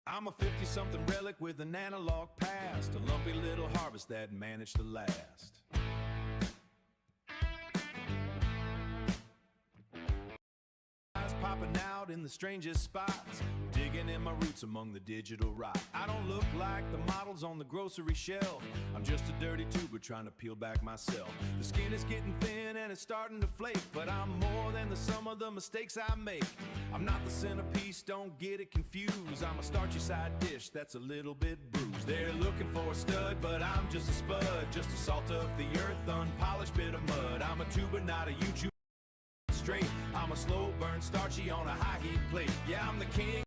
I'm a 50-something relic with an analog past, a lumpy little harvest that managed to last. Eyes popping out in the strangest spots, digging in my roots among the digital rot. I don't look like the models on the grocery shelf. I'm just a dirty tuber trying to peel back myself. The skin is getting thin and it's starting to flake, but I'm more than the sum of the mistakes I make. I'm not the centerpiece, don't get it confused. I'm a starchy side dish that's a little bit bruised. They're looking for a stud, but I'm just a spud, just a salt of the earth, unpolished bit of mud. I'm a tuber, not a YouTuber. Straight, I'm a slow burn, starchy on a high heat plate. Yeah, I'm the king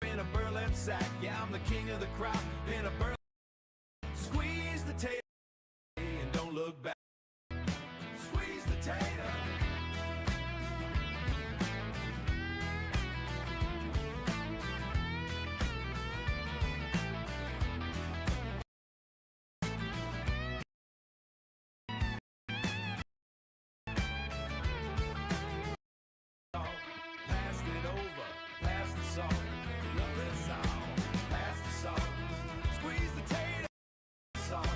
in a burlap sack. Yeah, I'm the king of the crop in a burlap. Squeeze the tater and don't look back. Squeeze the tater. Pass it over, pass the salt. Love this song, pass the salt. Squeeze the tater, salt.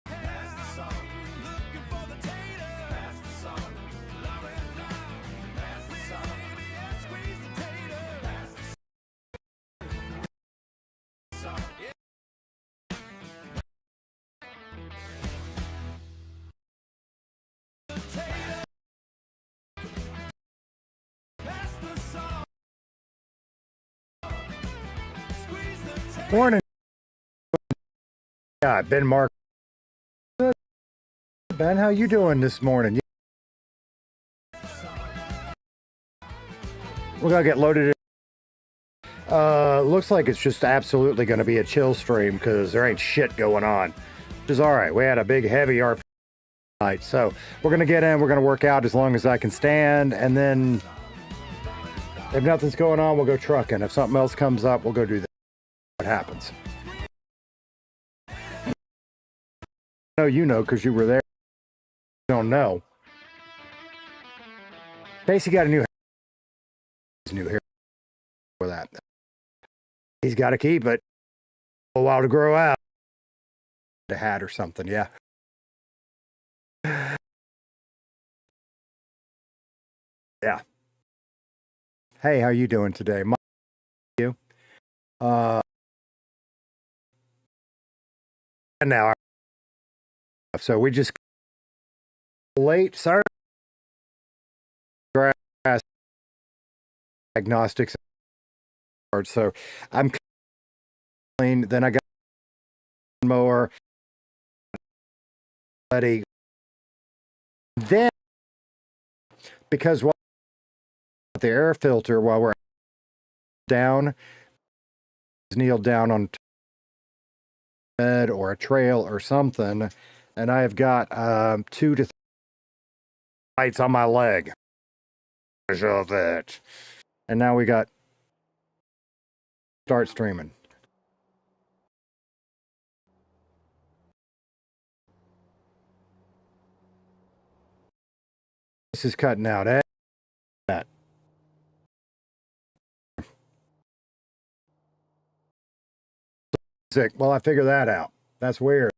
Pass the salt. Looking for the tater, pass the salt. Love it, love, pass the salt. Yeah, squeeze the tater, pass the salt. Yeah. Tater, pass the salt. Squeeze the tater. Morning. Yeah, Ben Mark. Good. Ben, how you doing this morning? We're gonna get loaded in. Looks like it's just absolutely gonna be a chill stream because there ain't shit going on. Which is alright. We had a big heavy RP night. So we're gonna get in, we're gonna work out as long as I can stand, and then if nothing's going on, we'll go trucking. If something else comes up, we'll go do that. What happens? No, you know, because you were there. You don't know. Casey got a new hair for that. He's got to keep it a while to grow out. A hat or something, yeah. Yeah. Hey, how you doing today? You? And now, so we just late, sorry. Grass diagnostics. So I'm clean. Then I got mower. Ready. Then, because while the air filter, while we're down, kneeled down on bed or a trail or something, and I have got 2 to 3 bites on my leg. Of it. And now we got start streaming. This is cutting out. That. Well, I figured that out. That's weird.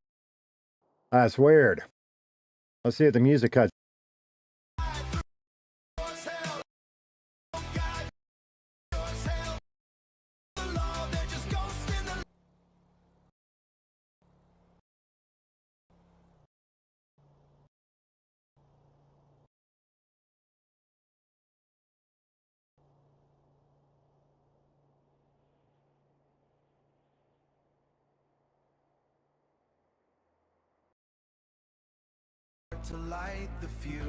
That's weird. Let's see if the music cuts. To light the fuse,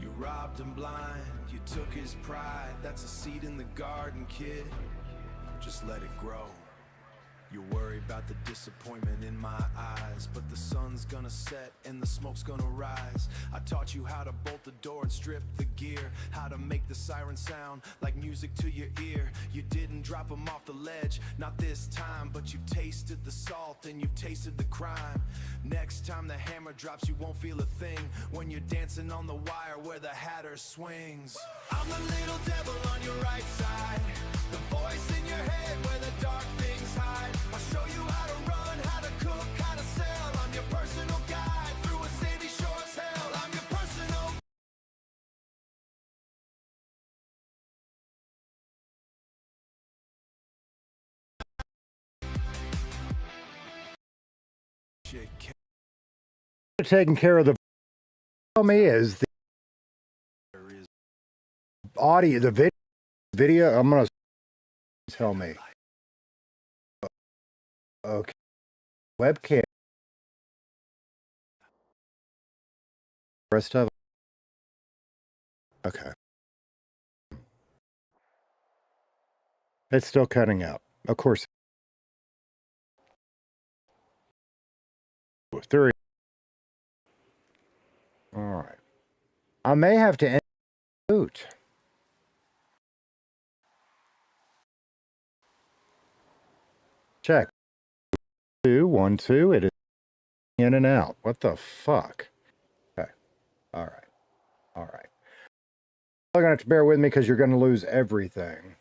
you robbed him blind, you took his pride. That's a seed in the garden, kid. Just let it grow. You worry about the disappointment in my eyes, but the sun's gonna set and the smoke's gonna rise. I taught you how to bolt the door and strip the gear, how to make the siren sound like music to your ear. You didn't drop them off the ledge, not this time, but you've tasted the salt and you've tasted the crime. Next time the hammer drops, you won't feel a thing when you're dancing on the wire where the hatter swings. I'm the little devil on your right side, the voice in your head where the dark things hide. I'll show you how to run, how to cook, how to sell. I'm your personal guide through a city sure as hell. I'm your personal. Shit, Taking care of the problem is the audio, the video. I'm gonna tell me. Okay, webcam. Rest of it. Okay, it's still cutting out. Of course. 3. All right. I may have to end boot. Check. 2 1 2. It is in and out. What the fuck? Okay. All right. All right. You're gonna have to bear with me because you're gonna lose everything.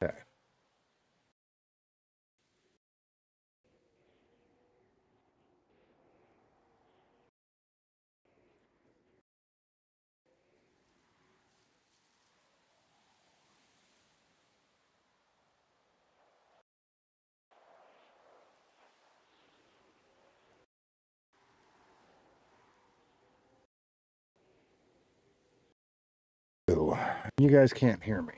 Okay. You guys can't hear me.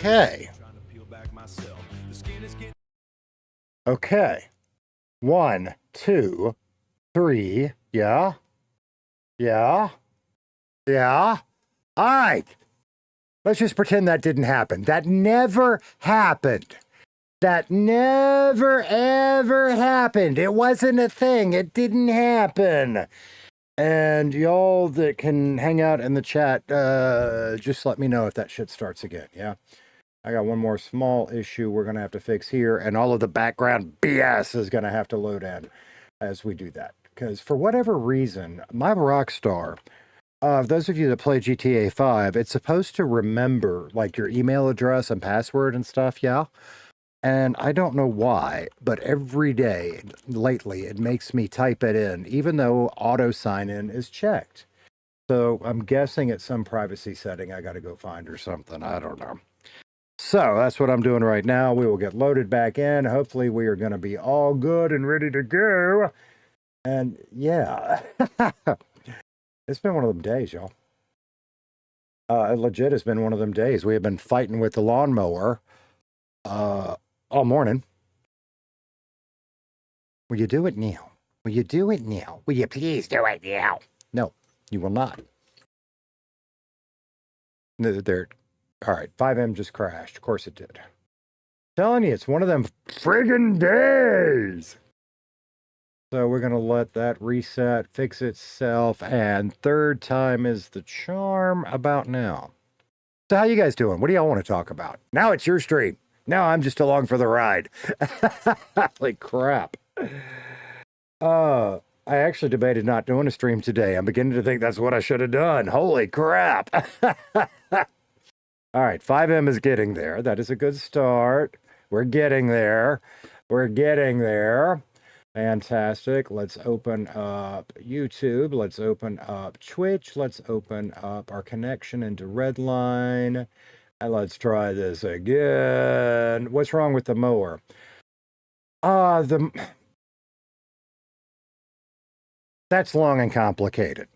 Okay. Trying to peel back myself. The skin is getting Okay. 1, 2, 3. Yeah. Yeah. Yeah. All right. Let's just pretend that didn't happen. That never happened. That never, ever happened. It wasn't a thing. It didn't happen. And y'all that can hang out in the chat, just let me know if that shit starts again, yeah? I got one more small issue we're going to have to fix here, and all of the background BS is going to have to load in as we do that. Because for whatever reason, my Rockstar, those of you that play GTA 5, it's supposed to remember, like, your email address and password and stuff, yeah? And I don't know why, but every day lately it makes me type it in, even though auto sign in is checked. So I'm guessing it's some privacy setting I got to go find or something. I don't know. So that's what I'm doing right now. We will get loaded back in. Hopefully we are going to be all good and ready to go. And yeah, it's been one of them days, y'all. It legit has been one of them days. We have been fighting with the lawnmower all morning. Will you do it now? Will you do it now? Will you please do it now? No, you will not. No, there. All right, 5M just crashed. Of course it did. Telling you, it's one of them friggin' days. So we're going to let that reset, fix itself, and third time is the charm about now. So how you guys doing? What do y'all want to talk about? Now it's your stream. Now I'm just along for the ride. Holy crap. I actually debated not doing a stream today. I'm beginning to think that's what I should have done. Holy crap. All right, 5M is getting there. That is a good start. We're getting there. We're getting there. Fantastic. Let's open up YouTube. Let's open up Twitch. Let's open up our connection into Redline. And let's try this again. What's wrong with the mower? That's long and complicated.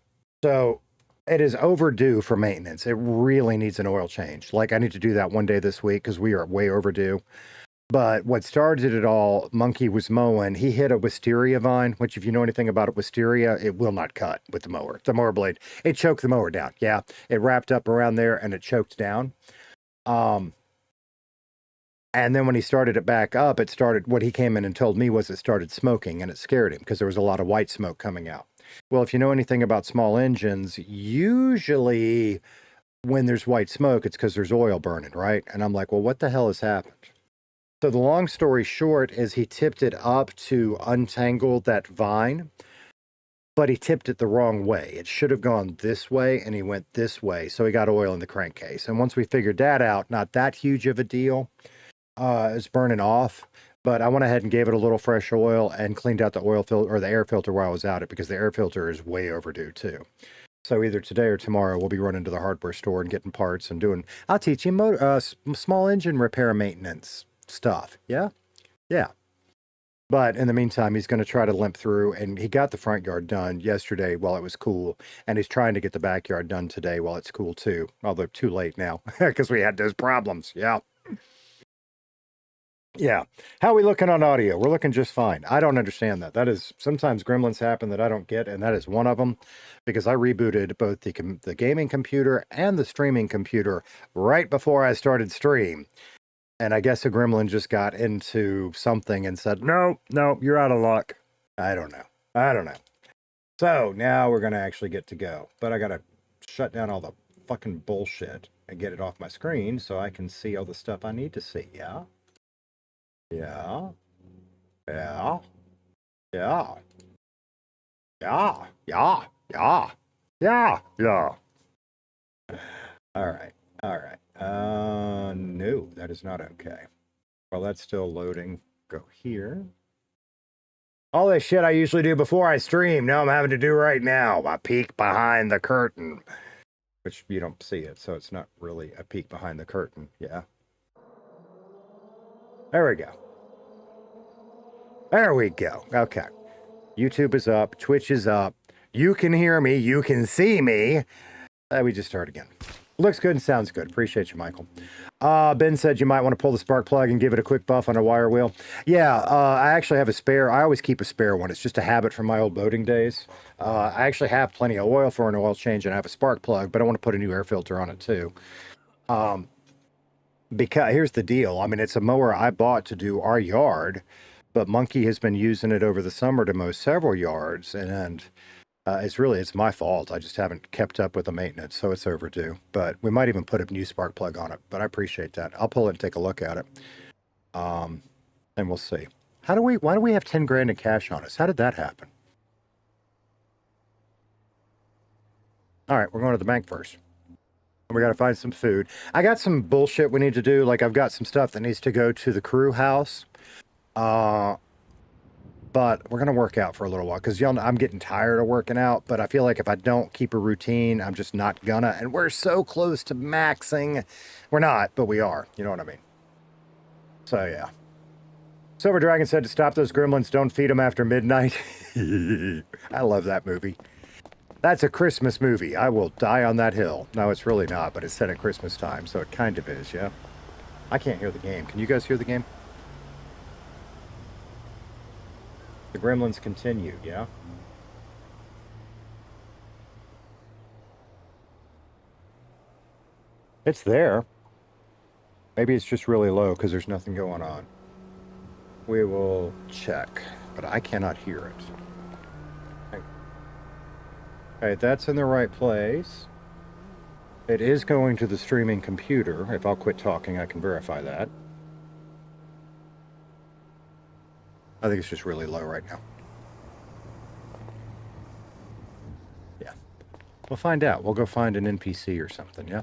So it is overdue for maintenance. It really needs an oil change. Like I need to do that one day this week because we are way overdue. But what started it all, Monkey was mowing. He hit a wisteria vine, which if you know anything about it, wisteria, it will not cut with the mower blade. It choked the mower down. Yeah, it wrapped up around there and it choked down. And then when he started it back up, what he came in and told me was it started smoking, and it scared him because there was a lot of white smoke coming out. Well, if you know anything about small engines, usually when there's white smoke, it's because there's oil burning, right? And I'm like, well, what the hell has happened? So the long story short is he tipped it up to untangle that vine, but he tipped it the wrong way. It should have gone this way, and he went this way, so he got oil in the crankcase. And once we figured that out, not that huge of a deal. It's burning off, but I went ahead and gave it a little fresh oil and cleaned out the oil filter or the air filter while I was at it because the air filter is way overdue too. So either today or tomorrow we'll be running to the hardware store and getting parts and doing. I'll teach him small engine repair maintenance stuff. Yeah, yeah. But in the meantime, he's going to try to limp through, and he got the front yard done yesterday while it was cool, and he's trying to get the backyard done today while it's cool too. Although too late now because we had those problems. Yeah. Yeah. How are we looking on audio? We're looking just fine. I don't understand that. That is, sometimes gremlins happen that I don't get, and that is one of them, because I rebooted both the gaming computer and the streaming computer right before I started stream. And I guess a gremlin just got into something and said, no, you're out of luck. I don't know. So now we're going to actually get to go. But I got to shut down all the fucking bullshit and get it off my screen so I can see all the stuff I need to see, yeah? Yeah. Yeah. Yeah. Yeah. Yeah. Yeah. Yeah. Yeah. All right. All right. No, that is not okay. Well, that's still loading. Go here. All this shit I usually do before I stream, now I'm having to do right now. I peek behind the curtain. Which you don't see it, so it's not really a peek behind the curtain. Yeah. There we go. There we go. Okay. YouTube is up. Twitch is up. You can hear me. You can see me. We just start again. Looks good and sounds good. Appreciate you, Michael. Ben said you might want to pull the spark plug and give it a quick buff on a wire wheel. Yeah, I actually have a spare. I always keep a spare one. It's just a habit from my old boating days. I actually have plenty of oil for an oil change and I have a spark plug, but I want to put a new air filter on it too. Because here's the deal. I mean, it's a mower I bought to do our yard, but Monkey has been using it over the summer to mow several yards, and it's my fault. I just haven't kept up with the maintenance, so it's overdue. But we might even put a new spark plug on it. But I appreciate that. I'll pull it and take a look at it, and we'll see. Why do we have 10 grand in cash on us? How did that happen? All right, we're going to the bank first. We got to find some food. I got some bullshit we need to do. Like, I've got some stuff that needs to go to the crew house. But we're going to work out for a little while because y'all know I'm getting tired of working out. But I feel like if I don't keep a routine, I'm just not gonna. And we're so close to maxing. We're not, but we are. You know what I mean? So, yeah. Silver Dragon said to stop those gremlins, don't feed them after midnight. I love that movie. That's a Christmas movie. I will die on that hill. No, it's really not, but it's set at Christmas time, so it kind of is, yeah? I can't hear the game. Can you guys hear the game? The gremlins continue, yeah? It's there. Maybe it's just really low because there's nothing going on. We will check, but I cannot hear it. Okay, that's in the right place. It is going to the streaming computer. If I'll quit talking, I can verify that. I think it's just really low right now. Yeah. We'll find out. We'll go find an NPC or something, yeah?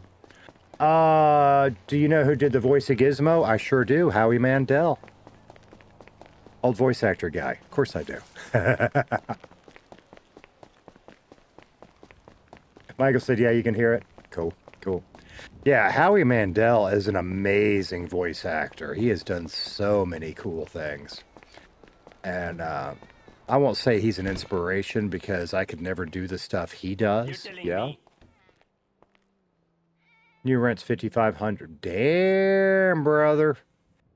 Do you know who did the voice of Gizmo? I sure do. Howie Mandel. Old voice actor guy. Of course I do. Michael said, yeah, you can hear it. Cool, cool. Yeah, Howie Mandel is an amazing voice actor. He has done so many cool things. And I won't say he's an inspiration because I could never do the stuff he does. Yeah. New rent's $5,500. Damn, brother.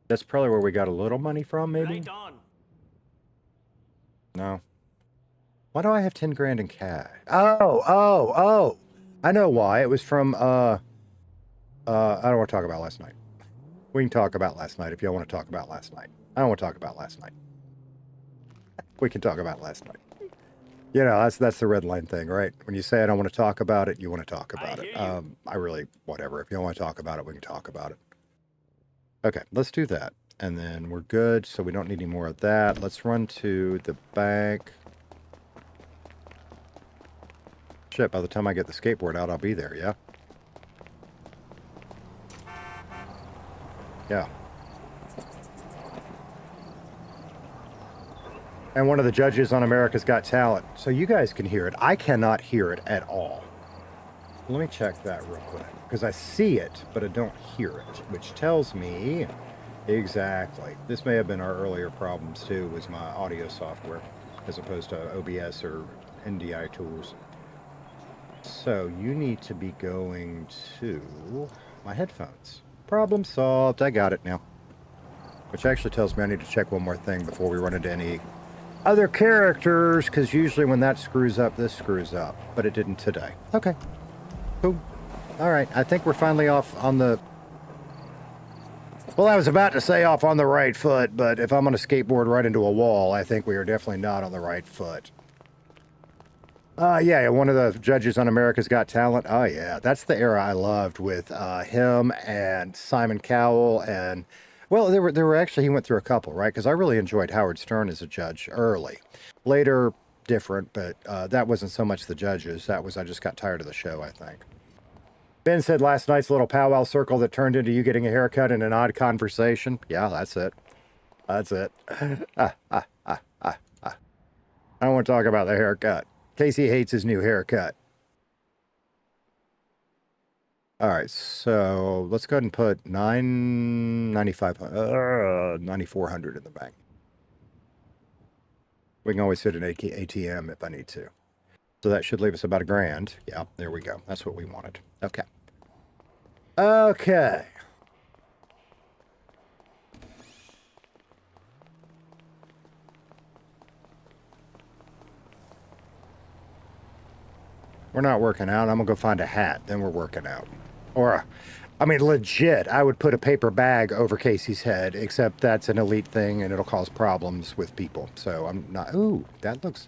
That's probably where we got a little money from, maybe? Right on. No. Why do I have 10 grand in cash? Oh. I know why. It was from, I don't want to talk about last night. We can talk about last night if y'all want to talk about last night. I don't want to talk about last night. We can talk about last night. You know, that's the red line thing, right? When you say I don't want to talk about it, you want to talk about it. I really, whatever. If you don't want to talk about it, we can talk about it. Okay, let's do that. And then we're good, so we don't need any more of that. Let's run to the bank. Shit, by the time I get the skateboard out, I'll be there, yeah? Yeah. And one of the judges on America's Got Talent. So you guys can hear it. I cannot hear it at all. Let me check that real quick. Because I see it, but I don't hear it. Which tells me... Exactly. This may have been our earlier problems, too, was my audio software. As opposed to OBS or NDI tools. So you need to be going to my headphones. Problem solved. I got it now. Which actually tells me I need to check one more thing before we run into any other characters, because usually when that screws up, this screws up. But it didn't today. Okay. Cool. Alright, I think we're finally off on the... Well, I was about to say off on the right foot, but if I'm on a skateboard right into a wall, I think we are definitely not on the right foot. Yeah, one of the judges on America's Got Talent. Oh, yeah, that's the era I loved with him and Simon Cowell and... Well, there were actually, he went through a couple, right? Because I really enjoyed Howard Stern as a judge early. Later, different, but that wasn't so much the judges. That was, I just got tired of the show, I think. Ben said last night's little powwow circle that turned into you getting a haircut and an odd conversation. Yeah, that's it. That's it. I don't want to talk about the haircut. Casey hates his new haircut. All right, so let's go ahead and put $9,400 in the bank. We can always hit an ATM if I need to. So that should leave us about $1,000. Yeah, there we go. That's what we wanted. Okay. Okay. We're not working out. I'm going to go find a hat. Then we're working out. Or, I mean, legit, I would put a paper bag over Casey's head, except that's an elite thing and it'll cause problems with people. So I'm not... Ooh, that looks...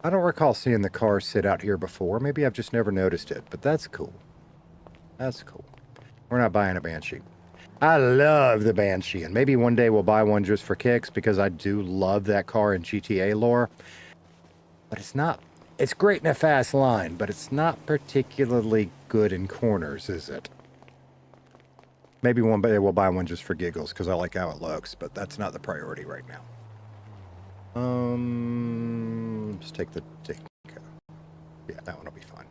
I don't recall seeing the car sit out here before. Maybe I've just never noticed it, but that's cool. That's cool. We're not buying a Banshee. I love the Banshee, and maybe one day we'll buy one just for kicks, because I do love that car in GTA lore. But it's not... It's great in a fast line, but it's not particularly good in corners, is it? Maybe one day we'll buy one just for giggles, because I like how it looks, but that's not the priority right now. Let's take the... Yeah, that one will be fine.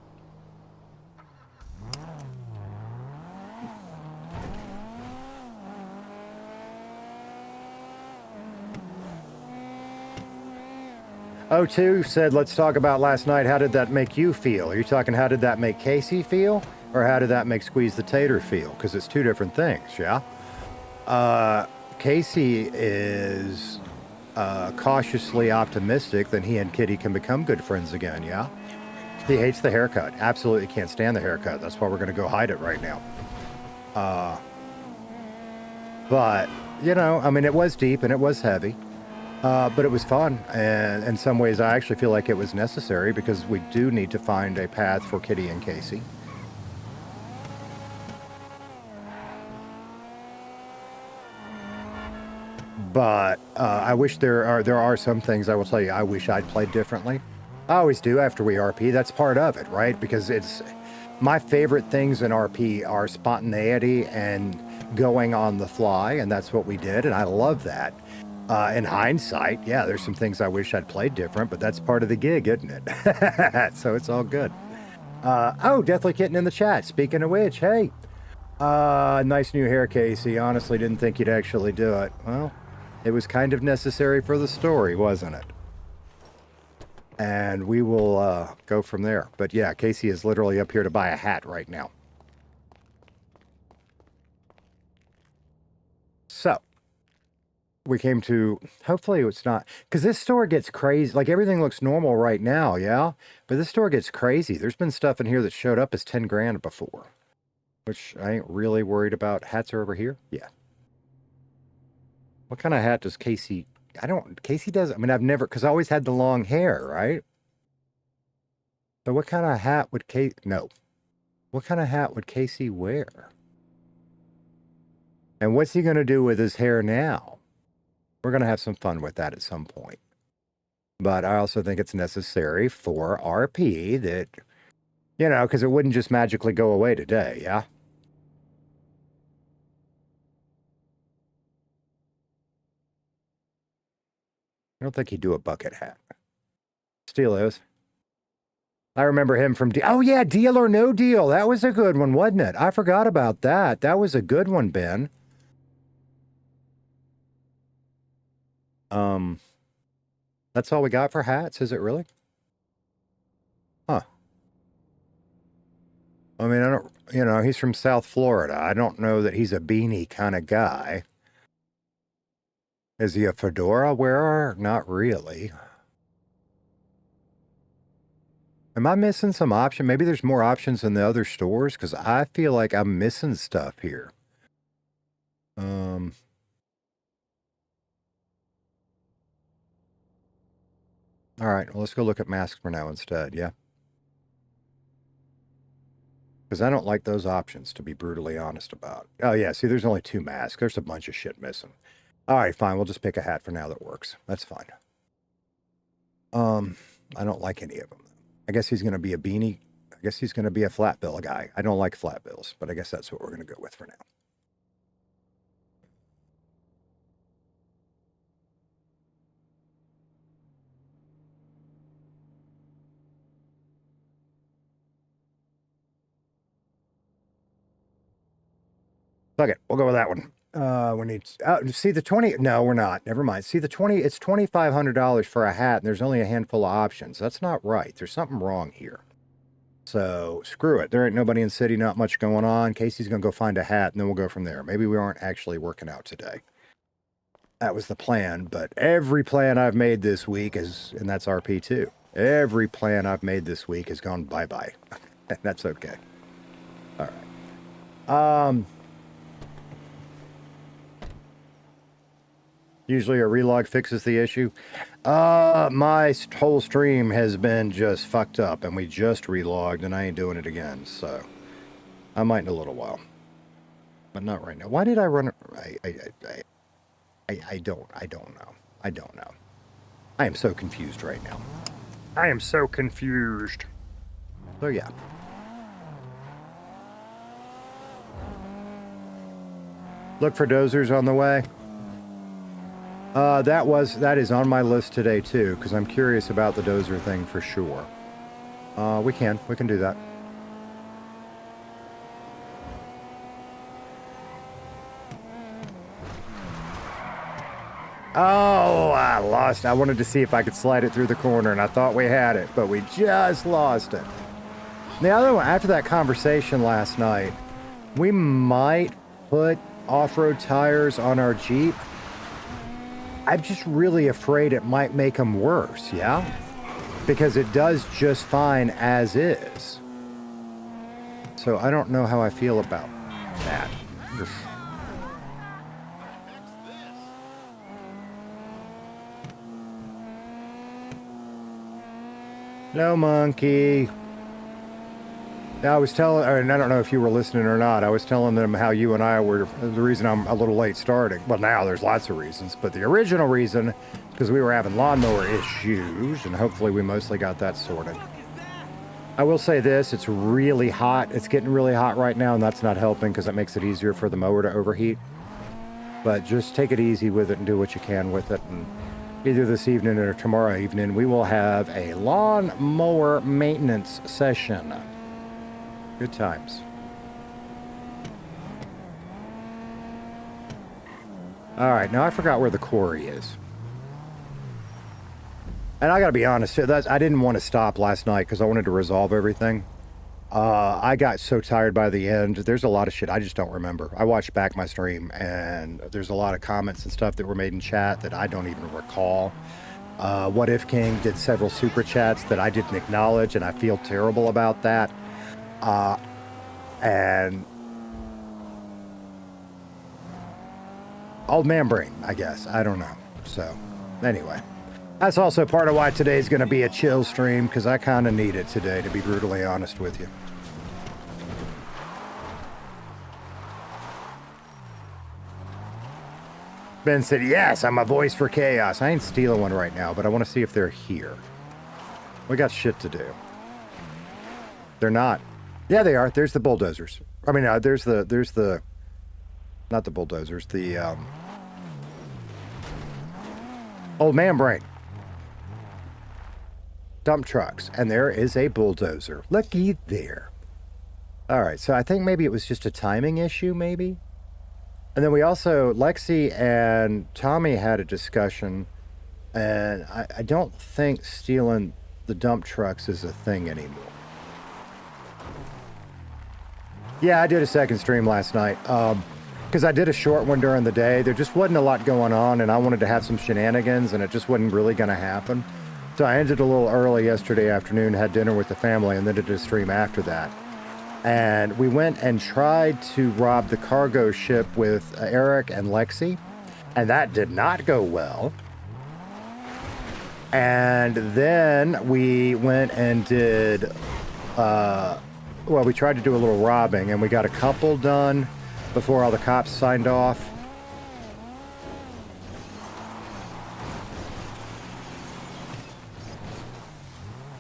O2 said, let's talk about last night. How did that make you feel? Are you talking how did that make Casey feel? Or how did that make Squeeze the Tater feel? Because it's two different things, yeah? Casey is cautiously optimistic that he and Kitty can become good friends again, yeah? He hates the haircut. Absolutely can't stand the haircut. That's why we're going to go hide it right now. But, you know, I mean, it was deep and it was heavy. But it was fun, and in some ways I actually feel like it was necessary, because we do need to find a path for Kitty and Casey. But I wish there are some things I will tell you I wish I'd played differently. I always do after we RP. That's part of it, right? Because it's my favorite things in RP are spontaneity and going on the fly, and that's what we did, and I love that. In hindsight, yeah, there's some things I wish I'd played different, but that's part of the gig, isn't it? So it's all good. Oh, Deathly Kitten in the chat. Speaking of which, hey, nice new hair, Casey. Honestly, didn't think you'd actually do it. Well, it was kind of necessary for the story, wasn't it? And we will go from there. But yeah, Casey is literally up here to buy a hat right now. So we came to, hopefully it's not, because this store gets crazy. Like, everything looks normal right now, yeah? But this store gets crazy. There's been stuff in here that showed up as 10 grand before, which I ain't really worried about. Hats are over here? Yeah. What kind of hat does Casey, Casey does, I mean, I've never, because I always had the long hair, right? So what kind of hat would what kind of hat would Casey wear? And what's he going to do with his hair now? We're going to have some fun with that at some point. But I also think it's necessary for RP that, you know, because it wouldn't just magically go away today, yeah? I don't think he'd do a bucket hat. Steelos. I remember him from... Oh, yeah, Deal or No Deal. That was a good one, wasn't it? I forgot about that. That was a good one, Ben. That's all we got for hats, is it really? Huh. I mean, I don't, you know, he's from South Florida. I don't know that he's a beanie kind of guy. Is he a fedora wearer? Not really. Am I missing some option? Maybe there's more options in the other stores, because I feel like I'm missing stuff here. All right, well, let's go look at masks for now instead, yeah? Because I don't like those options, to be brutally honest about. Oh, yeah, see, there's only 2 masks. There's a bunch of shit missing. All right, fine, we'll just pick a hat for now that works. That's fine. I don't like any of them. I guess he's going to be a beanie. I guess he's going to be a flat bill guy. I don't like flat bills, but I guess that's what we're going to go with for now. Fuck it, we'll go with that one. We need, see the 20, no, we're not, never mind. See the 20, it's $2,500 for a hat, and there's only a handful of options. That's not right. There's something wrong here. So, screw it. There ain't nobody in the city, not much going on. Casey's going to go find a hat, and then we'll go from there. Maybe we aren't actually working out today. That was the plan, but every plan I've made this week is, and that's RP too. Every plan I've made this week has gone bye-bye. That's okay. All right. Usually a relog fixes the issue. My whole stream has been just fucked up, and we just relogged, and I ain't doing it again, so I might in a little while. But not right now. Why did I run it? I don't know. I don't know. I am so confused right now. I am so confused. So yeah. Look for dozers on the way. That is on my list today too, because I'm curious about the dozer thing for sure. We can do that. Oh, I lost. I wanted to see if I could slide it through the corner, and I thought we had it, but we just lost it. The other one, after that conversation last night, we might put off-road tires on our Jeep. I'm just really afraid it might make them worse, yeah? Because it does just fine as is. So I don't know how I feel about that. No monkey. I was telling, and I don't know if you were listening or not, I was telling them how you and I were, the reason I'm a little late starting. Well, now there's lots of reasons, but the original reason, because we were having lawnmower issues, and hopefully we mostly got that sorted. I will say this, it's really hot. It's getting really hot right now, and that's not helping because it makes it easier for the mower to overheat. But just take it easy with it and do what you can with it. And either this evening or tomorrow evening, we will have a lawn mower maintenance session. Good times. All right, now I forgot where the quarry is. And I gotta be honest, I didn't want to stop last night because I wanted to resolve everything. I got so tired by the end. There's a lot of shit I just don't remember. I watched back my stream, and there's a lot of comments and stuff that were made in chat that I don't even recall. What If King did several super chats that I didn't acknowledge, and I feel terrible about that. And old man brain, I guess. I don't know. So, anyway. That's also part of why today's going to be a chill stream, because I kind of need it today, to be brutally honest with you. Ben said, yes, I'm a voice for chaos. I ain't stealing one right now, but I want to see if they're here. We got shit to do. They're not. Yeah, they are. There's the bulldozers. I mean, there's the, not the bulldozers, the, old man brain. Dump trucks, and there is a bulldozer. Looky there. All right, so I think maybe it was just a timing issue, maybe. And then we also, Lexi and Tommy had a discussion, and I don't think stealing the dump trucks is a thing anymore. Yeah, I did a second stream last night, because I did a short one during the day. There just wasn't a lot going on, and I wanted to have some shenanigans, and it just wasn't really going to happen. So I ended a little early yesterday afternoon, had dinner with the family, and then did a stream after that. And we went and tried to rob the cargo ship with Eric and Lexi, and that did not go well. And then we went and did, well, we tried to do a little robbing, and we got a couple done before all the cops signed off.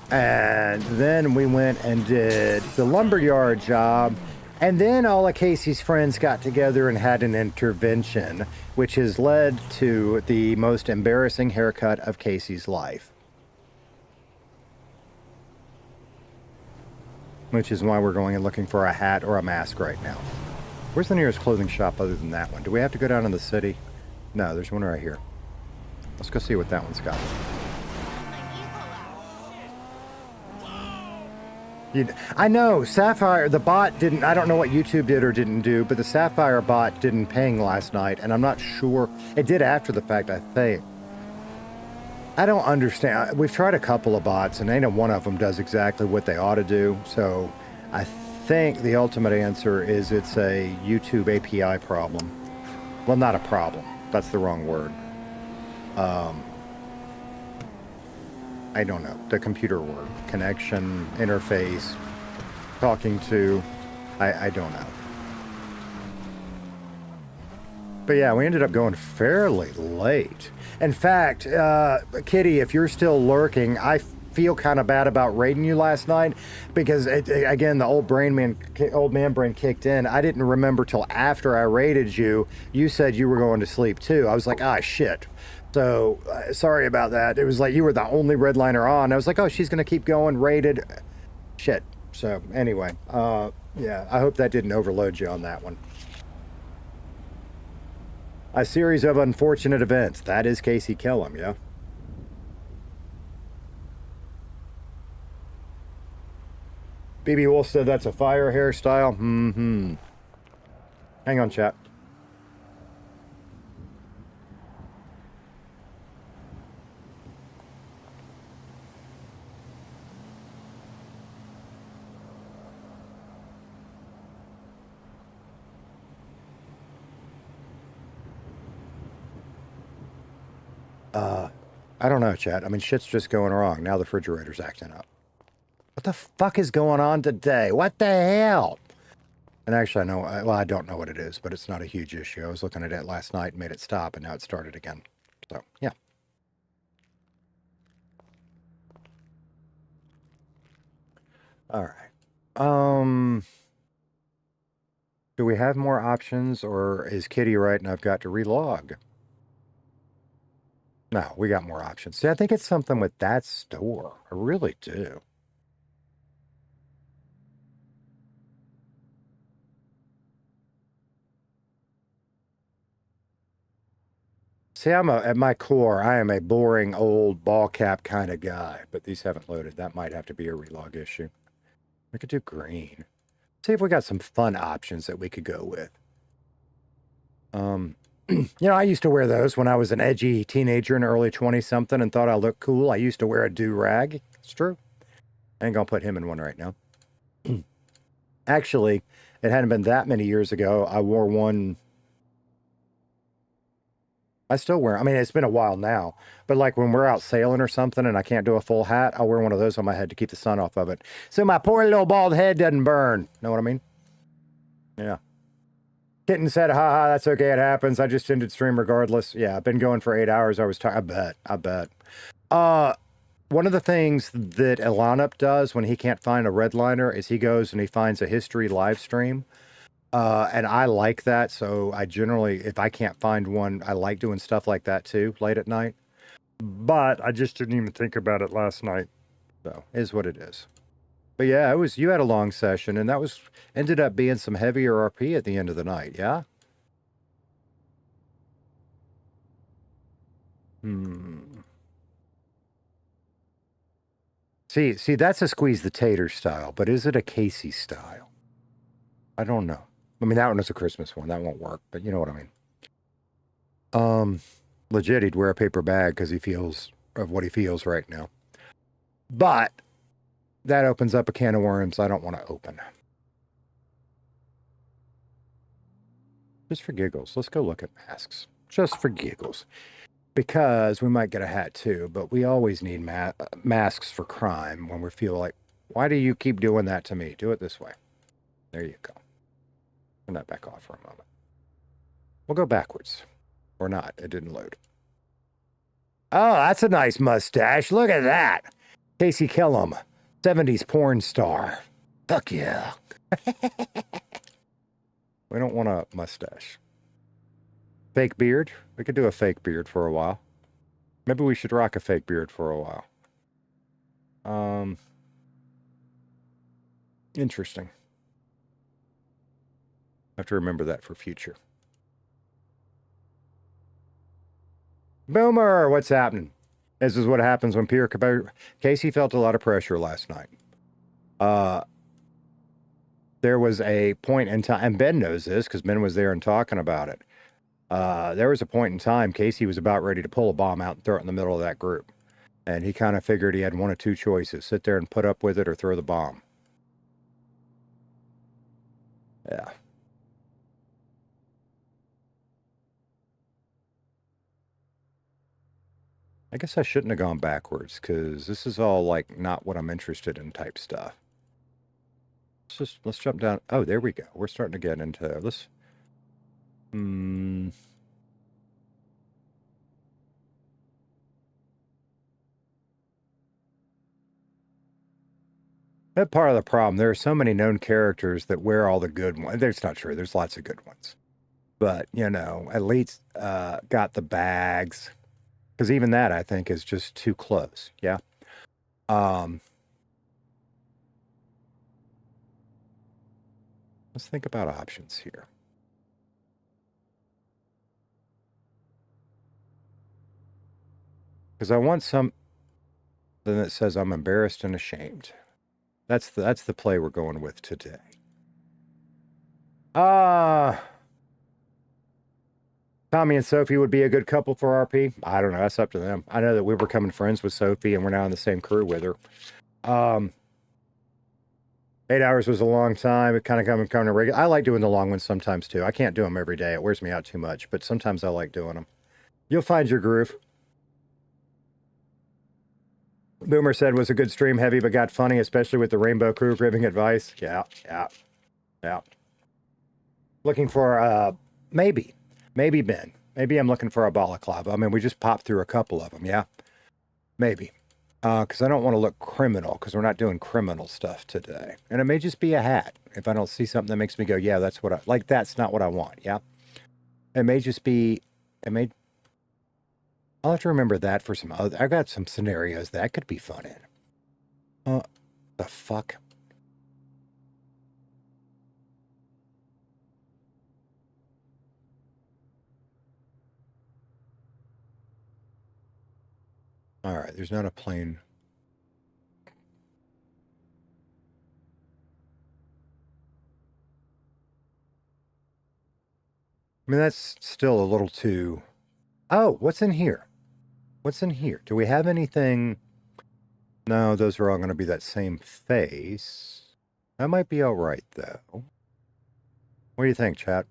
And then we went and did the lumberyard job. And then all of Casey's friends got together and had an intervention, which has led to the most embarrassing haircut of Casey's life. Which is why we're going and looking for a hat or a mask right now. Where's the nearest clothing shop other than that one? Do we have to go down in the city? No, there's one right here. Let's go see what that one's got. I know, Sapphire, the bot didn't, I don't know what YouTube did or didn't do, but the Sapphire bot didn't ping last night, and I'm not sure. It did after the fact, I think. I don't understand. We've tried a couple of bots, and ain't one of them does exactly what they ought to do. So I think the ultimate answer is it's a YouTube API problem. Well, not a problem. That's the wrong word. I don't know. The computer word. Connection, interface, talking to. I don't know. But yeah, we ended up going fairly late. In fact, Kitty, if you're still lurking, I feel kind of bad about raiding you last night because, again, the old man brain kicked in. I didn't remember till after I raided you. You said you were going to sleep too. I was like, ah, shit. So sorry about that. It was like you were the only redliner on. I was like, oh, she's going to keep going, raided. Shit. So anyway, yeah, I hope that didn't overload you on that one. A series of unfortunate events. That is Casey Kellem, yeah? BB Wolf said that's a fire hairstyle. Mm-hmm. Hang on, chat. I don't know, chat. I mean, shit's just going wrong. Now the refrigerator's acting up. What the fuck is going on today? What the hell? And actually, I know, well, I don't know what it is, but it's not a huge issue. I was looking at it last night and made it stop, and now it started again. So, yeah. All right. Do we have more options, or is Kitty right and I've got to relog? No, we got more options. See, I think it's something with that store. I really do. See, at my core, I am a boring old ball cap kind of guy, but these haven't loaded. That might have to be a relog issue. We could do green. See if we got some fun options that we could go with. You know, I used to wear those when I was an edgy teenager in early 20-something and thought I looked cool. I used to wear a do-rag. It's true. I ain't gonna put him in one right now. Actually, it hadn't been that many years ago. I wore one. I still wear, I mean, it's been a while now, but like when we're out sailing or something and I can't do a full hat, I'll wear one of those on my head to keep the sun off of it. So my poor little bald head doesn't burn. Know what I mean? Yeah. Kitten said, haha, that's okay, it happens. I just ended stream regardless. Yeah, I've been going for 8 hours. I was tired. I bet. One of the things that Elanup does when he can't find a redliner is he goes and he finds a history live stream. And I like that. So I generally, if I can't find one, I like doing stuff like that too, late at night. But I just didn't even think about it last night. So is what it is. But yeah, you had a long session, and that ended up being some heavier RP at the end of the night, yeah? See, that's a squeeze the tater style, but is it a Casey style? I don't know. I mean, that one is a Christmas one. That won't work, but you know what I mean. Legit, he'd wear a paper bag because he feels of what he feels right now. But that opens up a can of worms I don't want to open. Just for giggles. Let's go look at masks. Just for giggles. Because we might get a hat too, but we always need masks for crime when we feel like, why do you keep doing that to me? Do it this way. There you go. Turn that back off for a moment. We'll go backwards. Or not. It didn't load. Oh, that's a nice mustache. Look at that. Casey Kellem. 70s porn star. Fuck yeah. We don't want a mustache. Fake beard? We could do a fake beard for a while. Maybe we should rock a fake beard for a while. Interesting. I have to remember that for future. Boomer, what's happening? This is what happens when Pierre Casey felt a lot of pressure last night. There was a point in time, and Ben knows this because Ben was there and talking about it. There was a point in time Casey was about ready to pull a bomb out and throw it in the middle of that group. And he kind of figured he had one of two choices: sit there and put up with it or throw the bomb. Yeah. I guess I shouldn't have gone backwards, because this is all, like, not what I'm interested in type stuff. Let's jump down. Oh, there we go. We're starting to get into, let's, That's part of the problem. There are so many known characters that wear all the good ones. That's not true. There's lots of good ones. But, you know, at least got the bags. Because even that, I think, is just too close. Yeah. Let's think about options here. Because I want something that says I'm embarrassed and ashamed. That's the play we're going with today. Tommy and Sophie would be a good couple for RP. I don't know. That's up to them. I know that we were becoming friends with Sophie, and we're now in the same crew with her. 8 hours was a long time. It kind of coming to regular. I like doing the long ones sometimes too. I can't do them every day. It wears me out too much, but sometimes I like doing them. You'll find your groove. Boomer said was a good stream, heavy but got funny, especially with the Rainbow Crew giving advice. Yeah. Looking for maybe Ben. Maybe I'm looking for a balaclava. I mean, we just popped through a couple of them. Yeah, maybe. Because I don't want to look criminal, because we're not doing criminal stuff today. And it may just be a hat. If I don't see something that makes me go, yeah, that's what I like. That's not what I want. Yeah. It may just be. I'll have to remember that for some other. I've got some scenarios that could be fun in. The fuck? All right, there's not a plane. I mean, that's still a little too. Oh, what's in here? What's in here? Do we have anything? No, those are all going to be that same face. That might be all right, though. What do you think, chat?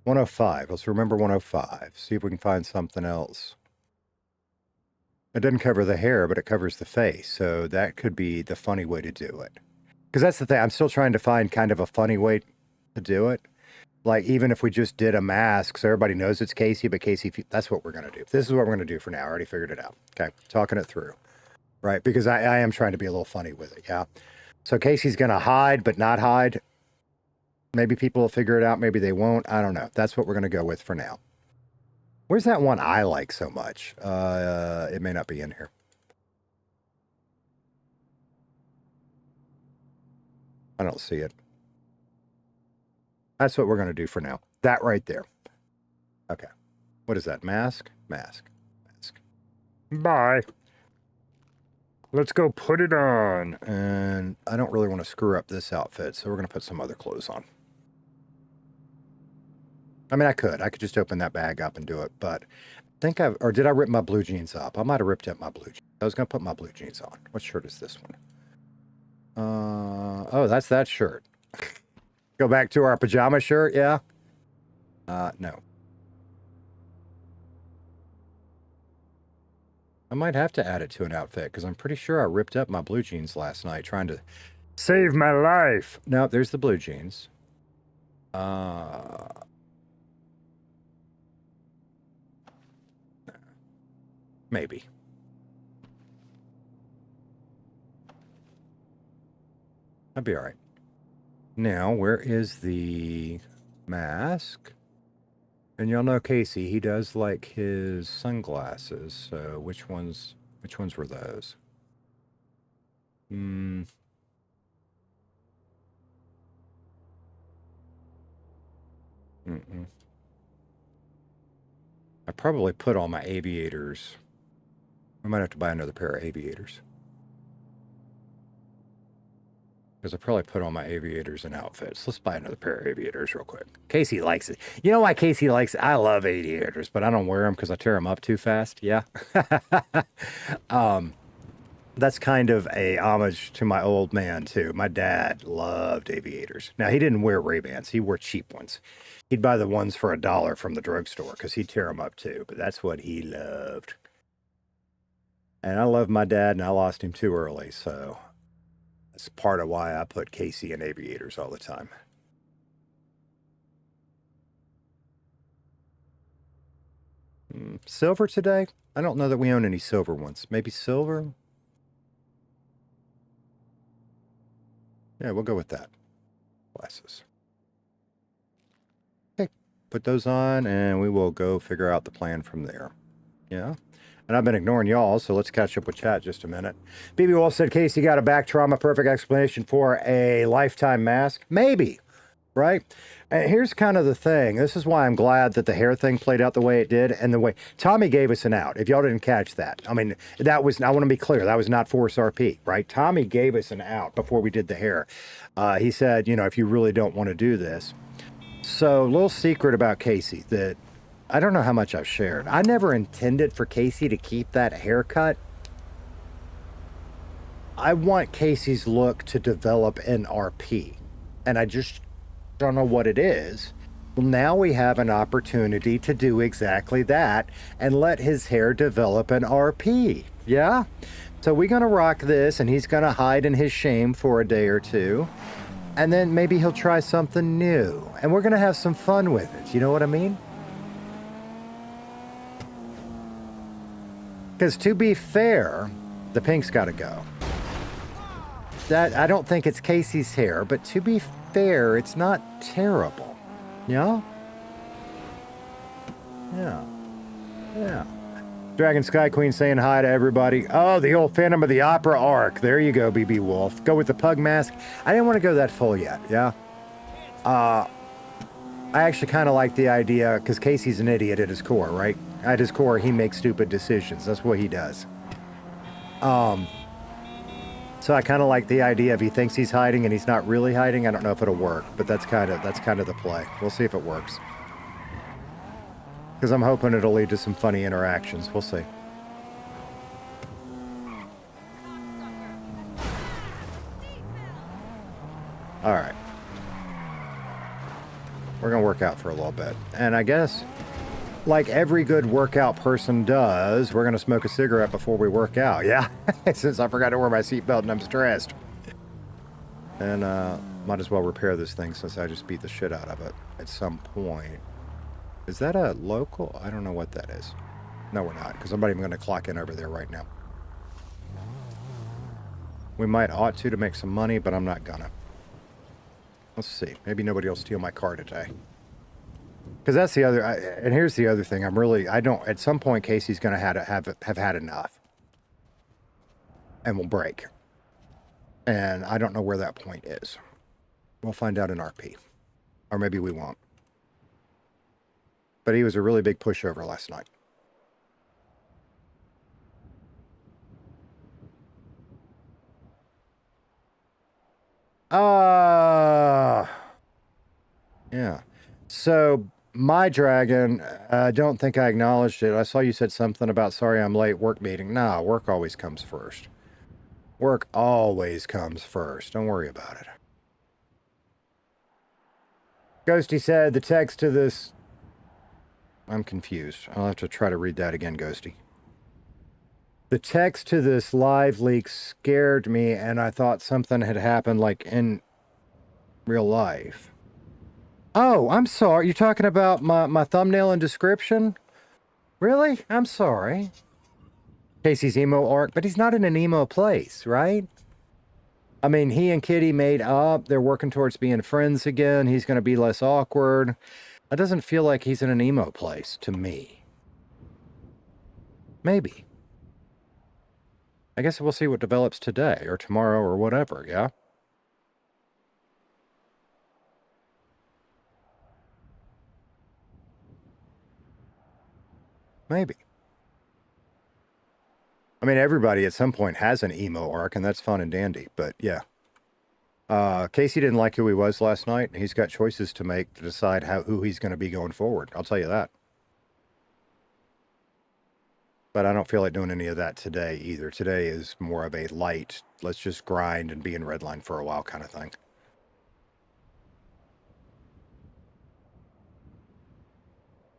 105. Let's remember 105. See if we can find something else. It doesn't cover the hair, but it covers the face. So that could be the funny way to do it. Because that's the thing. I'm still trying to find kind of a funny way to do it. Like, even if we just did a mask so everybody knows it's Casey, but Casey, that's what we're going to do. This is what we're going to do for now. I already figured it out. Okay. Talking it through. Right. Because I am trying to be a little funny with it. Yeah. So Casey's going to hide, but not hide. Maybe people will figure it out. Maybe they won't. I don't know. That's what we're going to go with for now. Where's that one I like so much? It may not be in here. I don't see it. That's what we're going to do for now. That right there. Okay. What is that? Mask? Mask. Mask. Bye. Let's go put it on. And I don't really want to screw up this outfit, so we're going to put some other clothes on. I mean, I could just open that bag up and do it, but I think or did I rip my blue jeans up? I might have ripped up my blue jeans. I was going to put my blue jeans on. What shirt is this one? Oh, that's that shirt. Go back to our pajama shirt, yeah? No. I might have to add it to an outfit, because I'm pretty sure I ripped up my blue jeans last night trying to save my life. No, there's the blue jeans. Maybe. That'd be all right. Now, where is the mask? And y'all know Casey, he does like his sunglasses. So which ones were those? I probably put all my aviators. I might have to buy another pair of aviators. Because I probably put on my aviators and outfits. Let's buy another pair of aviators real quick. Casey likes it. You know why Casey likes it? I love aviators, but I don't wear them because I tear them up too fast. Yeah. That's kind of a homage to my old man, too. My dad loved aviators. Now, he didn't wear Ray-Bans. He wore cheap ones. He'd buy the ones for $1 from the drugstore because he'd tear them up, too. But that's what he loved. And I love my dad, and I lost him too early, so that's part of why I put Casey in aviators all the time. Silver today? I don't know that we own any silver ones. Maybe silver? Yeah, we'll go with that. Glasses. Okay, put those on, and we will go figure out the plan from there. Yeah. And I've been ignoring y'all, so let's catch up with chat just a minute. BB Wolf said, Casey got a back trauma. Perfect explanation for a lifetime mask. Maybe, right? And here's kind of the thing. This is why I'm glad that the hair thing played out the way it did and the way Tommy gave us an out. If y'all didn't catch that, I mean, that was, I want to be clear, that was not Force RP, right? Tommy gave us an out before we did the hair. He said, you know, if you really don't want to do this. So, little secret about Casey that I don't know how much I've shared. I never intended for Casey to keep that haircut. I want Casey's look to develop in RP. And I just don't know what it is. Well, now we have an opportunity to do exactly that and let his hair develop in RP. Yeah? So we're going to rock this, and he's going to hide in his shame for a day or two. And then maybe he'll try something new. And we're going to have some fun with it. You know what I mean? Because to be fair, the pink's got to go. That I don't think it's Casey's hair, but to be fair, it's not terrible. Yeah? Yeah. Yeah. Dragon Sky Queen saying hi to everybody. Oh, the old Phantom of the Opera arc. There you go, BB Wolf. Go with the pug mask. I didn't want to go that full yet, yeah? I actually kind of like the idea, because Casey's an idiot at his core, right? At his core, he makes stupid decisions. That's what he does. So I kind of like the idea if he thinks he's hiding and he's not really hiding. I don't know if it'll work, but that's kind of the play. We'll see if it works. Because I'm hoping it'll lead to some funny interactions. We'll see. All right. We're going to work out for a little bit. And I guess, like every good workout person does, we're going to smoke a cigarette before we work out. Yeah, since I forgot to wear my seatbelt and I'm stressed. And might as well repair this thing since I just beat the shit out of it at some point. Is that a local? I don't know what that is. No, we're not, because I'm not even going to clock in over there right now. We might ought to make some money, but I'm not gonna. Let's see. Maybe nobody will steal my car today. Because that's the other, and here's the other thing. At some point, Casey's going to have had enough. And will break. And I don't know where that point is. We'll find out in RP. Or maybe we won't. But he was a really big pushover last night. Yeah. So, my dragon, I don't think I acknowledged it. I saw you said something about, sorry I'm late, work meeting. Nah, work always comes first. Work always comes first. Don't worry about it. Ghosty said the text to this... I'm confused. I'll have to try to read that again, Ghosty. The text to this live leak scared me, and I thought something had happened, like, in real life. Oh, I'm sorry. You're talking about my thumbnail and description? Really? I'm sorry. Casey's emo arc, but he's not in an emo place, right? I mean, he and Kitty made up. They're working towards being friends again. He's going to be less awkward. That doesn't feel like he's in an emo place to me. Maybe. I guess we'll see what develops today or tomorrow or whatever, yeah? Maybe. I mean, everybody at some point has an emo arc, and that's fun and dandy, but yeah. Casey didn't like who he was last night. He's got choices to make to decide who he's going to be going forward. I'll tell you that. But I don't feel like doing any of that today either. Today is more of a light, let's just grind and be in Redline for a while kind of thing.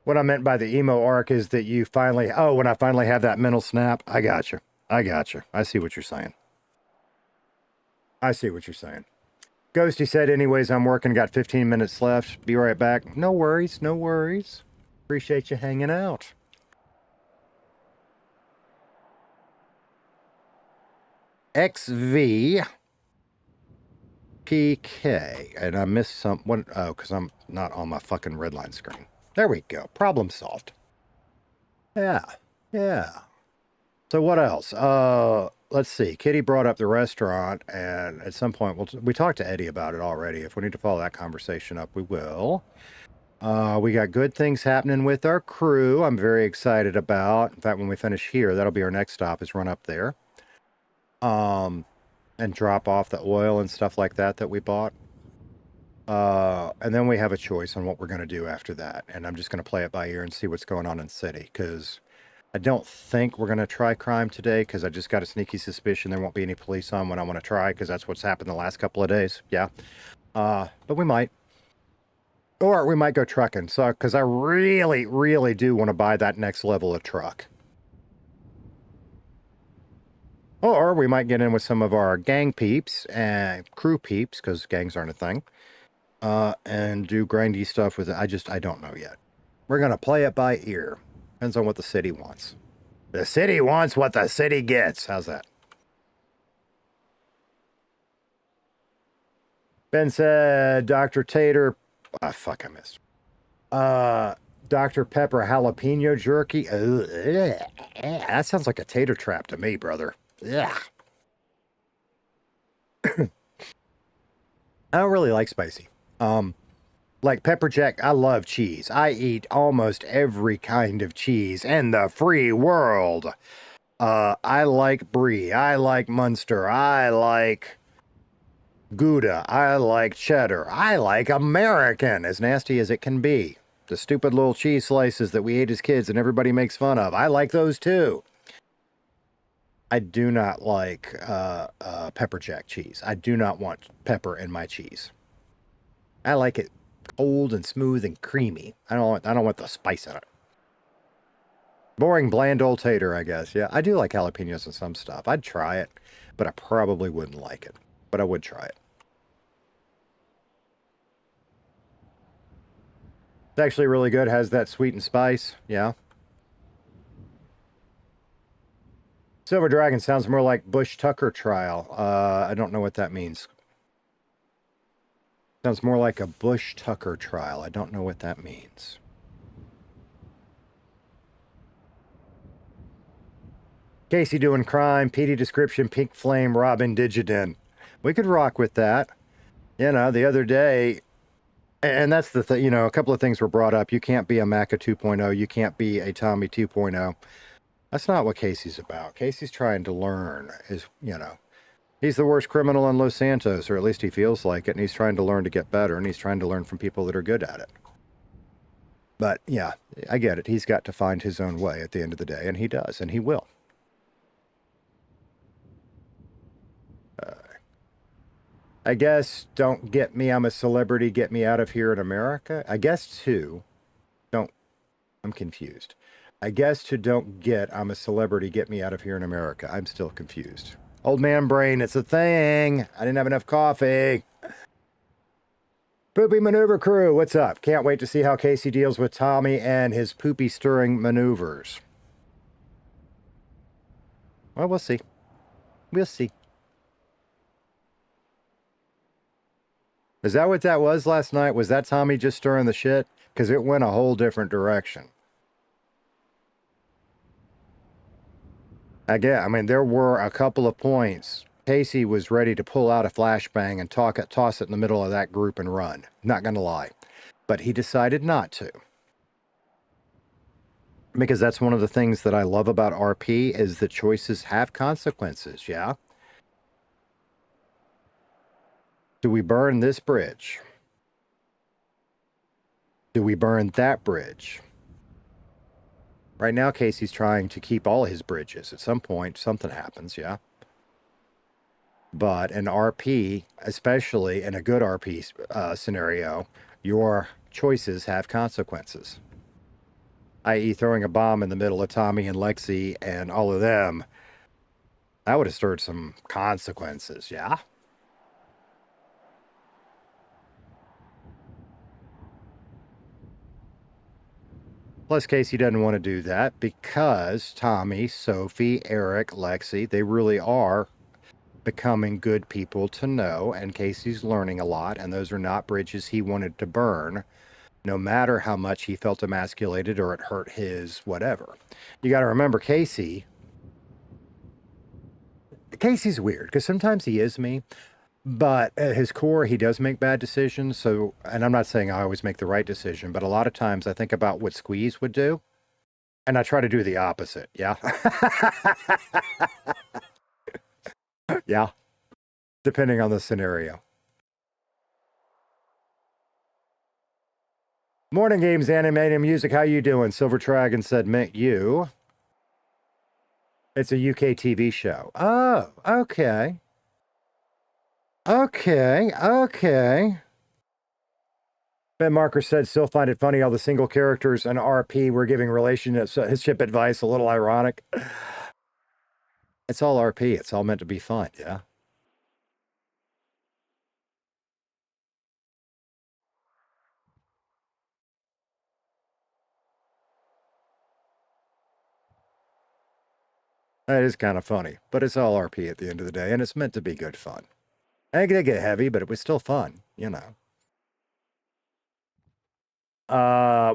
What I meant by the emo arc is that you finally, when I finally have that mental snap, I got you. I got you. I see what you're saying. I see what you're saying. Ghosty said, anyways, I'm working, got 15 minutes left. Be right back. No worries, no worries. Appreciate you hanging out. XV PK. And I missed someone. Oh, because I'm not on my fucking Redline screen. There we go. Problem solved. Yeah. Yeah. So what else? Let's see. Kitty brought up the restaurant, and at some point, we talked to Eddie about it already. If we need to follow that conversation up, we will. We got good things happening with our crew. I'm very excited about. In fact, when we finish here, that'll be our next stop, is run up there. And drop off the oil and stuff like that we bought. And then we have a choice on what we're going to do after that. And I'm just going to play it by ear and see what's going on in the city, because I don't think we're going to try crime today, because I just got a sneaky suspicion there won't be any police on when I want to try, because that's what's happened the last couple of days. Yeah. But we might. Or we might go trucking. So, because I really, really do want to buy that next level of truck. Or we might get in with some of our gang peeps and crew peeps, because gangs aren't a thing. And do grindy stuff with it. I don't know yet. We're going to play it by ear. Depends on what the city wants. The city wants what the city gets. How's that? Ben said, Dr. Tater. Ah, fuck, I missed. Dr. Pepper jalapeno jerky. That sounds like a tater trap to me, brother. Yeah. I don't really like spicy. Like pepper jack, I love cheese. I eat almost every kind of cheese in the free world. I like brie. I like Munster. I like Gouda. I like cheddar. I like American, as nasty as it can be. The stupid little cheese slices that we ate as kids and everybody makes fun of. I like those too. I do not like pepper jack cheese. I do not want pepper in my cheese. I like it cold and smooth and creamy. I don't want the spice in it. Boring, bland old tater, I guess. Yeah, I do like jalapenos and some stuff. I'd try it, but I probably wouldn't like it. But I would try it. It's actually really good. Has that sweet and spice. Yeah. Silver Dragon sounds more like Bush Tucker trial. I don't know what that means. Sounds more like a Bush Tucker trial. I don't know what that means. Casey doing crime, PD description, pink flame, Robin Digidin. We could rock with that. You know, the other day, and that's the thing, you know, a couple of things were brought up. You can't be a Maca 2.0. You can't be a Tommy 2.0. That's not what Casey's about. Casey's trying to learn, he's the worst criminal in Los Santos, or at least he feels like it, and he's trying to learn to get better, and he's trying to learn from people that are good at it. But, yeah, I get it. He's got to find his own way at the end of the day, and he does, and he will. I guess, don't get me, I'm a celebrity, get me out of here in America. I guess, too, I'm confused. I guess to don't get, I'm a celebrity, get me out of here in America. I'm still confused. Old man brain, it's a thing. I didn't have enough coffee. Poopy Maneuver Crew, what's up? Can't wait to see how Casey deals with Tommy and his poopy stirring maneuvers. Well, we'll see. We'll see. Is that what that was last night? Was that Tommy just stirring the shit? Because it went a whole different direction. Again, I mean, there were a couple of points. Casey was ready to pull out a flashbang and toss it in the middle of that group and run. Not going to lie. But he decided not to. Because that's one of the things that I love about RP is that choices have consequences, yeah? Do we burn this bridge? Do we burn that bridge? Right now, Casey's trying to keep all his bridges. At some point, something happens, yeah? But in RP, especially in a good RP scenario, your choices have consequences. I.e. throwing a bomb in the middle of Tommy and Lexi and all of them. That would have stirred some consequences, yeah? Plus, Casey doesn't want to do that because Tommy, Sophie, Eric, Lexi, they really are becoming good people to know, and Casey's learning a lot, and those are not bridges he wanted to burn, no matter how much he felt emasculated or it hurt his whatever. You got to remember, Casey's weird, because sometimes he is me, but at his core, he does make bad decisions. So, and I'm not saying I always make the right decision, but a lot of times I think about what Squeeze would do, and I try to do the opposite. Yeah. Yeah. Depending on the scenario. Morning Games, Animated Music. How you doing? Silver Dragon said, "Meant you." It's a UK TV show. Oh, okay. Okay. Ben Marker said, "Still find it funny how the single characters in RP were giving relationship advice. A little ironic." It's all RP. It's all meant to be fun, yeah? That is kind of funny, but it's all RP at the end of the day, and it's meant to be good fun. I think they get heavy, but it was still fun, you know.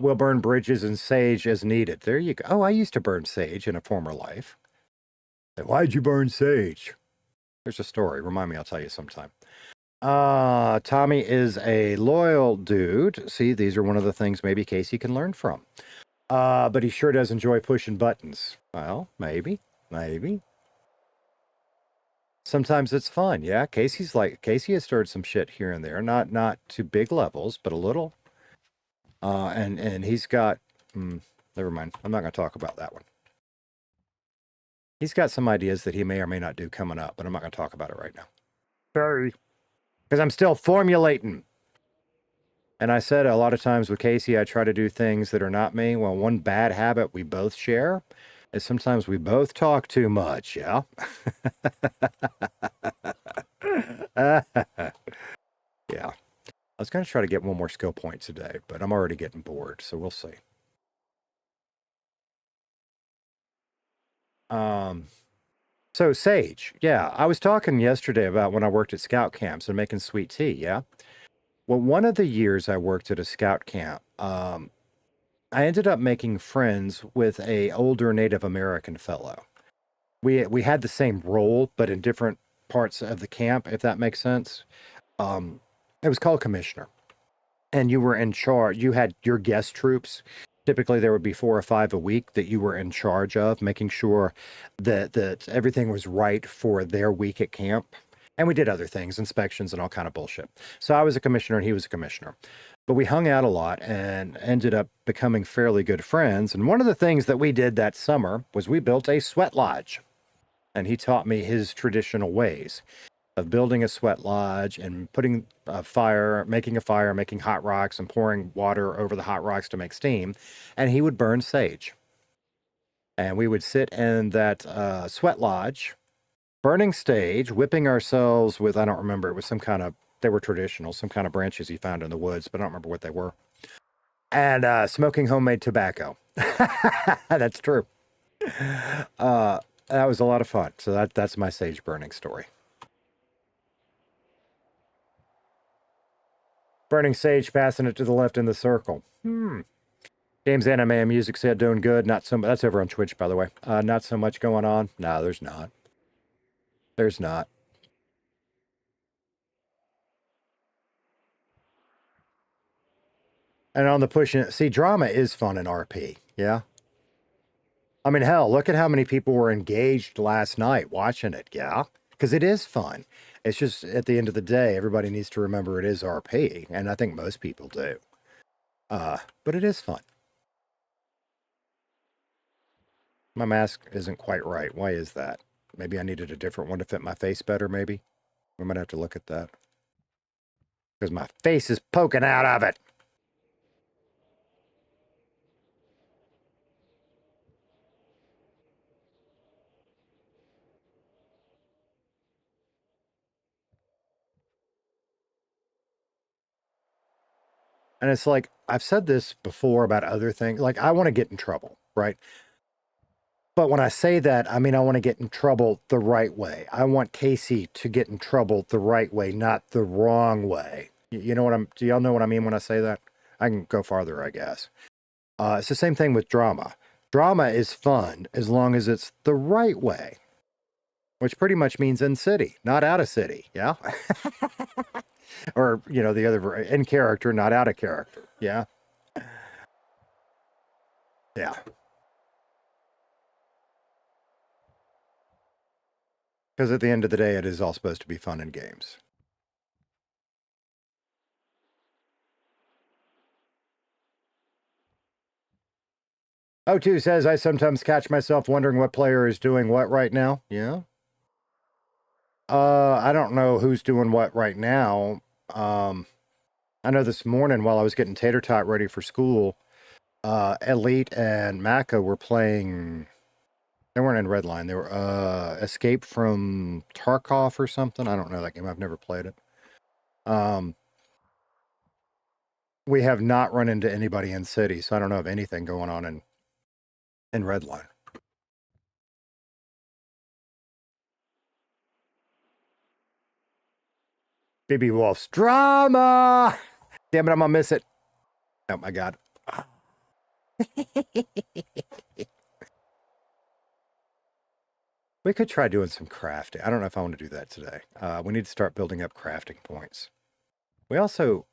We'll burn bridges and sage as needed. There you go. Oh, I used to burn sage in a former life. And why'd you burn sage? There's a story. Remind me, I'll tell you sometime. Tommy is a loyal dude. See, these are one of the things maybe Casey can learn from. But he sure does enjoy pushing buttons. Well, maybe. Sometimes it's fun, yeah. Casey has stirred some shit here and there, not to big levels, but a little. And he's got, never mind. I'm not going to talk about that one. He's got some ideas that he may or may not do coming up, but I'm not going to talk about it right now. Sorry. Because I'm still formulating. And I said a lot of times with Casey, I try to do things that are not me. Well, one bad habit we both share is sometimes we both talk too much, yeah? Yeah. I was going to try to get one more skill point today, but I'm already getting bored, so we'll see. So Sage, yeah, I was talking yesterday about when I worked at scout camps and making sweet tea, yeah? Well, one of the years I worked at a scout camp, I ended up making friends with a older Native American fellow. We had the same role, but in different parts of the camp, if that makes sense. It was called commissioner, and you were in charge. You had your guest troops. Typically, there would be 4 or 5 a week that you were in charge of, making sure that everything was right for their week at camp. And we did other things, inspections and all kind of bullshit. So I was a commissioner and he was a commissioner. But we hung out a lot and ended up becoming fairly good friends. And one of the things that we did that summer was we built a sweat lodge. And he taught me his traditional ways of building a sweat lodge and putting a fire, making hot rocks and pouring water over the hot rocks to make steam. And he would burn sage. And we would sit in that sweat lodge, burning sage, whipping ourselves with, I don't remember, it was some kind of, they were traditional, some kind of branches he found in the woods, but I don't remember what they were. And smoking homemade tobacco. That's true. That was a lot of fun. So that's my sage burning story. Burning sage, passing it to the left in the circle. Games, anime, and music said doing good. Not so much. That's over on Twitch, by the way. Not so much going on. No, there's not. There's not. And on the pushing, see, drama is fun in RP. Yeah. I mean, hell, look at how many people were engaged last night watching it. Yeah. because it is fun. It's just at the end of the day, everybody needs to remember it is RP, and I think most people do. But it is fun. My mask isn't quite right. Why is that? Maybe I needed a different one to fit my face better, maybe? We might have to look at that. Because my face is poking out of it. And it's like, I've said this before about other things. Like, I want to get in trouble, right? But when I say that, I mean, I want to get in trouble the right way. I want Casey to get in trouble the right way, not the wrong way. You know what do y'all know what I mean when I say that? I can go farther, I guess. It's the same thing with drama. Drama is fun as long as it's the right way, which pretty much means in city, not out of city. Yeah. Or, you know, the other in character, not out of character. Yeah. Yeah. Because at the end of the day, it is all supposed to be fun and games. O2 says, I sometimes catch myself wondering what player is doing what right now. Yeah. I don't know who's doing what right now. I know this morning while I was getting Tater Tot ready for school, Elite and Maka were playing. They weren't in Redline. They were Escape from Tarkov or something. I don't know that game. I've never played it. We have not run into anybody in city, so I don't know of anything going on in Redline. BB Wolf's drama. Damn it, I'm gonna miss it. Oh my god. We could try doing some crafting. I don't know if I want to do that today. We need to start building up crafting points. We also...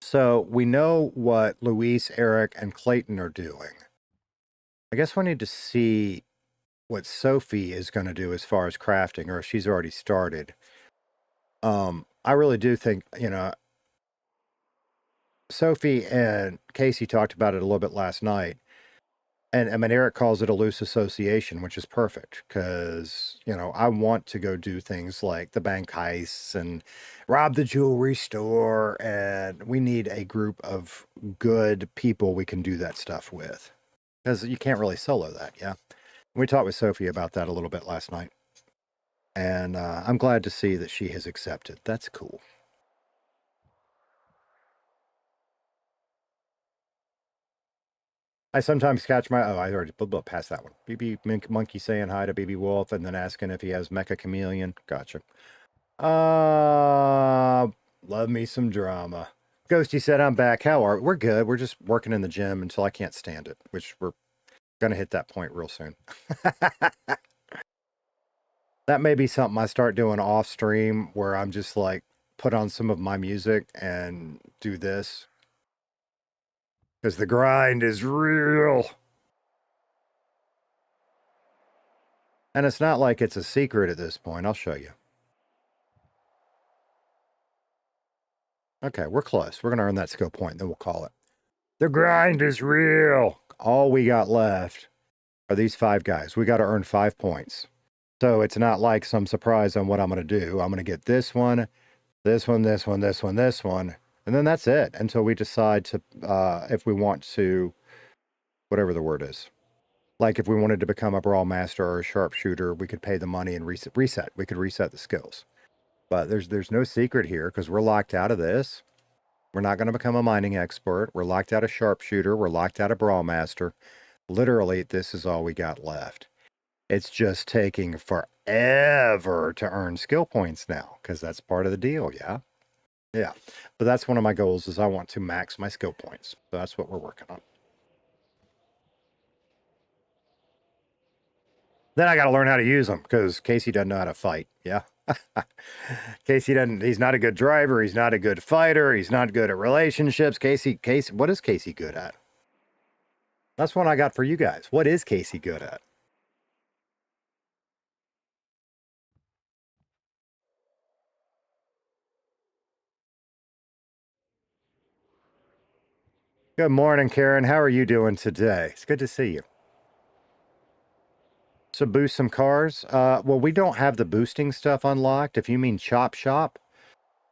So we know what Luis, Eric, and Clayton are doing. I guess we need to see what Sophie is going to do as far as crafting, or if she's already started. I really do think, you know, Sophie and Casey talked about it a little bit last night. And I mean, Eric calls it a loose association, which is perfect because, you know, I want to go do things like the bank heists and rob the jewelry store. And we need a group of good people we can do that stuff with because you can't really solo that. Yeah. We talked with Sophie about that a little bit last night. And I'm glad to see that she has accepted. That's cool. I sometimes catch my... Oh, I already passed that one. BB Monkey saying hi to BB Wolf and then asking if he has Mecha Chameleon. Gotcha. Love me some drama. Ghosty said, I'm back. How are we? We're good. We're just working in the gym until I can't stand it, which we're going to hit that point real soon. That may be something I start doing off stream where I'm just like put on some of my music and do this. Because the grind is real. And it's not like it's a secret at this point. I'll show you. Okay, we're close. We're going to earn that skill point, then we'll call it. The grind is real. All we got left are these 5 guys. We got to earn 5 points. So it's not like some surprise on what I'm going to do. I'm going to get this one, this one, this one, this one, this one. And then that's it until we decide to, if we want to, whatever the word is. Like if we wanted to become a brawl master or a sharpshooter, we could pay the money and reset. We could reset the skills. But there's no secret here because we're locked out of this. We're not going to become a mining expert. We're locked out of sharpshooter. We're locked out of brawl master. Literally, this is all we got left. It's just taking forever to earn skill points now because that's part of the deal, yeah? Yeah, but that's one of my goals is I want to max my skill points. So that's what we're working on. Then I got to learn how to use them because Casey doesn't know how to fight. Yeah. Casey doesn't, he's not a good driver. He's not a good fighter. He's not good at relationships. Casey, what is Casey good at? That's one I got for you guys. What is Casey good at? Good morning, Karen. How are you doing today? It's good to see you. So boost some cars. Well, we don't have the boosting stuff unlocked. If you mean chop shop,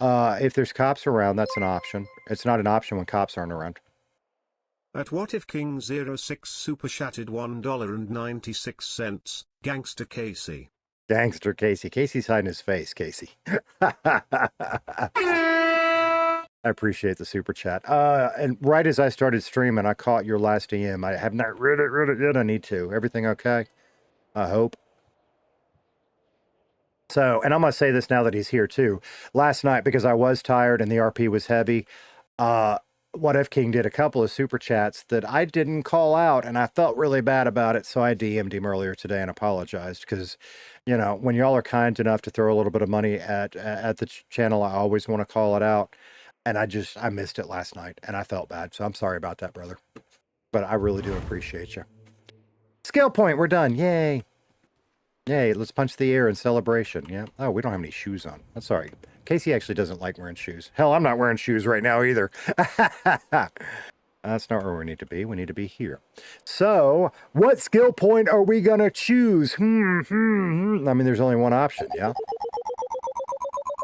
if there's cops around, that's an option. It's not an option when cops aren't around. At What If King 06 super chatted $1.96, Gangster Casey. Gangster Casey. Casey's hiding his face, Casey. I appreciate the super chat. And right as I started streaming, I caught your last EM. I have not read it yet. I need to. Everything okay? I hope. So, and I'm going to say this now that he's here too. Last night, because I was tired and the RP was heavy, What If King did a couple of super chats that I didn't call out, and I felt really bad about it. So I DM'd him earlier today and apologized because, you know, when y'all are kind enough to throw a little bit of money at the channel, I always want to call it out. And I missed it last night and I felt bad. So I'm sorry about that, brother. But I really do appreciate you. Skill point, we're done. Yay. Yay, let's punch the air in celebration. Yeah. Oh, we don't have any shoes on. That's sorry. Casey actually doesn't like wearing shoes. Hell, I'm not wearing shoes right now either. That's not where we need to be. We need to be here. So, what skill point are we going to choose? I mean, there's only one option, yeah?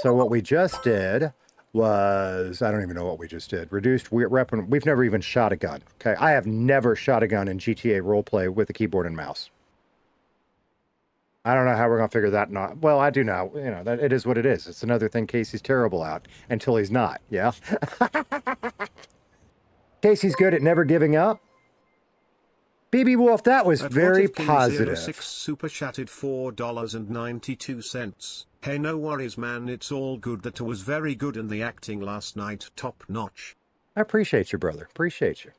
So what we just did was, I don't even know what we just did. Reduced weapon. We've never even shot a gun. Okay. I have never shot a gun in GTA roleplay with a keyboard and mouse. I don't know how we're going to figure that out. Well, I do know. You know, that it is what it is. It's another thing Casey's terrible at until he's not. Yeah. Casey's good at never giving up. BB Wolf, that was very positive. 06 super chatted $4.92. Hey, no worries, man. It's all good. That was very good, and the acting last night, top notch. I appreciate you, brother. Appreciate you.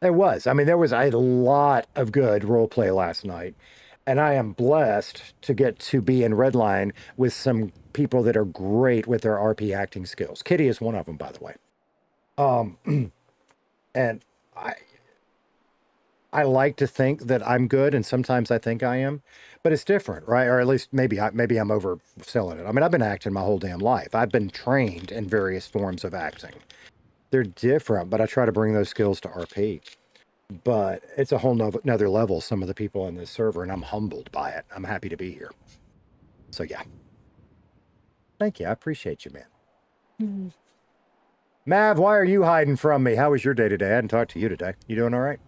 It was. I mean, there was a lot of good role play last night. And I am blessed to get to be in Redline with some people that are great with their RP acting skills. Kitty is one of them, by the way. And I like to think that I'm good, and sometimes I think I am, but it's different, right? Or at least maybe I'm overselling it. I mean, I've been acting my whole damn life. I've been trained in various forms of acting. They're different, but I try to bring those skills to RP. But it's a whole nother level, some of the people on this server, and I'm humbled by it. I'm happy to be here. So, yeah. Thank you. I appreciate you, man. Mav, why are you hiding from me? How was your day today? I hadn't talked to you today. You doing all right?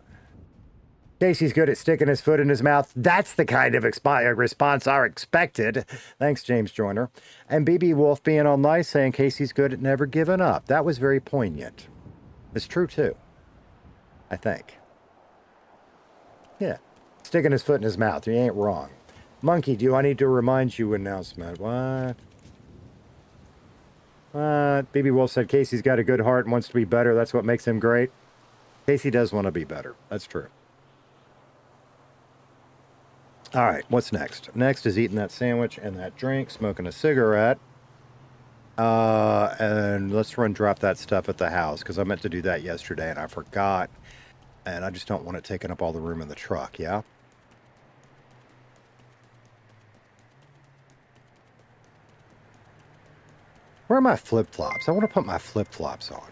Casey's good at sticking his foot in his mouth. That's the kind of response I expected. Thanks, James Joyner. And BB Wolf being all nice, saying Casey's good at never giving up. That was very poignant. It's true, too. I think. Yeah. Sticking his foot in his mouth. He ain't wrong. Monkey, do I need to remind you announcement? What? BB Wolf said Casey's got a good heart and wants to be better. That's what makes him great. Casey does want to be better. That's true. All right, what's next? Next is eating that sandwich and that drink, smoking a cigarette. And let's drop that stuff at the house, because I meant to do that yesterday and I forgot. And I just don't want it taking up all the room in the truck, yeah? Where are my flip-flops? I want to put my flip-flops on.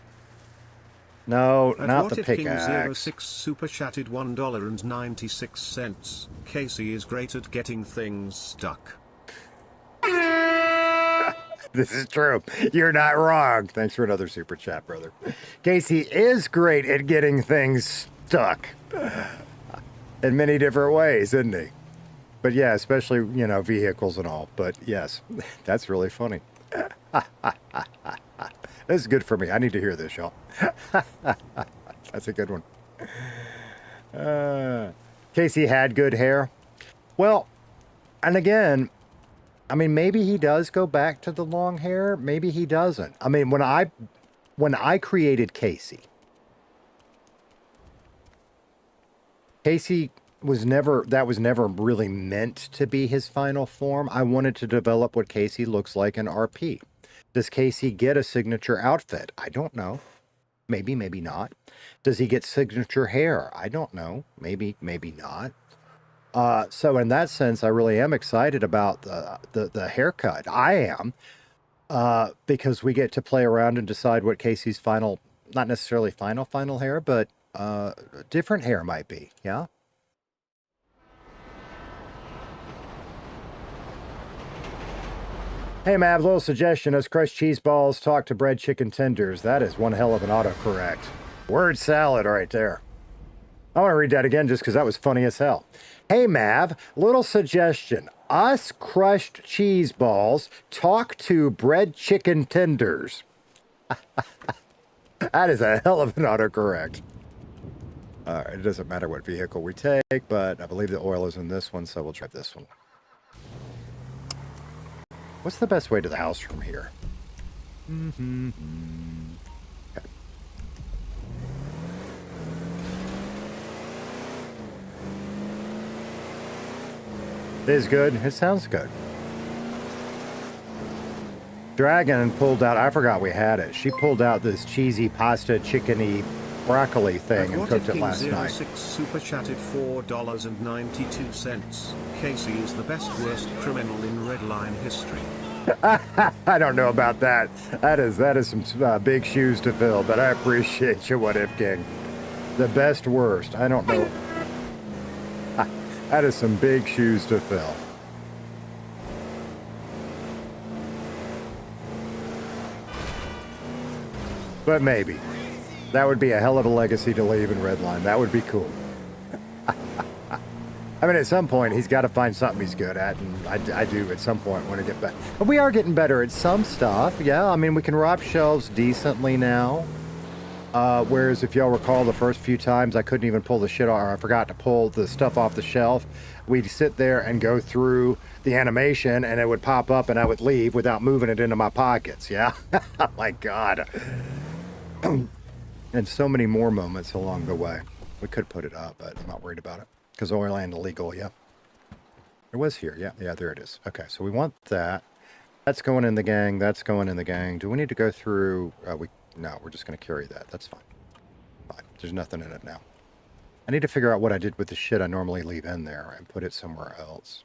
No, not the pickaxe. 06 super chatted $1.96. Casey is great at getting things stuck. This is true. You're not wrong. Thanks for another super chat, brother. Casey is great at getting things stuck in many different ways, isn't he? But yeah, especially, you know, vehicles and all. But yes, that's really funny. This is good for me. I need to hear this, y'all. That's a good one. Casey had good hair. Well, and again, I mean, maybe he does go back to the long hair. Maybe he doesn't. I mean, when I created Casey was never really meant to be his final form. I wanted to develop what Casey looks like in RP. Does Casey get a signature outfit? I don't know. Maybe, maybe not. Does he get signature hair? I don't know. Maybe, maybe not. So in that sense, I really am excited about the haircut. I am, because we get to play around and decide what Casey's final not necessarily final hair, but different hair might be, yeah? Hey, Mav, little suggestion. As crushed cheese balls talk to bread chicken tenders. That is one hell of an autocorrect. Word salad right there. I want to read that again just because that was funny as hell. Hey, Mav, little suggestion. Us crushed cheese balls talk to bread chicken tenders. That is a hell of an autocorrect. All right, it doesn't matter what vehicle we take, but I believe the oil is in this one, so we'll try this one. What's the best way to the house from here? Okay. It is good. It sounds good. Dragon pulled out, I forgot we had it. She pulled out this cheesy pasta chickeny broccoli thing and cooked it last night. Super chatted $4.92. Casey is the best worst criminal in Redline history. I don't know about that. That is some big shoes to fill, but I appreciate you, What If King. The best worst. I don't know. That is some big shoes to fill. But maybe. That would be a hell of a legacy to leave in Redline. That would be cool. I mean, at some point, he's got to find something he's good at, and I do at some point want to get better. But we are getting better at some stuff, yeah. I mean, we can rob shelves decently now. Whereas, if y'all recall, the first few times I couldn't even pull the shit off, or I forgot to pull the stuff off the shelf. We'd sit there and go through the animation, and it would pop up, and I would leave without moving it into my pockets, yeah? Oh, my God. And so many more moments along the way. We could put it up, but I'm not worried about it. Because oil and illegal, yeah. It was here, yeah, there it is. Okay, so we want that. That's going in the gang, that's going in the gang. Do we need to go through, no, we're just going to carry that. That's fine. Fine, there's nothing in it now. I need to figure out what I did with the shit I normally leave in there and put it somewhere else.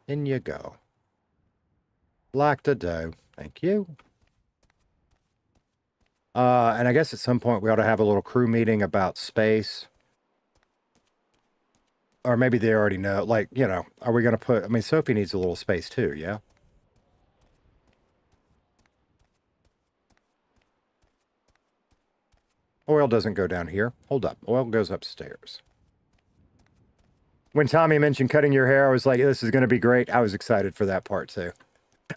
In you go. Lock the dough. Thank you. And I guess at some point we ought to have a little crew meeting about space. Or maybe they already know, like, you know, are we going to put, I mean, Sophie needs a little space too, yeah? Oil doesn't go down here. Hold up. Oil goes upstairs. When Tommy mentioned cutting your hair, I was like, this is going to be great. I was excited for that part too.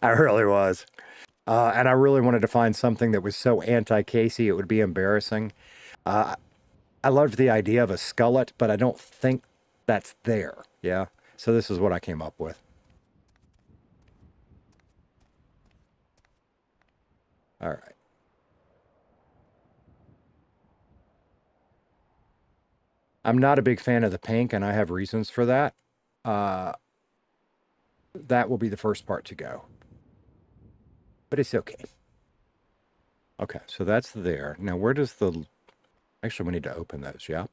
I really was. And I really wanted to find something that was so anti-Casey it would be embarrassing. I loved the idea of a skullet, but I don't think that's there, yeah? So this is what I came up with. All right. I'm not a big fan of the pink, and I have reasons for that. That will be the first part to go. But it's okay. Okay, so that's there. Now, where does the... Actually, we need to open those, yeah?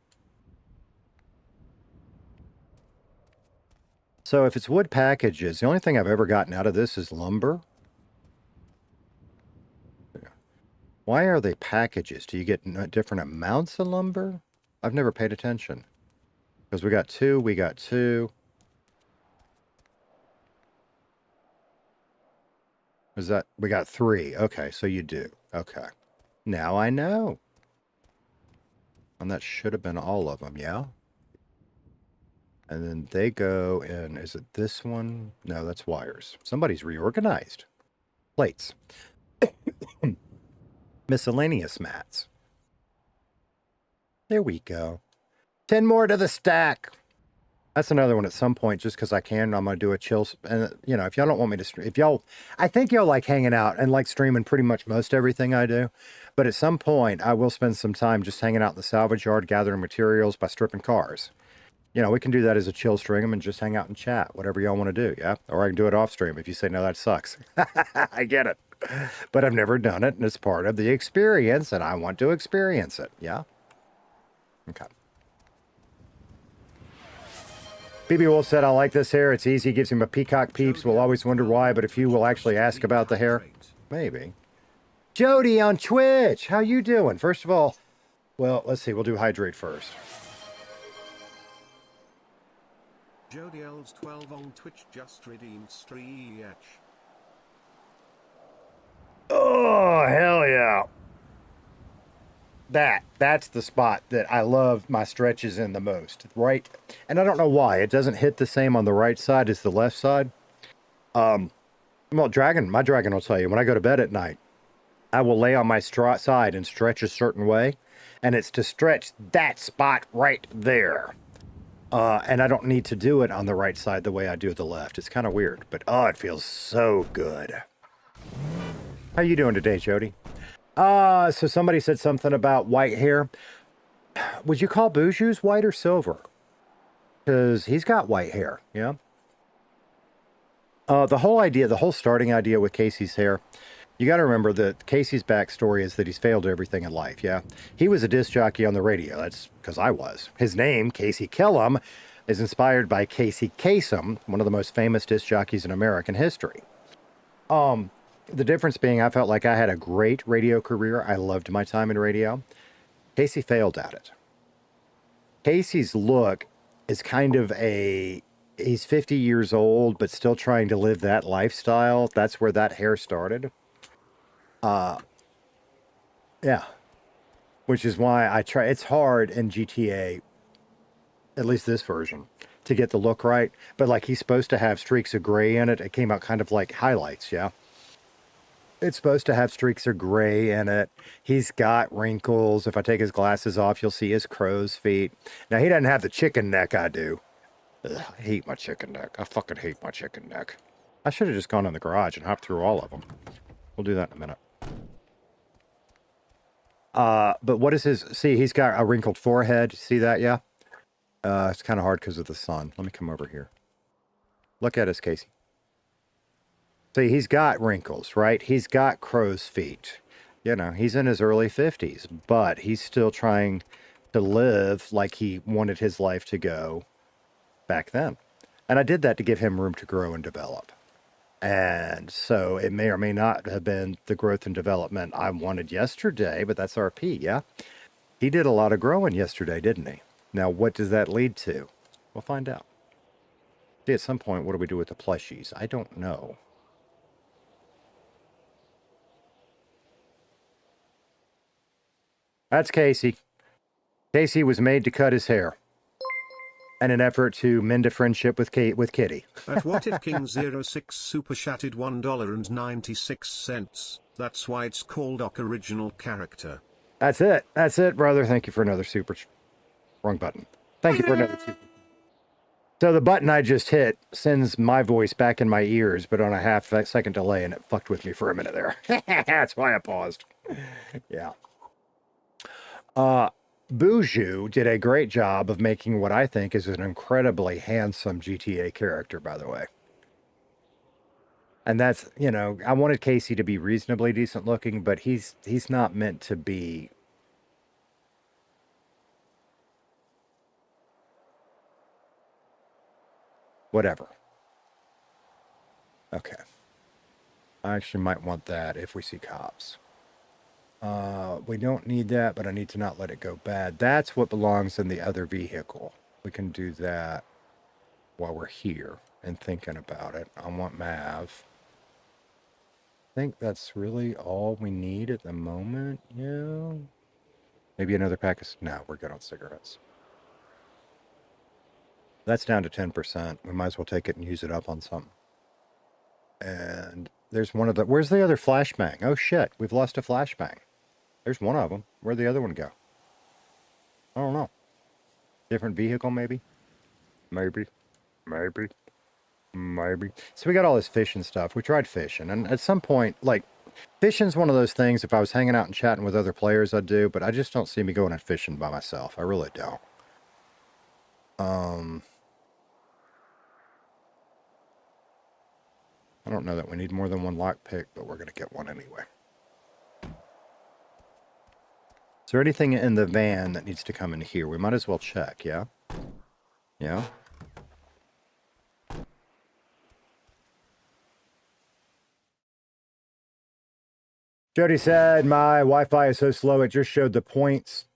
So if it's wood packages, the only thing I've ever gotten out of this is lumber. Why are they packages? Do you get different amounts of lumber? I've never paid attention. Because we got two. Is that, we got three. Okay, so you do. Okay. Now I know. And that should have been all of them, yeah? And then they go in, is it this one? No, that's wires. Somebody's reorganized. Plates. Miscellaneous mats. There we go. 10 more to the stack. That's another one at some point, just because I can. I'm going to do a chill. And, you know, if y'all don't want me to stream, if y'all, I think y'all like hanging out and like streaming pretty much most everything I do. But at some point, I will spend some time just hanging out in the salvage yard, gathering materials by stripping cars. You know, we can do that as a chill stream and just hang out and chat, whatever y'all want to do, yeah? Or I can do it off stream if you say, no, that sucks. I get it. But I've never done it, and it's part of the experience, and I want to experience it, yeah? Okay. BB Wolf said, I like this hair. It's easy. Gives him a peacock peeps. We'll always wonder why, but if you will actually ask about the hair, maybe. Jody on Twitch. How you doing? First of all, well, let's see. We'll do hydrate first. Jody L's 12 on Twitch just redeemed Streech. Oh, hell yeah. That's the spot that I love my stretches in the most, right? And I don't know why. It doesn't hit the same on the right side as the left side. Well, my dragon will tell you, when I go to bed at night, I will lay on my side and stretch a certain way, and it's to stretch that spot right there. And I don't need to do it on the right side the way I do the left. It's kind of weird, but oh, it feels so good. How you doing today, Jody? So somebody said something about white hair. Would you call Buju's white or silver? Because he's got white hair, yeah? The whole starting idea with Casey's hair, you got to remember that Casey's backstory is that he's failed at everything in life, yeah? He was a disc jockey on the radio. That's because I was. His name, Casey Kellem, is inspired by Casey Kasem, one of the most famous disc jockeys in American history. The difference being I felt like I had a great radio career. I loved my time in radio. Casey failed at it. Casey's look is kind of he's 50 years old, but still trying to live that lifestyle. That's where that hair started. Yeah. Which is why I try. It's hard in GTA, at least this version, to get the look right. But like he's supposed to have streaks of gray in it. It came out kind of like highlights, yeah? It's supposed to have streaks of gray in it. He's got wrinkles. If I take his glasses off, you'll see his crow's feet. Now, he doesn't have the chicken neck I do. Ugh, I hate my chicken neck. I fucking hate my chicken neck. I should have just gone in the garage and hopped through all of them. We'll do that in a minute. But what is his... See, he's got a wrinkled forehead. See that, yeah? It's kind of hard because of the sun. Let me come over here. Look at us, Casey. See, he's got wrinkles, right? He's got crow's feet. You know, he's in his early 50s, but he's still trying to live like he wanted his life to go back then. And I did that to give him room to grow and develop. And so it may or may not have been the growth and development I wanted yesterday, but that's RP, yeah? He did a lot of growing yesterday, didn't he? Now, what does that lead to? We'll find out. See, at some point, what do we do with the plushies? I don't know. That's Casey. Casey was made to cut his hair in an effort to mend a friendship with Kitty. At What If King 06 super chatted $1.96. That's why it's called Doc Original Character. That's it. That's it, brother. Thank you for another super. Wrong button. Thank you for another super. So the button I just hit sends my voice back in my ears, but on a half-second delay, and it fucked with me for a minute there. That's why I paused. Yeah. Buju did a great job of making what I think is an incredibly handsome GTA character, by the way. And that's, you know, I wanted Casey to be reasonably decent looking, but he's not meant to be. Whatever. Okay. I actually might want that if we see cops. We don't need that, but I need to not let it go bad. That's what belongs in the other vehicle. We can do that while we're here and thinking about it. I want Mav. I think that's really all we need at the moment. Yeah. Maybe another pack of... No, we're good on cigarettes. That's down to 10%. We might as well take it and use it up on something. And there's one of the... Where's the other flashbang? Oh, shit. We've lost a flashbang. There's one of them. Where'd the other one go? I don't know. Different vehicle, maybe? Maybe. So we got all this fishing stuff. We tried fishing. And at some point, like, fishing's one of those things, if I was hanging out and chatting with other players, I'd do. But I just don't see me going and fishing by myself. I really don't. I don't know that we need more than one lockpick, but we're going to get one anyway. Is there anything in the van that needs to come in here? We might as well check, yeah? Yeah? Jody said, my Wi-Fi is so slow, it just showed the points.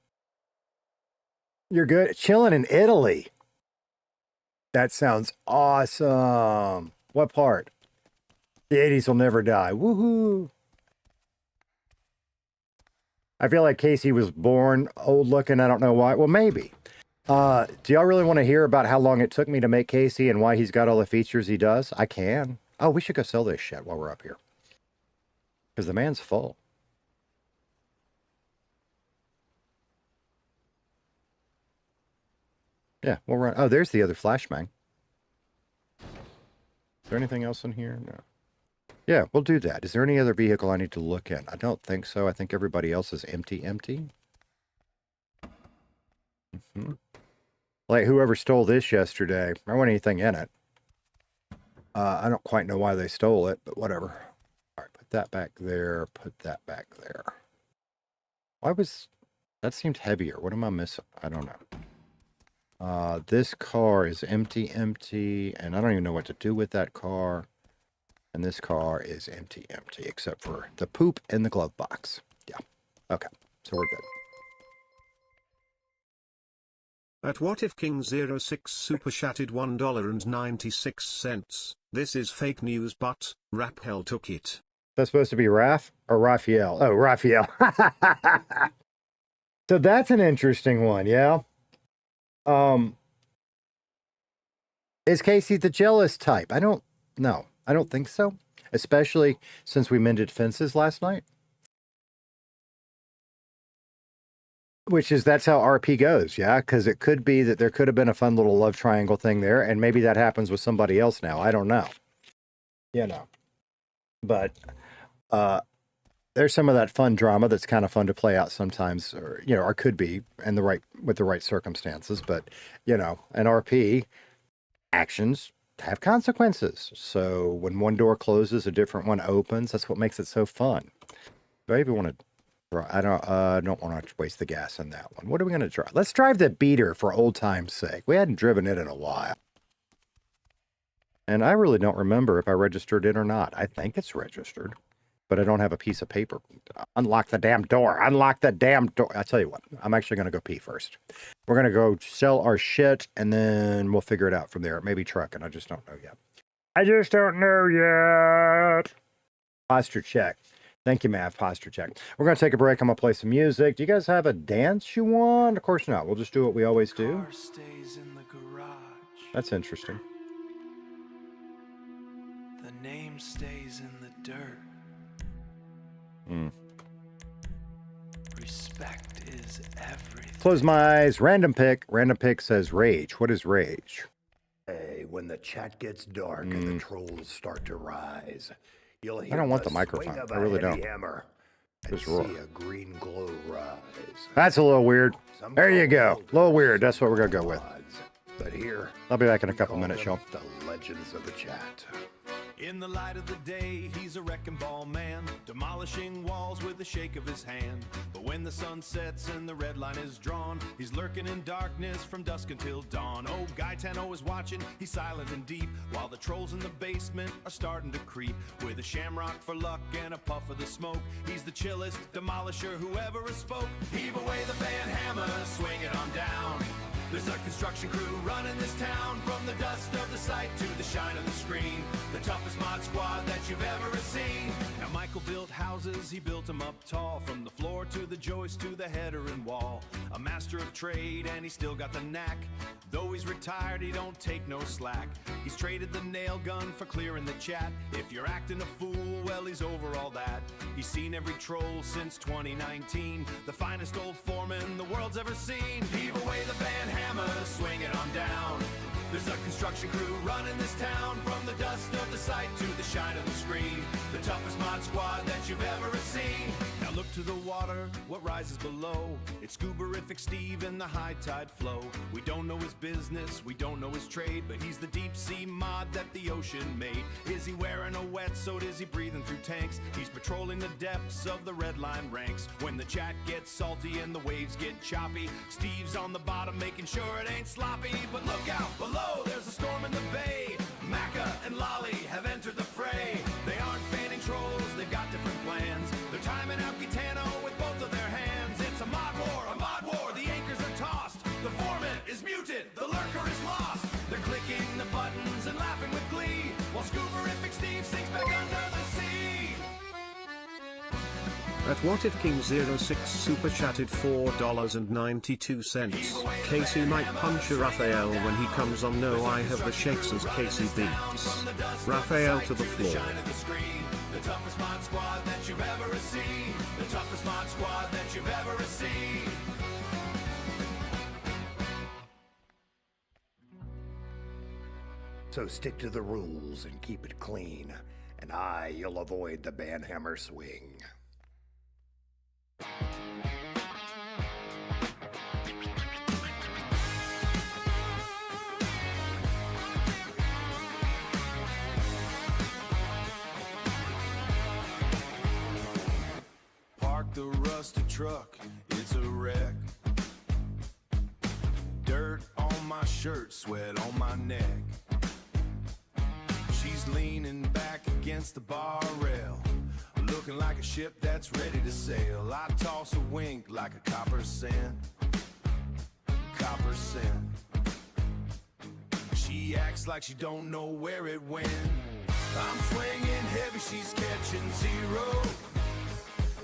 You're good. Chilling in Italy. That sounds awesome. What part? The 80s will never die. Woohoo. I feel like Casey was born old looking. I don't know why. Well, maybe. Do y'all really want to hear about how long it took me to make Casey and why he's got all the features he does? I can. Oh, we should go sell this shit while we're up here. Because the man's full. Yeah, we'll run. Oh, there's the other flashbang. Is there anything else in here? No. Yeah, we'll do that. Is there any other vehicle I need to look at? I don't think so. I think everybody else is empty. Mm-hmm. Like whoever stole this yesterday. There wasn't anything in it. I don't quite know why they stole it, but whatever. All right, put that back there. Put that back there. Why was... That seemed heavier. What am I missing? I don't know. This car is empty, and I don't even know what to do with that car. And this car is empty, except for the poop in the glove box. Yeah. Okay. So we're good. At What If King 06 super chatted $1.96. This is fake news, but Raphael took it. That's supposed to be Raph or Raphael? Oh, Raphael. So that's an interesting one, yeah. Is Casey the jealous type? I don't know. I don't think so. Especially since we mended fences last night. Which is, that's how RP goes, yeah? Because it could be that there could have been a fun little love triangle thing there, and maybe that happens with somebody else now. I don't know. You know. But there's some of that fun drama that's kind of fun to play out sometimes, or, you know, or could be in the right, with the right circumstances. But, you know, an RP, actions have consequences. So when one door closes, a different one opens. That's what makes it so fun. Do I even want to... I don't want to waste the gas on that one. What are we going to drive? Let's drive the beater for old time's sake. We hadn't driven it in a while. And I really don't remember if I registered it or not. I think it's registered, but I don't have a piece of paper. Unlock the damn door. Unlock the damn door. I'll tell you what. I'm actually going to go pee first. We're going to go sell our shit, and then we'll figure it out from there. Maybe trucking. I just don't know yet. I just don't know yet. Posture check. Thank you, Mav. Posture check. We're going to take a break. I'm going to play some music. Do you guys have a dance you want? Of course not. We'll just do what we always do. Car stays in the garage. That's interesting. The name stays in the dirt. Respect is everything. Close my eyes. Random pick. Random pick says rage. What is rage? Hey, when the chat gets dark and the trolls start to rise, you'll hear I don't want the swing microphone. of I a really heavy don't. hammer and Just see roar. a green glow rise. That's a little weird. Some There you go. call A little weird. That's what we're going to go with. odds, but here I'll be back in a we couple call minutes, them y'all. the legends of the chat. In the light of the day, he's a wrecking ball man, demolishing walls with a shake of his hand. But when the sun sets and the red line is drawn, he's lurking in darkness from dusk until dawn. Oh, Guy Tano is watching, he's silent and deep, while the trolls in the basement are starting to creep. With a shamrock for luck and a puff of the smoke, he's the chillest demolisher who ever has spoke. Heave away the band hammer, swing it on down. There's a construction crew running this town, from the dust of the site to the shine of the screen. The toughest mod squad that you've ever seen. Now Michael built houses, he built them up tall, from the floor to the joist to the header and wall. A master of trade and he still got the knack. Though he's retired, he don't take no slack. He's traded the nail gun for clearing the chat. If you're acting a fool, well, he's over all that. He's seen every troll since 2019. The finest old foreman the world's ever seen. Heave away the band hammer, swing it on down. There's a construction crew running this town, from the dust of the site to the shine of the screen. The toughest mod squad that you've ever seen. Now look to the water, what rises below. It's Scuba-rific Steve in the high tide flow. We don't know his business, we don't know his trade, but he's the deep sea mod that the ocean made. Is he wearing a wetsuit? Is he breathing through tanks? He's patrolling the depths of the red line ranks. When the chat gets salty and the waves get choppy, Steve's on the bottom making sure it ain't sloppy. But look out below, there's a storm in the bay. Macca and Lolly have entered the fray. They aren't banning trolls, they've got different plans. Their time At What If King 06 super chatted $4.92. Casey might punch a Raphael when he comes on. No, I have the shakes as Casey beats Raphael to the floor. The toughest mod squad that you've ever seen. The toughest mod squad that you've ever seen. So stick to the rules and keep it clean, and you'll avoid the banhammer swing. Park the rusted truck, it's a wreck. Dirt on my shirt, sweat on my neck. She's leaning back against the bar rail, looking like a ship that's ready to sail. I toss a wink like a copper cent. Copper cent. She acts like she don't know where it went. I'm swinging heavy, she's catching zero.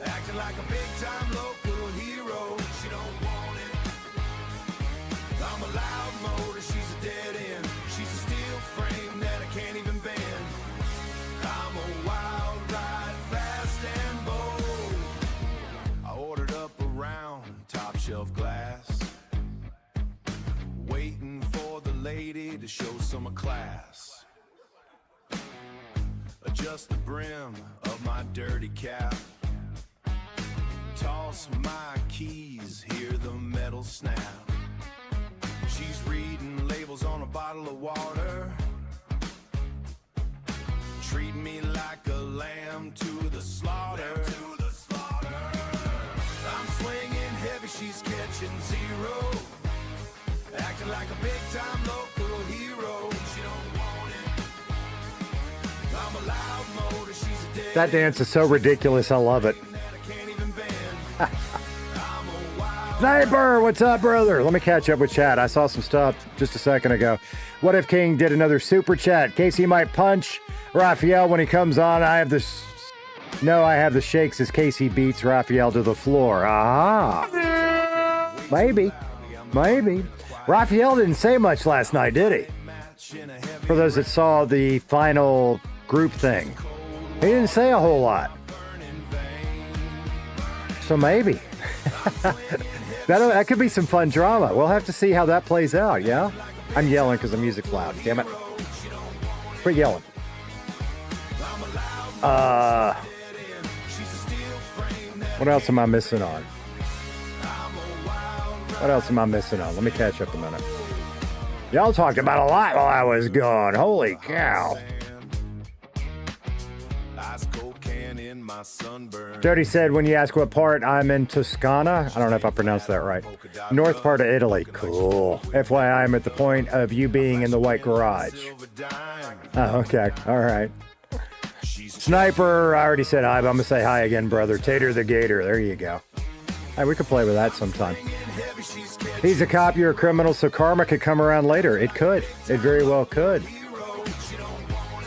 Acting like a big-time local hero. She don't want it. I'm a loud motor, she's a dead end. She's a steel frame that I can't even bend. I'm a wild ride, fast and bold. I ordered up a round, top shelf glass, waiting for the lady to show some class. Adjust the brim of my dirty cap. Toss my keys, hear the metal snap. She's reading labels on a bottle of water, treating me like a lamb to the slaughter. I'm swinging heavy, she's catching zero. Acting like a big-time local hero. She don't want it. I'm a loud motor, she's a dead. That dance is so ridiculous. I love it. Sniper, what's up, brother? Let me catch up with chat. I saw some stuff just a second ago. What If King did another super chat. Casey might punch Raphael when he comes on. I have the shakes as Casey beats Raphael to the floor. Aha. Maybe. Raphael didn't say much last night, did he? For those that saw the final group thing, he didn't say a whole lot. So maybe. That could be some fun drama. We'll have to see how that plays out, yeah? I'm yelling because the music's loud. Damn it. Quit yelling. What else am I missing on? Let me catch up a minute. Y'all talked about a lot while I was gone. Holy cow. Dirty said, when you ask what part, I'm in Toscana. I don't know if I pronounced that right. North part of Italy. Cool. FYI, I'm at the point of you being in the white garage. Oh, okay. All right. Sniper, I already said hi, but I'm going to say hi again, brother. Tater the Gator. There you go. Hey, we could play with that sometime. He's a cop, you're a criminal, so karma could come around later. It could. It very well could.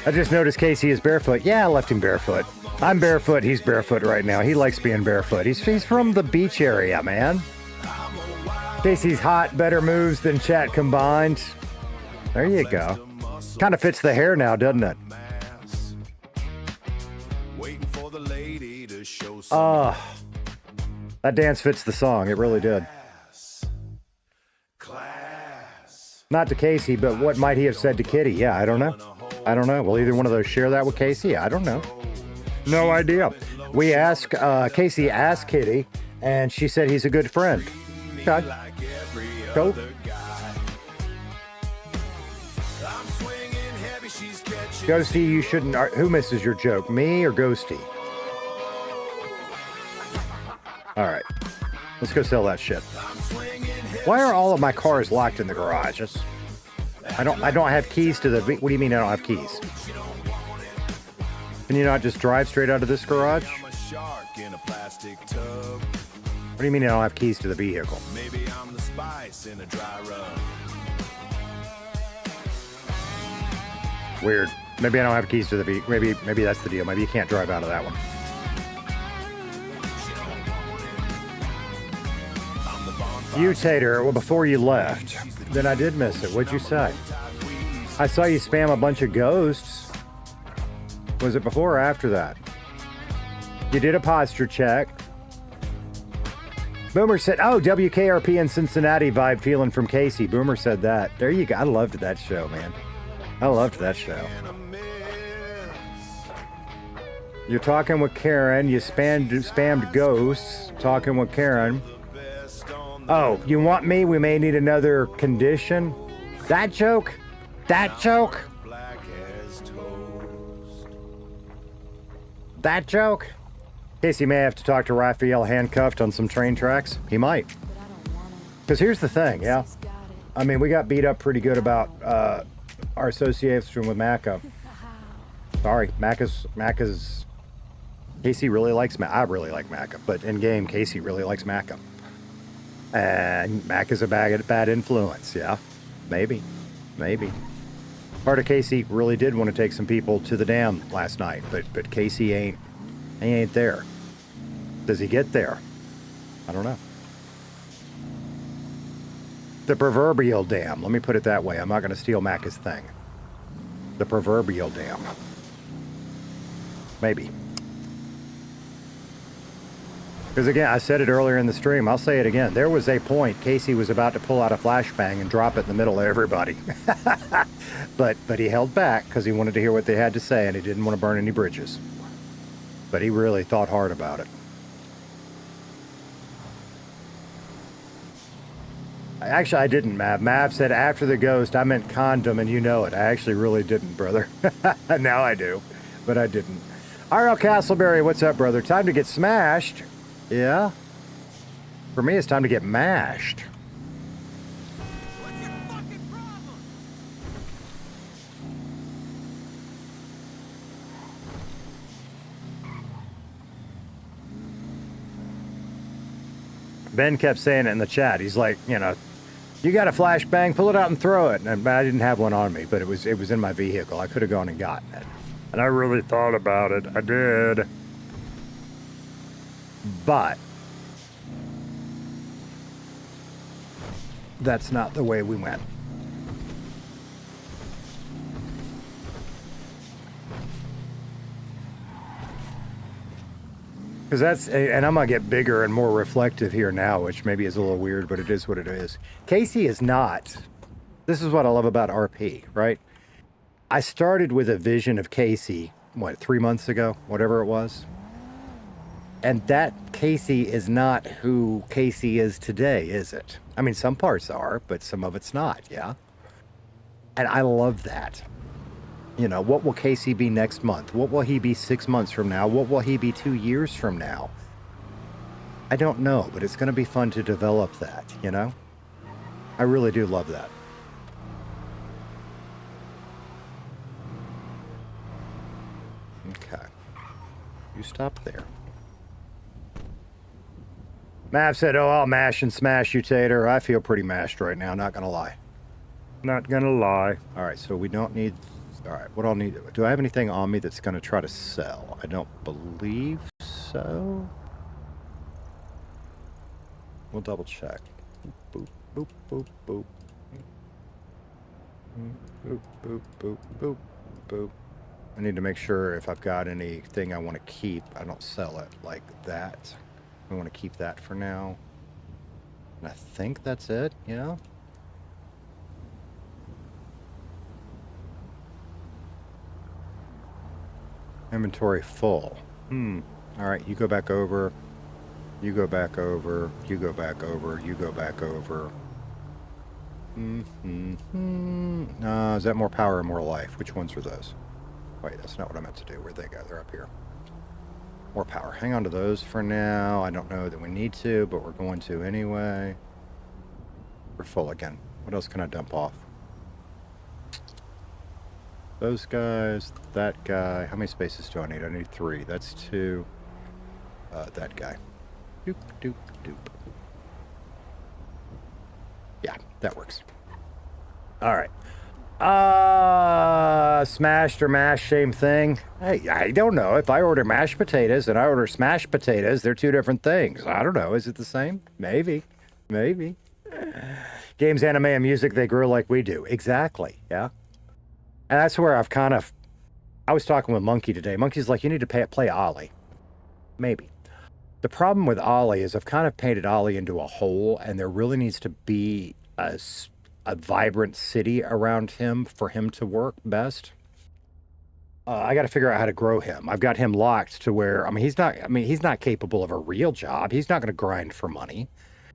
I just noticed Casey is barefoot. Yeah, I left him barefoot. I'm barefoot. He's barefoot right now. He likes being barefoot. He's from the beach area, man. Casey's hot, better moves than chat combined. There you go. Kind of fits the hair now, doesn't it? That dance fits the song. It really did. Not to Casey, but what might he have said to Kitty? Yeah, I don't know. Will either one of those share that with Casey? I don't know. No idea. We asked, Casey asked Kitty, and she said he's a good friend. Okay. Cool. Ghosty, you shouldn't. Who misses your joke, me or Ghosty? All right. Let's go sell that shit. Why are all of my cars locked in the garage? I don't have keys to the... What do you mean I don't have keys? Can you not just drive straight out of this garage? What do you mean I don't have keys to the vehicle? Maybe I'm the spice in a dry rub. Weird. Maybe I don't have keys to the vehicle. Maybe that's the deal. Maybe you can't drive out of that one. You, Tater, well, before you left, then I did miss it. What'd you say? I saw you spam a bunch of ghosts. Was it before or after that? You did a posture check. Boomer said, oh, WKRP in Cincinnati vibe feeling from Casey. Boomer said that. There you go. I loved that show, man. I loved that show. You're talking with Karen. You spammed ghosts. Talking with Karen. Oh, you want me? We may need another condition. That joke? That joke? That joke? Casey may have to talk to Raphael handcuffed on some train tracks. He might. Because here's the thing, yeah? I mean, we got beat up pretty good about our association with Macca. Sorry, Macca's... Casey really likes Macca. I really like Macca, but in game, Casey really likes Macca. And Macca's a bad influence, yeah? Maybe. Part of Casey really did want to take some people to the dam last night, but Casey ain't there. Does he get there? I don't know. The proverbial dam. Let me put it that way. I'm not going to steal Macca's thing. The proverbial dam. Maybe. Because again, I said it earlier in the stream. I'll say it again. There was a point Casey was about to pull out a flashbang and drop it in the middle of everybody. but he held back because he wanted to hear what they had to say and he didn't want to burn any bridges. But he really thought hard about it. Actually, I didn't, Mav. Mav said after the ghost, I meant condom, and you know it. I actually really didn't, brother. Now I do, but I didn't. R.L. Castleberry, what's up, brother? Time to get smashed. Yeah? For me, it's time to get mashed. What's your fucking problem? Ben kept saying it in the chat. He's like, you know, you got a flashbang, pull it out and throw it. And I didn't have one on me, but it was in my vehicle. I could have gone and gotten it. And I really thought about it. I did. But that's not the way we went. Because that's, and I'm going to get bigger and more reflective here now, which maybe is a little weird, but it is what it is. Casey is not, this is what I love about RP, right? I started with a vision of Casey, 3 months ago, whatever it was. And that Casey is not who Casey is today, is it? I mean, some parts are, but some of it's not, yeah? And I love that. You know, what will Casey be next month? What will he be 6 months from now? What will he be 2 years from now? I don't know, but it's going to be fun to develop that, you know? I really do love that. Okay. You stop there. Mav said, oh, I'll mash and smash you, Tater. I feel pretty mashed right now, not gonna lie. Not gonna lie. All right, so we don't need... All right, what I'll need... Do I have anything on me that's gonna try to sell? I don't believe so. We'll double check. Boop, boop, boop, boop. Boop, boop, boop, boop, boop. I need to make sure if I've got anything I want to keep, I don't sell it like that. I want to keep that for now. And I think that's it, you know? Inventory full. All right, you go back over. You go back over. You go back over. You go back over. Is that more power or more life? Which ones are those? Wait, that's not what I meant to do. Where'd they go? They're up here. More power. Hang on to those for now. I don't know that we need to, but we're going to anyway. We're full again. What else can I dump off? Those guys, that guy. How many spaces do I need? I need 3. That's 2. That guy. Doop, doop, doop. Yeah, that works. All right. Smashed or mashed, same thing. Hey, I don't know. If I order mashed potatoes and I order smashed potatoes, they're 2 different things. I don't know. Is it the same? Maybe. Maybe. Games, anime, and music, they grew like we do. Exactly. Yeah. And that's where I've kind of. I was talking with Monkey today. Monkey's like, you need to play Ollie. Maybe. The problem with Ollie is I've kind of painted Ollie into a hole, and there really needs to be a vibrant city around him for him to work best. I got to figure out how to grow him. I've got him locked to where, he's not capable of a real job. He's not going to grind for money.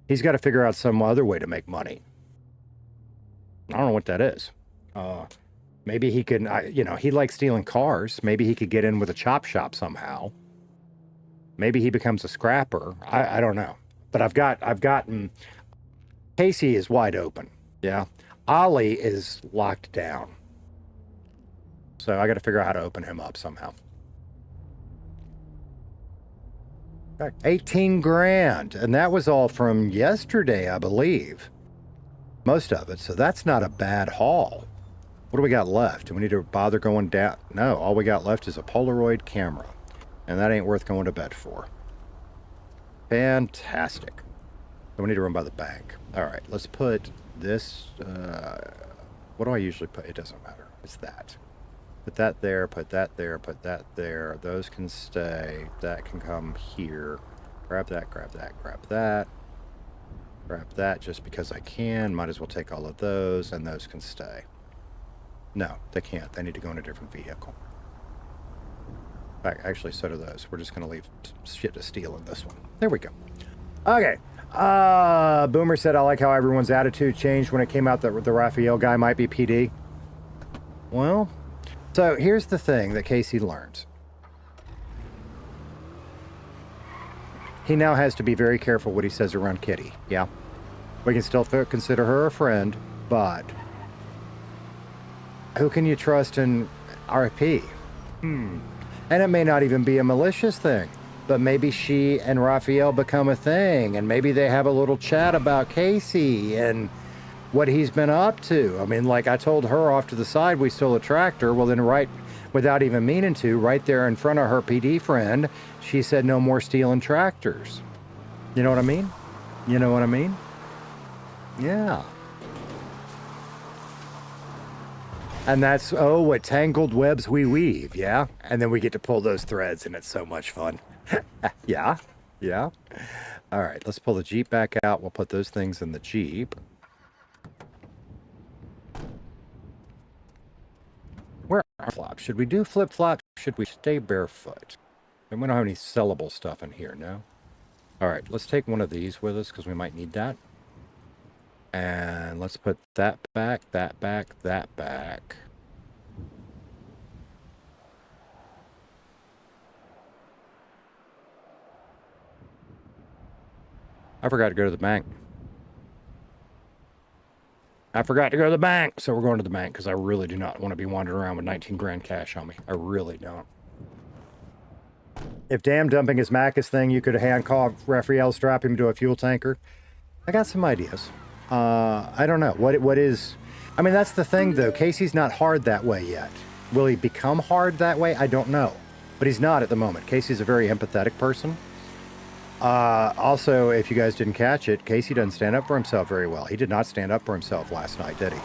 He's got to figure out some other way to make money. I don't know what that is. Maybe he can, he likes stealing cars. Maybe he could get in with a chop shop somehow. Maybe he becomes a scrapper. I don't know. But I've gotten, Casey is wide open. Yeah. Ollie is locked down. So I got to figure out how to open him up somehow. Okay. 18 grand. And that was all from yesterday, I believe. Most of it. So that's not a bad haul. What do we got left? Do we need to bother going down? No, all we got left is a Polaroid camera. And that ain't worth going to bed for. Fantastic. So we need to run by the bank. All right, let's put this. What do I usually put? It doesn't matter. It's that. Put that there, put that there, put that there. Those can stay. That can come here. Grab that, grab that, grab that. Grab that just because I can. Might as well take all of those, and those can stay. No, they can't. They need to go in a different vehicle. Actually, so do those. We're just going to leave shit to steal in this one. There we go. Okay. Boomer said, I like how everyone's attitude changed when it came out that the Raphael guy might be PD. Well, so here's the thing that Casey learns. He now has to be very careful what he says around Kitty. Yeah. We can still consider her a friend, but who can you trust in RP? And it may not even be a malicious thing, but maybe she and Raphael become a thing, and maybe they have a little chat about Casey and what he's been up to. I mean, like I told her off to the side, we stole a tractor. Well, then right, without even meaning to, right there in front of her PD friend, she said no more stealing tractors. You know what I mean? You know what I mean? Yeah. And that's, oh, what tangled webs we weave, yeah? And then we get to pull those threads, and it's so much fun. Yeah, yeah. All right, let's pull the Jeep back out. We'll put those things in the Jeep. Where are flops? Should we do flip-flops? Should we stay barefoot? And we don't have any sellable stuff in here, no? All right, let's take one of these with us because we might need that. And let's put that back, that back, that back. I forgot to go to the bank. I forgot to go to the bank. So we're going to the bank because I really do not want to be wandering around with 19 grand cash on me. I really don't. If Dam dumping his Macus thing, you could hand call Raphael, strap him to a fuel tanker. I got some ideas. I don't know. What is... I mean, that's the thing, though. Casey's not hard that way yet. Will he become hard that way? I don't know. But he's not at the moment. Casey's a very empathetic person. Also, if you guys didn't catch it, Casey doesn't stand up for himself very well. He did not stand up for himself last night, did he?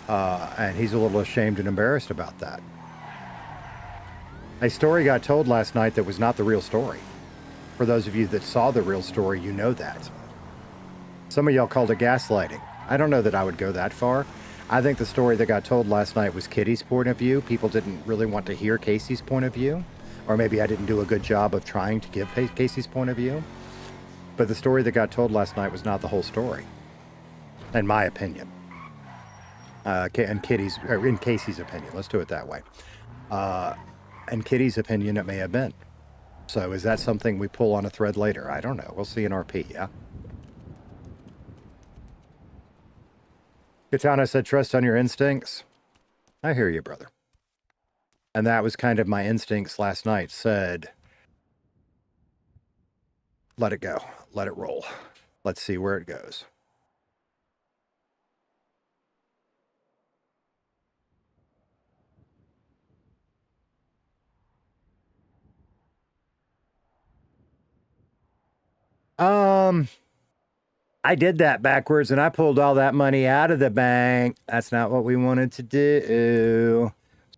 And he's a little ashamed and embarrassed about that. A story got told last night that was not the real story. For those of you that saw the real story, you know that. Some of y'all called it gaslighting. I don't know that I would go that far. I think the story that got told last night was Kitty's point of view. People didn't really want to hear Casey's point of view. Or maybe I didn't do a good job of trying to give Casey's point of view. But the story that got told last night was not the whole story. In my opinion. In Casey's opinion. Let's do it that way. In Kitty's opinion, it may have been. So is that something we pull on a thread later? I don't know. We'll see in RP, yeah? Katana said, trust on your instincts. I hear you, brother. And that was kind of my instincts last night, said, let it go. Let it roll. Let's see where it goes. I did that backwards and I pulled all that money out of the bank. That's not what we wanted to do.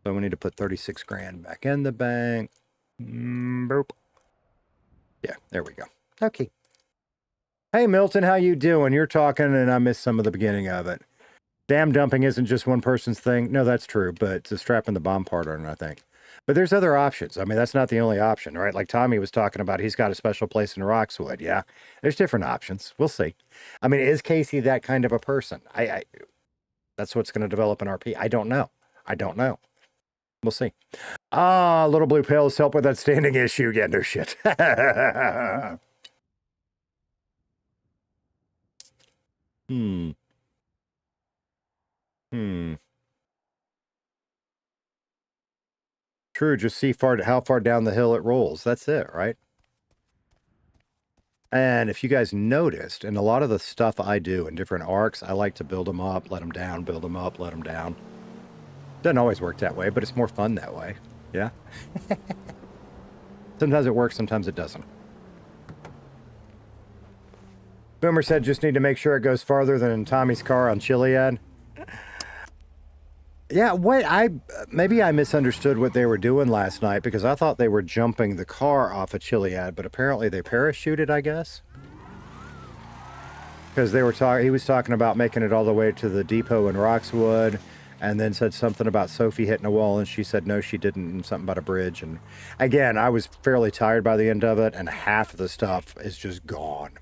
So we need to put 36 grand back in the bank. Boop. Yeah, there we go. Okay. Hey, Milton, how you doing? You're talking and I missed some of the beginning of it. Dam dumping isn't just one person's thing. No, that's true, but it's strapping the bomb part on it, I think. But there's other options. I mean, that's not the only option, right? Like Tommy was talking about, he's got a special place in Roxwood. Yeah, there's different options. We'll see. I mean, is Casey that kind of a person? That's what's going to develop in RP. I don't know. We'll see. Little blue pills help with that standing issue. Yeah, no shit. True, just see how far down the hill it rolls. That's it, right? And if you guys noticed, in a lot of the stuff I do in different arcs, I like to build them up, let them down, build them up, let them down. Doesn't always work that way, but it's more fun that way. Yeah? Sometimes it works, sometimes it doesn't. Boomer said just need to make sure it goes farther than Tommy's car on Chiliad. Yeah, maybe I misunderstood what they were doing last night because I thought they were jumping the car off of Chiliad, but apparently they parachuted, I guess. Because he was talking about making it all the way to the depot in Roxwood, and then said something about Sophie hitting a wall, and she said no, she didn't, and something about a bridge. And again, I was fairly tired by the end of it, and half of the stuff is just gone.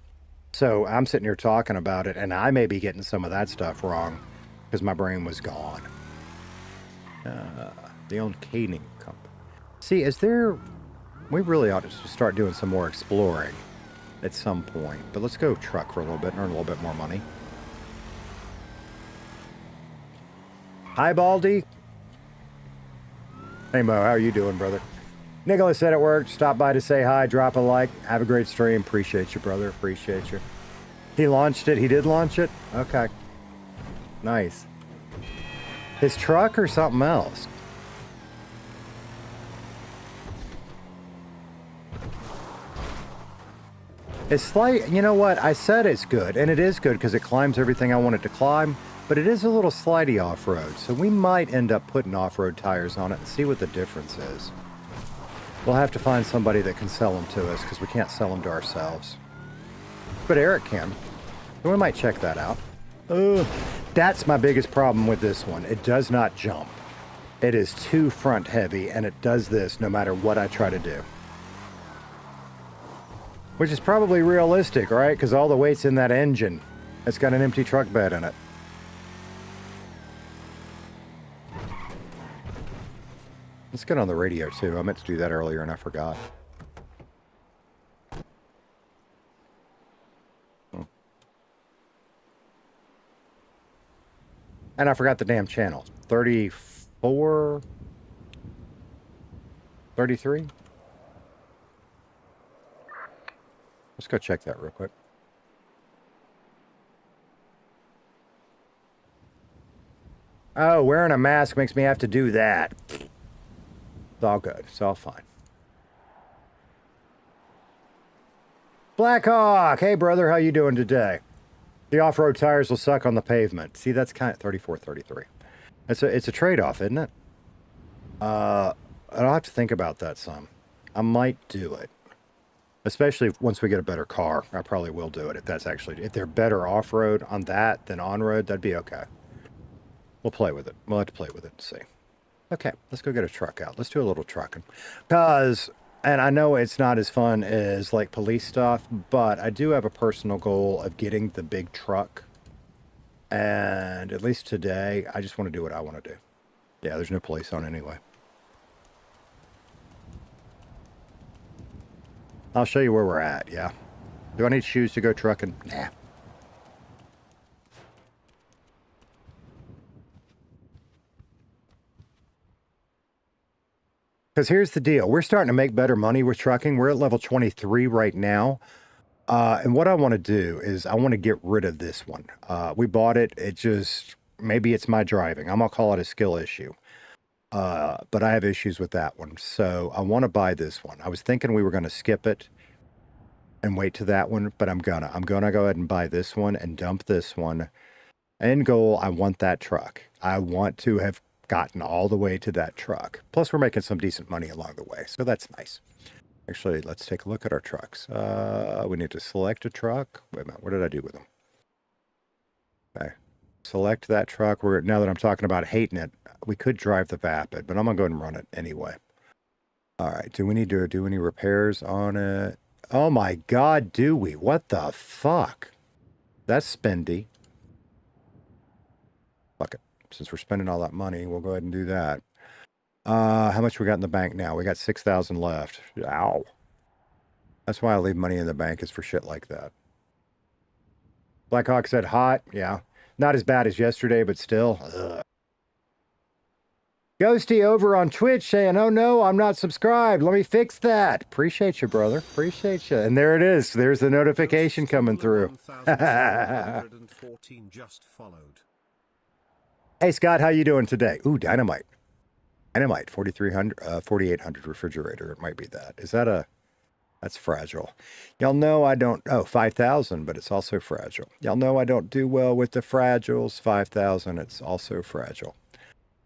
So I'm sitting here talking about it, and I may be getting some of that stuff wrong because my brain was gone. The own caning company. See, we really ought to start doing some more exploring at some point. But let's go truck for a little bit and earn a little bit more money. Hi, Baldy. Hey, Mo, how are you doing, brother? Nicholas said it worked. Stop by to say hi, drop a like. Have a great stream. Appreciate you, brother. Appreciate you. He launched it. He did launch it? Okay. Nice. His truck or something else? It's slight, you know what? I said it's good, and it is good because it climbs everything I want it to climb, but it is a little slidey off-road, so we might end up putting off-road tires on it and see what the difference is. We'll have to find somebody that can sell them to us because we can't sell them to ourselves. But Eric can. So we might check that out. That's my biggest problem with this one. It does not jump. It is too front heavy, and it does this no matter what I try to do. Which is probably realistic, right? Because all the weight's in that engine. It's got an empty truck bed in it. Let's get on the radio, too. I meant to do that earlier, and I forgot. And I forgot the damn channel. 34? 33? Let's go check that real quick. Oh, wearing a mask makes me have to do that. It's all good. It's all fine. Blackhawk! Hey, brother. How you doing today? The off-road tires will suck on the pavement. See, that's kind of 34, 33. It's a trade-off, isn't it? I'll have to think about that some. I might do it. Especially once we get a better car. I probably will do it if they're better off-road on that than on-road, that'd be okay. We'll play with it. We'll have to play with it and see. Okay, let's go get a truck out. Let's do a little trucking. And I know it's not as fun as like police stuff, but I do have a personal goal of getting the big truck. And at least today, I just want to do what I want to do. Yeah, there's no police on anyway. I'll show you where we're at, yeah. Do I need shoes to go trucking? Nah. Because here's the deal. We're starting to make better money with trucking. We're at level 23 right now. And what I want to do is I want to get rid of this one. We bought it. It just, maybe it's my driving. I'm going to call it a skill issue. But I have issues with that one. So I want to buy this one. I was thinking we were going to skip it and wait to that one, but I'm gonna go ahead and buy this one and dump this one. End goal, I want that truck. I want to have gotten all the way to that truck. Plus, we're making some decent money along the way, so that's nice. Actually, let's take a look at our trucks. We need to select a truck. Wait a minute, what did I do with them? Okay, select that truck. Now that I'm talking about hating it, we could drive the Vapid, but I'm gonna go ahead and run it anyway. All right, do we need to do any repairs on it? Oh my God, do we? What the fuck? That's spendy. Fuck it. Since we're spending all that money, we'll go ahead and do that. How much we got in the bank now? We got 6,000 left. Ow. That's why I leave money in the bank, is for shit like that. Blackhawk said hot. Yeah. Not as bad as yesterday, but still. Ugh. Ghosty over on Twitch saying, oh no, I'm not subscribed. Let me fix that. Appreciate you, brother. Appreciate you. And there it is. There's the notification coming through. 1,714 just followed. Hey, Scott, how you doing today? Ooh, dynamite. Dynamite, 4,800 refrigerator. It might be that. Is that a... That's fragile. Y'all know I don't... Oh, 5,000, but it's also fragile. Y'all know I don't do well with the fragiles. 5,000, it's also fragile.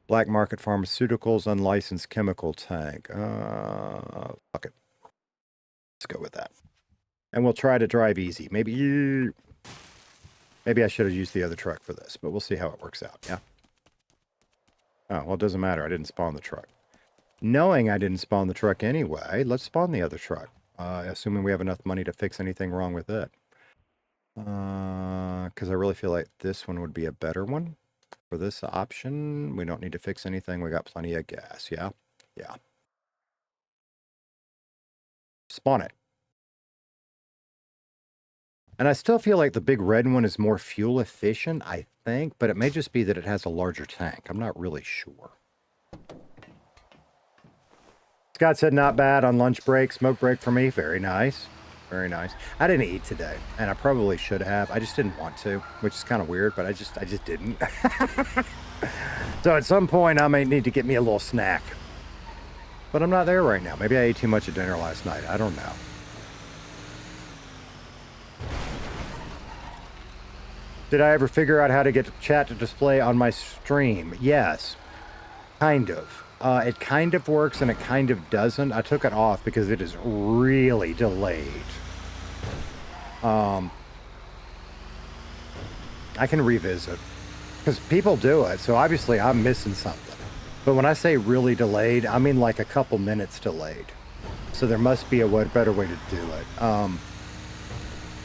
Black market pharmaceuticals, unlicensed chemical tank. Fuck it. Let's go with that. And we'll try to drive easy. Maybe I should have used the other truck for this, but we'll see how it works out, yeah? Oh, well, it doesn't matter. I didn't spawn the truck. Knowing I didn't spawn the truck anyway, let's spawn the other truck. Assuming we have enough money to fix anything wrong with it. Because I really feel like this one would be a better one. For this option, we don't need to fix anything. We got plenty of gas, yeah? Yeah. Spawn it. And I still feel like the big red one is more fuel efficient, I think, but it may just be that it has a larger tank. I'm not really sure. Scott said not bad on lunch break. Smoke break for me. Very nice. Very nice. I didn't eat today, and I probably should have. I just didn't want to, which is kind of weird, but I just didn't. So at some point, I may need to get me a little snack. But I'm not there right now. Maybe I ate too much at dinner last night. I don't know. Did I ever figure out how to get chat to display on my stream? Yes. Kind of. It kind of works and it kind of doesn't. I took it off because it is really delayed. I can revisit. Because people do it, so obviously I'm missing something. But when I say really delayed, I mean like a couple minutes delayed. So there must be a better way to do it.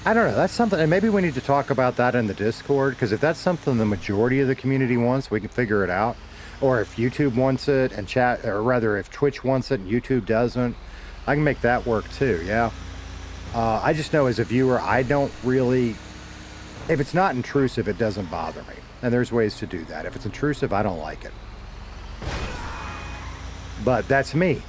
I don't know, that's something, and maybe we need to talk about that in the Discord, because if that's something the majority of the community wants, we can figure it out. Or if YouTube wants it and chat, or rather if Twitch wants it and YouTube doesn't, I can make that work too, yeah. I just know as a viewer, I don't really, if it's not intrusive, it doesn't bother me. And there's ways to do that. If it's intrusive, I don't like it. But that's me.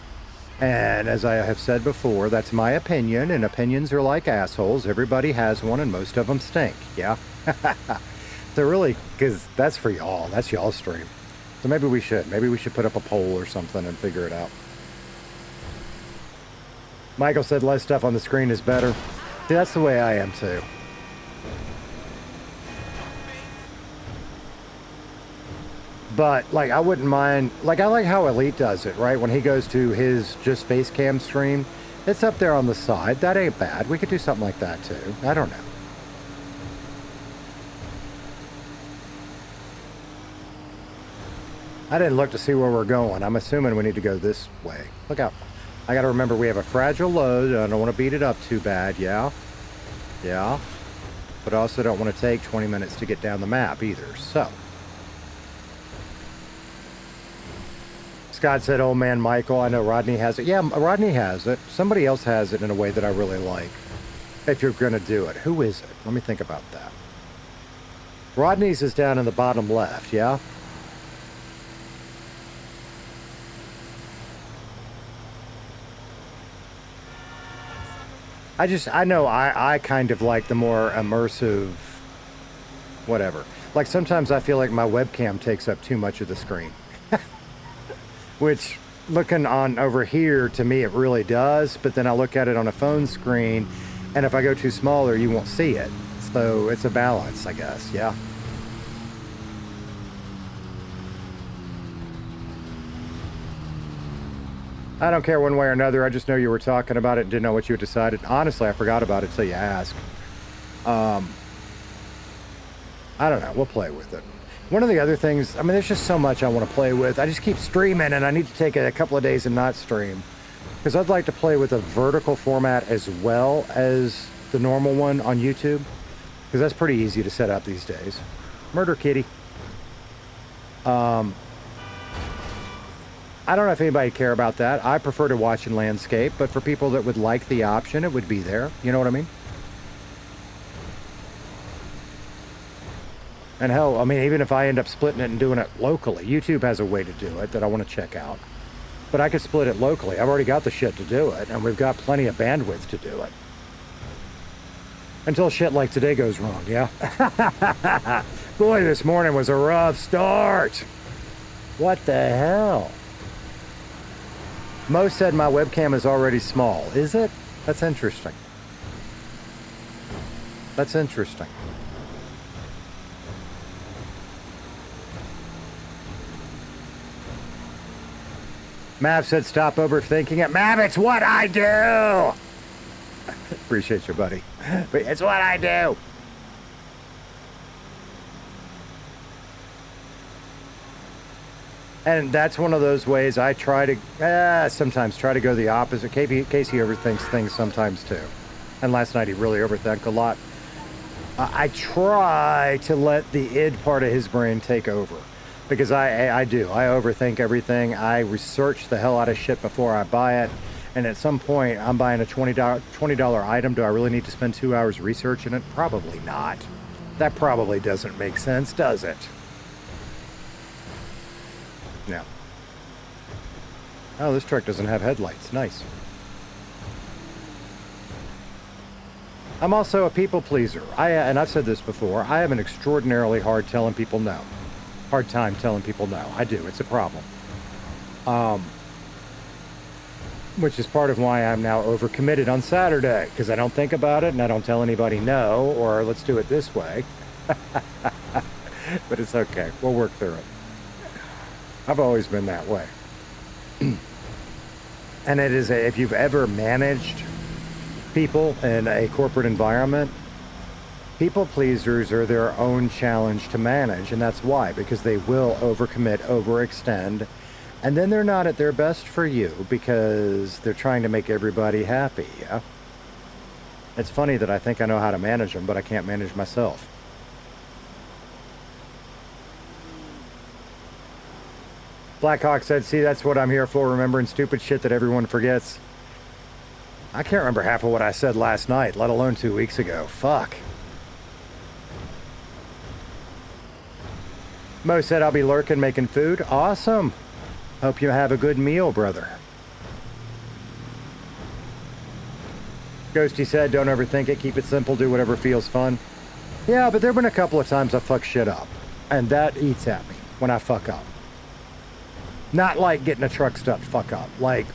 And as I have said before, that's my opinion, and opinions are like assholes. Everybody has one, and most of them stink, yeah? So really, because that's for y'all. That's y'all's stream. So maybe we should. Maybe we should put up a poll or something and figure it out. Michael said less stuff on the screen is better. See, that's the way I am too. But, like, I wouldn't mind... Like, I like how Elite does it, right? When he goes to his just face cam stream, it's up there on the side. That ain't bad. We could do something like that too. I don't know. I didn't look to see where we're going. I'm assuming we need to go this way. Look out. I gotta remember we have a fragile load. I don't want to beat it up too bad, yeah? Yeah. But I also don't want to take 20 minutes to get down the map either, so. Scott said, oh man, Michael, I know Rodney has it. Yeah, Rodney has it. Somebody else has it in a way that I really like. If you're gonna do it. Who is it? Let me think about that. Rodney's is down in the bottom left, yeah? I know I kind of like the more immersive, whatever. Like sometimes I feel like my webcam takes up too much of the screen. Which, looking on over here, to me it really does, but then I look at it on a phone screen, And if I go too smaller, you won't see it. So it's a balance, I guess. Yeah. I don't care one way or another. I just know you were talking about it and didn't know what you had decided. Honestly, I forgot about it till you asked. I don't know. We'll play with it. One of the other things, I mean, there's just so much I want to play with. I just keep streaming, and I need to take a couple of days and not stream. Because I'd like to play with a vertical format as well as the normal one on YouTube. Because that's pretty easy to set up these days. Murder Kitty. I don't know if anybody care about that. I prefer to watch in landscape, but for people that would like the option, it would be there. You know what I mean? And hell, I mean, even if I end up splitting it and doing it locally, YouTube has a way to do it that I want to check out. But I could split it locally. I've already got the shit to do it, and we've got plenty of bandwidth to do it. Until shit like today goes wrong, yeah? Boy, this morning was a rough start. What the hell? Mo said my webcam is already small. Is it? That's interesting. That's interesting. Mav said stop overthinking it. Mav, it's what I do! Appreciate you, buddy. It's what I do! And that's one of those ways I try to, sometimes try to go the opposite. Casey overthinks things sometimes too. And last night he really overthink a lot. I try to let the id part of his brain take over. Because I do. I overthink everything. I research the hell out of shit before I buy it. And at some point, I'm buying a $20 item. Do I really need to spend 2 hours researching it? Probably not. That probably doesn't make sense, does it? No. Oh, this truck doesn't have headlights. Nice. I'm also a people pleaser. And I've said this before. I have an extraordinarily hard time telling people no. I do. It's a problem. Which is part of why I'm now overcommitted on Saturday. Because I don't think about it and I don't tell anybody no. Or let's do it this way. But it's okay. We'll work through it. I've always been that way. And it is if you've ever managed people in a corporate environment, people pleasers are their own challenge to manage. And that's why, because they will overcommit, overextend, and then they're not at their best for you because they're trying to make everybody happy. Yeah? It's funny that I think I know how to manage them, but I can't manage myself. Blackhawk said, see, that's what I'm here for, remembering stupid shit that everyone forgets. I can't remember half of what I said last night, let alone 2 weeks ago. Fuck. Mo said, I'll be lurking making food. Awesome. Hope you have a good meal, brother. Ghosty said, don't overthink it, keep it simple, do whatever feels fun. Yeah, but there have been a couple of times I fuck shit up. And that eats at me when I fuck up. Not like getting a truck stuck fuck up. Like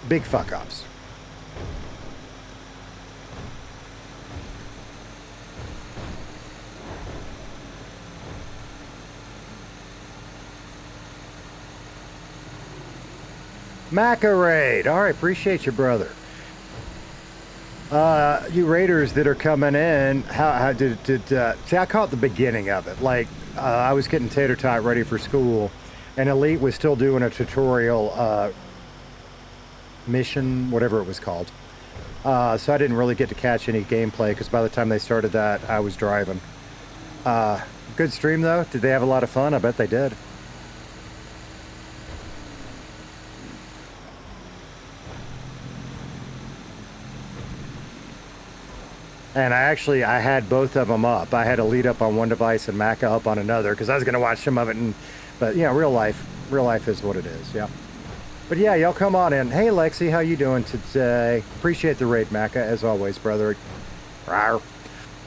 big fuck ups. Macarade. All right, appreciate you, brother. You Raiders that are coming in, how did see, I caught the beginning of it. Like, I was getting tater tot ready for school, and Elite was still doing a tutorial mission, whatever it was called. So I didn't really get to catch any gameplay, because by the time they started that, I was driving. Good stream, though. Did they have a lot of fun? I bet they did. And I had both of them up. I had Elite up on one device and Maca up on another because I was going to watch some of it. But, you know, real life is what it is, yeah. But, yeah, y'all come on in. Hey, Lexi, how you doing today? Appreciate the raid, Maca, as always, brother. Rawr.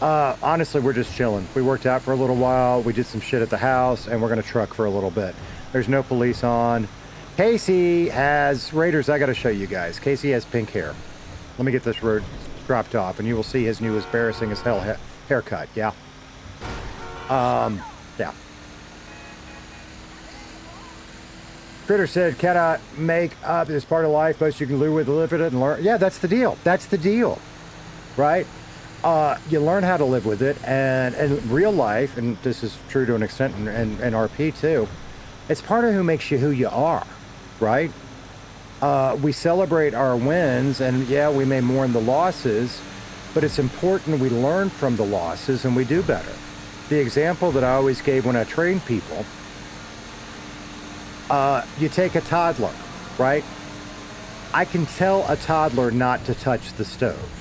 Honestly, we're just chilling. We worked out for a little while. We did some shit at the house, and we're going to truck for a little bit. There's no police on. Casey has, Raiders, I got to show you guys. Casey has pink hair. Let me get this road dropped off, and you will see his new embarrassing as hell haircut. Yeah. Yeah. Critter said, cannot make up this part of life, but you can live with it and learn. Yeah, that's the deal. That's the deal. Right? You learn how to live with it, and in real life, and this is true to an extent in RP too, it's part of who makes you who you are, right? We celebrate our wins, and yeah, we may mourn the losses, but it's important we learn from the losses and we do better. The example that I always gave when I train people, you take a toddler, right? I can tell a toddler not to touch the stove.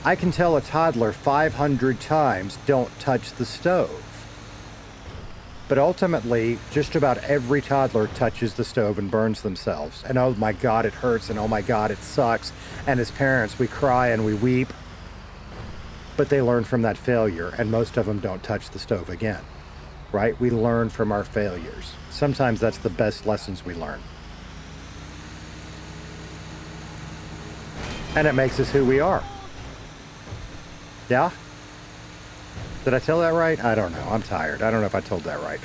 I can tell a toddler 500 times, don't touch the stove. But ultimately, just about every toddler touches the stove and burns themselves. And oh my God, it hurts, and oh my God, it sucks. And as parents, we cry and we weep. But they learn from that failure, and most of them don't touch the stove again, right? We learn from our failures. Sometimes that's the best lessons we learn. And it makes us who we are. Yeah? Did I tell that right? I don't know. I'm tired. I don't know if I told that right.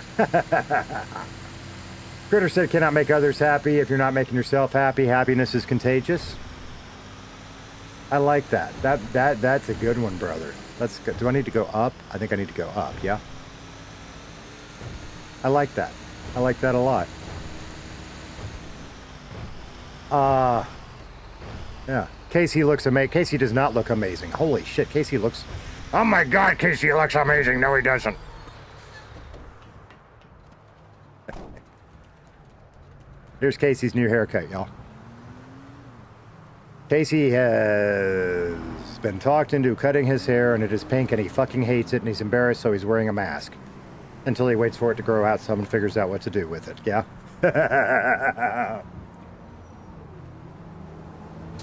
Critter said, cannot make others happy. If you're not making yourself happy, happiness is contagious. I like that. That's a good one, brother. That's good. Do I need to go up? I think I need to go up, yeah? I like that. I like that a lot. Yeah. Casey looks amazing. Casey does not look amazing. Holy shit, Casey looks... Oh my God, Casey looks amazing. No, he doesn't. Here's Casey's new haircut, y'all. Casey has been talked into cutting his hair, and it is pink, and he fucking hates it, and he's embarrassed, so he's wearing a mask. Until he waits for it to grow out some and figures out what to do with it, yeah?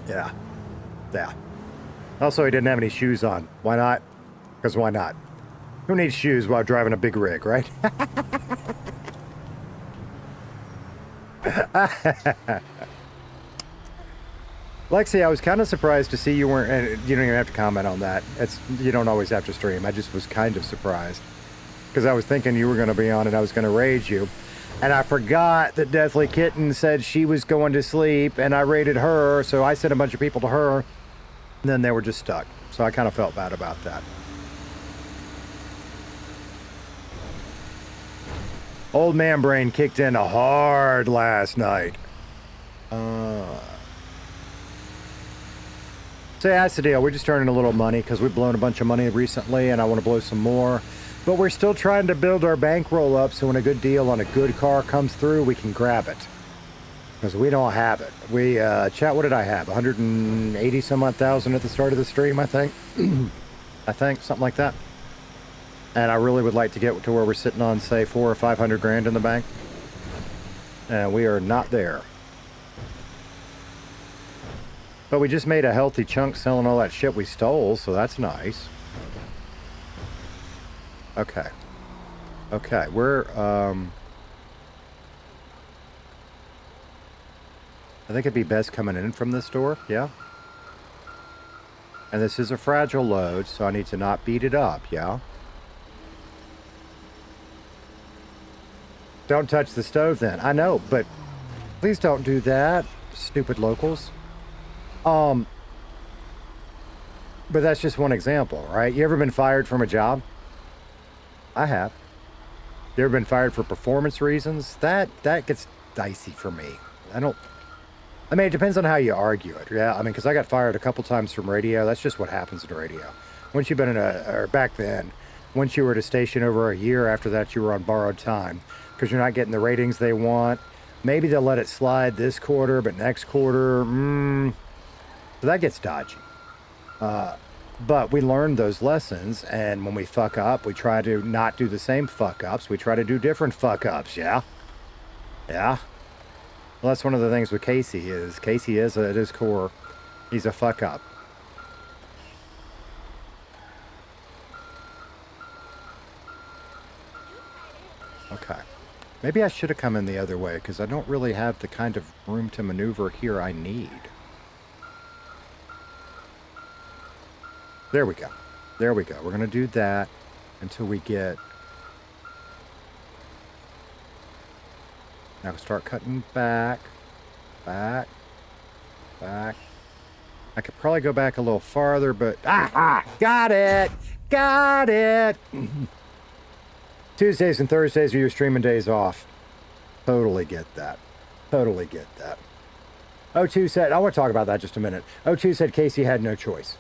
Yeah. Yeah. Also, he didn't have any shoes on. Why not? Because why not? Who needs shoes while driving a big rig, right? Lexi, I was kind of surprised to see you weren't, and you don't even have to comment on that. You don't always have to stream. I just was kind of surprised. Because I was thinking you were going to be on and I was going to raid you. And I forgot that Deathly Kitten said she was going to sleep, and I raided her, so I sent a bunch of people to her, and then they were just stuck. So I kind of felt bad about that. Old man brain kicked in hard last night. So yeah, that's the deal. We're just turning a little money because we've blown a bunch of money recently, and I want to blow some more. But we're still trying to build our bankroll up so when a good deal on a good car comes through, we can grab it. Because we don't have it. We, chat, what did I have? 180 some odd thousand at the start of the stream, I think. I think, something like that. And I really would like to get to where we're sitting on, say, 400 or 500 grand in the bank. And we are not there. But we just made a healthy chunk selling all that shit we stole, so that's nice. Okay. Okay, we're, I think it'd be best coming in from this door, yeah? And this is a fragile load, so I need to not beat it up, yeah? Don't touch the stove then. I know, but please don't do that, stupid locals. But that's just one example, right? You ever been fired from a job? I have. You ever been fired for performance reasons? That gets dicey for me. I mean, it depends on how you argue it. Yeah, I mean, because I got fired a couple times from radio. That's just what happens in radio. Once you've been or back then, once you were at a station over a year after that, you were on borrowed time because you're not getting the ratings they want. Maybe they'll let it slide this quarter, but next quarter, so that gets dodgy. But we learn those lessons, and when we fuck up, we try to not do the same fuck ups. We try to do different fuck ups, yeah? Yeah? Well, that's one of the things with Casey is, at his core, he's a fuck up. Okay. Maybe I should have come in the other way, because I don't really have the kind of room to maneuver here I need. There we go. There we go. We're going to do that until we get... Now start cutting back. Back. Back. I could probably go back a little farther, but... Got it! Got it! Tuesdays and Thursdays are your streaming days off. Totally get that. Totally get that. O2 said... I want to talk about that just a minute. O2 said Casey had no choice.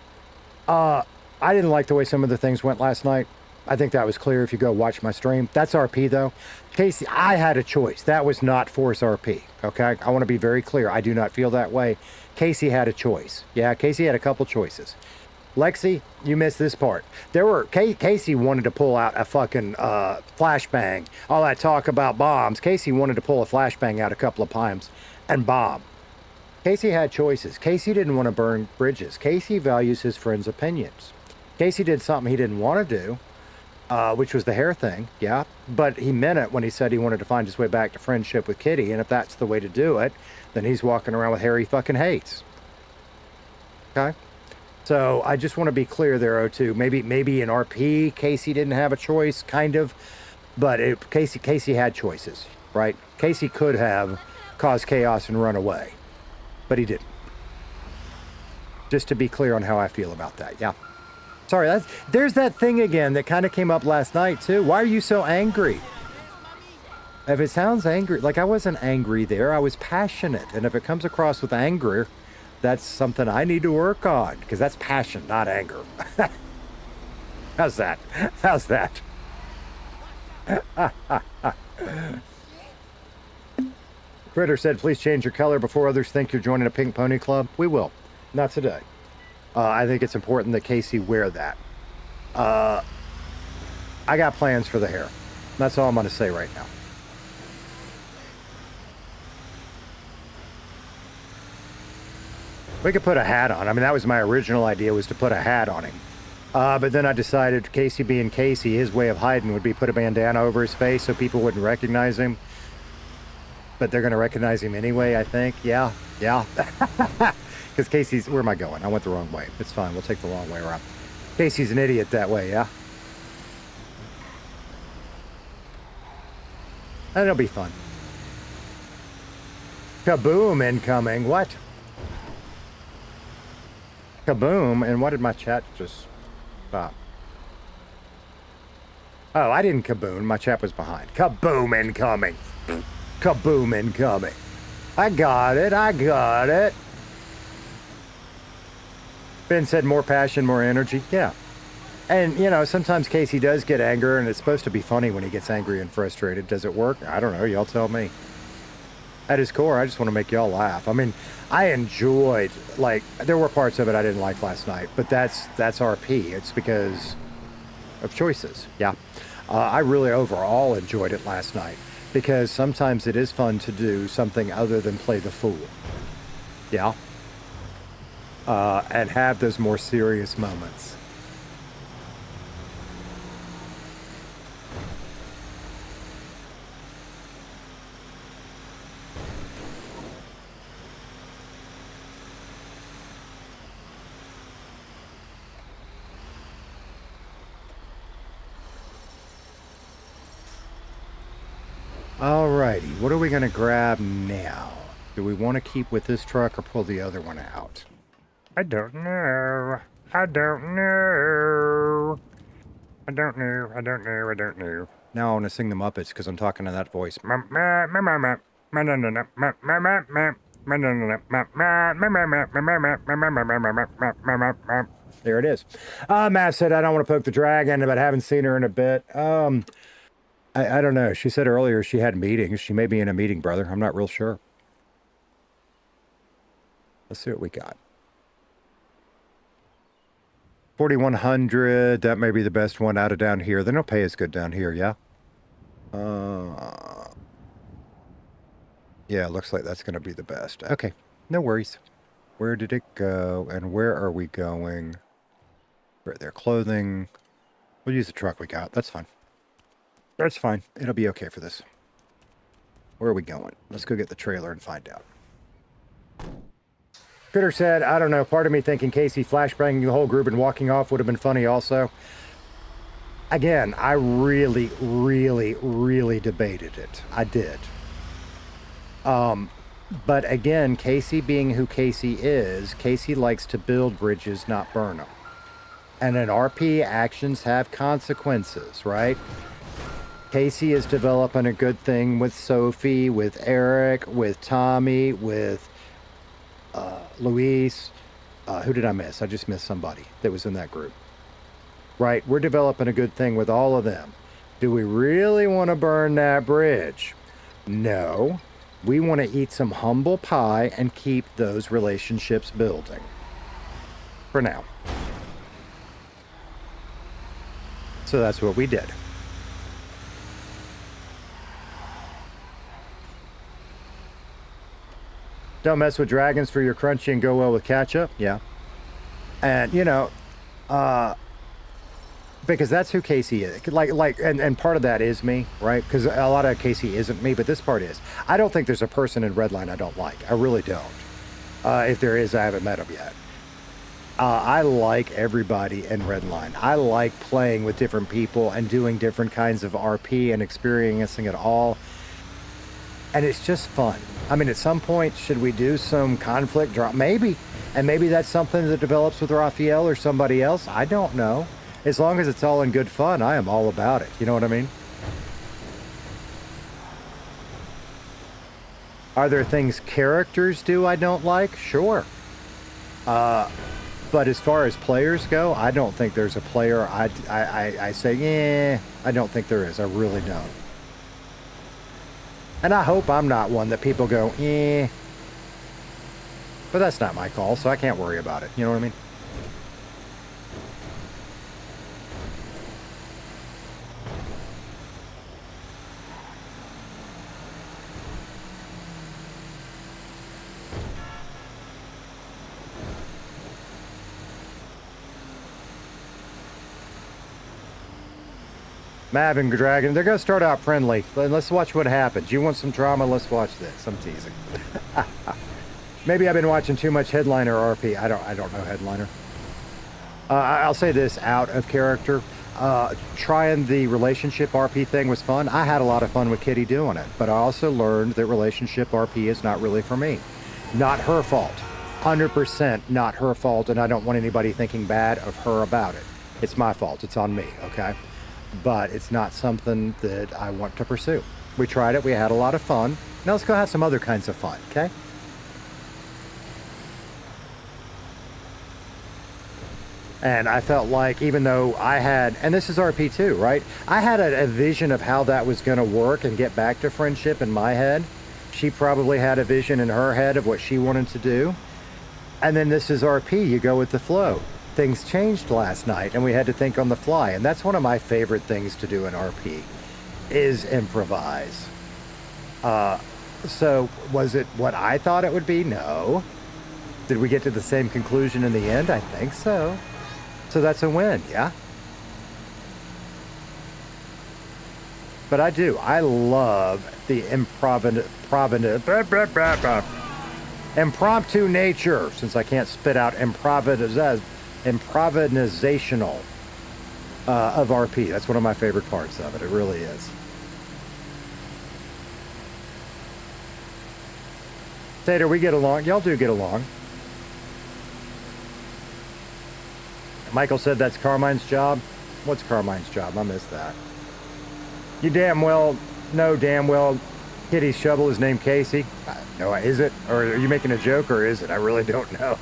I didn't like the way some of the things went last night. I think that was clear if you go watch my stream. That's RP, though. Casey, I had a choice. That was not Force RP, okay? I want to be very clear. I do not feel that way. Casey had a choice. Yeah, Casey had a couple choices. Lexi, you missed this part. Casey wanted to pull out a fucking flashbang. All that talk about bombs. Casey wanted to pull a flashbang out a couple of times and bomb. Casey had choices. Casey didn't want to burn bridges. Casey values his friends' opinions. Casey did something he didn't want to do. Which was the hair thing, yeah. But he meant it when he said he wanted to find his way back to friendship with Kitty, and if that's the way to do it, then he's walking around with hair he fucking hates. Okay? So I just want to be clear there, O2. Maybe in RP, Casey didn't have a choice, kind of. But Casey had choices, right? Casey could have caused chaos and run away. But he didn't. Just to be clear on how I feel about that, yeah. Sorry, there's that thing again that kind of came up last night, too. Why are you so angry? If it sounds angry, like I wasn't angry there, I was passionate. And if it comes across with anger, that's something I need to work on, because that's passion, not anger. How's that? How's that? Critter said, please change your color before others think you're joining a pink pony club. We will. Not today. I think it's important that Casey wear that. I got plans for the hair. That's all I'm going to say right now. We could put a hat on. I mean, that was my original idea, was to put a hat on him. But then I decided, Casey being Casey, his way of hiding would be put a bandana over his face so people wouldn't recognize him. But they're going to recognize him anyway, I think. Yeah. Because Casey's... Where am I going? I went the wrong way. It's fine. We'll take the long way around. Casey's an idiot that way, yeah? And it'll be fun. Kaboom incoming. What? Kaboom. And what did my chat just stop? Oh, I didn't kaboom. My chat was behind. Kaboom incoming. Kaboom incoming. I got it. Ben said more passion, more energy. Yeah. And, you know, sometimes Casey does get anger, and it's supposed to be funny when he gets angry and frustrated. Does it work? I don't know. Y'all tell me. At his core, I just want to make y'all laugh. I mean, I enjoyed, like, there were parts of it I didn't like last night, but that's RP. It's because of choices. Yeah. I really overall enjoyed it last night, because sometimes it is fun to do something other than play the fool. Yeah. And have those more serious moments. Alrighty, what are we going to grab now? Do we want to keep with this truck or pull the other one out? I don't know. Now I want to sing the Muppets because I'm talking in that voice. There it is. Matt said, I don't want to poke the dragon, but I haven't seen her in a bit. I don't know. She said earlier she had meetings. She may be in a meeting, brother. I'm not real sure. Let's see what we got. 4,100. That may be the best one out of down here. They don't pay as good down here, yeah? Yeah, looks like that's going to be the best. Okay, no worries. Where did it go? And where are we going? Right there, clothing. We'll use the truck we got. That's fine. That's fine. It'll be okay for this. Where are we going? Let's go get the trailer and find out. Peter said, I don't know, part of me thinking Casey flashbanging the whole group and walking off would have been funny also. Again, I really, really, really debated it. I did. But again, Casey being who Casey is, Casey likes to build bridges, not burn them. And in RP, actions have consequences, right? Casey is developing a good thing with Sophie, with Eric, with Tommy, with Luis. Who did I miss? I just missed somebody that was in that group. Right? We're developing a good thing with all of them. Do we really want to burn that bridge? No. We want to eat some humble pie and keep those relationships building. For now. So that's what we did. Don't mess with dragons for your crunchy and go well with ketchup. Yeah. And, you know, because that's who Casey is. And part of that is me, right? Because a lot of Casey isn't me, but this part is. I don't think there's a person in Redline I don't like. I really don't. If there is, I haven't met him yet. I like everybody in Redline. I like playing with different people and doing different kinds of RP and experiencing it all. And it's just fun. I mean, at some point, should we do some conflict drop? Maybe. And maybe that's something that develops with Raphael or somebody else. I don't know. As long as it's all in good fun, I am all about it. You know what I mean? Are there things characters do I don't like? Sure. But as far as players go, I don't think there's a player I say, yeah, I don't think there is. I really don't. And I hope I'm not one that people go, eh. But that's not my call, so I can't worry about it. You know what I mean? Mav and Dragon, they're going to start out friendly. Let's watch what happens. You want some drama? Let's watch this. I'm teasing. Maybe I've been watching too much Headliner RP. I don't know Headliner. I'll say this out of character. Trying the relationship RP thing was fun. I had a lot of fun with Kitty doing it. But I also learned that relationship RP is not really for me. Not her fault. 100% not her fault. And I don't want anybody thinking bad of her about it. It's my fault. It's on me, okay? But it's not something that I want to pursue. We tried it. We had a lot of fun. Now let's go have some other kinds of fun, okay? And I felt like even though I had, and this is RP too, right? I had a vision of how that was going to work and get back to friendship in my head. She probably had a vision in her head of what she wanted to do. And then this is RP. You go with the flow. Things changed last night and we had to think on the fly. And that's one of my favorite things to do in RP is improvise. So was it what I thought it would be? No. Did we get to the same conclusion in the end? I think so. So that's a win, yeah? But I love the impromptu nature, since I can't spit out improvisational of RP. That's one of my favorite parts of it. It really is. Tater, we get along. Y'all do get along. Michael said that's Carmine's job. What's Carmine's job? I missed that. You damn well know damn well Kitty's shovel is named Casey. No, is it? Or are you making a joke or is it? I really don't know.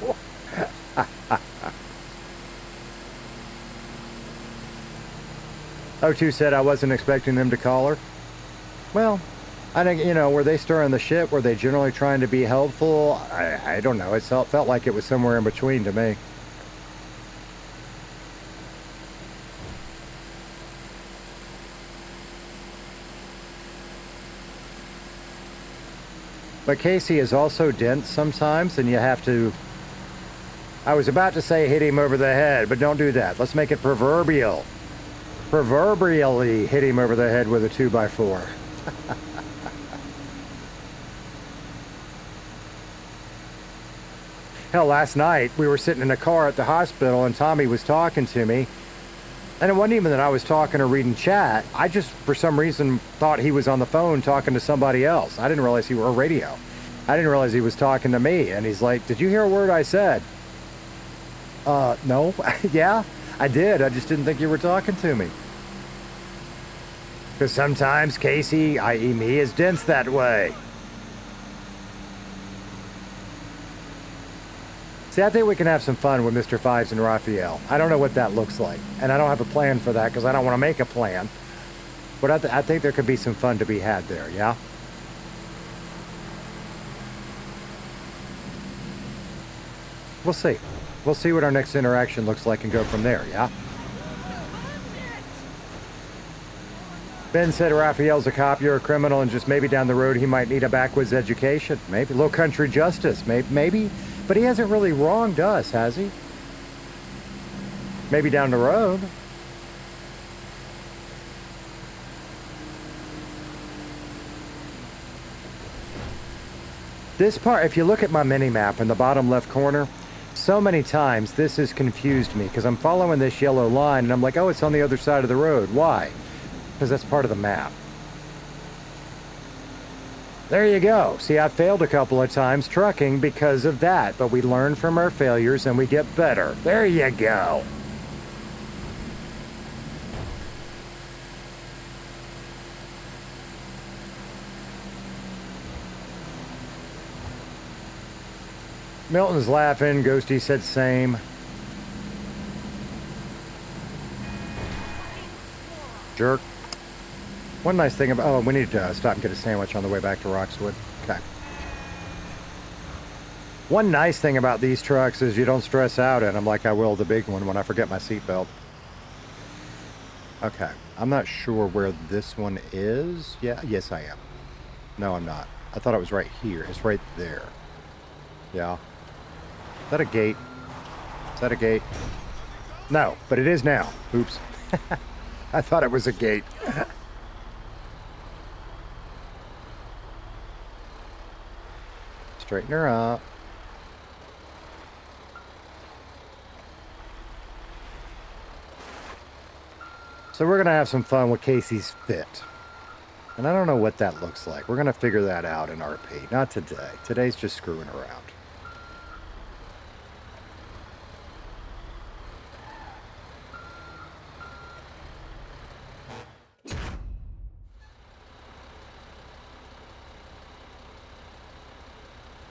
O2 said I wasn't expecting them to call her. Well, I think, you know, were they stirring the shit? Were they generally trying to be helpful? I don't know. It felt like it was somewhere in between to me. But Casey is also dense sometimes, and you have to... I was about to say hit him over the head, but don't do that. Let's make it proverbial. Proverbially hit him over the head with a 2x4. Hell, last night we were sitting in a car at the hospital and Tommy was talking to me. And it wasn't even that I was talking or reading chat. I just, for some reason, thought he was on the phone talking to somebody else. I didn't realize he were radio. I didn't realize he was talking to me. And he's like, "Did you hear a word I said?" No. Yeah, I did. I just didn't think you were talking to me. Because sometimes Casey, i.e. me, is dense that way. See, I think we can have some fun with Mr. Fives and Raphael. I don't know what that looks like. And I don't have a plan for that because I don't want to make a plan. But I think there could be some fun to be had there, yeah? We'll see. We'll see what our next interaction looks like and go from there, yeah? Ben said Raphael's a cop, you're a criminal, and just maybe down the road he might need a backwoods education. Maybe a little country justice. Maybe. But he hasn't really wronged us, has he? Maybe down the road. This part, if you look at my mini-map in the bottom left corner, so many times this has confused me because I'm following this yellow line and I'm like, oh, it's on the other side of the road. Why? Because that's part of the map. There you go. See, I failed a couple of times trucking because of that, but we learn from our failures and we get better. There you go. Milton's laughing. Ghosty said same. Jerk. One nice thing about... Oh, we need to stop and get a sandwich on the way back to Roxwood. Okay. One nice thing about these trucks is you don't stress out in them like I will the big one when I forget my seatbelt. Okay. I'm not sure where this one is. Yeah, yes I am. No, I'm not. I thought it was right here. It's right there. Yeah. Is that a gate? Is that a gate? No, but it is now. Oops. I thought it was a gate. Straighten her up. So we're going to have some fun with Casey's fit. And I don't know what that looks like. We're going to figure that out in RP. Not today. Today's just screwing around.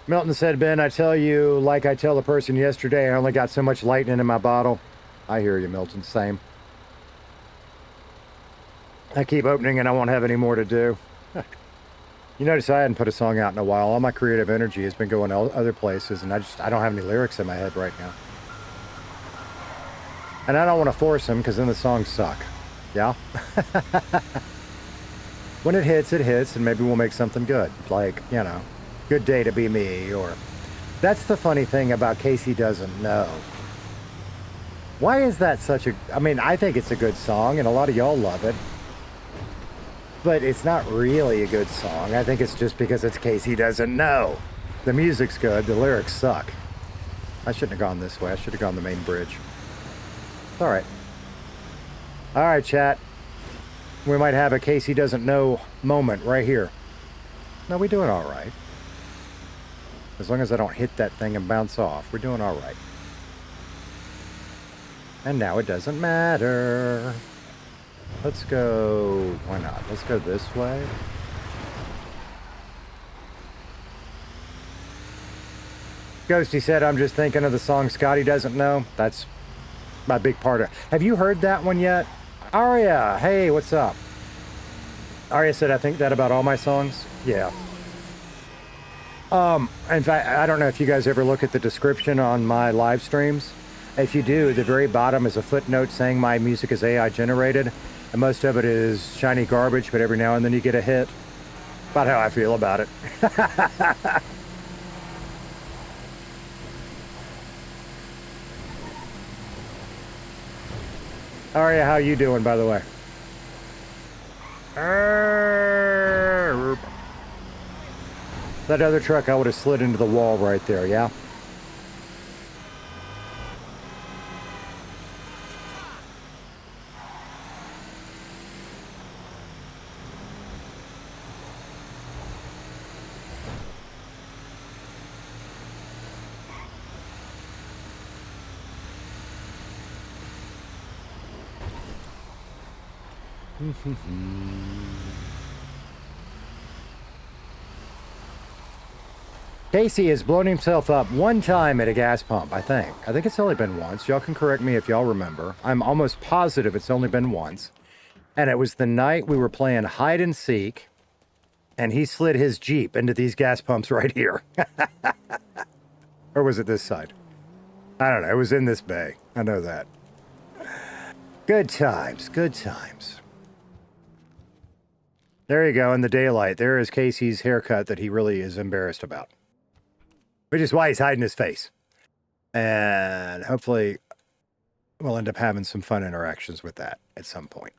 Milton said, Ben, I tell you, like I tell the person yesterday, I only got so much lightning in my bottle. I hear you, Milton. Same. I keep opening and I won't have any more to do. You notice I hadn't put a song out in a while. All my creative energy has been going other places, and I don't have any lyrics in my head right now. And I don't want to force them, because then the songs suck. Yeah? When it hits, and maybe we'll make something good. Like, you know, Good Day to Be Me, or... That's the funny thing about Casey Doesn't Know. Why is that such a... I mean, I think it's a good song, and a lot of y'all love it. But it's not really a good song. I think it's just because it's Casey Doesn't Know. The music's good, the lyrics suck. I shouldn't have gone this way. I should have gone the main bridge. It's alright. Alright, chat. We might have a Casey Doesn't Know moment right here. No, we're doing alright. As long as I don't hit that thing and bounce off, we're doing alright. And now it doesn't matter. Let's go... Why not? Let's go this way. Ghosty said, I'm just thinking of the song Scotty Doesn't Know. That's my big part of... Have you heard that one yet? Aria, hey, what's up? Aria said, I think that about all my songs. Yeah. In fact, I don't know if you guys ever look at the description on my live streams. If you do, at the very bottom is a footnote saying my music is AI generated. And most of it is shiny garbage, but every now and then you get a hit. About how I feel about it. Aria, how you doing, by the way? That other truck, I would have slid into the wall right there, yeah? Casey has blown himself up one time at a gas pump, I think. I think it's only been once. Y'all can correct me if y'all remember. I'm almost positive it's only been once. And it was the night we were playing hide and seek, and he slid his Jeep into these gas pumps right here. Or was it this side? I don't know. It was in this bay. I know that. Good times. Good times. There you go, in the daylight. There is Casey's haircut that he really is embarrassed about. Which is why he's hiding his face. And hopefully we'll end up having some fun interactions with that at some point.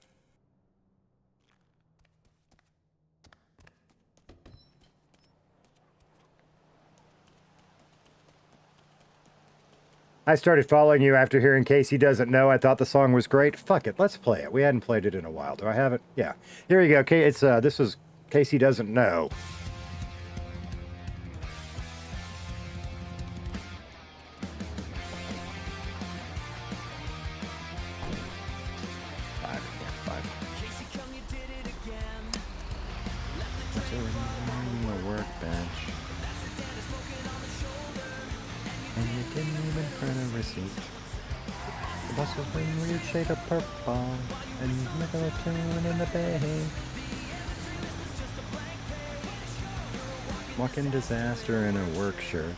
I started following you after hearing Casey Doesn't Know. I thought the song was great. Fuck it, let's play it. We hadn't played it in a while. Do I have it? Yeah. Here you go. Okay, it's this is Casey Doesn't Know. And you didn't even print a receipt. The bus was in weird shade of purple, and middle tune in the bay. Walking disaster in a work shirt.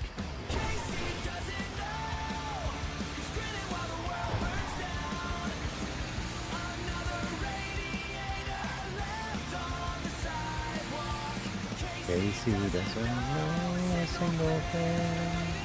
Casey doesn't know a single thing.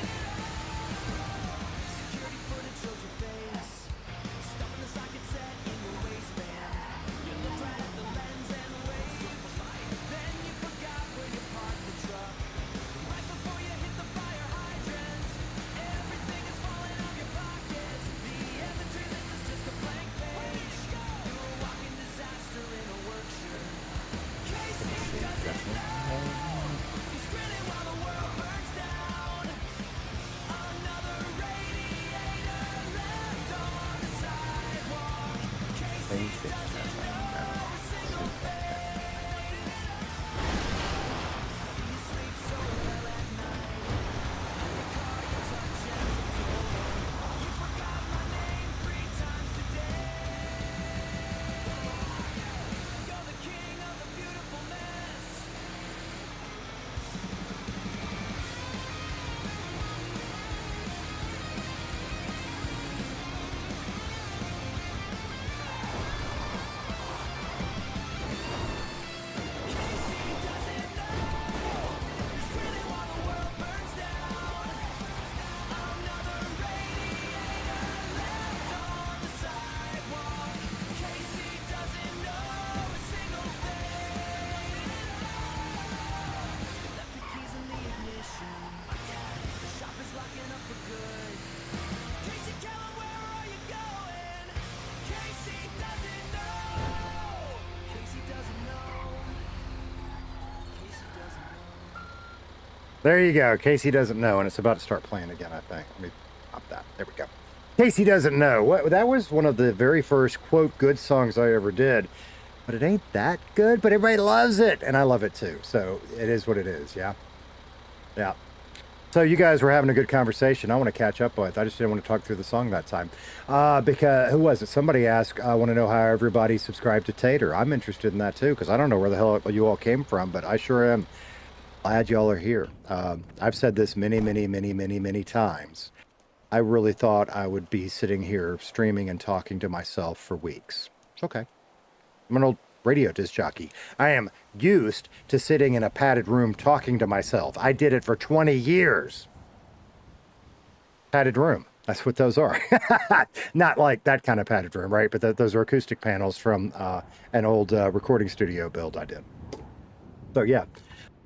There you go. Casey Doesn't Know, and it's about to start playing again, I think. Let me pop that. There we go. Casey Doesn't Know. That was one of the very first, quote, good songs I ever did. But it ain't that good, but everybody loves it. And I love it too. So it is what it is, yeah? Yeah. So you guys were having a good conversation. I want to catch up with. I just didn't want to talk through the song that time. Because, who was it? Somebody asked, I want to know how everybody subscribed to Tater. I'm interested in that too, because I don't know where the hell you all came from, but I sure am. Glad y'all are here. I've said this many times. I really thought I would be sitting here streaming and talking to myself for weeks. It's okay. I'm an old radio disc jockey. I am used to sitting in a padded room talking to myself. I did it for 20 years. Padded room. That's what those are. Not like that kind of padded room, right? But those are acoustic panels from an old recording studio build I did. So, yeah.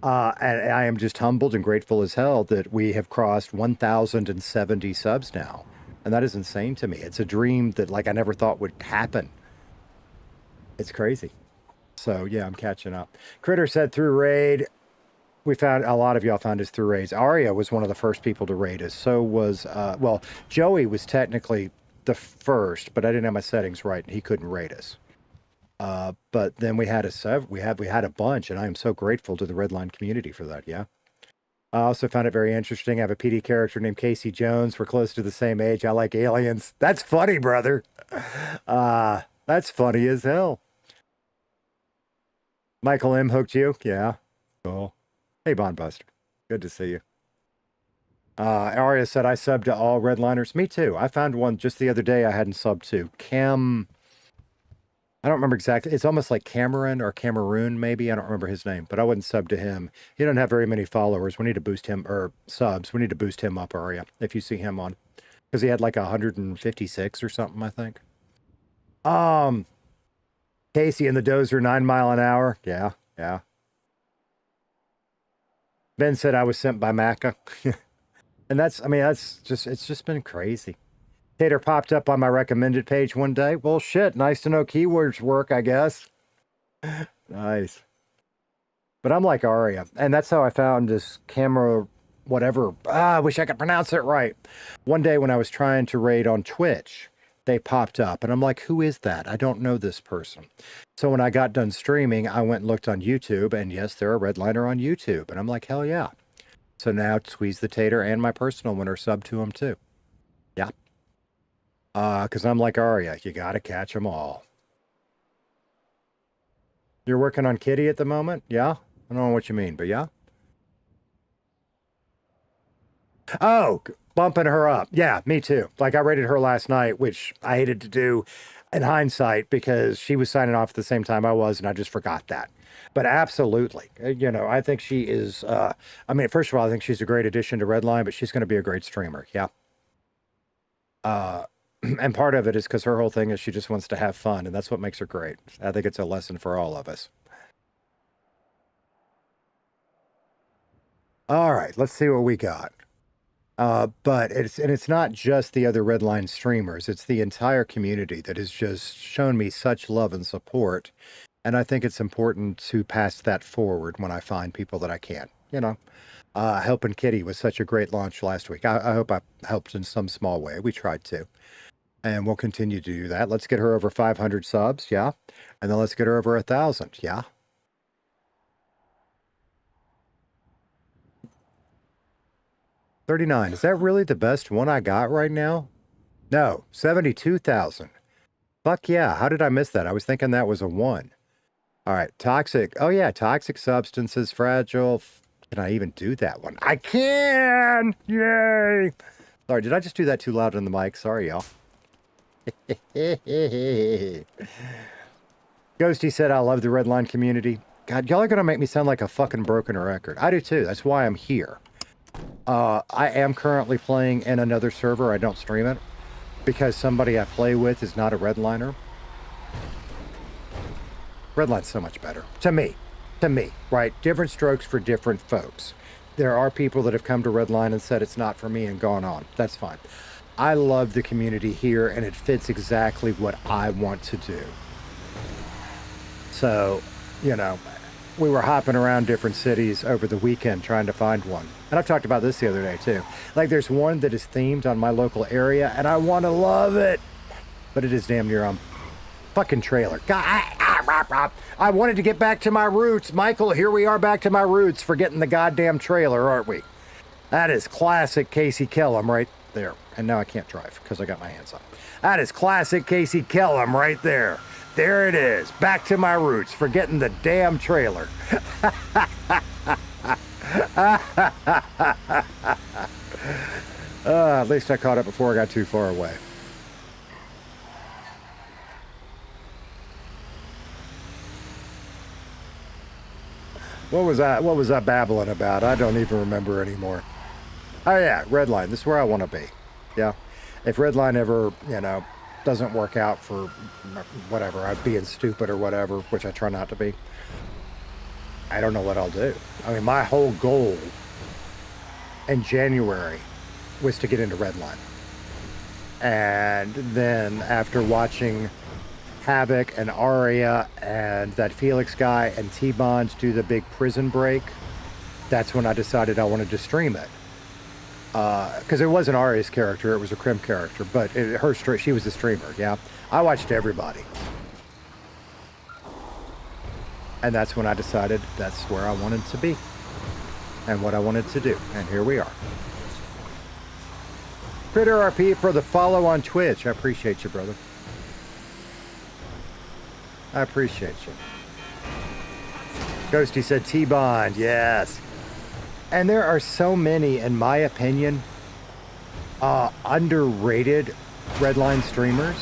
And I am just humbled and grateful as hell that we have crossed 1,070 subs now. And that is insane to me. It's a dream that, like, I never thought would happen. It's crazy. So, yeah, I'm catching up. Critter said through raid. We found, a lot of y'all found us through raids. Aria was one of the first people to raid us. So was, well, Joey was technically the first, but I didn't have my settings right, and he couldn't raid us. But then we had we had a bunch, and I am so grateful to the Redline community for that. Yeah. I also found it very interesting. I have a PD character named Casey Jones. We're close to the same age. I like aliens. That's funny, brother. That's funny as hell. Michael M. hooked you? Yeah. Cool. Hey, Bondbuster. Good to see you. Aria said, I subbed to all Redliners. Me too. I found one just the other day I hadn't subbed to. I don't remember exactly. It's almost like Cameron or Cameroon, maybe. I don't remember his name, but I wouldn't sub to him. He doesn't have very many followers. We need to boost him, or subs. We need to boost him up, Aria, if you see him on. Because he had like 156 or something, I think. Casey and the Dozer, 9 mile an hour. Yeah, yeah. Ben said I was sent by Macca. And it's just been crazy. Tater popped up on my recommended page one day. Well, shit, nice to know keywords work, I guess. Nice. But I'm like Aria, and that's how I found this camera, whatever. I wish I could pronounce it right. One day when I was trying to raid on Twitch, they popped up, and I'm like, who is that? I don't know this person. So when I got done streaming, I went and looked on YouTube, and yes, they're a Redliner on YouTube. And I'm like, hell yeah. So now Squeeze the Tater and my personal one are sub to him too. Yeah. Because I'm like Aria, you got to catch them all. You're working on Kitty at the moment? Yeah? I don't know what you mean, but yeah? Oh, bumping her up. Yeah, me too. Like I rated her last night, which I hated to do in hindsight because she was signing off at the same time I was, and I just forgot that. But absolutely, you know, I think she is, I mean, first of all, I think she's a great addition to Redline, but she's going to be a great streamer. Yeah. And part of it is because her whole thing is she just wants to have fun, and that's what makes her great. I think it's a lesson for all of us. All right, let's see what we got. But it's not just the other Redline streamers. It's the entire community that has just shown me such love and support. And I think it's important to pass that forward when I find people that I can, you know. Helping Kitty was such a great launch last week. I hope I helped in some small way. We tried to. And we'll continue to do that. Let's get her over 500 subs, yeah. And then let's get her over 1,000, yeah. $39. Is that really the best one I got right now? No, 72,000. Fuck yeah. How did I miss that? I was thinking that was a 1. All right, toxic. Oh yeah, toxic substances, fragile. Can I even do that one? I can! Yay! Sorry, did I just do that too loud on the mic? Sorry, y'all. Ghosty said, I love the Redline community. God, y'all are going to make me sound like a fucking broken record. I do too. That's why I'm here. I am currently playing in another server. I don't stream it because somebody I play with is not a Redliner. Redline's so much better. To me, right? Different strokes for different folks. There are people that have come to Redline and said it's not for me and gone on. That's fine. I love the community here, and it fits exactly what I want to do. So, you know, we were hopping around different cities over the weekend trying to find one. And I've talked about this the other day, too. Like, there's one that is themed on my local area, and I want to love it. But it is damn near on fucking trailer. God, I wanted to get back to my roots. Michael, here we are back to my roots, forgetting the goddamn trailer, aren't we? That is classic Casey Kellem right there. And now I can't drive because I got my hands up. That is classic Casey Kellem right there. There it is. Back to my roots, forgetting the damn trailer. At least I caught it before I got too far away. What was I babbling about? I don't even remember anymore. Oh yeah, Redline. This is where I want to be. Yeah. If Redline ever, you know, doesn't work out for whatever, I'm being stupid or whatever, which I try not to be, I don't know what I'll do. I mean, my whole goal in January was to get into Redline. And then after watching Havoc and Aria and that Felix guy and T-Bonds do the big prison break, that's when I decided I wanted to stream it. Because it wasn't Aria's character, it was a Crim character, but she was the streamer, yeah. I watched everybody. And that's when I decided that's where I wanted to be and what I wanted to do. And here we are. RedlineRP for the follow on Twitch. I appreciate you, brother. I appreciate you. Ghosty said T-Bond. Yes. And there are so many, in my opinion, underrated Redline streamers.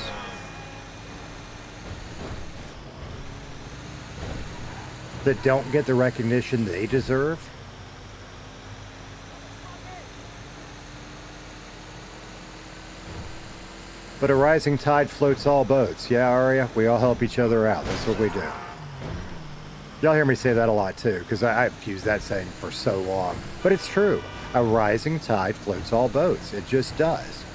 That don't get the recognition they deserve. But a rising tide floats all boats. Yeah, Arya, we all help each other out. That's what we do. Y'all hear me say that a lot too, because I've used that saying for so long. But it's true. A rising tide floats all boats. It just does.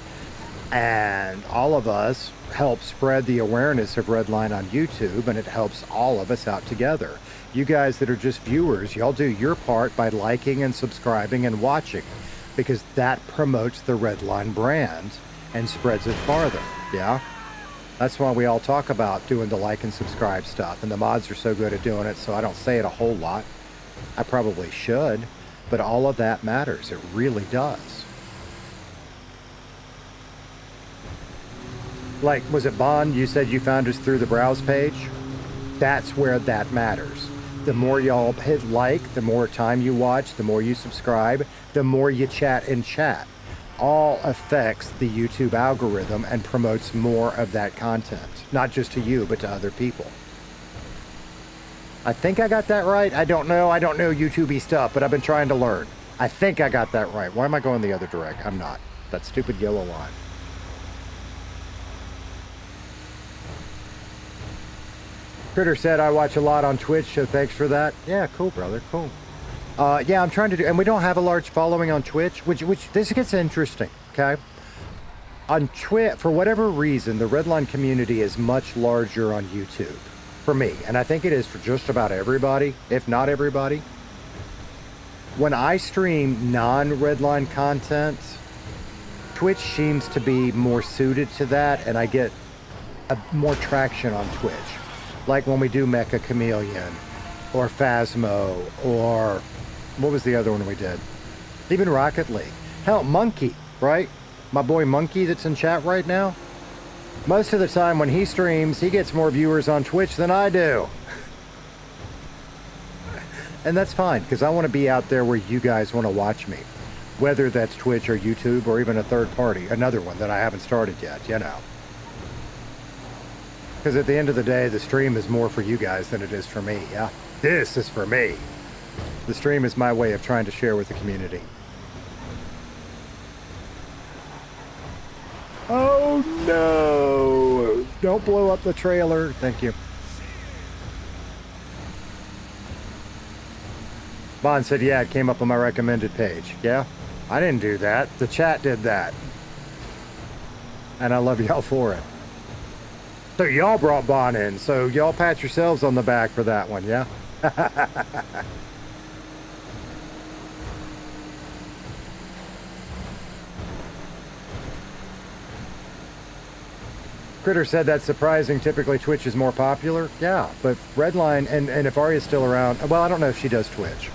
And all of us help spread the awareness of Redline on YouTube, and it helps all of us out together. You guys that are just viewers, y'all do your part by liking and subscribing and watching, because that promotes the Redline brand and spreads it farther, yeah? That's why we all talk about doing the like and subscribe stuff, and the mods are so good at doing it, so I don't say it a whole lot. I probably should, but all of that matters. It really does. Like, was it Bond? You said you found us through the browse page? That's where that matters. The more y'all hit like, the more time you watch, the more you subscribe, the more you chat in chat. All affects the YouTube algorithm and promotes more of that content. Not just to you, but to other people. I think I got that right. I don't know. I don't know YouTube-y stuff, but I've been trying to learn. I think I got that right. Why am I going the other direction? I'm not. That stupid yellow line. Critter said, I watch a lot on Twitch, so thanks for that. Yeah, cool, brother. Cool. Yeah, I'm trying to do, and we don't have a large following on Twitch, which this gets interesting, okay? On Twitch, for whatever reason, the Redline community is much larger on YouTube, for me, and I think it is for just about everybody, if not everybody. When I stream non-Redline content, Twitch seems to be more suited to that, and I get more traction on Twitch. Like when we do Mecha Chameleon, or Phasmo, or what was the other one we did? Even Rocket League. Hell, Monkey, right? My boy Monkey that's in chat right now. Most of the time when he streams, he gets more viewers on Twitch than I do. And that's fine, because I want to be out there where you guys want to watch me. Whether that's Twitch or YouTube or even a third party, another one that I haven't started yet, you know. Because at the end of the day, the stream is more for you guys than it is for me, yeah? This is for me. The stream is my way of trying to share with the community. Oh no! Don't blow up the trailer. Thank you. Bond said, yeah, it came up on my recommended page. Yeah? I didn't do that. The chat did that. And I love y'all for it. So y'all brought Bond in, so y'all pat yourselves on the back for that one, yeah? Critter said that's surprising. Typically Twitch is more popular. Yeah, but Redline, and if Arya's still around, well, I don't know if she does Twitch.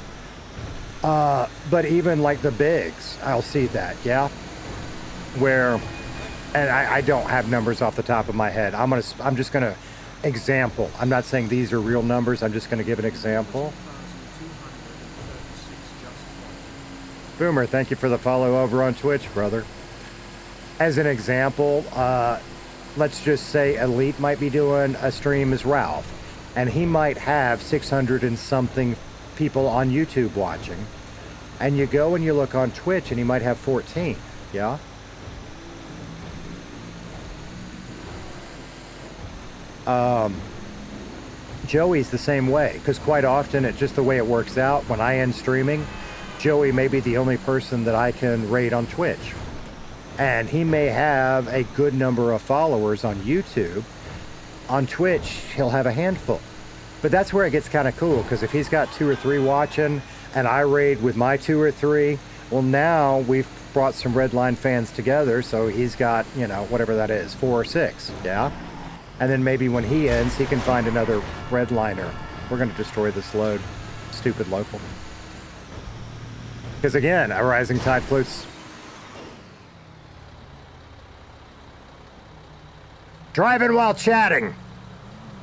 But even like the bigs, I'll see that, yeah? Where... And I don't have numbers off the top of my head. I'm just gonna example. I'm not saying these are real numbers. I'm just gonna give an example. Boomer, thank you for the follow over on Twitch, brother. As an example, let's just say Elite might be doing a stream as Ralph, and he might have 600 and something people on YouTube watching, and you go and you look on Twitch, and he might have 14. Yeah. Joey's the same way, because quite often it's just the way it works out. When I end streaming, Joey may be the only person that I can raid on Twitch, and he may have a good number of followers on YouTube. On Twitch, he'll have a handful, but that's where it gets kind of cool, because if he's got 2 or 3 watching and I raid with my 2 or 3, well, now we've brought some Redline fans together, so he's got, you know, whatever that is, 4 or 6, yeah? And then maybe when he ends, he can find another Redliner We're going to destroy this load. Stupid local. Because again, a rising tide floats. Driving while chatting.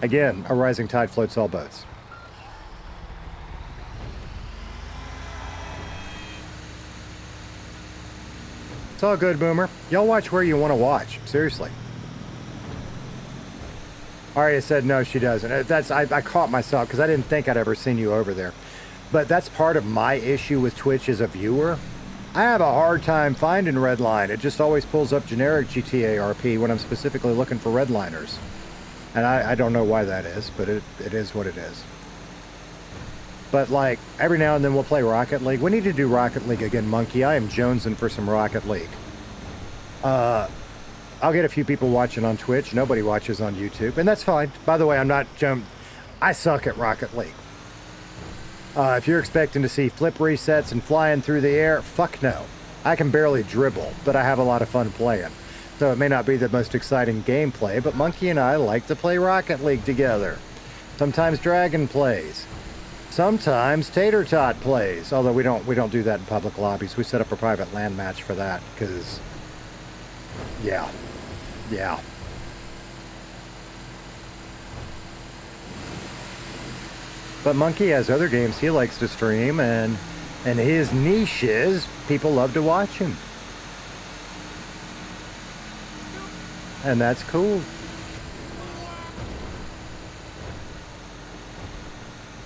Again, a rising tide floats all boats. It's all good, Boomer. Y'all watch where you want to watch. Seriously. Arya said no, she doesn't. I caught myself because I didn't think I'd ever seen you over there. But that's part of my issue with Twitch as a viewer. I have a hard time finding Redline. It just always pulls up generic GTA RP when I'm specifically looking for Redliners. And I don't know why that is, but it is what it is. But like, every now and then we'll play Rocket League. We need to do Rocket League again, Monkey. I am jonesing for some Rocket League. I'll get a few people watching on Twitch. Nobody watches on YouTube, and that's fine. By the way, I suck at Rocket League. If you're expecting to see flip resets and flying through the air, fuck no. I can barely dribble, but I have a lot of fun playing. So it may not be the most exciting gameplay, but Monkey and I like to play Rocket League together. Sometimes Dragon plays. Sometimes Tater Tot plays, although we don't do that in public lobbies. We set up a private LAN match for that, because, yeah. But Monkey has other games he likes to stream, and his niche is people love to watch him. And that's cool.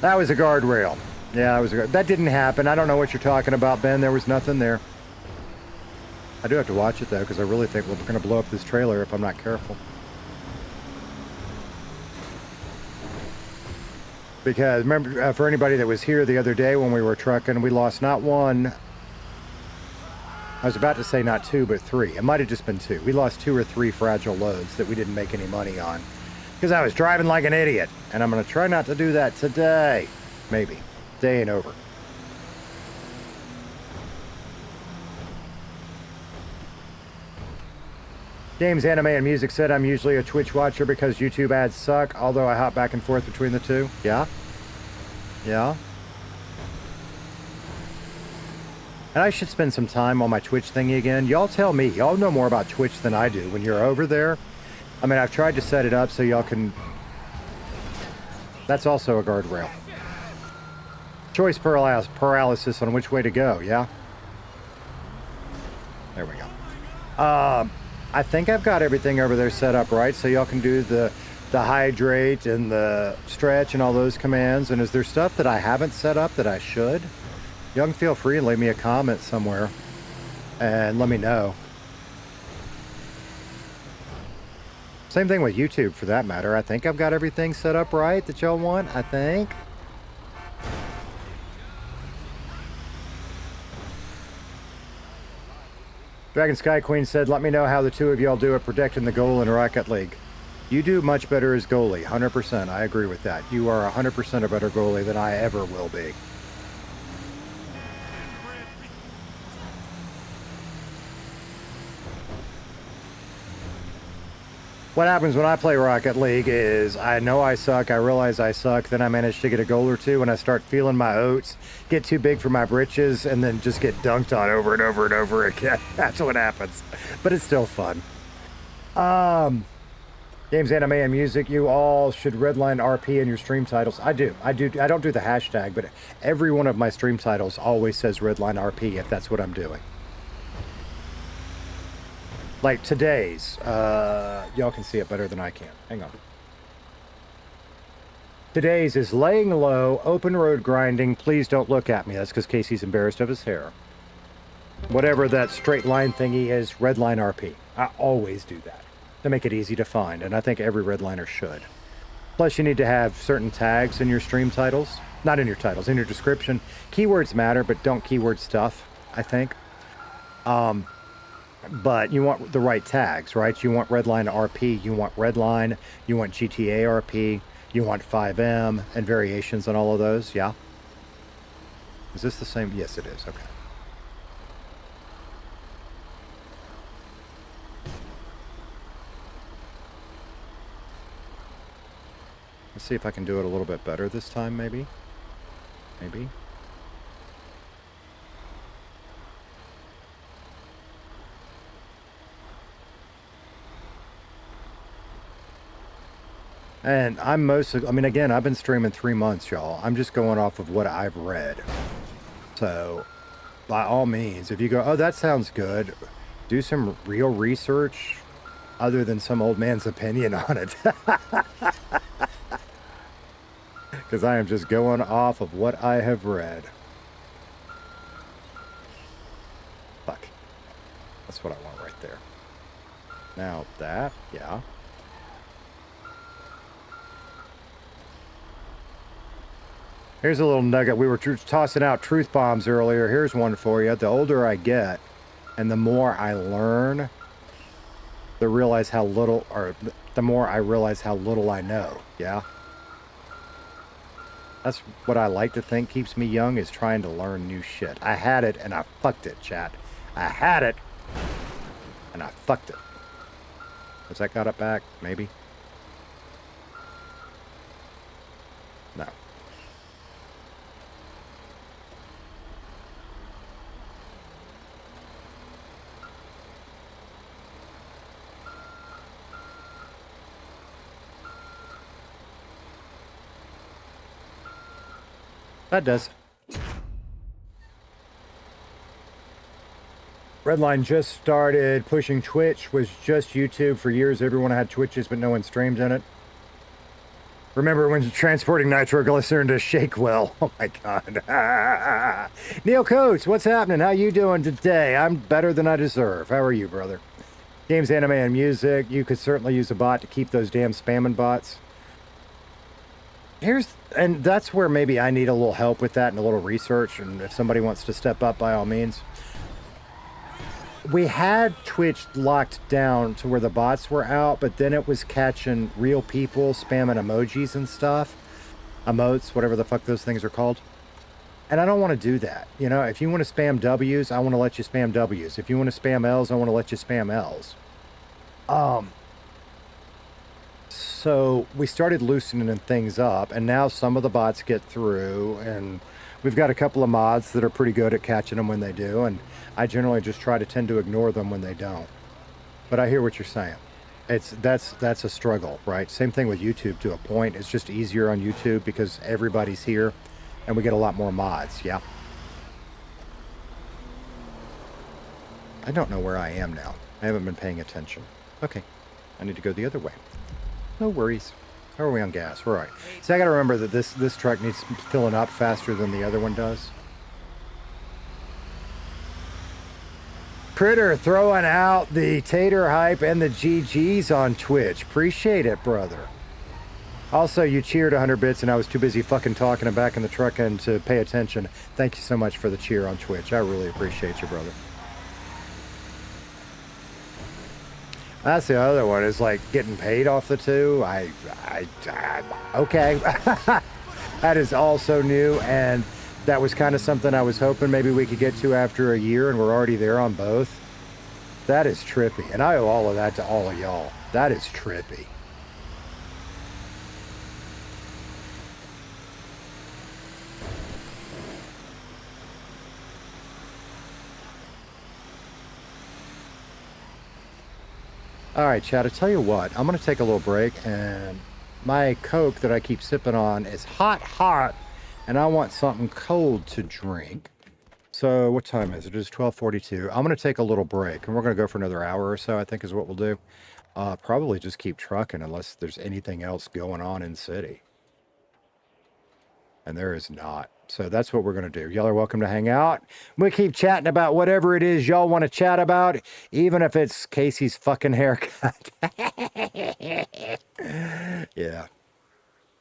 That was a guardrail. Yeah, that was that didn't happen. I don't know what you're talking about, Ben. There was nothing there. I do have to watch it, though, because I really think we're going to blow up this trailer if I'm not careful. Because, remember, for anybody that was here the other day when we were trucking, we lost not one. I was about to say not two, but three. It might have just been two. We lost 2 or 3 fragile loads that we didn't make any money on. Because I was driving like an idiot. And I'm going to try not to do that today. Maybe. Day ain't over. Games, Anime, and Music said I'm usually a Twitch watcher because YouTube ads suck, although I hop back and forth between the two. Yeah? Yeah? And I should spend some time on my Twitch thingy again. Y'all tell me. Y'all know more about Twitch than I do when you're over there. I mean, I've tried to set it up so y'all can... That's also a guardrail. Choice paralysis on which way to go, yeah? There we go. I think I've got everything over there set up right, so y'all can do the hydrate and the stretch and all those commands. And is there stuff that I haven't set up that I should? Y'all can feel free and leave me a comment somewhere and let me know. Same thing with YouTube for that matter. I think I've got everything set up right that y'all want, I think. Dragon Sky Queen said, let me know how the two of y'all do at protecting the goal in Rocket League. You do much better as goalie, 100%. I agree with that. You are 100% a better goalie than I ever will be. What happens when I play Rocket League is I know I suck, I realize I suck, then I manage to get a goal or two, and I start feeling my oats, get too big for my britches, and then just get dunked on over and over and over again. That's what happens. But it's still fun. Games, Anime, and Music, you all should redline RP in your stream titles. I do. I don't do the hashtag, but every one of my stream titles always says redline RP if that's what I'm doing. Like today's, y'all can see it better than I can. Hang on. Today's is laying low, open road grinding. Please don't look at me. That's because Casey's embarrassed of his hair. Whatever that straight line thingy is, redline RP. I always do that to make it easy to find, and I think every redliner should. Plus, you need to have certain tags in your stream titles. Not in your titles, in your description. Keywords matter, but don't keyword stuff, I think. But you want the right tags, right? You want Redline RP, you want Redline, you want GTA RP, you want 5M, and variations on all of those, yeah? Is this the same? Yes, it is, okay. Let's see if I can do it a little bit better this time, maybe. Maybe. And I'm mostly, I mean, again, I've been streaming 3 months, y'all. I'm just going off of what I've read. So, by all means, if you go, oh, that sounds good, do some real research other than some old man's opinion on it. Because I am just going off of what I have read. Fuck. That's what I want right there. Now that, yeah. Here's a little nugget. We were tossing out truth bombs earlier. Here's one for you. The older I get and the more I learn, the more I realize how little I know. Yeah. That's what I like to think keeps me young, is trying to learn new shit. I had it and I fucked it, chat. I had it and I fucked it. Has that got it back? Maybe. No. That does. Redline just started pushing Twitch. Was just YouTube for years. Everyone had Twitches, but no one streamed in it. Remember when transporting nitroglycerin to Shakewell? Oh my god. Neil Coates, what's happening? How you doing today? I'm better than I deserve. How are you, brother? Games, anime, and music. You could certainly use a bot to keep those damn spamming bots. And that's where maybe I need a little help with that and a little research, and if somebody wants to step up, by all means. We had Twitch locked down to where the bots were out, but then it was catching real people spamming emojis and stuff. Emotes, whatever the fuck those things are called. And I don't want to do that. You know, if you want to spam W's, I want to let you spam W's. If you want to spam L's, I want to let you spam L's. So we started loosening things up, and now some of the bots get through, and we've got a couple of mods that are pretty good at catching them when they do, and I generally just tend to ignore them when they don't. But I hear what you're saying. That's a struggle, right? Same thing with YouTube to a point. It's just easier on YouTube because everybody's here, and we get a lot more mods, yeah. I don't know where I am now. I haven't been paying attention. Okay, I need to go the other way. No worries. How are we on gas? We're all right. See, I gotta remember that this truck needs filling up faster than the other one does. Critter throwing out the tater hype and the GGs on Twitch. Appreciate it, brother. Also, you cheered 100 bits and I was too busy fucking talking and back in the truck and to pay attention. Thank you so much for the cheer on Twitch. I really appreciate you, brother. That's the other one, is like getting paid off the two. Okay. That is also new, and that was kind of something I was hoping maybe we could get to after a year, and we're already there on both. That is trippy, and I owe all of that to all of y'all. That is trippy. All right, Chad, I tell you what, I'm going to take a little break, and my Coke that I keep sipping on is hot, and I want something cold to drink. So what time is it? It is 12:42. I'm going to take a little break, and we're going to go for another hour or so, I think is what we'll do. Probably just keep trucking unless there's anything else going on in city. And there is not. So that's what we're going to do. Y'all are welcome to hang out. We keep chatting about whatever it is y'all want to chat about, even if it's Casey's fucking haircut. Yeah.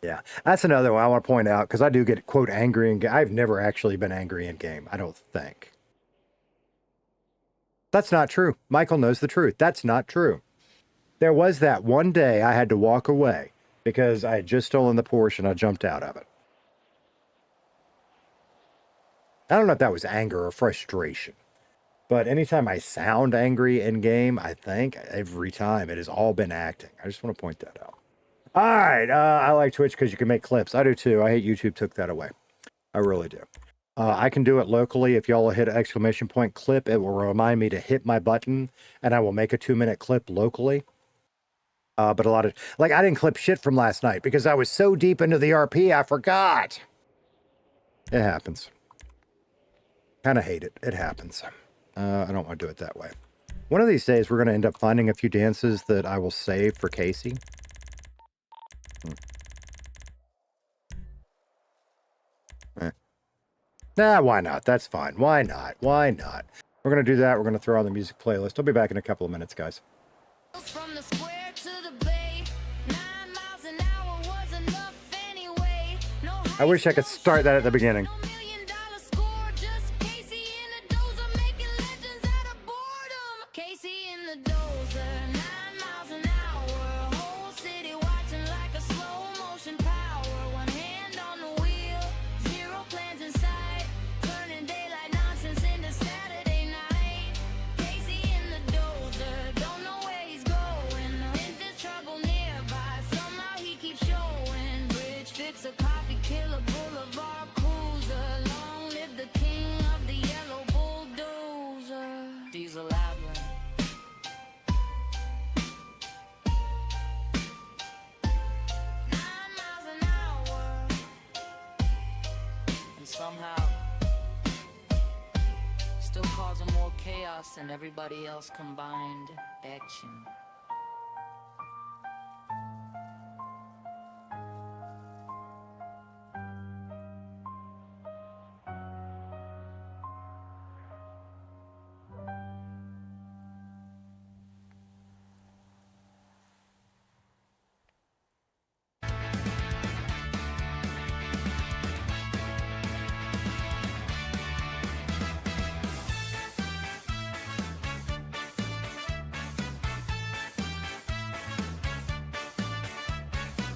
Yeah. That's another one I want to point out, because I do get, quote, angry in game. I've never actually been angry in game, I don't think. That's not true. Michael knows the truth. That's not true. There was that one day I had to walk away because I had just stolen the Porsche and I jumped out of it. I don't know if that was anger or frustration, but anytime I sound angry in game, I think every time it has all been acting. I just want to point that out. All right. I like Twitch because you can make clips. I do too. I hate YouTube took that away. I really do. I can do it locally. If y'all hit exclamation point clip, it will remind me to hit my button and I will make a 2-minute clip locally. But a lot of, like, I didn't clip shit from last night because I was so deep into the RP, I forgot. It happens. Kind of hate it. It happens. I don't want to do it that way. One of these days, we're going to end up finding a few dances that I will save for Casey. Nah, why not? That's fine. Why not? Why not? We're going to do that. We're going to throw on the music playlist. I'll be back in a couple of minutes, guys. From the square to the bay, 9 miles an hour was enough anyway. No I wish I could start that at the beginning. $1 million score, just Casey in the dozer, making legends out of boredom. Casey in the dozer, 9 miles an hour, whole city watching like a slow motion power. One hand on the wheel, 0 plans in sight, turning daylight nonsense into Saturday night. Casey in the dozer, don't know where he's going. Hint there's trouble nearby, somehow he keeps showing. Bridge fix a coffee, killer boulevard cruiser. Long live the king of the yellow bulldozer. Diesel labyrinth. 9 miles an hour, and somehow still causing more chaos than everybody else combined. Action.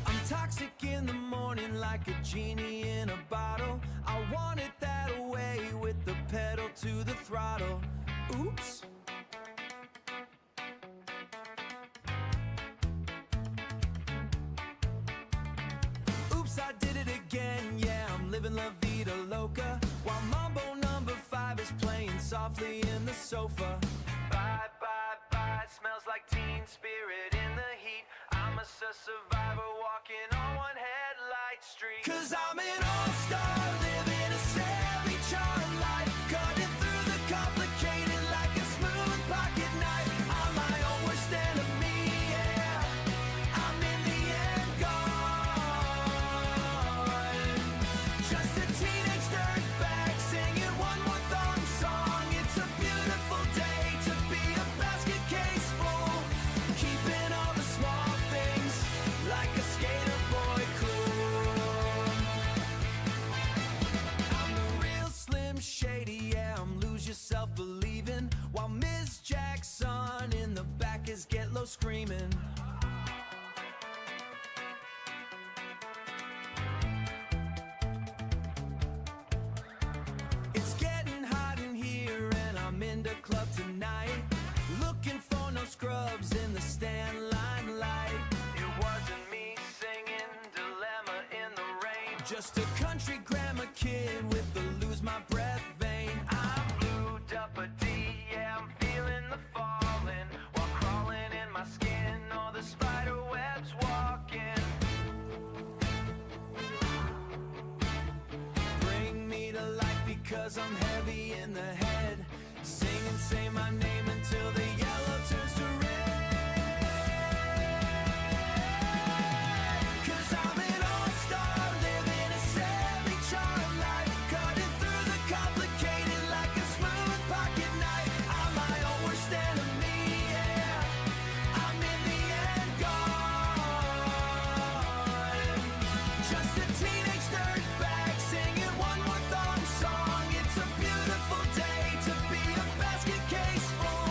I'm toxic in the morning like a genie in a bottle. I want it that way with the pedal to the throttle. Oops. Oops, I did it again. Yeah, I'm living La Vida Loca while Mambo number 5 is playing softly in the sofa. Bye, bye, bye. Smells like teen spirit in the heat. I'm a survivor walking on one headlight street. 'Cause I'm an all-star living a semi-charmed life, cutting through the complicated like a smooth pocket knife. I'm my own worst enemy, yeah. I'm in the end gone. Just a teenage dirtbag singing one more thong song. It's a beautiful day to be a basket case full, keeping all the small things like a skater boy cool. I'm the real Slim Shady, yeah, I'm lose yourself believing, while Ms. Jackson in the back is get low screaming. It's getting hot in here and I'm in the club tonight, looking for no scrubs in the stand limelight. It wasn't me singing Dilemma in the rain, just a country grammar kid with the lose my breath vein. I'm blued up a D, yeah, I'm feeling the falling, while crawling in my skin, all the spider webs walking. Bring me to life because I'm heavy in the head, sing and say my name until the yellow turns to red. 'Cause I'm an all-star living a semi-charmed life, cutting through the complicated like a smooth pocket knife. I'm my own worst enemy, yeah. I'm in the end gone. Just a teenage dirtbag singing one more thong song. It's a beautiful day to be a basket case full,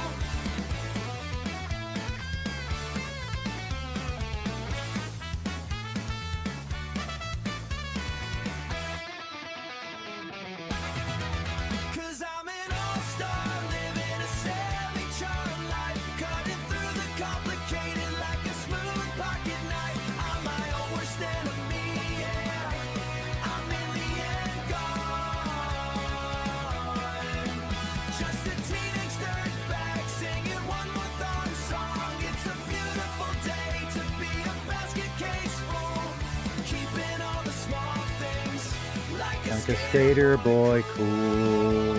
Like a skater boy, cool.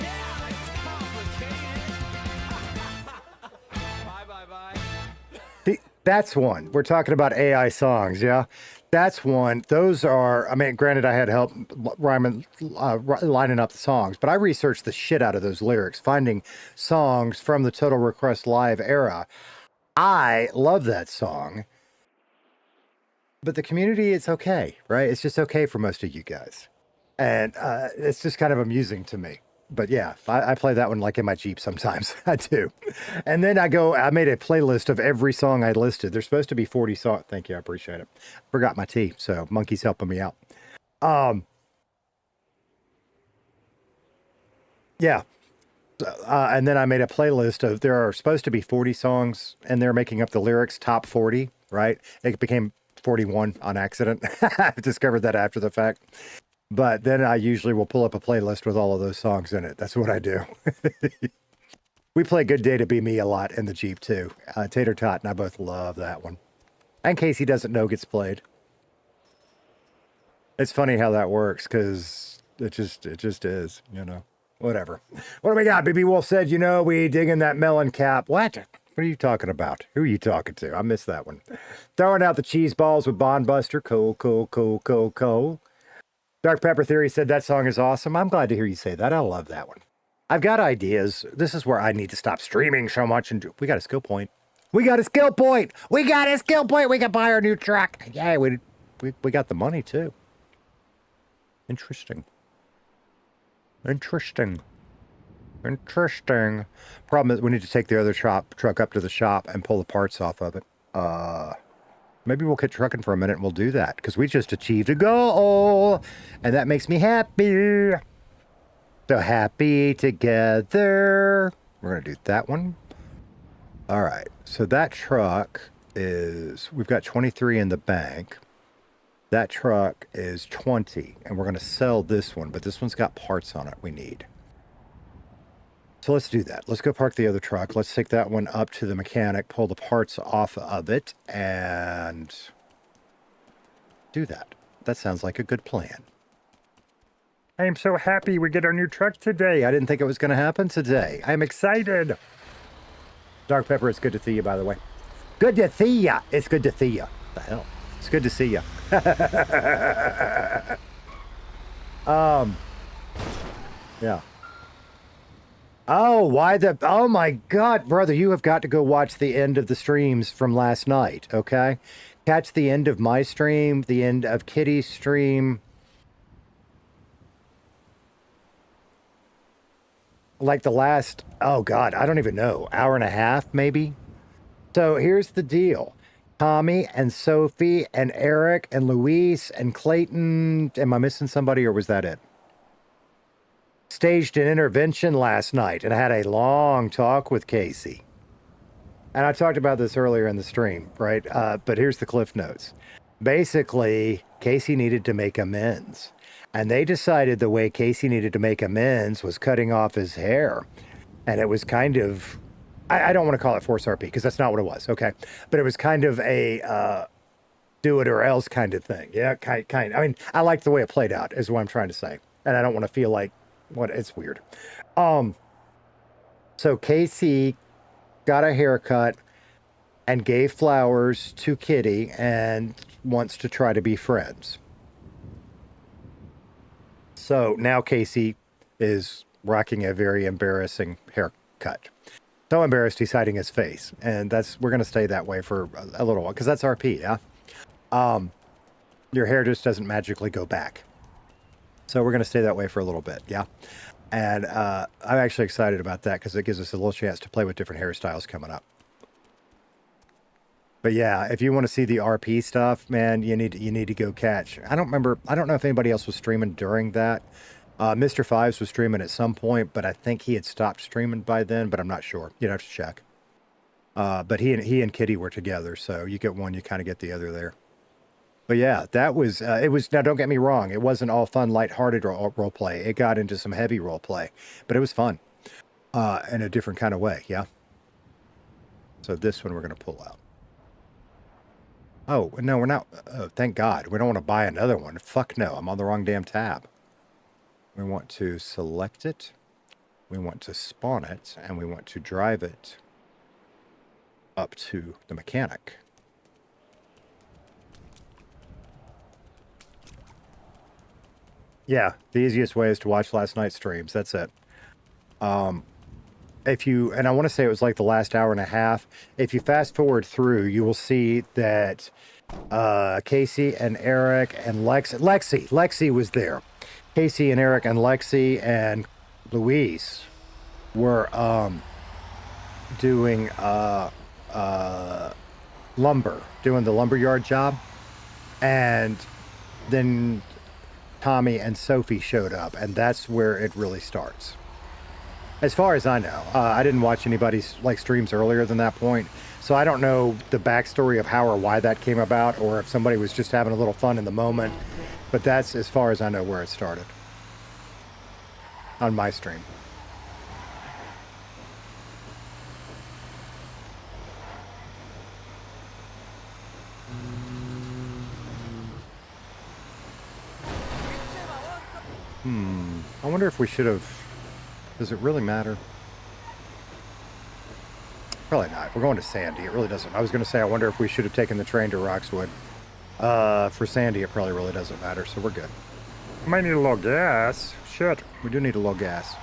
Yeah, it's complicated. Bye. That's one. We're talking about AI songs, yeah? That's one. Those are, I mean, granted, I had help lining up the songs, but I researched the shit out of those lyrics, finding songs from the Total Request Live era. I love that song, but the community, it's okay, right? It's just okay for most of you guys. And it's just kind of amusing to me. But yeah, I play that one like in my Jeep sometimes. I do. And then I made a playlist of every song I listed. There's supposed to be 40 songs. Thank you. I appreciate it. Forgot my tea. So Monkey's helping me out. Yeah. And then I made a playlist of, there are supposed to be 40 songs and they're making up the lyrics, top 40, right? It became 41 on accident. I discovered that after the fact. But then I usually will pull up a playlist with all of those songs in it. That's what I do. We play Good Day to Be Me a lot in the Jeep too. Tater Tot and I both love that one. And Casey Doesn't Know gets played. It's funny how that works because it just is, you know. Whatever. What do we got? BB Wolf said, you know, we digging that melon cap. What? What are you talking about? Who are you talking to? I missed that one. Throwing out the cheese balls with Bond Buster. Cool. Dark Pepper Theory said that song is awesome. I'm glad to hear you say that. I love that one. I've got ideas. This is where I need to stop streaming so much and we got a skill point. We got a skill point. We can buy our new truck. Yeah, we got the money too. Interesting. Problem is we need to take the other truck up to the shop and pull the parts off of it. Maybe we'll get trucking for a minute and we'll do that because we just achieved a goal and that makes me happy. So happy together. We're going to do that one. All right. So that truck is, we've got 23 in the bank. That truck is 20 and we're going to sell this one, but this one's got parts on it we need. So let's do that. Let's go park the other truck. Let's take that one up to the mechanic, pull the parts off of it, and do that. That sounds like a good plan. I am so happy we get our new truck today. I didn't think it was going to happen today. I'm excited. Dark Pepper, it's good to see you, by the way. Good to see ya. It's good to see ya. What the hell? It's good to see ya. Yeah. Oh, oh my God, brother, you have got to go watch the end of the streams from last night, okay? Catch the end of my stream, the end of Kitty's stream. Like the last, oh God, I don't even know, hour and a half maybe? So here's the deal. Tommy and Sophie and Eric and Luis and Clayton, am I missing somebody or was that it? Staged an intervention last night and I had a long talk with Casey. And I talked about this earlier in the stream, right? But here's the cliff notes. Basically, Casey needed to make amends. And they decided the way Casey needed to make amends was cutting off his hair. And it was kind of, I don't want to call it Force RP because that's not what it was, okay? But it was kind of a do it or else kind of thing. Yeah, kind. I mean, I like the way it played out is what I'm trying to say. And I don't want to feel like, it's weird. So Casey got a haircut and gave flowers to Kitty and wants to try to be friends. So now Casey is rocking a very embarrassing haircut. So embarrassed he's hiding his face. And we're going to stay that way for a little while because that's RP, yeah? Your hair just doesn't magically go back. So we're going to stay that way for a little bit, yeah? And I'm actually excited about that because it gives us a little chance to play with different hairstyles coming up. But yeah, if you want to see the RP stuff, man, you need to go catch. I don't know if anybody else was streaming during that. Mr. Fives was streaming at some point, but I think he had stopped streaming by then, but I'm not sure. You'd have to check. But he and Kitty were together, so you get one, you kind of get the other there. But yeah, that was, now don't get me wrong, it wasn't all fun, lighthearted role play. It got into some heavy role play, but it was fun in a different kind of way, yeah? So this one we're going to pull out. Oh, no, we're not. Oh, thank God. We don't want to buy another one. Fuck no. I'm on the wrong damn tab. We want to select it. We want to spawn it. And we want to drive it up to the mechanic. Yeah, the easiest way is to watch last night's streams. That's it. If you, and I want to say it was like the last hour and a half. If you fast forward through, you will see that Casey and Eric and Lexi was there. Casey and Eric and Lexi and Louise were doing lumber, doing the lumberyard job, and then Tommy and Sophie showed up, and that's where it really starts. As far as I know, I didn't watch anybody's like streams earlier than that point, so I don't know the backstory of how or why that came about, or if somebody was just having a little fun in the moment. But that's as far as I know where it started on my stream. I wonder if we should have. Does it really matter? Probably not. We're going to Sandy. It really doesn't. I was going to say, I wonder if we should have taken the train to Roxwood. For Sandy, it probably really doesn't matter, so we're good. We might need a little gas. Shit. We do need a little gas.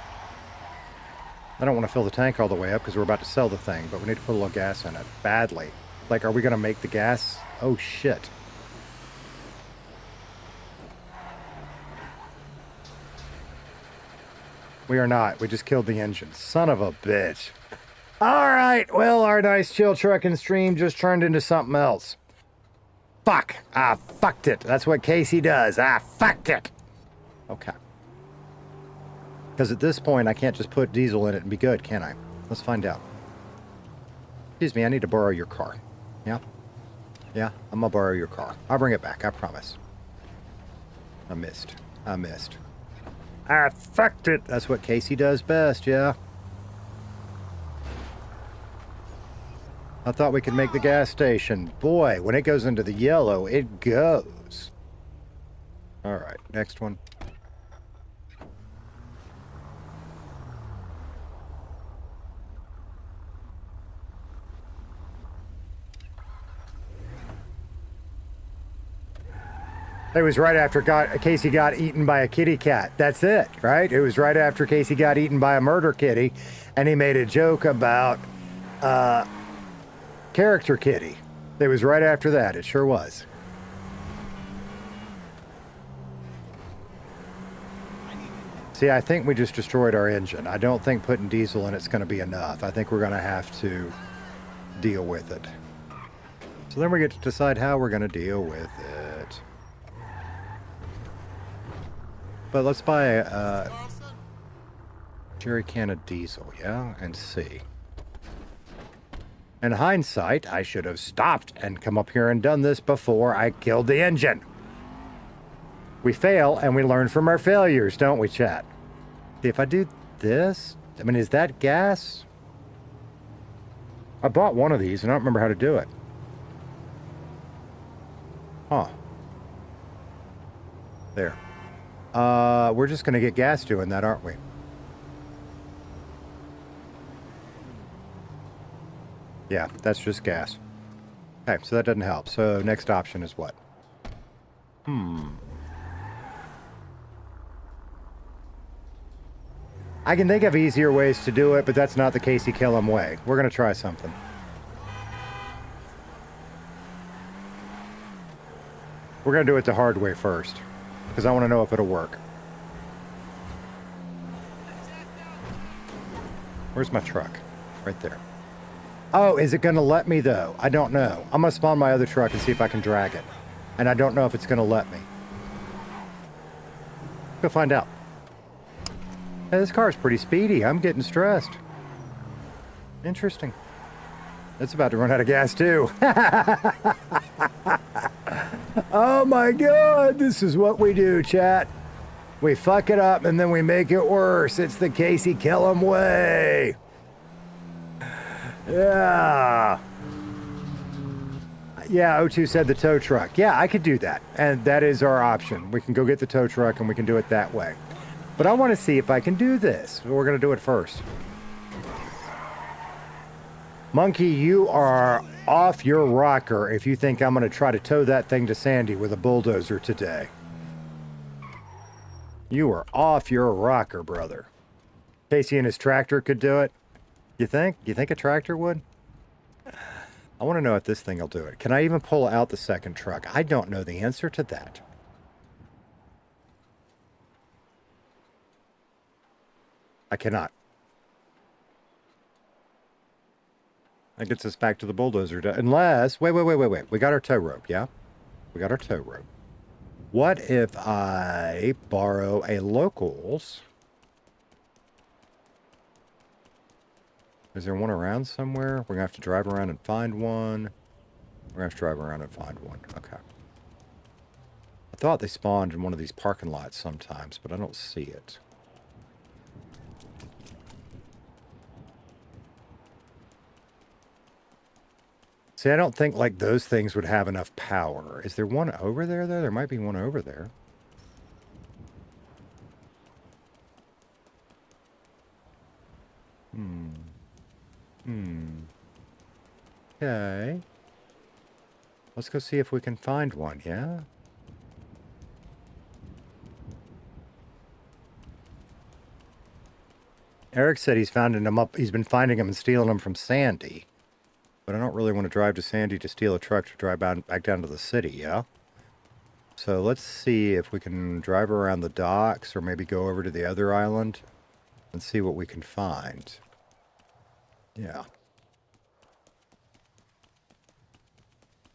I don't want to fill the tank all the way up because we're about to sell the thing, but we need to put a little gas in it. Badly. Like, are we going to make the gas? Oh, shit. We are not. We just killed the engine. Son of a bitch. All right. Well, our nice chill trucking stream just turned into something else. Fuck. I fucked it. That's what Casey does. I fucked it. Okay. Because at this point, I can't just put diesel in it and be good, can I? Let's find out. Excuse me. I need to borrow your car. Yeah? Yeah? I'm going to borrow your car. I'll bring it back. I promise. I missed. I fucked it. That's what Casey does best, yeah. I thought we could make the gas station. Boy, when it goes into the yellow, it goes. All right, next one. It was right after Casey got eaten by a kitty cat. That's it, right? It was right after Casey got eaten by a murder kitty, and he made a joke about character kitty. It was right after that. It sure was. See, I think we just destroyed our engine. I don't think putting diesel in it's going to be enough. I think we're going to have to deal with it. So then we get to decide how we're going to deal with it. But let's buy a jerry can of diesel, yeah? And see. In hindsight, I should have stopped and come up here and done this before I killed the engine. We fail and we learn from our failures, don't we, chat? See, if I do this, I mean, is that gas? I bought one of these and I don't remember how to do it. Huh. There. We're just going to get gas doing that, aren't we? Yeah, that's just gas. Okay, so that doesn't help. So next option is what? I can think of easier ways to do it, but that's not the Casey Kellem way. We're going to try something. We're going to do it the hard way first, because I want to know if it'll work. Where's my truck? Right there. Oh, is it going to let me, though? I don't know. I'm going to spawn my other truck and see if I can drag it. And I don't know if it's going to let me. Go find out. Hey, this car's pretty speedy. I'm getting stressed. Interesting. It's about to run out of gas, too. Oh, my God. This is what we do, chat. We fuck it up, and then we make it worse. It's the Casey Kellem way. Yeah. Yeah, O2 said the tow truck. Yeah, I could do that. And that is our option. We can go get the tow truck and we can do it that way. But I want to see if I can do this. We're going to do it first. Monkey, you are off your rocker if you think I'm going to try to tow that thing to Sandy with a bulldozer today. You are off your rocker, brother. Casey and his tractor could do it. You think? You think a tractor would? I want to know if this thing will do it. Can I even pull out the second truck? I don't know the answer to that. I cannot. That gets us back to the bulldozer. Unless, wait. We got our tow rope, yeah? We got our tow rope. What if I borrow a locals? Is there one around somewhere? We're going to have to drive around and find one. We're going to have to drive around and find one. Okay. I thought they spawned in one of these parking lots sometimes, but I don't see it. See, I don't think like those things would have enough power. Is there one over there, though? There might be one over there. Okay. Let's go see if we can find one, yeah? Eric said he's finding them up. He's been finding them and stealing them from Sandy. But I don't really want to drive to Sandy to steal a truck to drive back down to the city, yeah? So let's see if we can drive around the docks or maybe go over to the other island and see what we can find. Yeah.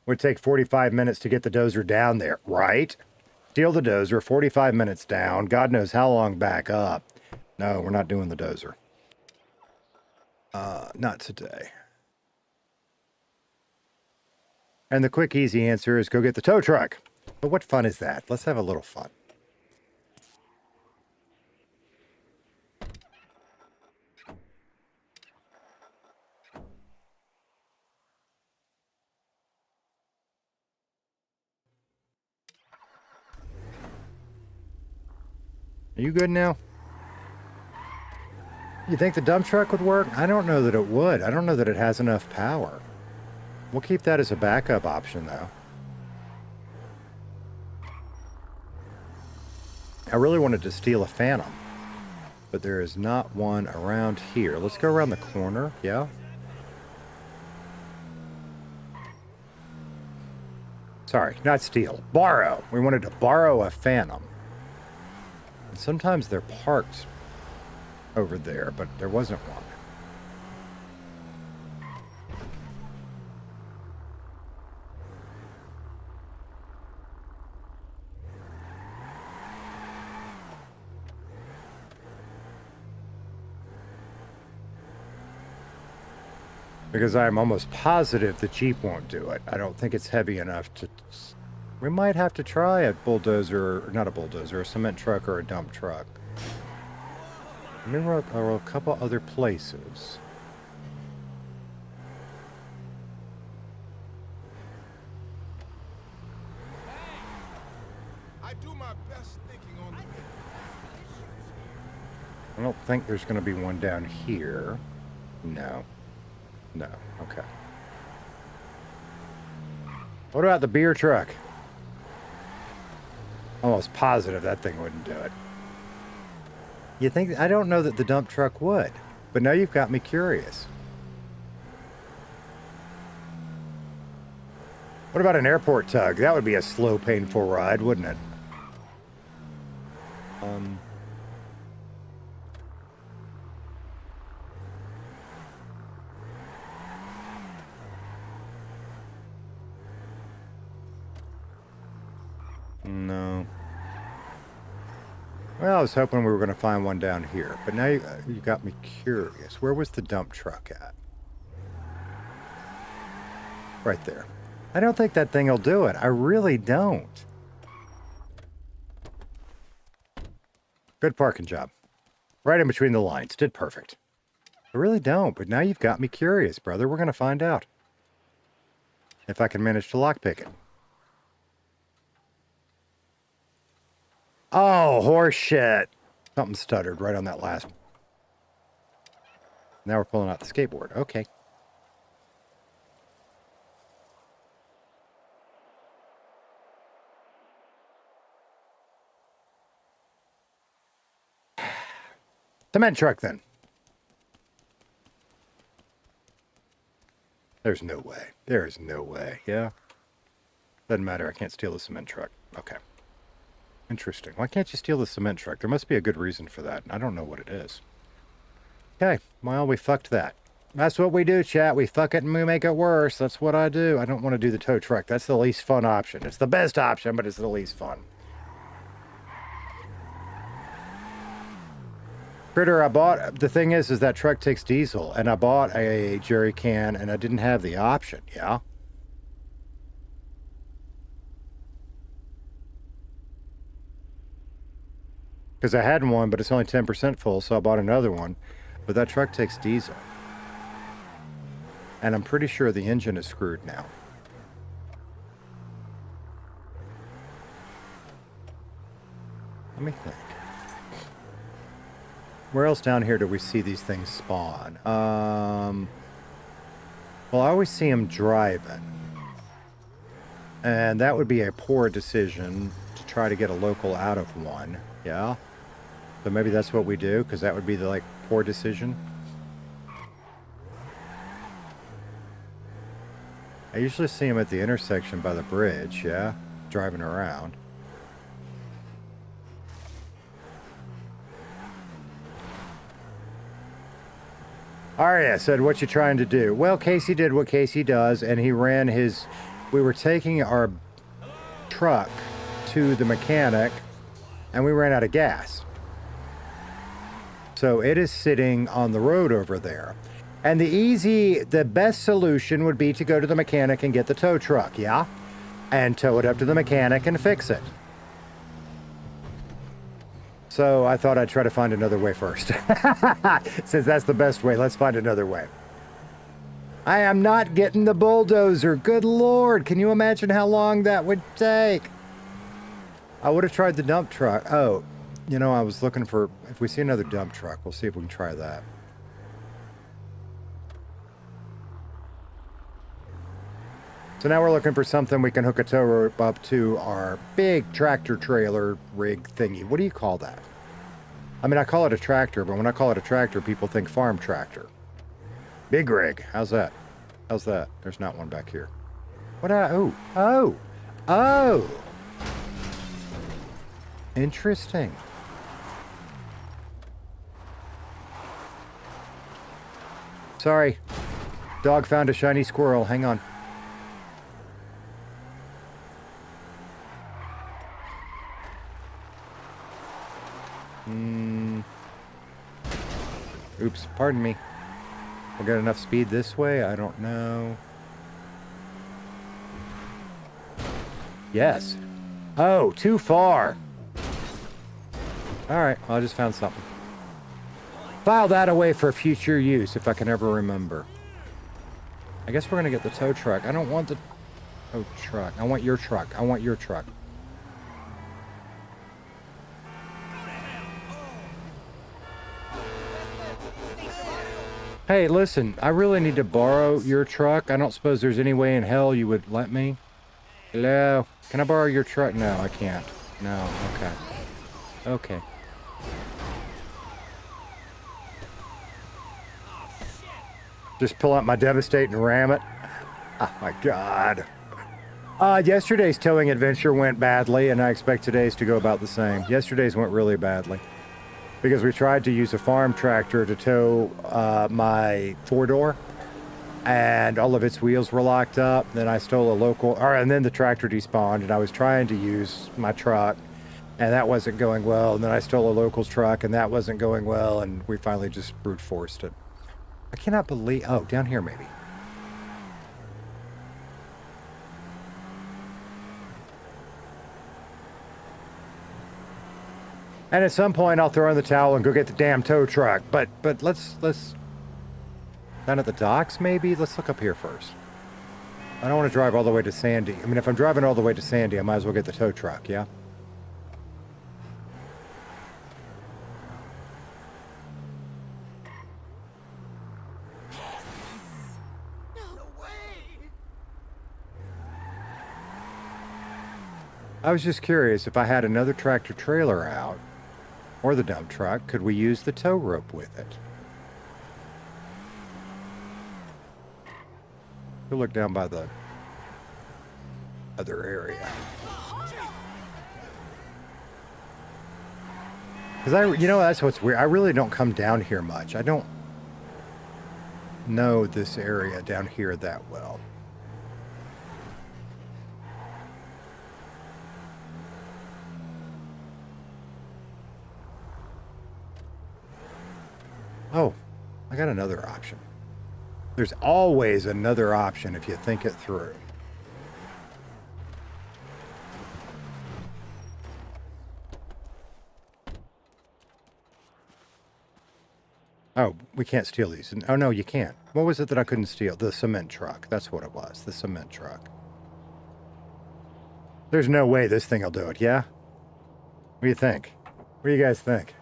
Would take 45 minutes to get the dozer down there, right? Steal the dozer, 45 minutes down, God knows how long back up. No, we're not doing the dozer. Not today. And the quick, easy answer is go get the tow truck. But what fun is that? Let's have a little fun. Are you good now? You think the dump truck would work? I don't know that it would. I don't know that it has enough power. We'll keep that as a backup option, though. I really wanted to steal a Phantom, but there is not one around here. Let's go around the corner, yeah? Sorry, not steal. Borrow. We wanted to borrow a Phantom. And sometimes they're parked over there, but there wasn't one. Because I'm almost positive the Jeep won't do it. I don't think it's heavy enough to... We might have to try a bulldozer, not a bulldozer, a cement truck or a dump truck. There are a couple other places. I do my best thinking on the... I don't think there's going to be one down here. No. No. Okay. What about the beer truck? Almost positive that thing wouldn't do it. You think? I don't know that the dump truck would, but now you've got me curious. What about an airport tug? That would be a slow, painful ride, wouldn't it? No. Well, I was hoping we were going to find one down here, but now you got me curious. Where was the dump truck at? Right there. I don't think that thing will do it. I really don't. Good parking job. Right in between the lines. Did perfect. I really don't, but now you've got me curious, brother. We're going to find out. If I can manage to lockpick it. Oh, horse shit. Something stuttered right on that last. Now we're pulling out the skateboard. Okay. Cement truck then. There's no way. There is no way. Yeah. Doesn't matter. I can't steal the cement truck. Okay. Interesting. Why can't you steal the cement truck? There must be a good reason for that. I don't know what it is. Okay. Well, we fucked that. That's what we do, chat. We fuck it and we make it worse. That's what I do. I don't want to do the tow truck. That's the least fun option. It's the best option, but it's the least fun. Critter, I bought, the thing is that truck takes diesel, and I bought a jerry can, and I didn't have the option, yeah? Because I had one, but it's only 10% full, so I bought another one. But that truck takes diesel. And I'm pretty sure the engine is screwed now. Let me think. Where else down here do we see these things spawn? Well, I always see them driving. And that would be a poor decision to try to get a local out of one. Yeah? So maybe that's what we do, because that would be the, like, poor decision. I usually see them at the intersection by the bridge, yeah? Driving around. Arya said, what you trying to do? Well, Casey did what Casey does, and he ran his... We were taking our truck to the mechanic, and we ran out of gas. So it is sitting on the road over there. And the best solution would be to go to the mechanic and get the tow truck, yeah? And tow it up to the mechanic and fix it. So I thought I'd try to find another way first. Since that's the best way, let's find another way. I am not getting the bulldozer. Good Lord. Can you imagine how long that would take? I would have tried the dump truck. Oh, you know, I was looking for... If we see another dump truck, we'll see if we can try that. So now we're looking for something we can hook a tow rope up to our big tractor trailer rig thingy. What do you call that? I mean, I call it a tractor, but when I call it a tractor, people think farm tractor. Big rig. How's that? How's that? There's not one back here. What? Oh. Interesting. Sorry. Dog found a shiny squirrel. Hang on. Oops, pardon me. I got enough speed this way? I don't know. Yes. Oh, too far. Alright, well, I just found something. File that away for future use, if I can ever remember. I guess we're going to get the tow truck. I don't want the tow truck. I want your truck. I want your truck. Hey, listen, I really need to borrow your truck. I don't suppose there's any way in hell you would let me. Hello? Can I borrow your truck? No, I can't. No, okay. Okay. Just pull out my Devastate and ram it. Oh my God. Yesterday's towing adventure went badly, and I expect today's to go about the same. Yesterday's went really badly. Because we tried to use a farm tractor to tow my 4-door, and all of its wheels were locked up. Then I stole a local, and then the tractor despawned, and I was trying to use my truck, and that wasn't going well. And then I stole a local's truck, and that wasn't going well, and we finally just brute forced it. I cannot believe, oh, down here maybe. And at some point, I'll throw in the towel and go get the damn tow truck. But let's down at the docks maybe. Let's look up here first. I don't want to drive all the way to Sandy. I mean, if I'm driving all the way to Sandy, I might as well get the tow truck, yeah? I was just curious, if I had another tractor trailer out, or the dump truck, could we use the tow rope with it? Go look down by the other area. Because you know, that's what's weird. I really don't come down here much. I don't know this area down here that well. Oh, I got another option. There's always another option if you think it through. Oh, we can't steal these. Oh, no, you can't. What was it that I couldn't steal? The cement truck. That's what it was. The cement truck. There's no way this thing will do it, yeah? What do you think? What do you guys think?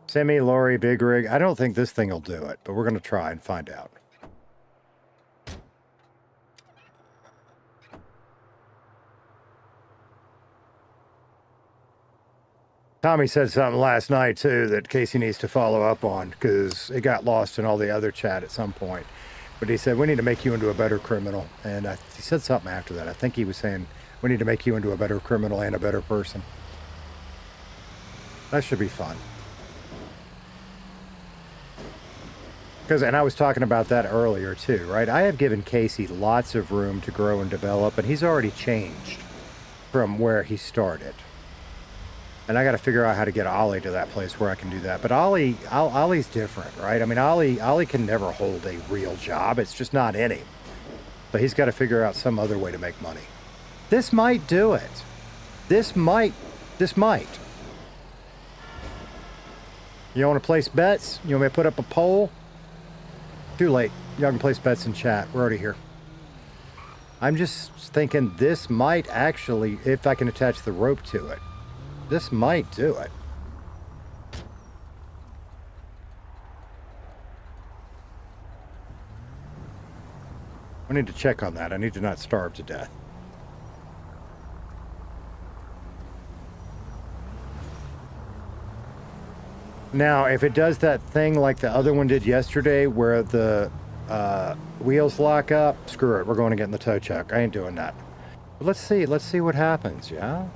Semi, lorry, big rig. I don't think this thing will do it, but we're going to try and find out. Tommy said something last night, too, that Casey needs to follow up on, because it got lost in all the other chat at some point. But he said, we need to make you into a better criminal. And he said something after that. I think he was saying, we need to make you into a better criminal and a better person. That should be fun. And I was talking about that earlier too, right? I have given Casey lots of room to grow and develop, and he's already changed from where he started. And I got to figure out how to get Ollie to that place where I can do that. But Ollie's different, right? I mean, Ollie can never hold a real job. It's just not in him. But he's got to figure out some other way to make money. This might do it. This might. You want to place bets? You want me to put up a poll? Too late. Y'all can place bets in chat. We're already here. I'm just thinking this might actually, if I can attach the rope to it, this might do it. I need to check on that. I need to not starve to death. Now, if it does that thing like the other one did yesterday where the wheels lock up, screw it. We're going to get in the tow truck. I ain't doing that. But let's see what happens, yeah?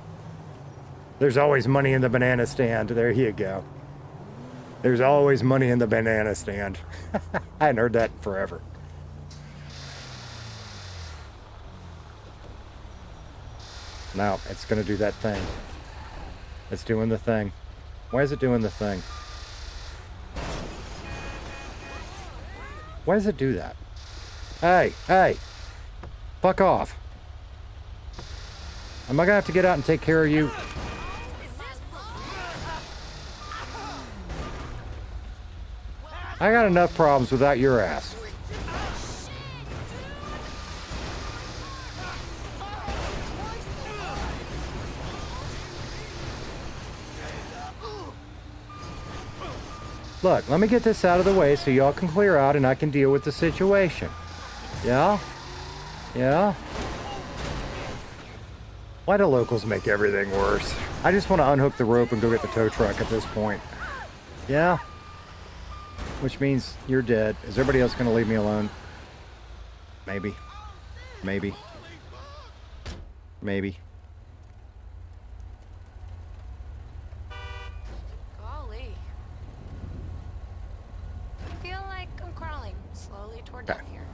There's always money in the banana stand. There you go. There's always money in the banana stand. I hadn't heard that in forever. Now, it's going to do that thing. It's doing the thing. Why is it doing the thing? Why does it do that? Hey! Fuck off. Am I gonna have to get out and take care of you? I got enough problems without your ass. Look, let me get this out of the way so y'all can clear out and I can deal with the situation. Yeah? Yeah? Why do locals make everything worse? I just want to unhook the rope and go get the tow truck at this point. Yeah? Which means you're dead. Is everybody else going to leave me alone? Maybe. Maybe. Maybe. Golly. I feel like I'm crawling slowly toward down here.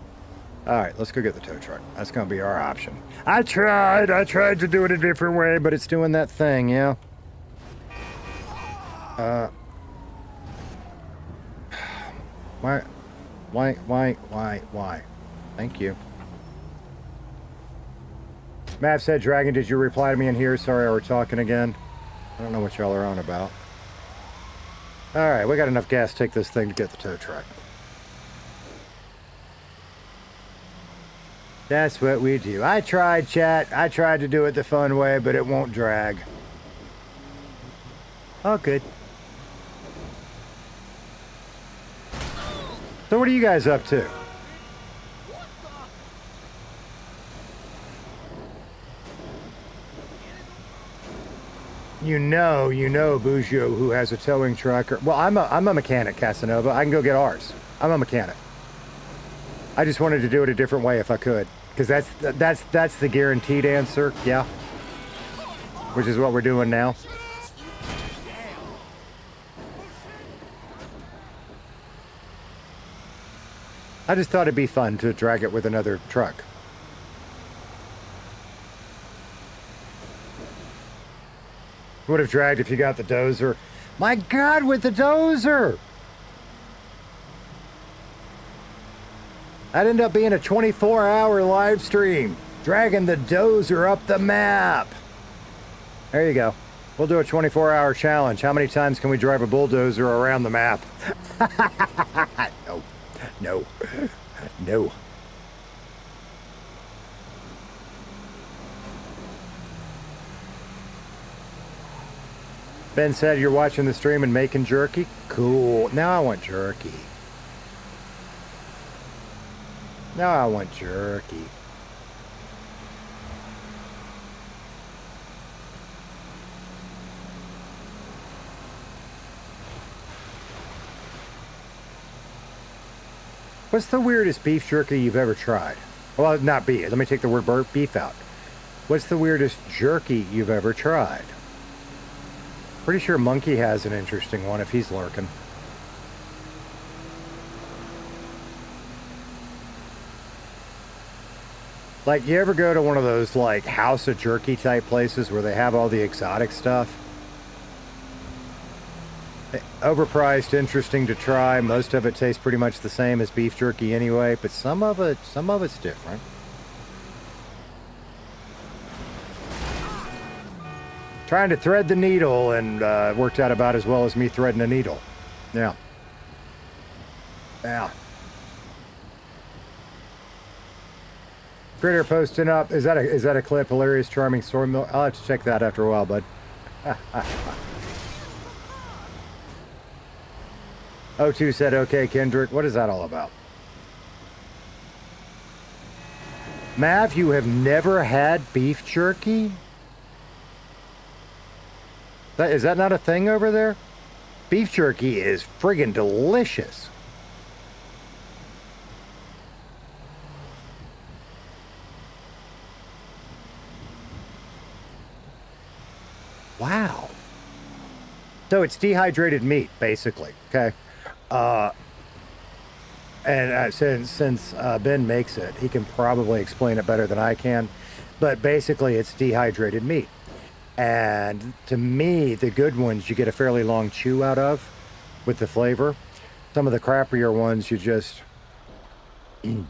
All right, let's go get the tow truck. That's going to be our option. I tried to do it a different way, but it's doing that thing, yeah? Why? Thank you. Matt said, Dragon, did you reply to me in here? Sorry, we're talking again. I don't know what y'all are on about. All right, we got enough gas to take this thing to get the tow truck. That's what we do. I tried, chat. I tried to do it the fun way, but it won't drag. Oh, good. So what are you guys up to? You know, Boujo, who has a towing truck. Well, I'm a mechanic, Casanova. I can go get ours. I'm a mechanic. I just wanted to do it a different way if I could, because that's the guaranteed answer. Yeah, which is what we're doing now. I just thought it'd be fun to drag it with another truck. Would have dragged if you got the dozer. My God, with the dozer! That ended up being a 24-hour live stream. Dragging the dozer up the map. There you go. We'll do a 24-hour challenge. How many times can we drive a bulldozer around the map? No. No. No. Ben said you're watching the stream and making jerky? Cool. Now I want jerky. Now I want jerky. What's the weirdest beef jerky you've ever tried? Well, not beef. Let me take the word beef out. What's the weirdest jerky you've ever tried? Pretty sure Monkey has an interesting one if he's lurking. Like, you ever go to one of those, like, House of Jerky type places where they have all the exotic stuff? Overpriced, interesting to try. Most of it tastes pretty much the same as beef jerky anyway, but some of it's different. Trying to thread the needle, and worked out about as well as me threading a needle. Yeah. Yeah. Critter posting up. Is that a clip? Hilarious, charming soy milk. I'll have to check that after a while, bud. O2 said, okay, Kendrick. What is that all about? Mav, you have never had beef jerky? Is that not a thing over there? Beef jerky is friggin' delicious. Wow. So it's dehydrated meat, basically. Okay. And since Ben makes it, he can probably explain it better than I can. But basically, it's dehydrated meat. And to me, the good ones you get a fairly long chew out of with the flavor. Some of the crappier ones you just... Do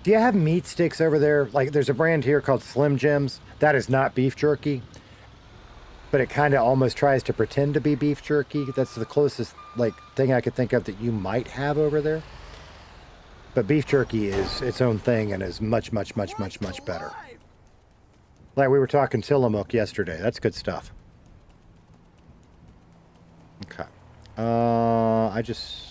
you have meat sticks over there? Like, there's a brand here called Slim Jims. That is not beef jerky. But it kind of almost tries to pretend to be beef jerky. That's the closest, like, thing I could think of that you might have over there. But beef jerky is its own thing and is much, much, much, much, much better. Like we were talking Tillamook yesterday. That's good stuff. Okay. I just...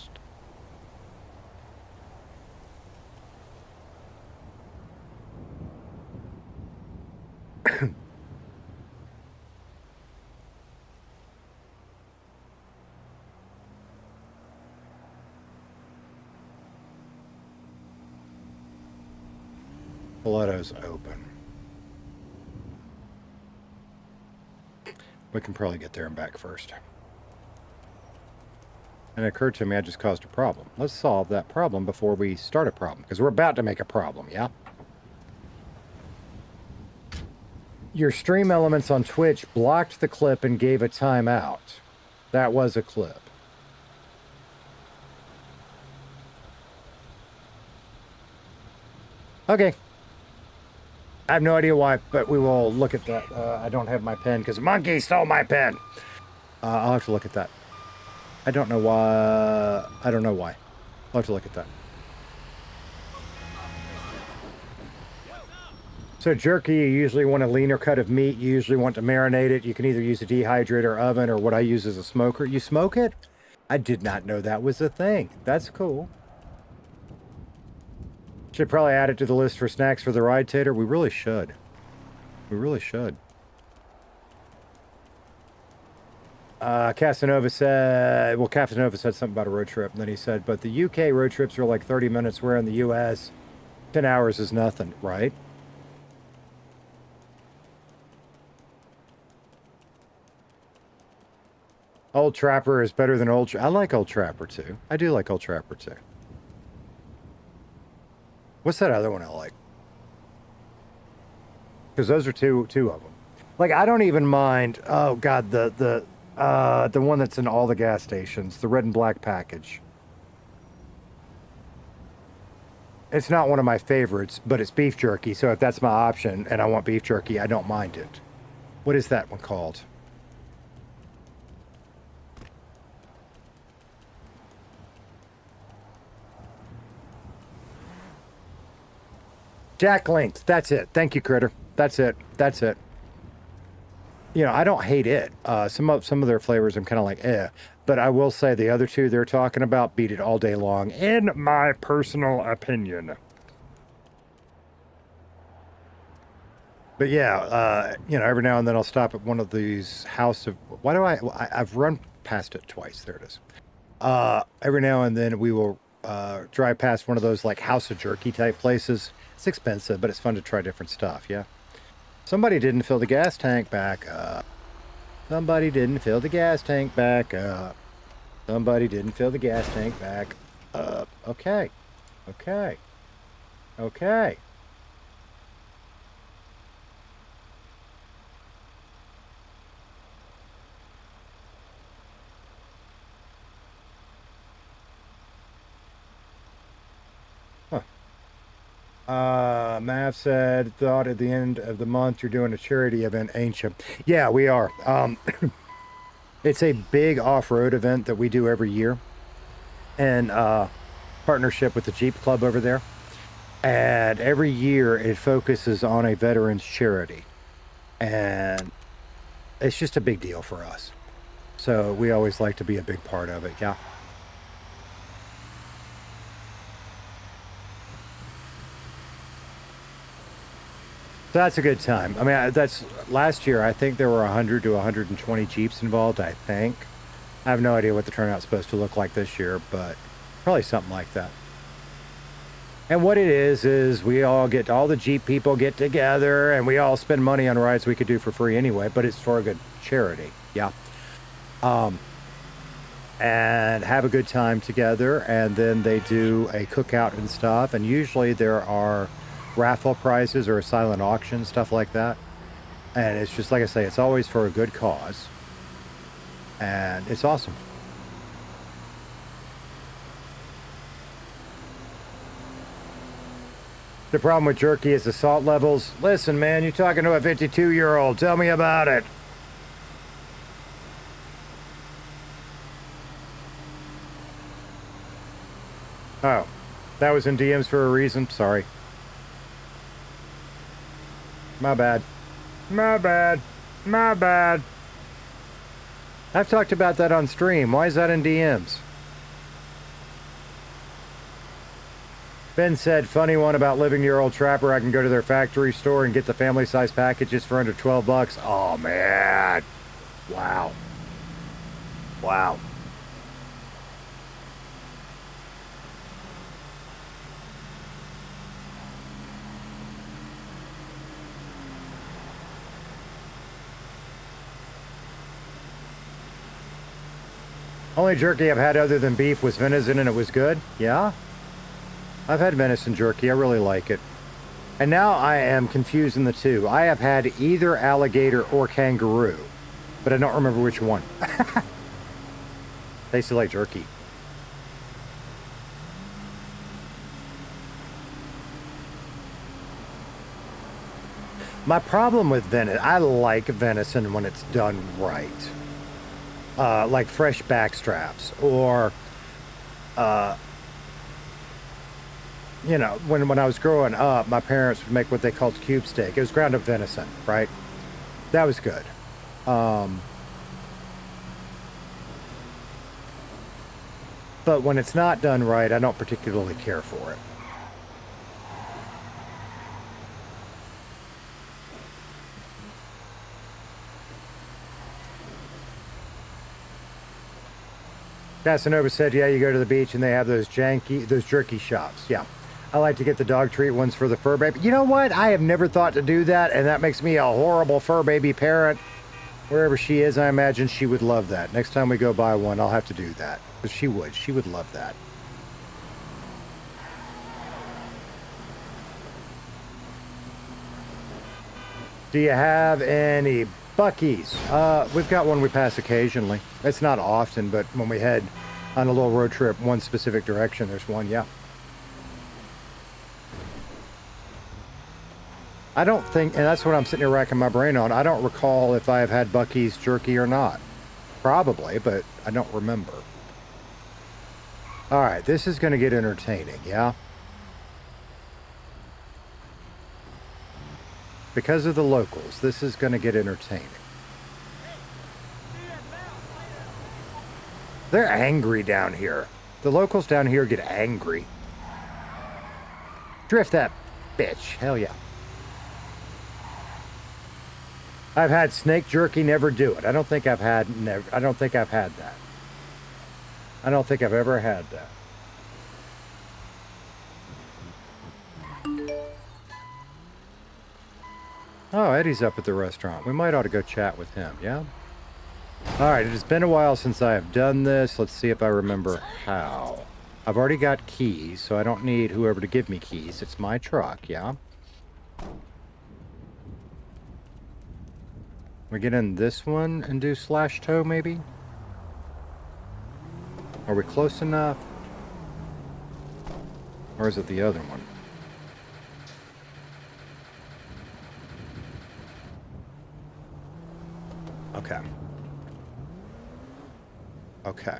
Bloodo's open. We can probably get there and back first. And it occurred to me I just caused a problem. Let's solve that problem before we start a problem, because we're about to make a problem, yeah? Your stream elements on Twitch blocked the clip and gave a timeout. That was a clip. Okay. I have no idea why, but we will look at that. I don't have my pen because Monkey stole my pen. I'll have to look at that. I don't know why. I'll have to look at that. So jerky, you usually want a leaner cut of meat. You usually want to marinate it. You can either use a dehydrator oven or what I use is a smoker. You smoke it? I did not know that was a thing. That's cool. Should probably add it to the list for snacks for the ride, Tater. We really should. We really should. Casanova said, well, Casanova said something about a road trip. And then he said, but the UK road trips are like 30 minutes, where in the US, 10 hours is nothing, right? Old Trapper is better than I like Old Trapper too. I do like Old Trapper too. What's that other one I like? Because those are two of them. Like, I don't even mind. Oh God, the one that's in all the gas stations, the red and black package. It's not one of my favorites, but it's beef jerky. So if that's my option and I want beef jerky, I don't mind it. What is that one called? Jack Link's. That's it. Thank you, Critter. That's it. That's it. You know, I don't hate it. Some of their flavors I'm kind of like, eh. But I will say the other two they're talking about beat it all day long, in my personal opinion. But yeah, you know, every now and then I'll stop at one of these House of... Why do I've run past it twice. There it is. Every now and then we will drive past one of those like House of Jerky type places. It's expensive, but it's fun to try different stuff, yeah? Somebody didn't fill the gas tank back up. Somebody didn't fill the gas tank back up. Somebody didn't fill the gas tank back up. Okay. Okay. Okay. Mav said, thought at the end of the month you're doing a charity event, ain't you? Yeah, we are. It's a big off-road event that we do every year in partnership with the Jeep Club over there. And every year it focuses on a veterans charity. And it's just a big deal for us. So we always like to be a big part of it, yeah. So that's a good time. I mean, that's last year. I think there were 100 to 120 Jeeps involved. I think. I have no idea what the turnout's supposed to look like this year, but probably something like that. And what it is we all the Jeep people get together and we all spend money on rides we could do for free anyway, but it's for a good charity. Yeah. And have a good time together, and then they do a cookout and stuff, and usually there are raffle prizes or a silent auction, stuff like that. And it's just like I say, it's always for a good cause, and it's awesome. The problem with jerky is the salt levels. Listen, man, you're talking to a 52-year-old. Tell me about it. Oh, that was in DMs for a reason. Sorry. My bad. My bad. My bad. I've talked about that on stream. Why is that in DMs? Ben said, funny one about living near Old Trapper. I can go to their factory store and get the family size packages for under 12 bucks. Oh, man. Wow. Wow. Only jerky I've had other than beef was venison, and it was good. Yeah? I've had venison jerky. I really like it. And now I am confusing the two. I have had either alligator or kangaroo, but I don't remember which one. Tasted like jerky. My problem with venison, I like venison when it's done right. Like fresh back straps, or you know, when I was growing up, my parents would make what they called cube steak. It was ground up venison, right? That was good. But when it's not done right, I don't particularly care for it. Casanova said, yeah, you go to the beach and they have those jerky shops. Yeah. I like to get the dog treat ones for the fur baby. You know what? I have never thought to do that, and that makes me a horrible fur baby parent. Wherever she is, I imagine she would love that. Next time we go buy one, I'll have to do that. Because she would. She would love that. Do you have any Buc-ee's? We've got one we pass occasionally. It's not often, but when we head on a little road trip, one specific direction, there's one, yeah. I don't think, and that's what I'm sitting here racking my brain on, I don't recall if I have had Buc-ee's jerky or not. Probably, but I don't remember. All right, this is going to get entertaining, yeah? Because of the locals, this is going to get entertaining. They're angry down here. The locals down here get angry. Drift that bitch. Hell yeah. I've had snake jerky, never do it. I don't think I've had that. I don't think I've ever had that. Oh, Eddie's up at the restaurant. We might ought to go chat with him, yeah? Alright, it has been a while since I have done this. Let's see if I remember how. I've already got keys, so I don't need whoever to give me keys. It's my truck, yeah? We get in this one and do slash tow, maybe? Are we close enough? Or is it the other one? Okay. Okay.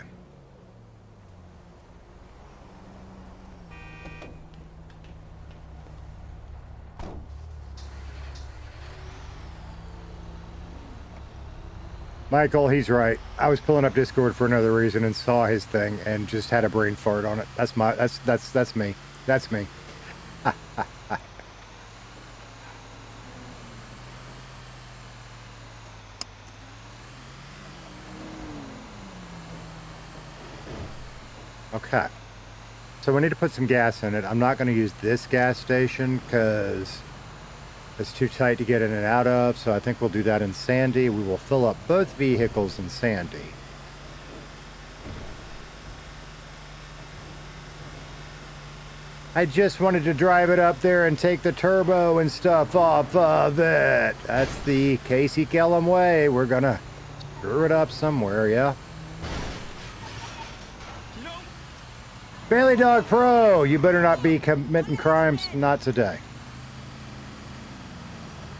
Michael, he's right. I was pulling up Discord for another reason and saw his thing and just had a brain fart on it. That's me. That's me. Okay. So we need to put some gas in it. I'm not going to use this gas station because it's too tight to get in and out of, so I think we'll do that in Sandy. We will fill up both vehicles in Sandy. I just wanted to drive it up there and take the turbo and stuff off of it. That's the Casey Kellem way. We're gonna screw it up somewhere, yeah? Bailey Dog Pro, you better not be committing crimes. Not today.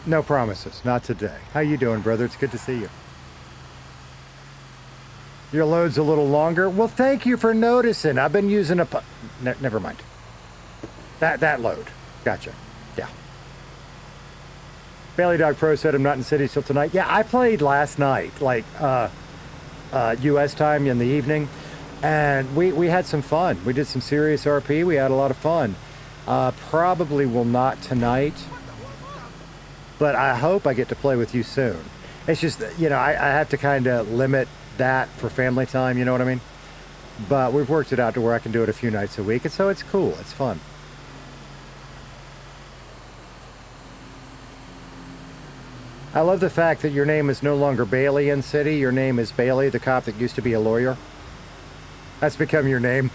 No promises. Not today. How you doing, brother? It's good to see you. Your load's a little longer. Well, thank you for noticing. I've been using a... never mind. That load. Gotcha. Yeah. Bailey Dog Pro said I'm not in city till tonight. Yeah, I played last night, like U.S. time in the evening, and we had some fun. We did some serious RP. We had a lot of fun. Probably will not tonight, but I hope I get to play with you soon. It's just, you know, I have to kind of limit that for family time, you know what I mean? But we've worked it out to where I can do it a few nights a week, and so it's cool. It's fun. I love the fact that your name is no longer Bailey in City. Your name is Bailey, the cop that used to be a lawyer. That's become your name.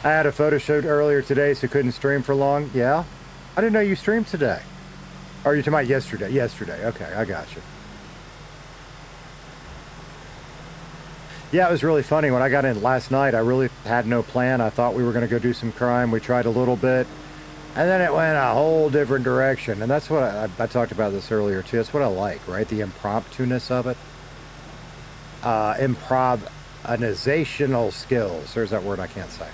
I had a photo shoot earlier today, so couldn't stream for long. Yeah? I didn't know you streamed today. Or you talking about yesterday? Yesterday. Okay, I got you. Yeah, it was really funny. When I got in last night, I really had no plan. I thought we were going to go do some crime. We tried a little bit. And then it went a whole different direction. And that's what I talked about this earlier too. That's what I like, right? The impromptu-ness of it. Improvisational skills. There's that word I can't say.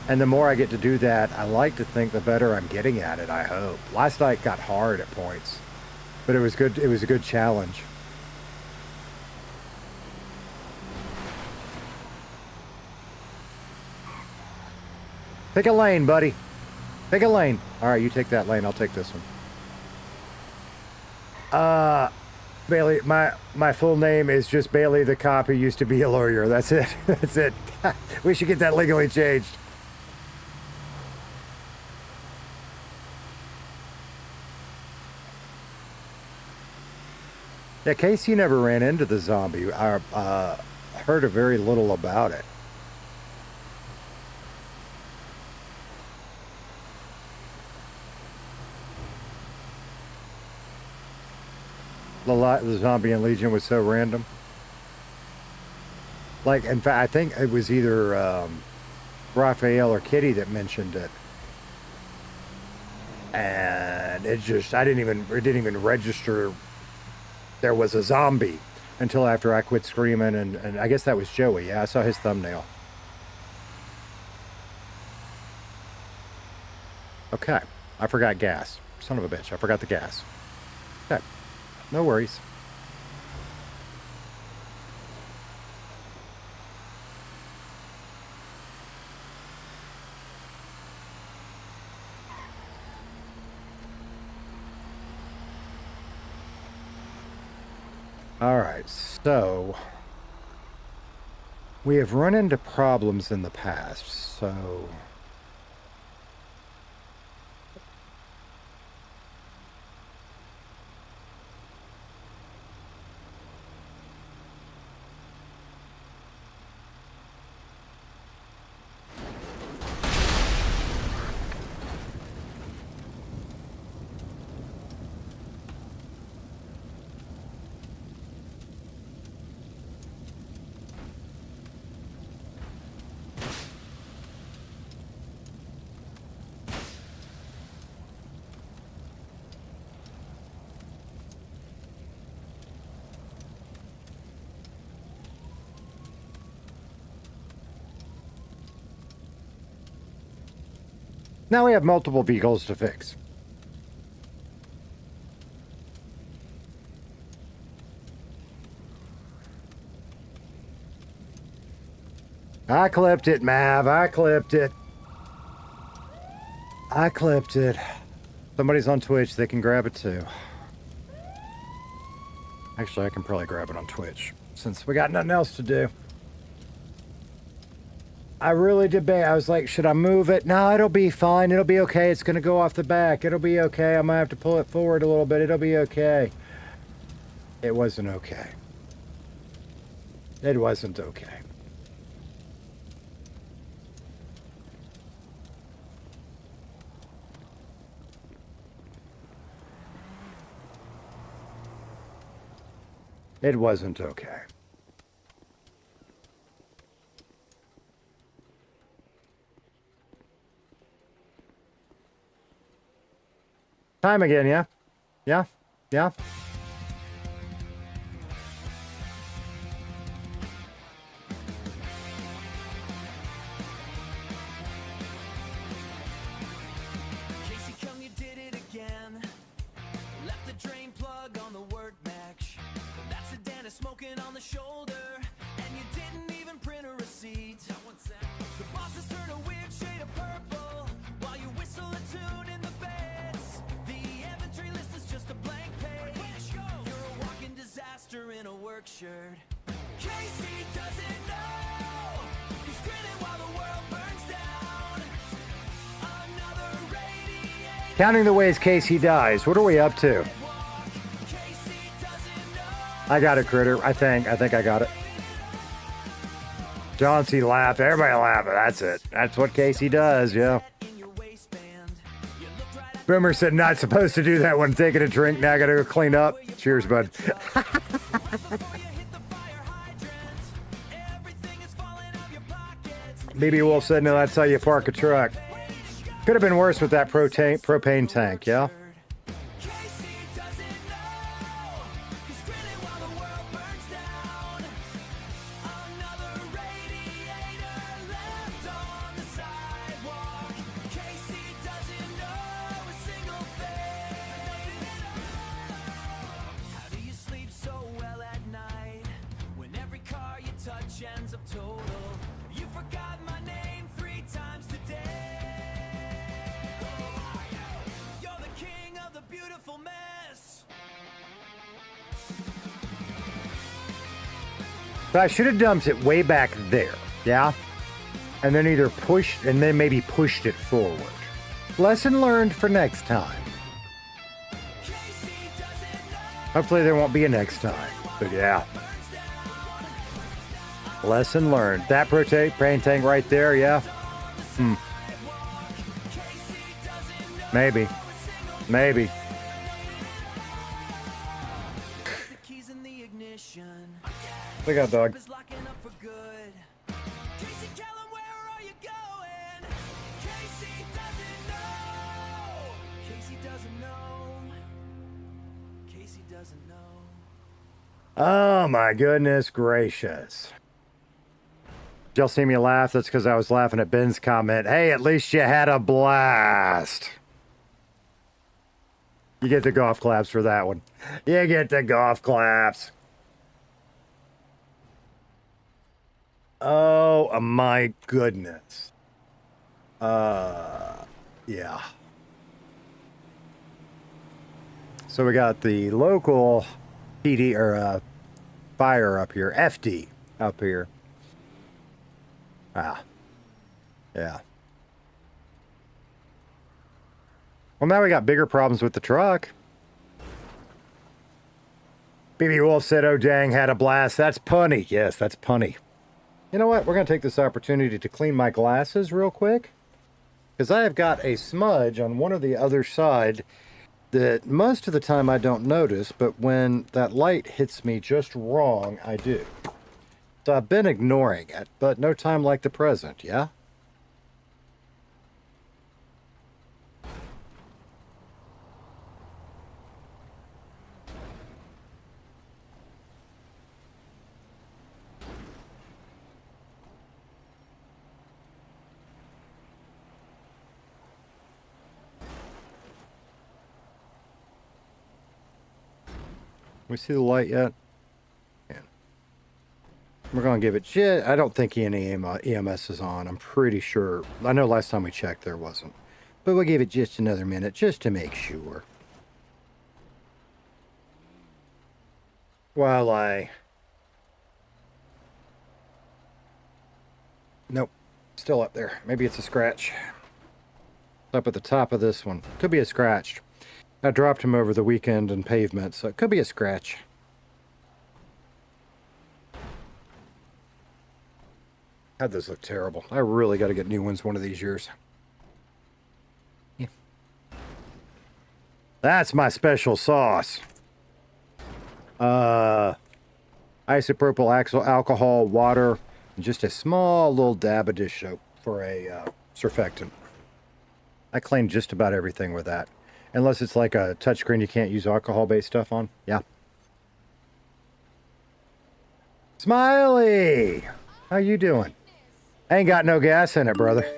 And the more I get to do that, I like to think the better I'm getting at it, I hope. Last night got hard at points. But it was good. It was a good challenge. Pick a lane, buddy. Pick a lane. All right, you take that lane. I'll take this one. Bailey, my full name is just Bailey the cop who used to be a lawyer. That's it. That's it. We should get that legally changed. Yeah, Casey never ran into the zombie. I heard a very little about it. The zombie in Legion was so random. Like, in fact, I think it was either Raphael or Kitty that mentioned it. And it didn't even register there was a zombie until after I quit screaming, and I guess that was Joey. Yeah, I saw his thumbnail. Okay, I forgot gas. Son of a bitch, I forgot the gas. Okay, no worries. All right, so we have run into problems in the past, so now we have multiple vehicles to fix. I clipped it, Mav. I clipped it. I clipped it. Somebody's on Twitch. They can grab it too. Actually, I can probably grab it on Twitch since we got nothing else to do. I really debate. I was like, should I move it? No, it'll be fine. It'll be okay. It's going to go off the back. It'll be okay. I might have to pull it forward a little bit. It'll be okay. It wasn't okay. It wasn't okay. It wasn't okay. Time again, yeah? Yeah? Yeah? Casey, come, you did it again. Left the drain plug on the work match. That's a dentist smoking on the shoulder. And you didn't even print a receipt. The bosses turn a weird shade of purple while you whistle a tune in the beds. The inventory list is just a blank page. You're a walking disaster in a work shirt. Casey doesn't know. He's grinning while the world burns down. Another radiator. Counting the ways Casey dies. What are we up to? I got it, Critter. I think I got it. John C. laughed. Everybody laughed. That's it. That's what Casey does, yeah. Boomer said, not supposed to do that when taking a drink. Now I gotta go clean up. Cheers, bud. BB Wolf said, no, that's how you park a truck. Could have been worse with that propane tank, yeah? Casey doesn't know, 'cause really while the world burns down, another radiator left on the sidewalk. Casey doesn't know a single thing. How do you sleep so well at night when every car you touch ends up total? You forgot my name 3 times today. Who are you? You're the king of the beautiful mess. So I should have dumped it way back there, yeah? And then either pushed, and then maybe pushed it forward. Lesson learned for next time. Casey doesn't know. Hopefully there won't be a next time, but yeah. Lesson learned. That propane tank right there, yeah? Maybe. Maybe. The keys in the ignition. Look out, dog. Is locking up for good. Casey, Kellem, where are you going? Casey doesn't know. Casey doesn't know. Casey doesn't know. Oh my goodness gracious. Did y'all see me laugh? That's because I was laughing at Ben's comment. Hey, at least you had a blast. You get the golf claps for that one. You get the golf claps. Oh my goodness. Yeah. So we got the local PD or fire up here, FD up here. Ah. Yeah. Well, now we got bigger problems with the truck. BB Wolf said, oh dang, had a blast. That's punny. Yes, that's punny. You know what? We're going to take this opportunity to clean my glasses real quick. Because I have got a smudge on one or the other side that most of the time I don't notice, but when that light hits me just wrong, I do. So I've been ignoring it, but no time like the present, yeah? We see the light yet? Yeah. We're going to give it... I don't think any EMS is on. I'm pretty sure. I know last time we checked there wasn't. But we'll give it just another minute just to make sure. While I... Nope. Still up there. Maybe it's a scratch. Up at the top of this one. Could be a scratch. I dropped him over the weekend in pavement, so it could be a scratch. God, those look terrible. I really got to get new ones one of these years. Yeah. That's my special sauce. Isopropyl alcohol, water, and just a small little dab of dish soap for a surfactant. I clean just about everything with that. Unless it's like a touchscreen you can't use alcohol-based stuff on. Yeah. Smiley! How you doing? Ain't got no gas in it, brother.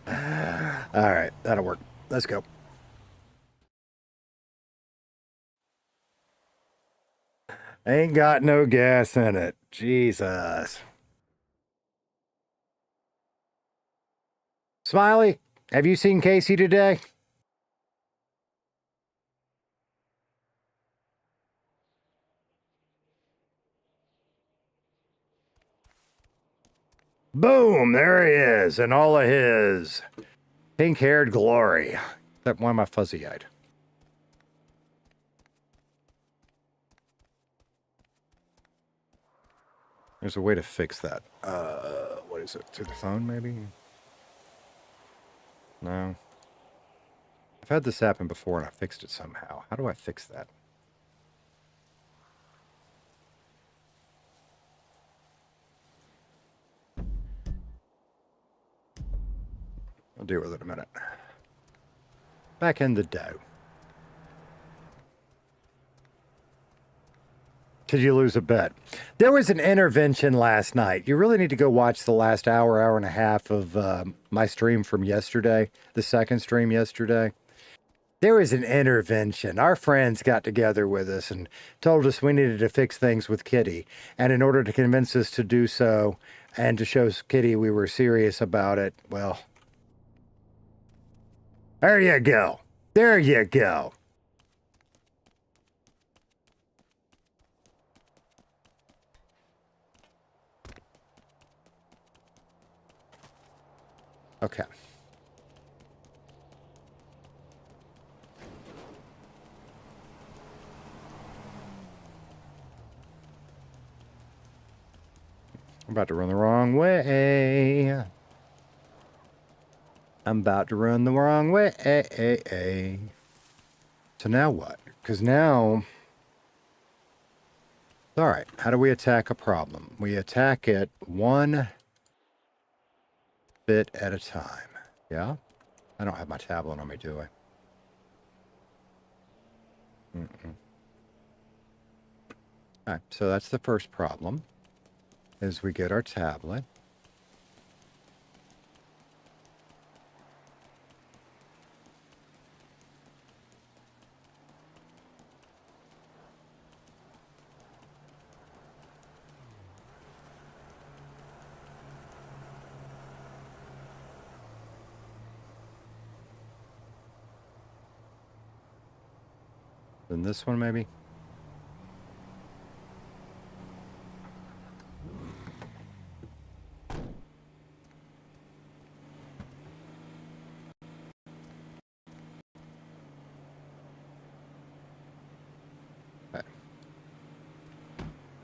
Alright, that'll work. Let's go. Ain't got no gas in it. Jesus. Smiley, have you seen Casey today? Boom, there he is, in all of his pink-haired glory. Except why am I fuzzy-eyed? There's a way to fix that. What is it? Through the phone, maybe? No. I've had this happen before and I fixed it somehow. How do I fix that? I'll deal with it in a minute. Back in the dough. Did you lose a bet? There was an intervention last night. You really need to go watch the last hour, hour and a half of my stream from yesterday, the second stream yesterday. There was an intervention. Our friends got together with us and told us we needed to fix things with Kitty. And in order to convince us to do so and to show Kitty we were serious about it, well, there you go. There you go. Okay. I'm about to run the wrong way. I'm about to run the wrong way. So now what? Because now... All right, how do we attack a problem? We attack it one bit at a time. Yeah? I don't have my tablet on me, do I? All right, so that's the first problem, is we get our tablet. Then this one, maybe? Okay.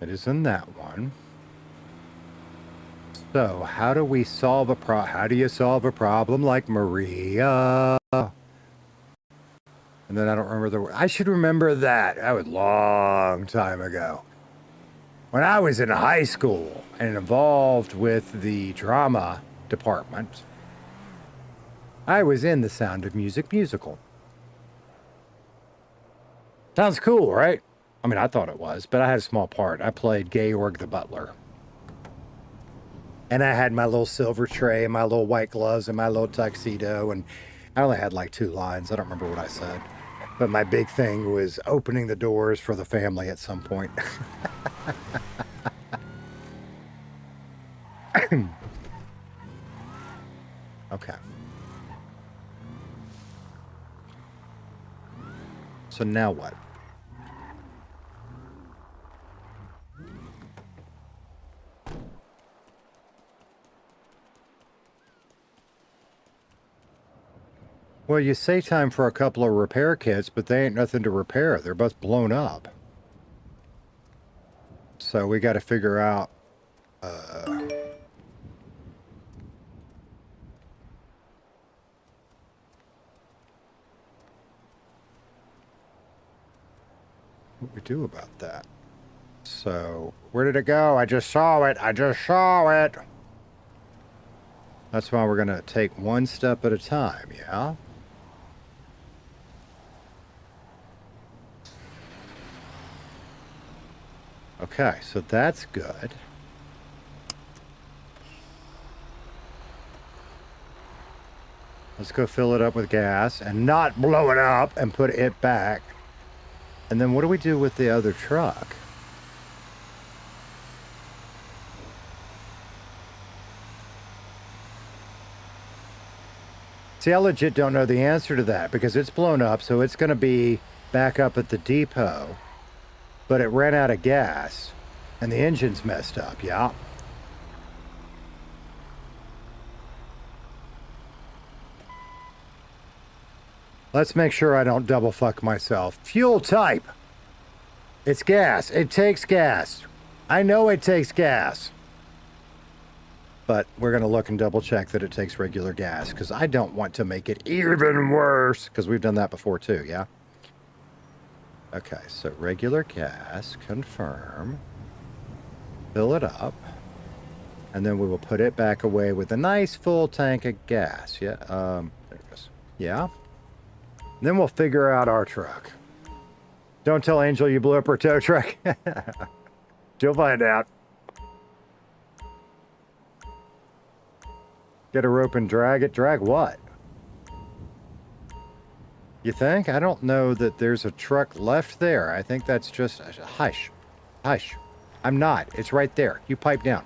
It is in that one. So, how do we solve how do you solve a problem like Maria? And then I don't remember the word. I should remember that. That was a long time ago. When I was in high school and involved with the drama department, I was in the Sound of Music musical. Sounds cool, right? I mean, I thought it was, but I had a small part. I played Georg the butler. And I had my little silver tray and my little white gloves and my little tuxedo, and I only had like 2 lines. I don't remember what I said. But my big thing was opening the doors for the family at some point. Okay. So now what? Well, you say time for a couple of repair kits, but they ain't nothing to repair. They're both blown up. So we got to figure out... what we do about that. So, where did it go? I just saw it. I just saw it. That's why we're going to take one step at a time, yeah? Okay, so that's good. Let's go fill it up with gas and not blow it up and put it back. And then what do we do with the other truck? See, I legit don't know the answer to that because it's blown up, so it's going to be back up at the depot. But it ran out of gas, and the engine's messed up, yeah? Let's make sure I don't double fuck myself. Fuel type. It's gas. It takes gas. I know it takes gas. But we're going to look and double check that it takes regular gas, because I don't want to make it even worse, because we've done that before too, yeah? Okay, so regular gas, confirm, fill it up. And then we will put it back away with a nice full tank of gas. Yeah, there it goes. Yeah. Then we'll figure out our truck. Don't tell Angel you blew up her tow truck. She'll find out. Get a rope and drag it. Drag what? You think? I don't know that there's a truck left there. I think that's just... Hush. Hush. I'm not. It's right there. You pipe down.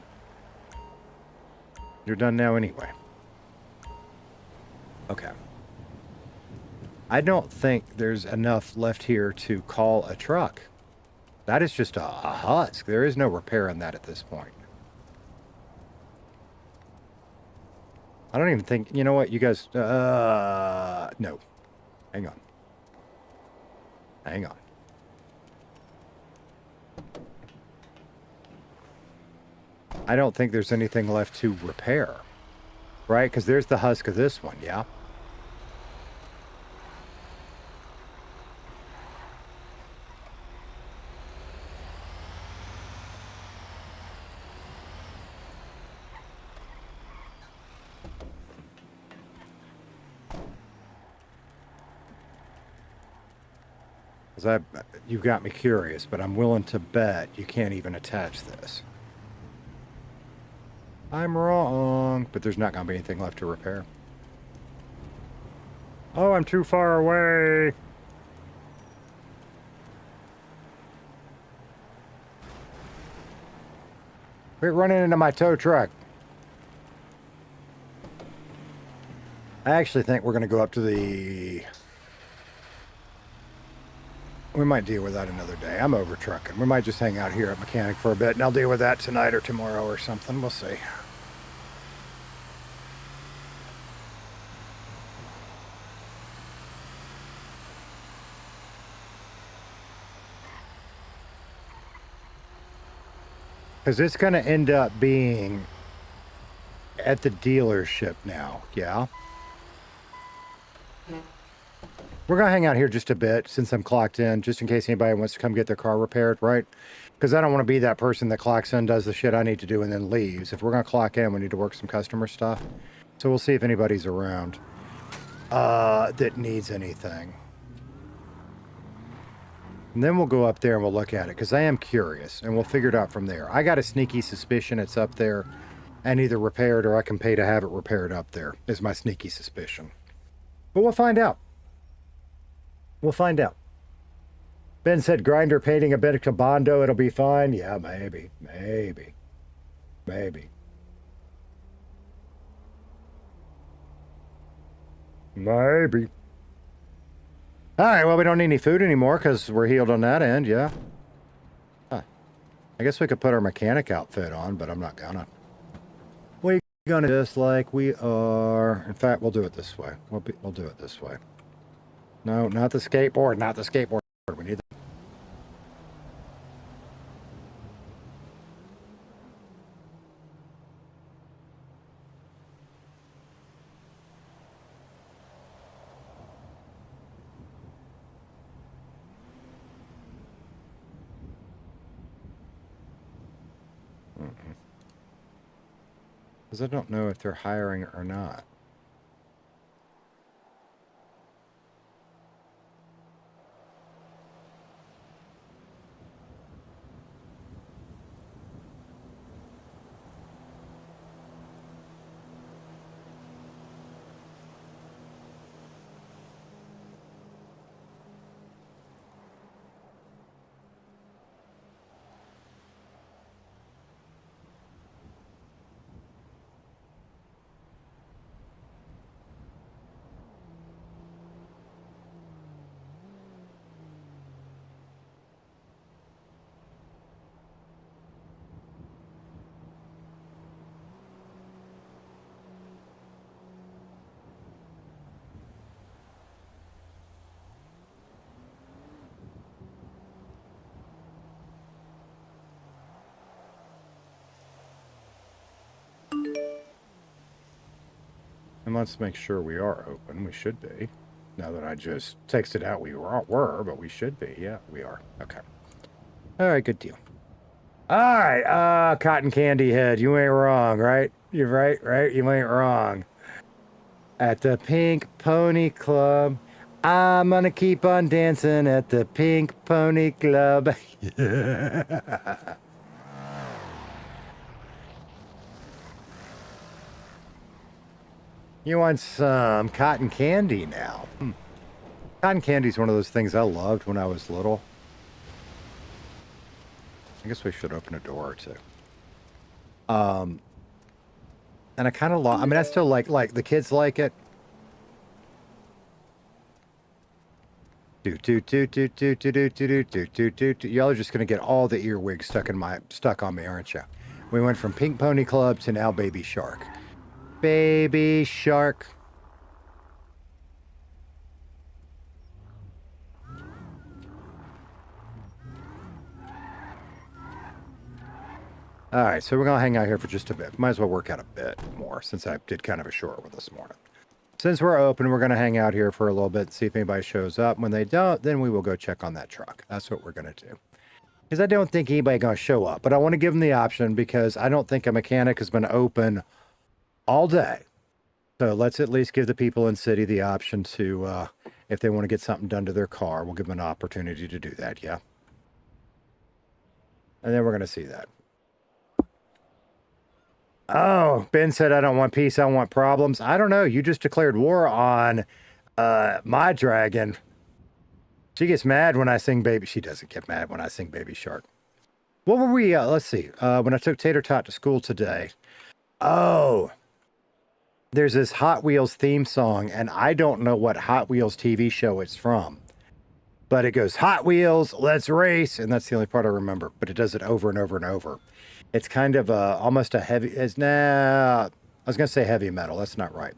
You're done now anyway. Okay. I don't think there's enough left here to call a truck. That is just a husk. There is no repair on that at this point. I don't even think... You know what? You guys... no. Hang on. Hang on. I don't think there's anything left to repair. Right? Because there's the husk of this one, yeah? You've got me curious, but I'm willing to bet you can't even attach this. I'm wrong, but there's not going to be anything left to repair. Oh, I'm too far away. Quit running into my tow truck. I actually think we're going to go up to the... We might deal with that another day. I'm over trucking. We might just hang out here at Mechanic for a bit, and I'll deal with that tonight or tomorrow or something. We'll see. Because it's going to end up being at the dealership now, yeah? We're going to hang out here just a bit since I'm clocked in, just in case anybody wants to come get their car repaired, right? Because I don't want to be that person that clocks in, does the shit I need to do, and then leaves. If we're going to clock in, we need to work some customer stuff. So we'll see if anybody's around that needs anything. And then we'll go up there and we'll look at it, because I am curious, and we'll figure it out from there. I got a sneaky suspicion it's up there and either repaired or I can pay to have it repaired up there, is my sneaky suspicion. But we'll find out. We'll find out. Ben said grinder painting a bit of Bondo, it'll be fine. Yeah, maybe. Maybe. Maybe. Maybe. Alright, well, we don't need any food anymore because we're healed on that end, yeah. Huh. I guess we could put our mechanic outfit on, but I'm not gonna. We're gonna just like we are. In fact, we'll do it this way. We'll do it this way. No, not the skateboard, not the skateboard. We need the... Because I don't know if they're hiring or not. And let's make sure we are open. We should be. Now that I just texted out we were, but we should be. Yeah, we are. Okay. All right, good deal. All right, Cotton Candy Head, you ain't wrong, right? You're right? You ain't wrong. At the Pink Pony Club, I'm gonna keep on dancing at the Pink Pony Club. You want some cotton candy now? Cotton candy's one of those things I loved when I was little. I guess we should open a door or two. And I kind of I mean, I still like the kids like it. Y'all are just gonna get all the earwigs stuck on me, aren't you? We went from Pink Pony Club to now Baby Shark. Baby Shark. All right, so we're going to hang out here for just a bit. Might as well work out a bit more since I did kind of a short one this morning. Since we're open, we're going to hang out here for a little bit and see if anybody shows up. When they don't, then we will go check on that truck. That's what we're going to do. Because I don't think anybody's going to show up. But I want to give them the option because I don't think a mechanic has been open all day. So let's at least give the people in city the option to, if they want to get something done to their car, we'll give them an opportunity to do that, yeah? And then we're going to see that. Oh, Ben said, I don't want peace, I want problems. I don't know. You just declared war on my dragon. She gets mad when I sing baby. She doesn't get mad when I sing Baby Shark. What were we, let's see. When I took Tater Tot to school today. Oh, there's this Hot Wheels theme song, and I don't know what Hot Wheels TV show it's from. But it goes, Hot Wheels, let's race. And that's the only part I remember. But it does it over and over and over. It's kind of almost a heavy, I was going to say heavy metal. That's not right.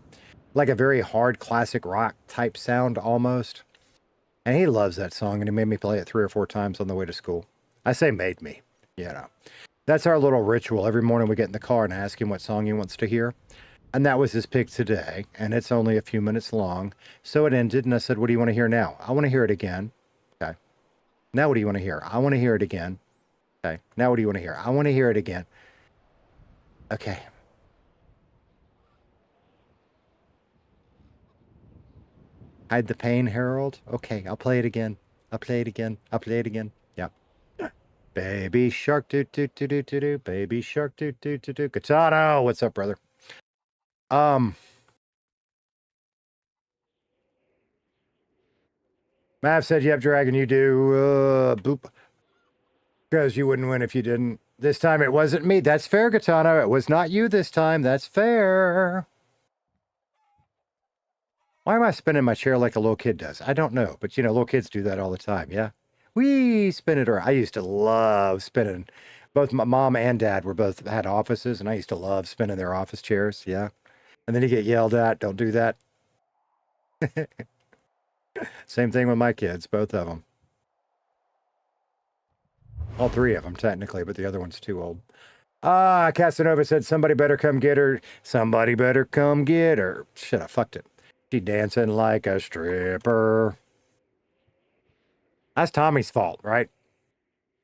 Like a very hard classic rock type sound almost. And he loves that song, and he made me play it 3 or 4 times on the way to school. I say made me, you know. That's our little ritual. Every morning we get in the car and ask him what song he wants to hear. And that was his pick today, and it's only a few minutes long. So it ended, and I said, what do you want to hear now? I want to hear it again. Okay. Now what do you want to hear? I want to hear it again. Okay. Now what do you want to hear? I want to hear it again. Okay. Hide the pain, Harold. Okay, I'll play it again. I'll play it again. I'll play it again. Yeah. Baby shark do do do do do do. Baby shark do do do do. Katana, what's up, brother? Mav said, yep, Dragon, you do. Boop. Because you wouldn't win if you didn't. This time it wasn't me. That's fair, Katana. It was not you this time. That's fair. Why am I spinning my chair like a little kid does? I don't know. But, you know, little kids do that all the time, yeah? We spin it around. I used to love spinning. Both my mom and dad had offices, and I used to love spinning their office chairs, yeah? And then you get yelled at, don't do that. Same thing with my kids, both of them. All 3 of them, technically, but the other one's too old. Casanova said, somebody better come get her. Somebody better come get her. Shit, I fucked it. She dancing like a stripper. That's Tommy's fault, right?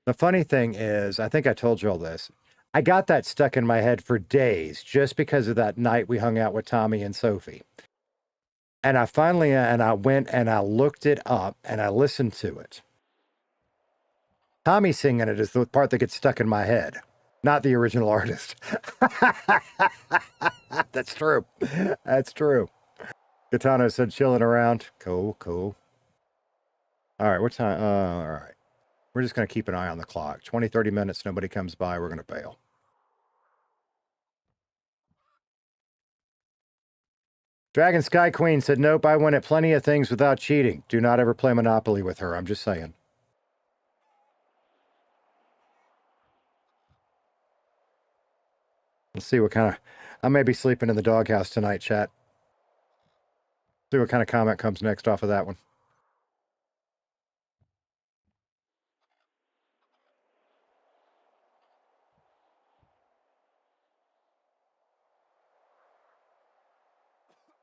The funny thing is, I think I told you all this. I got that stuck in my head for days just because of that night we hung out with Tommy and Sophie. And I finally, I went and I looked it up and I listened to it. Tommy singing it is the part that gets stuck in my head, not the original artist. That's true. That's true. Katana said chilling around. Cool, cool. All right, what time? All right. We're just going to keep an eye on the clock. 20, 30 minutes, nobody comes by, we're going to bail. Dragon Sky Queen said, nope, I win at plenty of things without cheating. Do not ever play Monopoly with her, I'm just saying. Let's see what kind of... I may be sleeping in the doghouse tonight, chat. See what kind of comment comes next off of that one.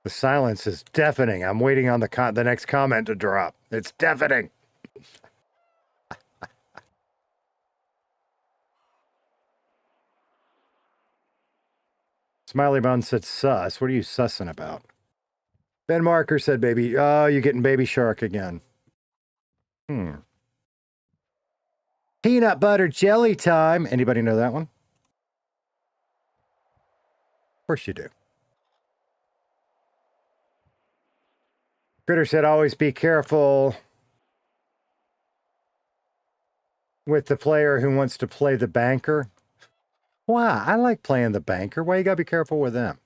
The silence is deafening. I'm waiting on the next comment to drop. It's deafening. Smiley Bun said sus. What are you sussing about? Ben Marker said baby. Oh, you're getting Baby Shark again. Peanut butter jelly time. Anybody know that one? Of course you do. Critter said always be careful with the player who wants to play the banker. Why? I like playing the banker. Why you gotta be careful with them?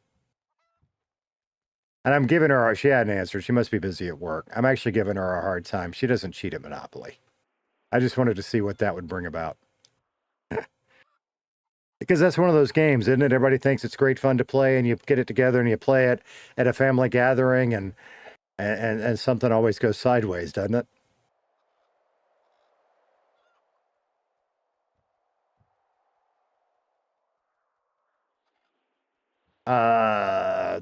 And I'm giving her, she hadn't answered. She must be busy at work. I'm actually giving her a hard time. She doesn't cheat at Monopoly. I just wanted to see what that would bring about. Because that's one of those games, isn't it? Everybody thinks it's great fun to play, and you get it together and you play it at a family gathering, and something always goes sideways, doesn't it?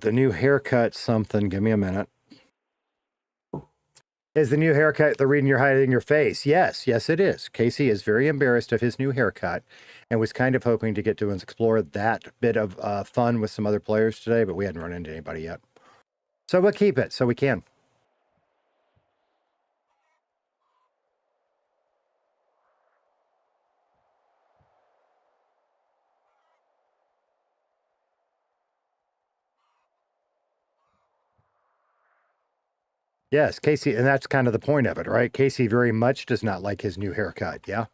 The new haircut something. Give me a minute. Is the new haircut the reason you're hiding your face? Yes, it is. Casey is very embarrassed of his new haircut and was kind of hoping to get to explore that bit of fun with some other players today, but we hadn't run into anybody yet. So we'll keep it so we can. Yes, Casey, and that's kind of the point of it, right? Casey very much does not like his new haircut, yeah?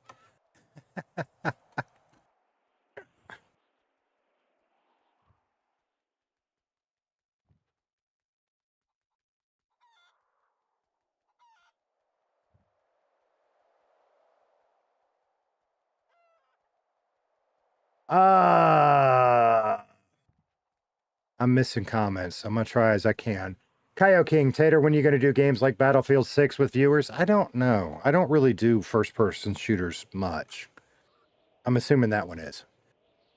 I'm missing comments. I'm going to try as I can. Kaio King, Tater, when are you going to do games like Battlefield 6 with viewers? I don't know. I don't really do first-person shooters much. I'm assuming that one is.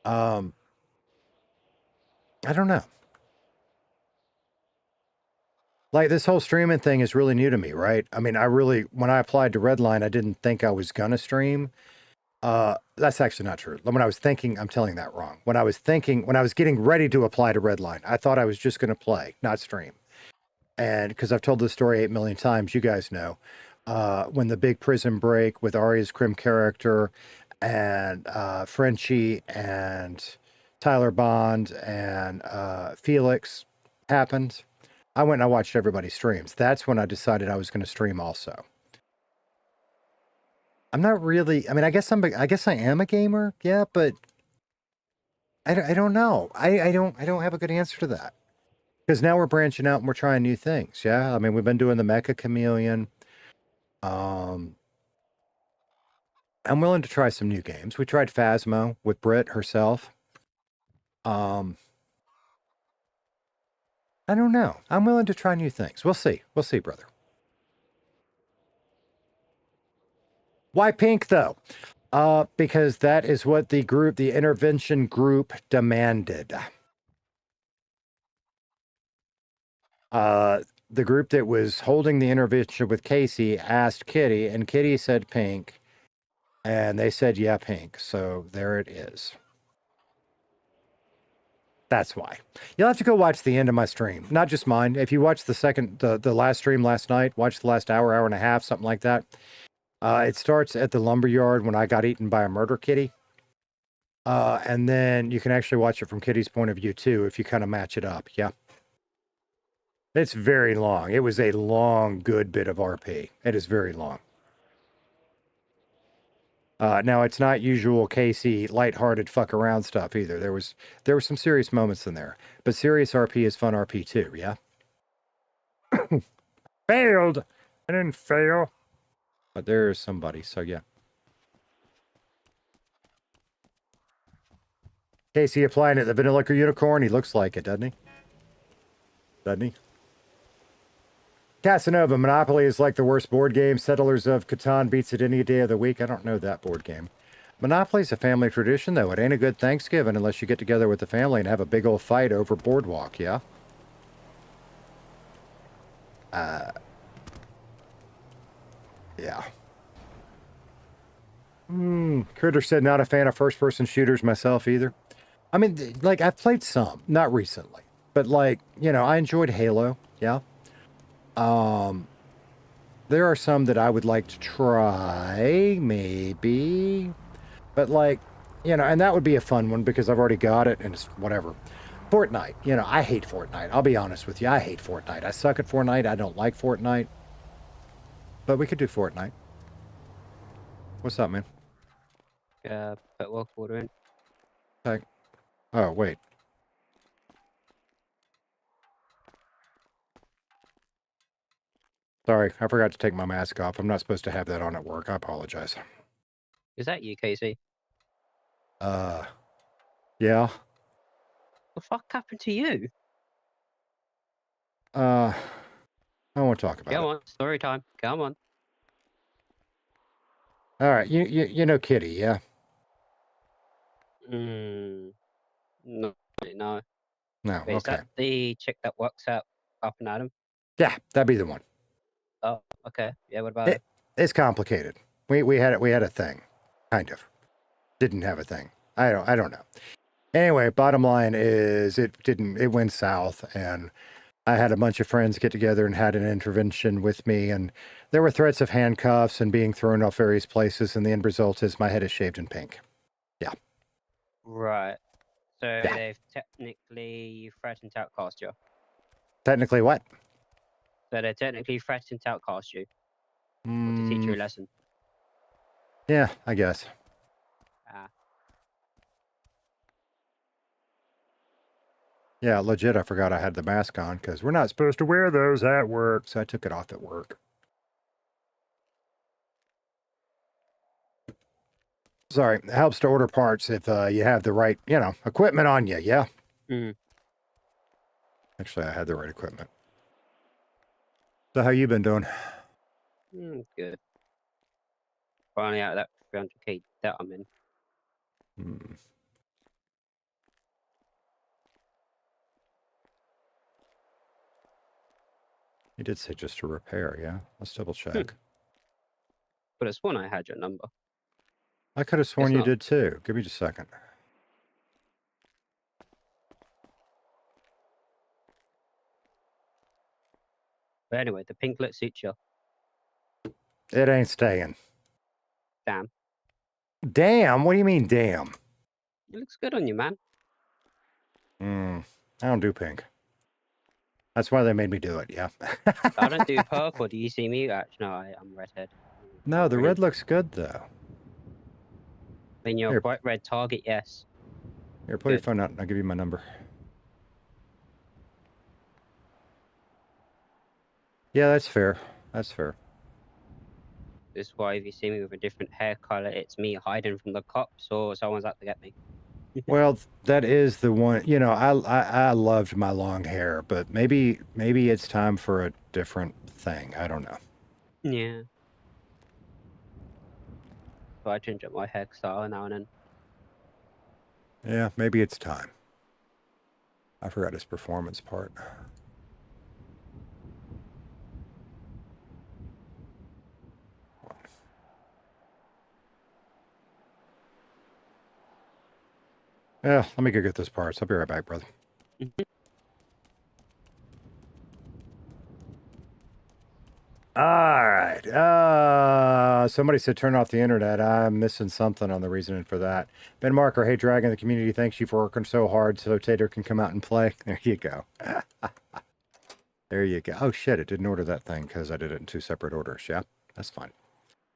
I don't know. Like, this whole streaming thing is really new to me, right? I mean, when I applied to Redline, I didn't think I was going to stream. That's actually not true. When I was thinking, I'm telling that wrong. When I was getting ready to apply to Redline, I thought I was just going to play, not stream. And because I've told this story 8 million times, you guys know, when the big prison break with Arya's Crim character and Frenchie and Tyler Bond and Felix happened, I went and I watched everybody's streams. That's when I decided I was going to stream also. I'm not really, I mean, I guess I am a gamer. Yeah, but I don't know. I don't have a good answer to that. Because now we're branching out and we're trying new things. Yeah. I mean, we've been doing the Mecha Chameleon. I'm willing to try some new games. We tried Phasmo with Britt herself. I don't know. I'm willing to try new things. We'll see. We'll see, brother. Why pink, though? Because that is what the intervention group demanded. The group that was holding the intervention with Casey asked Kitty, and Kitty said pink, and they said, yeah, pink. So there it is. That's why. You'll have to go watch the end of my stream, not just mine. If you watch the last stream last night, watch the last hour and a half, something like that. It starts at the lumberyard when I got eaten by a murder kitty. And then you can actually watch it from Kitty's point of view too, if you kind of match it up. Yeah. It's very long. It was a long, good bit of RP. It is very long. Now, it's not usual Casey lighthearted fuck around stuff either. There were some serious moments in there. But serious RP is fun RP too, yeah? Failed! I didn't fail. But there's somebody, so yeah. Casey applying at the Vanilla Unicorn. He looks like it, doesn't he? Doesn't he? Casanova, Monopoly is like the worst board game. Settlers of Catan beats it any day of the week. I don't know that board game. Monopoly's a family tradition, though. It ain't a good Thanksgiving unless you get together with the family and have a big old fight over Boardwalk, yeah? Yeah. Critter said, not a fan of first-person shooters myself either. I mean, like, I've played some, not recently, but like, you know, I enjoyed Halo. Yeah. There are some that I would like to try, maybe, but like, you know, and that would be a fun one because I've already got it and it's whatever. Fortnite, you know, I hate Fortnite. I'll be honest with you. I hate Fortnite. I suck at Fortnite. I don't like Fortnite, but we could do Fortnite. What's up, man? Put work order in. Like, oh, wait. Sorry, I forgot to take my mask off. I'm not supposed to have that on at work. I apologize. Is that you, Casey? Yeah. What the fuck happened to you? I won't talk about Come it. on, story time. Come on. All right, you know Kitty, yeah? No, no. No, Wait, is okay. that the chick that works out up and Adam? Yeah, that'd be the one. Oh, okay. Yeah, what about it? It's complicated. We had a thing, kind of. Didn't have a thing. I don't know. Anyway, bottom line is it went south, and I had a bunch of friends get together and had an intervention with me, and there were threats of handcuffs and being thrown off various places, and the end result is my head is shaved in pink. Yeah. Right. So Yeah. they've technically threatened to outcast you. Technically what? So they're technically threatened to outcast you. Or to teach you a lesson. Yeah, I guess. Ah. Yeah, legit, I forgot I had the mask on because we're not supposed to wear those at work, so I took it off at work. Sorry, it helps to order parts if you have the right, you know, equipment on you, yeah? Mm. Actually, I had the right equipment. So how you been doing? Good. Finally out of that 300k debt I'm in. Hmm. You did say just a repair, yeah? Let's double check. But I sworn I had your number. I could have sworn you not. did too. Give me just a second. But anyway, the pinklet suits you. It ain't staying. Damn. Damn? What do you mean, damn? It looks good on you, man. I don't do pink. That's why they made me do it, yeah. I don't do purple. Do you see me? Actually, no, I'm redhead. No, the Green. red looks good, though. When you're Here. a bright red target, yes. Here, pull your Good. phone out and I'll give you my number. Yeah, that's fair. That's fair. This is why if you see me with a different hair color, it's me hiding from the cops or someone's out to get me. Well, that is the one, you know, I loved my long hair, but maybe it's time for a different thing. I don't know. Yeah. So I change up my hairstyle now and then. Yeah, maybe it's time. I forgot his performance part. Yeah, let me go get those parts. I'll be right back, brother. All right. Somebody said turn off the internet. I'm missing something on the reasoning for that. Ben Marker, hey Dragon, the community thanks you for working so hard so Tater can come out and play. There you go. There you go. Oh shit, it didn't order that thing because I did it in 2 separate orders. Yeah, that's fine.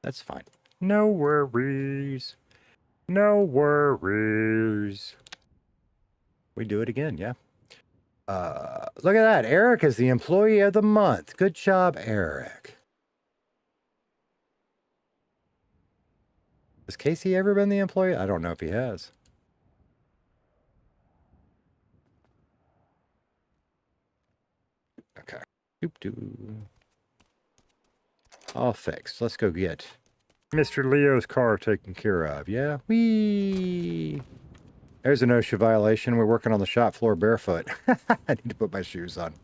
That's fine. No worries. No worries. We do it again, yeah. Look at that. Eric is the employee of the month. Good job, Eric. Has Casey ever been the employee? I don't know if he has. Okay. Doop-doo. All fixed. Let's go get Mr. Leo's car taken care of. Yeah? Whee! There's an OSHA violation. We're working on the shop floor barefoot. I need to put my shoes on.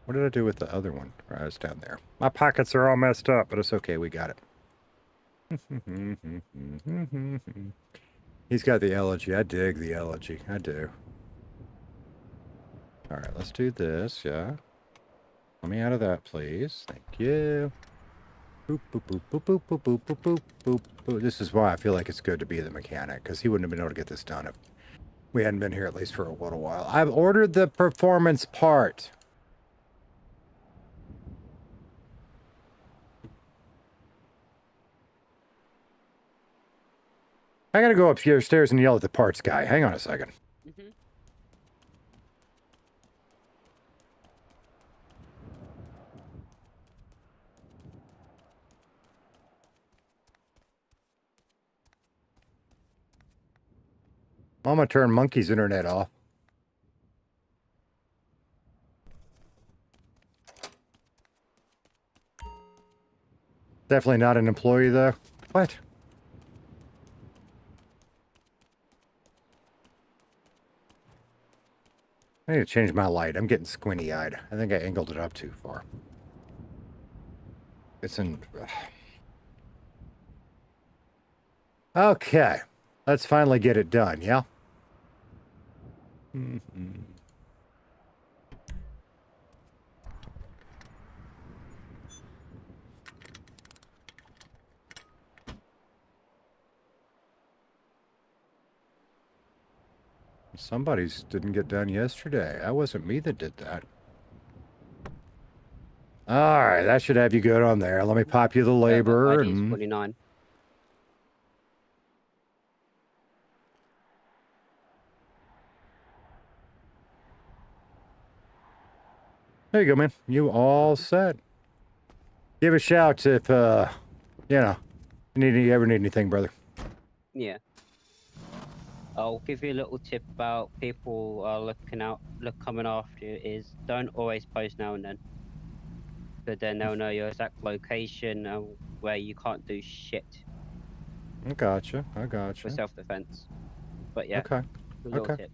What did I do with the other one? Right, it's down there. My pockets are all messed up, but it's okay. We got it. He's got the elegy. I dig the elegy. I do. All right, let's do this. Yeah. Let me out of that, please. Thank you. Boop, boop, boop, boop, boop, boop, boop, boop, boop, boop, boop. This is why I feel like it's good to be the mechanic, because he wouldn't have been able to get this done if we hadn't been here at least for a little while. I've ordered the performance part. I gotta go upstairs and yell at the parts guy. Hang on a second. Mhm. I'm gonna turn Monkey's internet off. Definitely not an employee, though. What? I need to change my light. I'm getting squinty-eyed. I think I angled it up too far. It's in... Okay. Let's finally get it done, yeah? Somebody's didn't get done yesterday. That wasn't me that did that. All right, that should have you good on there. Let me pop you the labor. ID is 49. There you go, man. You all set. Give a shout if, you know, you ever need anything, brother. Yeah. I'll give you a little tip about people coming after you is don't always post now and then. But then they'll know your exact location and where you can't do shit I gotcha. I for gotcha. self-defense. But yeah, Okay. a little Okay. tip.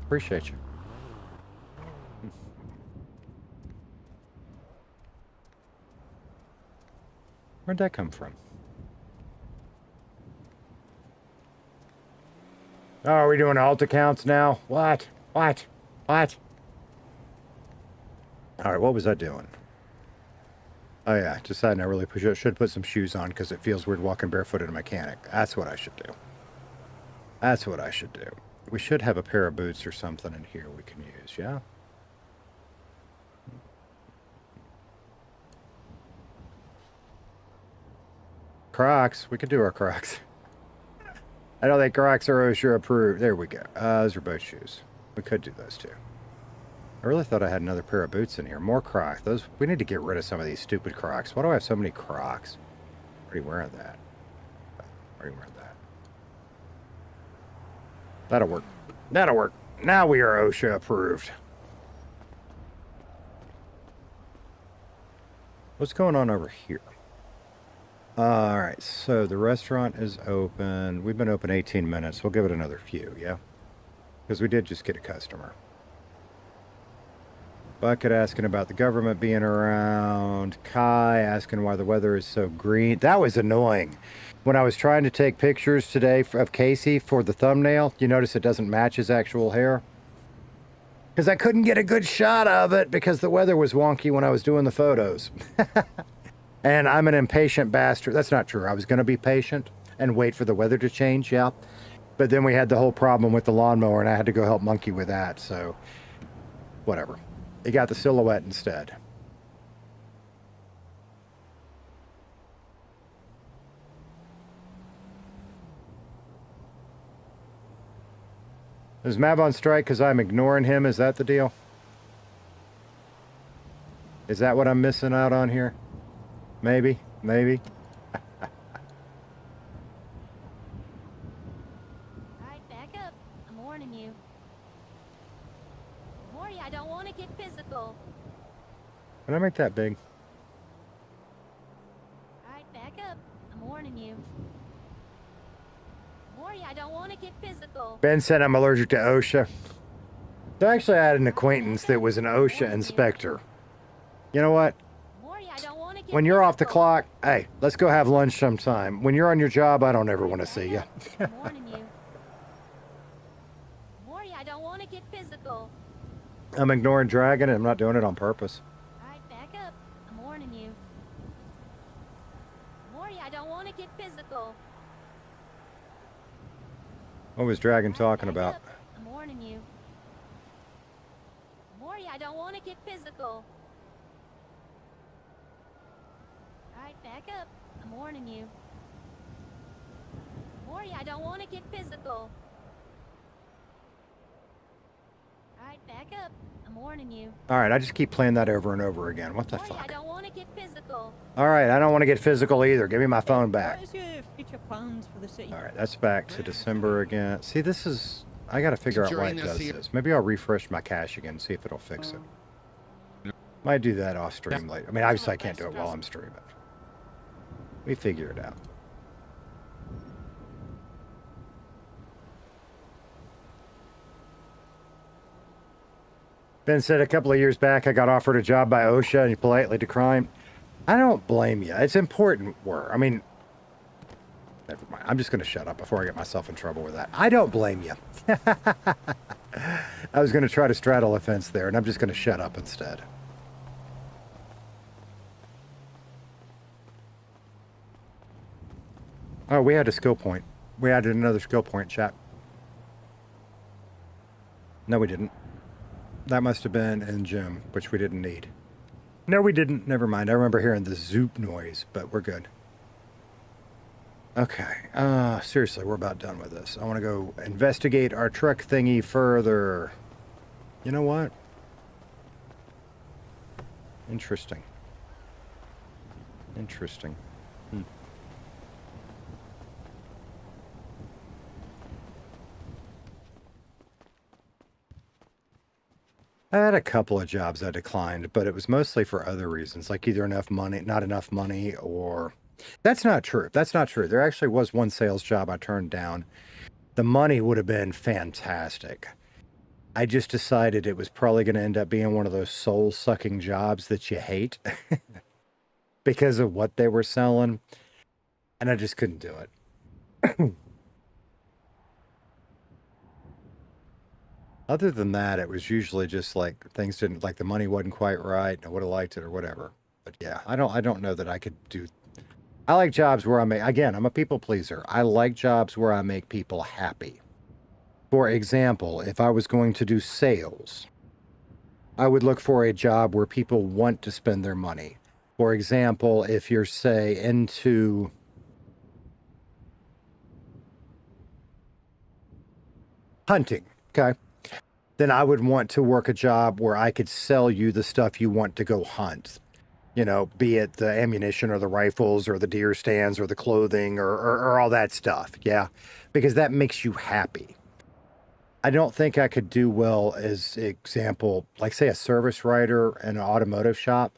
Appreciate you. Where'd that come from? Oh, are we doing alt accounts now? What? What? What? All right, what was I doing? Oh yeah, deciding I really should put some shoes on because it feels weird walking barefoot at a mechanic. That's what I should do. That's what I should do. We should have a pair of boots or something in here we can use, yeah? Crocs. We could do our Crocs. I don't think Crocs are OSHA approved. There we go. Those are both shoes. We could do those too. I really thought I had another pair of boots in here. More Crocs. Those. We need to get rid of some of these stupid Crocs. Why do I have so many Crocs? Already wearing that. Already wearing that. That'll work. That'll work. Now we are OSHA approved. What's going on over here? All right, so the restaurant is open. We've been open 18 minutes. We'll give it another few, yeah? Because we did just get a customer. Bucket asking about the government being around. Kai asking why the weather is so green. That was annoying. When I was trying to take pictures today of Casey for the thumbnail, you notice it doesn't match his actual hair? Because I couldn't get a good shot of it because the weather was wonky when I was doing the photos. And I'm an impatient bastard. That's not true. I was going to be patient and wait for the weather to change, yeah. But then we had the whole problem with the lawnmower, and I had to go help Monkey with that, so whatever. He got the silhouette instead. Is Mav on strike because I'm ignoring him? Is that the deal? Is that what I'm missing out on here? Maybe, maybe. Alright, back up. I'm warning you. Morty, I don't want to get physical. Can I make that big? Alright, back up. I'm warning you. Morty, I don't want to get physical. Ben said I'm allergic to OSHA. So actually I had an acquaintance that was an OSHA inspector. You know what? Morty, I don't want to get when you're off the clock, hey, let's go have lunch sometime. When you're on your job, I don't ever want to see you. I'm warning you. Maury, I don't want to get physical. I'm ignoring Dragon, and I'm not doing it on purpose. Alright, back up. I'm warning you. Maury, I don't want to get physical. What was Dragon Alright, talking back about? up. I'm warning you. Maury, I don't want to get physical. Alright, back up. I'm warning you. Maury, I don't want to get physical. Alright, back up. I'm warning you. All right, I just keep playing that over and over again. What the Maury, I fuck? don't want to get physical. All right, I don't want to get physical either. Give me my phone back. What is your future plans for the city? All right, that's back to December again. See, this is... I got to figure out why it does this. Maybe I'll refresh my cache again and see if it'll fix it. Might do that off stream later. I mean, obviously I can't do it while I'm streaming. We figure it out. Ben said a couple of years back I got offered a job by OSHA and he politely declined. I don't blame you. It's important work. I mean, never mind. I'm just going to shut up before I get myself in trouble with that. I don't blame you. I was going to try to straddle a fence there, and I'm just going to shut up instead. Oh, we had a skill point. We added another skill point, chat. No, we didn't. That must have been in gym, which we didn't need. No, we didn't. Never mind. I remember hearing the zoop noise, but we're good. Okay. Seriously, we're about done with this. I want to go investigate our truck thingy further. You know what? Interesting. Interesting. I had a couple of jobs I declined, but it was mostly for other reasons, like either enough money, not enough money, or... That's not true. That's not true. There actually was one sales job I turned down. The money would have been fantastic. I just decided it was probably going to end up being one of those soul-sucking jobs that you hate because of what they were selling, and I just couldn't do it. Other than that, it was usually just like things didn't, like the money wasn't quite right, and I would have liked it or whatever. But yeah, I don't know that I could do. I like jobs where again, I'm a people pleaser. I like jobs where I make people happy. For example, if I was going to do sales, I would look for a job where people want to spend their money. For example, if you're, say, into hunting, okay? Then I would want to work a job where I could sell you the stuff you want to go hunt. You know, be it the ammunition or the rifles or the deer stands or the clothing or all that stuff. Yeah, because that makes you happy. I don't think I could do well as example, like say a service writer in an automotive shop.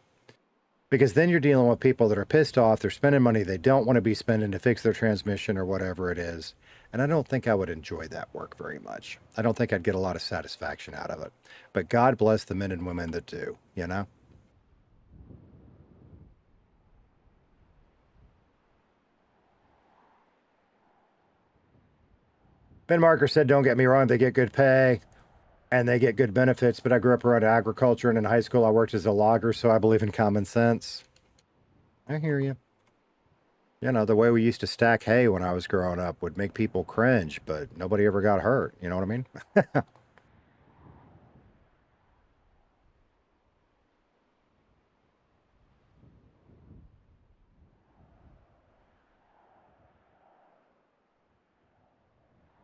Because then you're dealing with people that are pissed off. They're spending money they don't want to be spending to fix their transmission or whatever it is. And I don't think I would enjoy that work very much. I don't think I'd get a lot of satisfaction out of it. But God bless the men and women that do, you know? Ben Marker said, don't get me wrong, they get good pay and they get good benefits, but I grew up around agriculture, and in high school I worked as a logger, so I believe in common sense. I hear you. You know, the way we used to stack hay when I was growing up would make people cringe, but nobody ever got hurt. You know what I mean?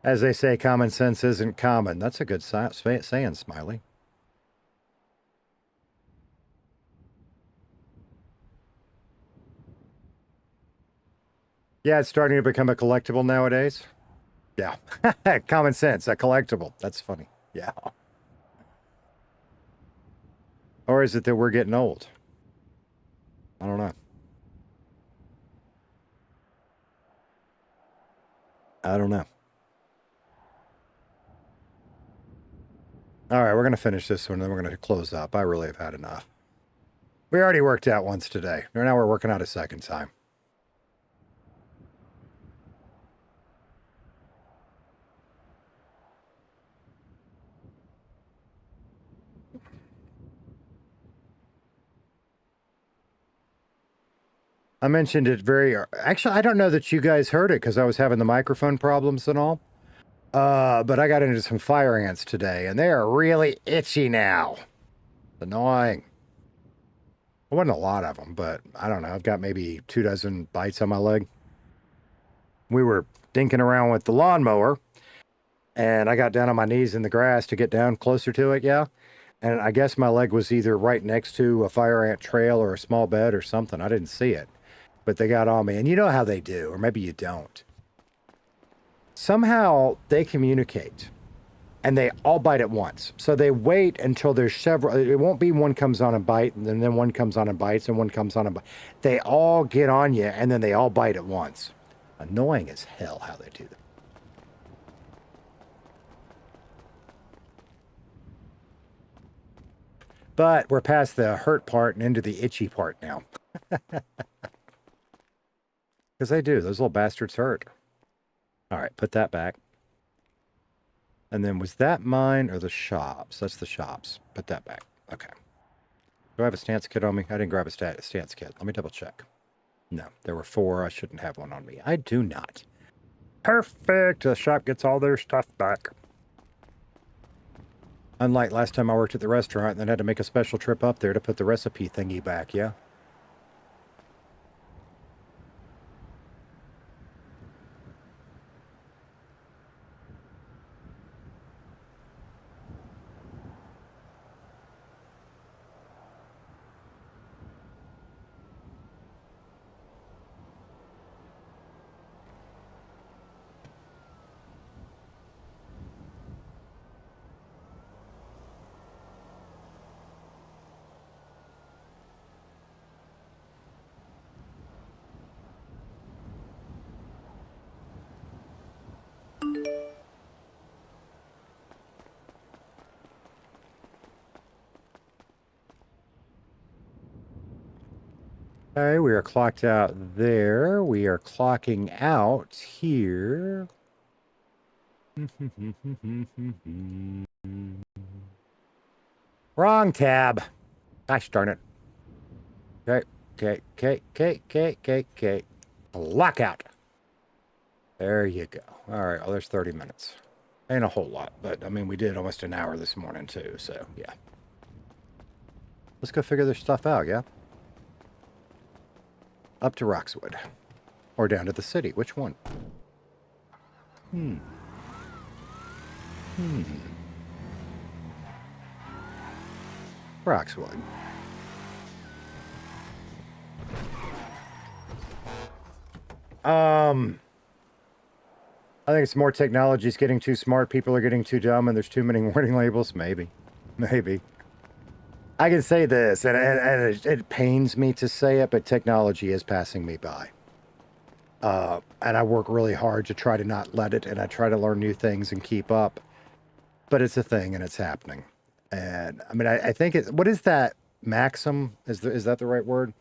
As they say, common sense isn't common. That's a good saying, Smiley. Yeah, it's starting to become a collectible nowadays. Yeah. Common sense, a collectible. That's funny. Yeah. Or is it that we're getting old? I don't know. I don't know. All right, we're going to finish this one, then we're going to close up. I really have had enough. We already worked out once today. Now we're working out a second time. I mentioned it actually, I don't know that you guys heard it because I was having the microphone problems and all. But I got into some fire ants today, and they are really itchy now. Annoying. There wasn't a lot of them, but I don't know. I've got maybe 24 bites on my leg. We were dinking around with the lawnmower, and I got down on my knees in the grass to get down closer to it, yeah. And I guess my leg was either right next to a fire ant trail or a small bed or something. I didn't see it, but they got on me. And you know how they do, or maybe you don't. Somehow they communicate, and they all bite at once. So they wait until there's several. It won't be one comes on and bite, and then one comes on and bites, and one comes on and bites. They all get on you, and then they all bite at once. Annoying as hell how they do that. But we're past the hurt part and into the itchy part now. Because they do. Those little bastards hurt. All right, put that back. And then was that mine or the shops? That's the shops. Put that back. Okay. Do I have a stance kit on me? I didn't grab a stance kit. Let me double check. No, there were 4. I shouldn't have one on me. I do not. Perfect. The shop gets all their stuff back. Unlike last time I worked at the restaurant and then had to make a special trip up there to put the recipe thingy back, yeah? Okay, we are clocked out there. We are clocking out here. Wrong tab. Gosh darn it. Okay. Lockout. There you go. All right, well, there's 30 minutes. Ain't a whole lot, but I mean, we did almost an hour this morning too, so yeah. Let's go figure this stuff out, yeah? Up to Roxwood. Or down to the city. Which one? Roxwood. I think it's more technology is getting too smart. People are getting too dumb, and there's too many warning labels. Maybe. I can say this, and it pains me to say it, but technology is passing me by. And I work really hard to try to not let it, and I try to learn new things and keep up. But it's a thing, and it's happening. And, I mean, I think it's... What is that maxim? Is that the right word?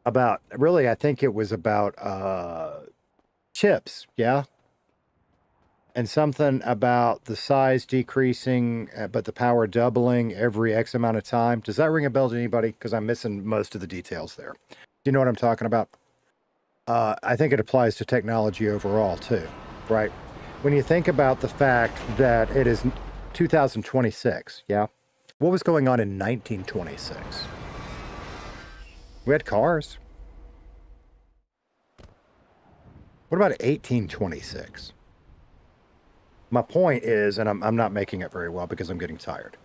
About... Really, I think it was about chips, yeah? And something about the size decreasing, but the power doubling every X amount of time. Does that ring a bell to anybody? Because I'm missing most of the details there. Do you know what I'm talking about? I think it applies to technology overall, too, right? When you think about the fact that it is 2026, yeah? What was going on in 1926? We had cars. What about 1826? My point is, and I'm not making it very well because I'm getting tired.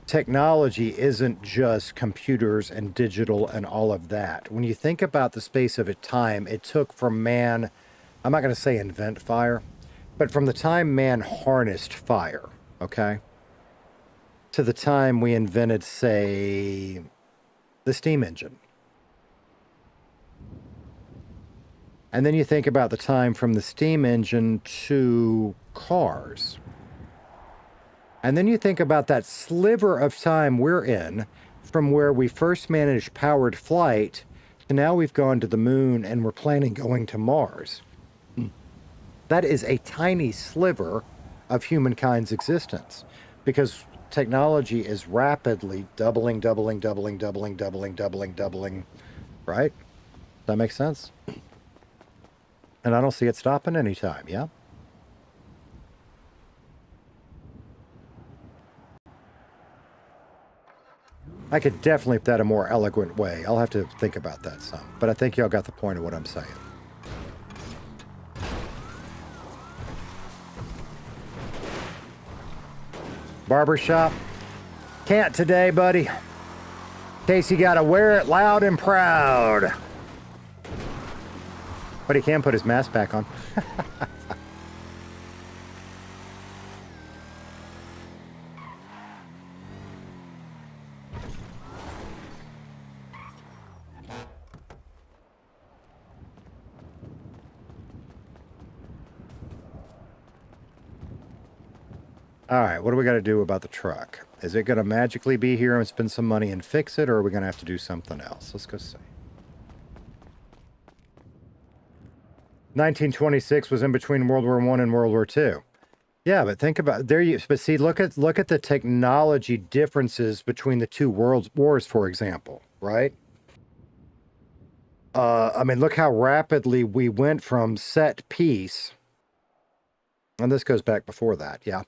Technology isn't just computers and digital and all of that. When you think about the space of time it took for man, I'm not going to say invent fire, but from the time man harnessed fire, okay, to the time we invented, say, the steam engine. And then you think about the time from the steam engine to cars. And then you think about that sliver of time we're in from where we first managed powered flight to now we've gone to the moon and we're planning going to Mars. That is a tiny sliver of humankind's existence because technology is rapidly doubling, right? That makes sense? And I don't see it stopping anytime, yeah? I could definitely put that a more eloquent way. I'll have to think about that some. But I think y'all got the point of what I'm saying. Barbershop. Can't today, buddy. Casey gotta wear it loud and proud. But he can put his mask back on. All right, what do we got to do about the truck? Is it going to magically be here and spend some money and fix it, or are we going to have to do something else? Let's go see. 1926 was in between World War I and World War II. Yeah, but think about there. But see, look at the technology differences between the two world wars, for example, right? I mean, look how rapidly we went from set piece, and this goes back before that, yeah.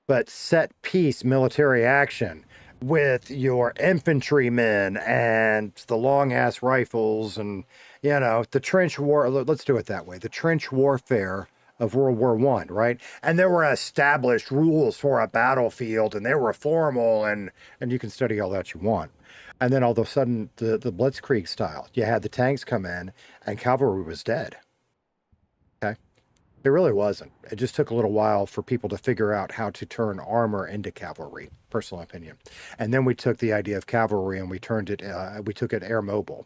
But set piece military action with your infantrymen and the long ass rifles and, you know, the trench war. Let's do it that way. The trench warfare of World War I, right? And there were established rules for a battlefield and they were formal and you can study all that you want. And then all of a sudden the Blitzkrieg style, you had the tanks come in and cavalry was dead. Okay. It really wasn't. It just took a little while for people to figure out how to turn armor into cavalry, personal opinion. And then we took the idea of cavalry and we took it air mobile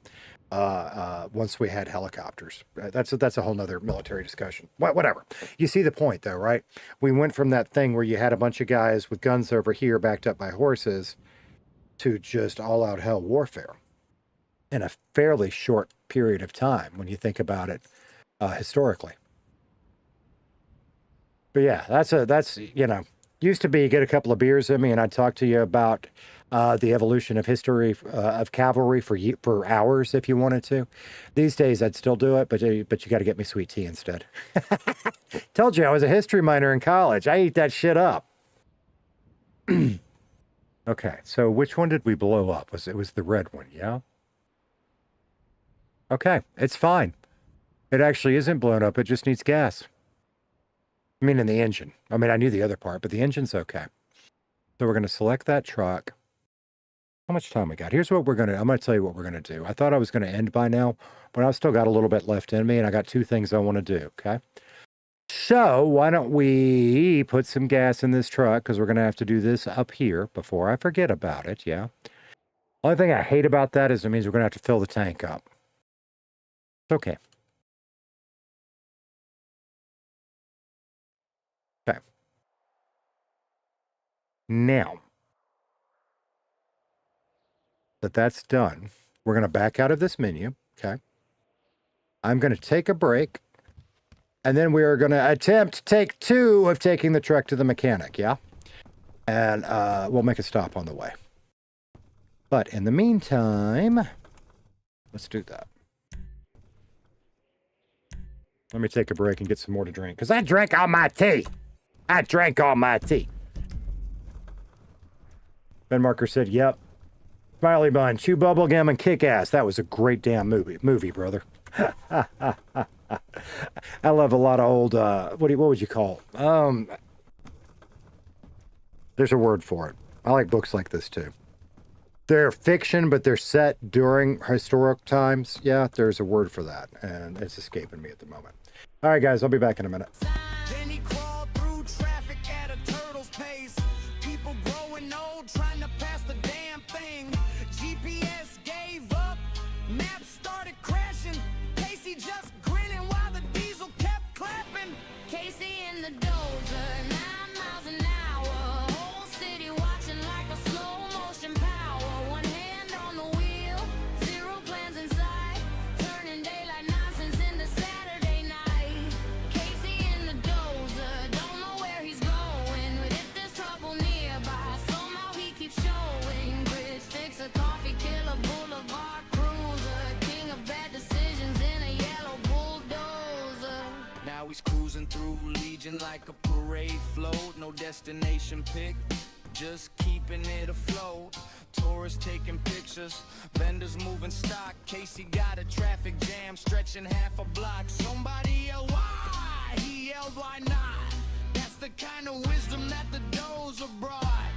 once we had helicopters. That's a whole nother military discussion. Whatever. You see the point though, right? We went from that thing where you had a bunch of guys with guns over here backed up by horses to just all-out hell warfare in a fairly short period of time when you think about it historically. But yeah, that's you know, used to be you get a couple of beers in me and I'd talk to you about the evolution of history of cavalry for hours if you wanted to. These days I'd still do it, but you got to get me sweet tea instead. Told you I was a history minor in college. I eat that shit up. Okay, so which one did we blow up? It was the red one, yeah? Okay, it's fine. It actually isn't blown up, it just needs gas. I mean, in the engine. I mean, I knew the other part, but the engine's okay. So we're going to select that truck. How much time we got? Here's what I'm going to tell you what we're going to do. I thought I was going to end by now, but I've still got a little bit left in me, and I got two things I want to do, okay? So why don't we put some gas in this truck, because we're going to have to do this up here before I forget about it, yeah? Only thing I hate about that is it means we're going to have to fill the tank up. It's okay. Okay. Now that that's done, we're going to back out of this menu, okay? I'm going to take a break, and then we are going to attempt take 2 of taking the truck to the mechanic, yeah? And we'll make a stop on the way. But in the meantime, let's do that. Let me take a break and get some more to drink, because I drank all my tea. I drank all my tea. Ben Marker said, yep. Smiley Bun, chew bubble gum and kick ass. That was a great damn movie, brother. I love a lot of old, what would you call it? There's a word for it. I like books like this too. They're fiction, but they're set during historic times. Yeah, there's a word for that, and it's escaping me at the moment. All right, guys, I'll be back in a minute. Then he crawled through traffic at a turtle's pace. People growing old, trying to pass the damn thing. GPS gave up, maps started crashing. Casey just grinning while the diesel kept clapping. Casey in the dozer, 9 miles an hour. Changing like a parade float, no destination pick, just keeping it afloat. Tourists taking pictures, vendors moving stock. Casey got a traffic jam stretching half a block. Somebody yell why, he yelled why not. That's the kind of wisdom that the Dozer brought.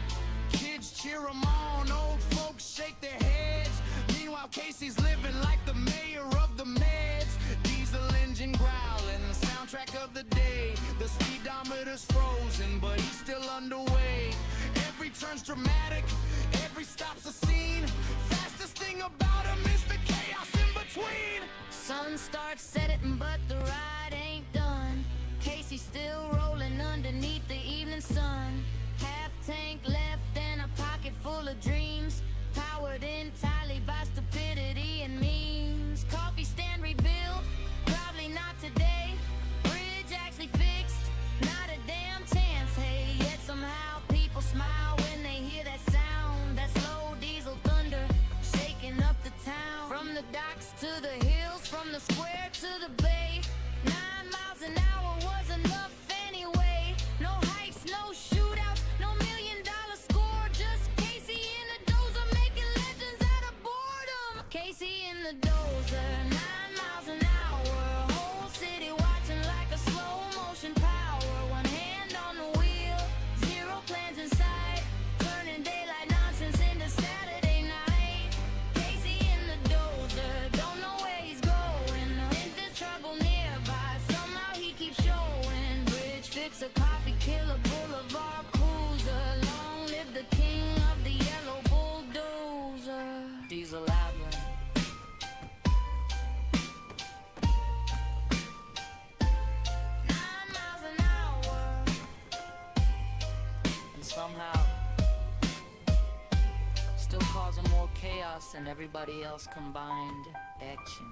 Kids cheer 'em on, old folks shake their heads. Meanwhile Casey's living like the mayor of the meds. Diesel engine growling, soundtrack of the day. The speedometer's frozen, but he's still underway. Every turn's dramatic, every stop's a scene. Fastest thing about him is the chaos in between. Sun starts setting, but the ride ain't done. Casey's still rolling underneath the evening sun. Half tank left and a pocket full of dreams. Powered entirely by stupidity and memes. Coffee stand rebuilt, probably not today. Bridge actually fixed, not a damn chance. Hey, yet somehow people smile when they hear that sound. That slow diesel thunder shaking up the town. From the docks to the hills, from the square to the bay. 9 miles an hour was enough anyway. No hikes, no shootouts, no $1 million score. Just Casey in the dozer making legends out of boredom. Casey in the dozer, 9 miles an hour. Whole city watching like a slow motion power. One hand on the wheel, zero plans in sight. Turning daylight nonsense into Saturday night. Casey in the dozer, don't know where he's going. If there's trouble nearby, somehow he keeps showing. Bridge fix a coffee, killer boulevard cruiser. Long live the king of the yellow bulldozer. Diesel Adler. 9 miles an hour. And somehow still causing more chaos than everybody else combined. Action.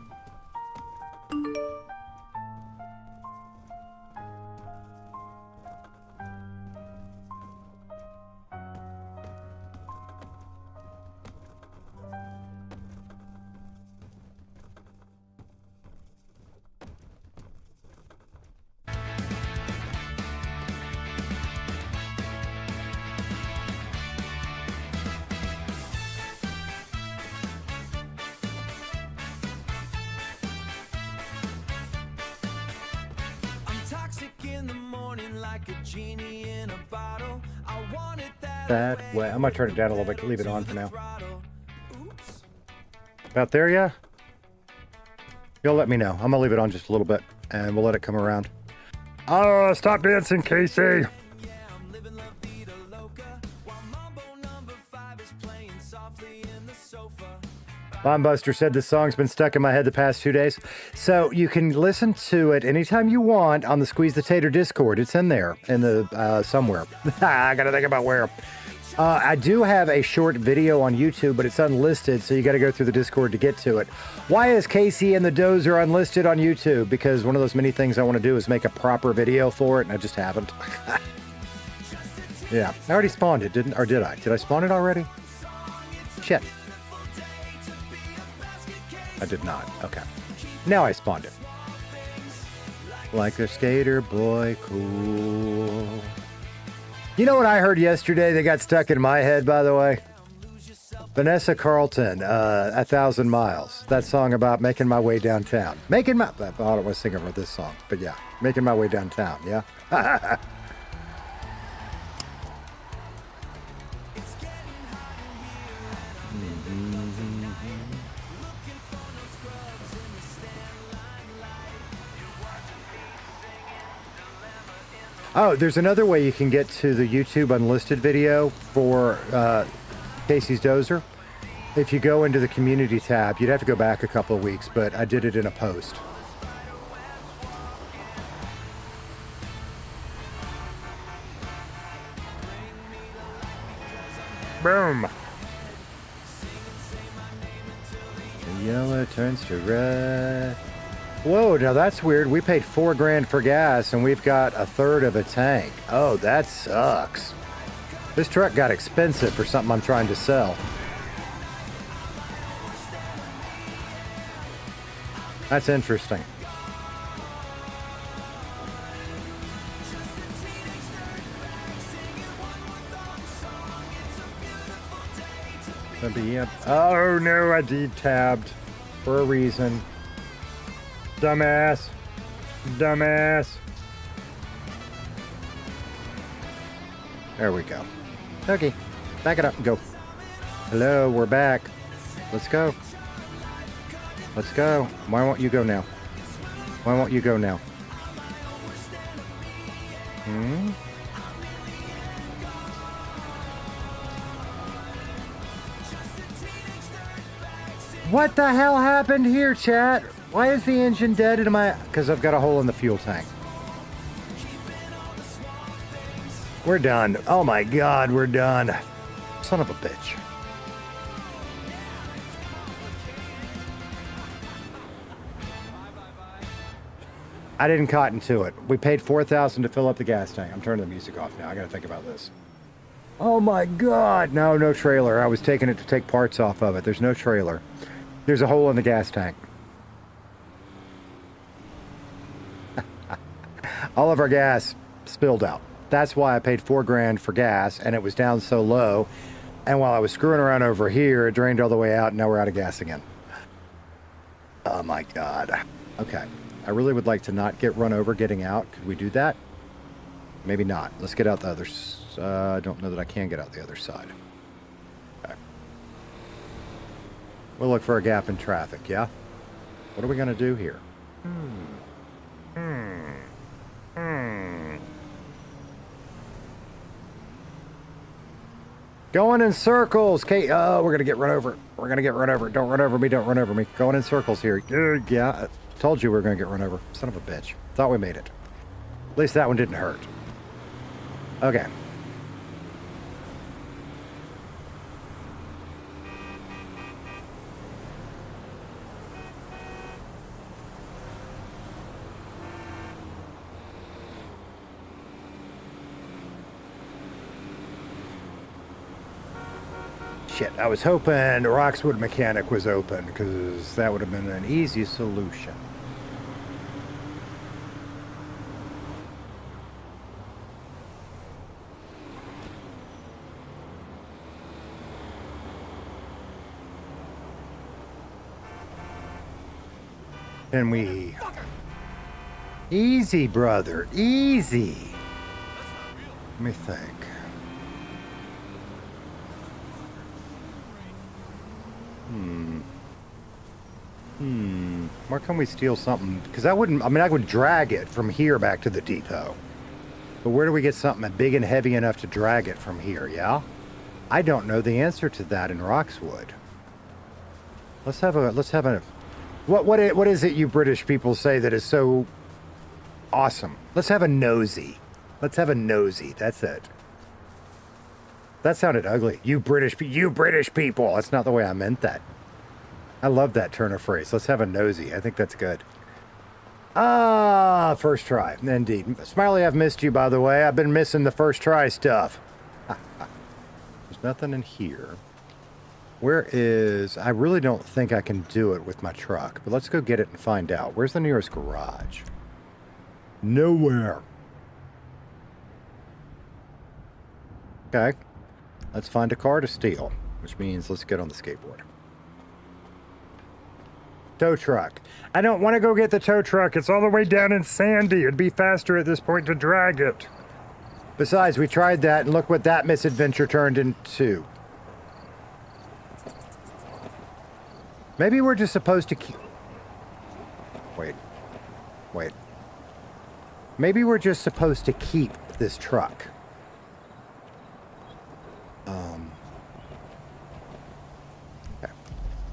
Toxic in the morning like a genie in a bottle. I want it That way. I'm going to turn it down a little bit, leave it on for now. Oops. About there, yeah? You'll let me know. I'm going to leave it on just a little bit, and we'll let it come around. Oh, stop dancing, Casey! Yeah, I'm living la vida loca while Mambo number 5 is playing softly in the sofa. Bombbuster said this song's been stuck in my head the past 2 days. So you can listen to it anytime you want on the Squeeze the Tater Discord. It's in there, in the somewhere. I gotta think about where. I do have a short video on YouTube, but it's unlisted, so you gotta go through the Discord to get to it. Why is Casey and the Dozer unlisted on YouTube? Because one of those many things I want to do is make a proper video for it, and I just haven't. Yeah, I already spawned it, didn't? Or did I? Did I spawn it already? Shit. I did not. Okay. Now I spawned it. Like a skater boy, cool. You know what I heard yesterday that got stuck in my head, by the way? Vanessa Carlton, 1,000 Miles. That song about making my way downtown. I don't want to sing about this song, but yeah. Making my way downtown, yeah? Oh, there's another way you can get to the YouTube unlisted video for Casey's Dozer. If you go into the community tab, you'd have to go back a couple of weeks, but I did it in a post. Boom. The yellow turns to red. Whoa, now that's weird. We paid $4 grand for gas and we've got a third of a tank. Oh, that sucks. This truck got expensive for something I'm trying to sell. That's interesting. gonna be it. Oh no, I D-tabbed for a reason. Dumbass. Dumbass. There we go. Okay, back it up and go. Hello, we're back. Let's go. Let's go. Why won't you go now? Why won't you go now? Hmm? What the hell happened here, chat? Why is the engine dead in my... Because I've got a hole in the fuel tank. We're done. Oh my god, we're done. Son of a bitch. I didn't cotton to it. We paid $4,000 to fill up the gas tank. I'm turning the music off now. I gotta think about this. Oh my god! No, no trailer. I was taking it to take parts off of it. There's no trailer. There's a hole in the gas tank. All of our gas spilled out. That's why I paid $4 grand for gas, and it was down so low. And while I was screwing around over here, it drained all the way out, and now we're out of gas again. Oh my god. Okay. I really would like to not get run over getting out. Could we do that? Maybe not. Let's get out the other side. I don't know that I can get out the other side. Okay. We'll look for a gap in traffic, yeah? What are we going to do here? Going in circles. Okay, oh, we're going to get run over. We're going to get run over. Don't run over me. Don't run over me. Going in circles here. Yeah, I told you we were going to get run over. Son of a bitch. Thought we made it. At least that one didn't hurt. Okay. Shit, I was hoping Roxwood Mechanic was open, because that would have been an easy solution. Can we... Easy, brother, easy. Let me think. Where can we steal something? Because I wouldn't, I mean, I would drag it from here back to the depot. But where do we get something big and heavy enough to drag it from here, yeah? I don't know the answer to that in Roxwood. Let's have a, what is it you British people say that is so awesome? Let's have a nosy. Let's have a nosy, that's it. That sounded ugly. You British people. That's not the way I meant that. I love that turn of phrase. Let's have a nosy. I think that's good. Ah, first try. Indeed. Smiley, I've missed you, by the way. I've been missing the first try stuff. There's nothing in here. Where is... I really don't think I can do it with my truck, but let's go get it and find out. Where's the nearest garage? Nowhere. Okay. Let's find a car to steal, which means let's get on the skateboard. Tow truck. I don't want to go get the tow truck. It's all the way down in Sandy. It'd be faster at this point to drag it. Besides, we tried that, and look what that misadventure turned into. Maybe we're just supposed to keep... Wait. Maybe we're just supposed to keep this truck.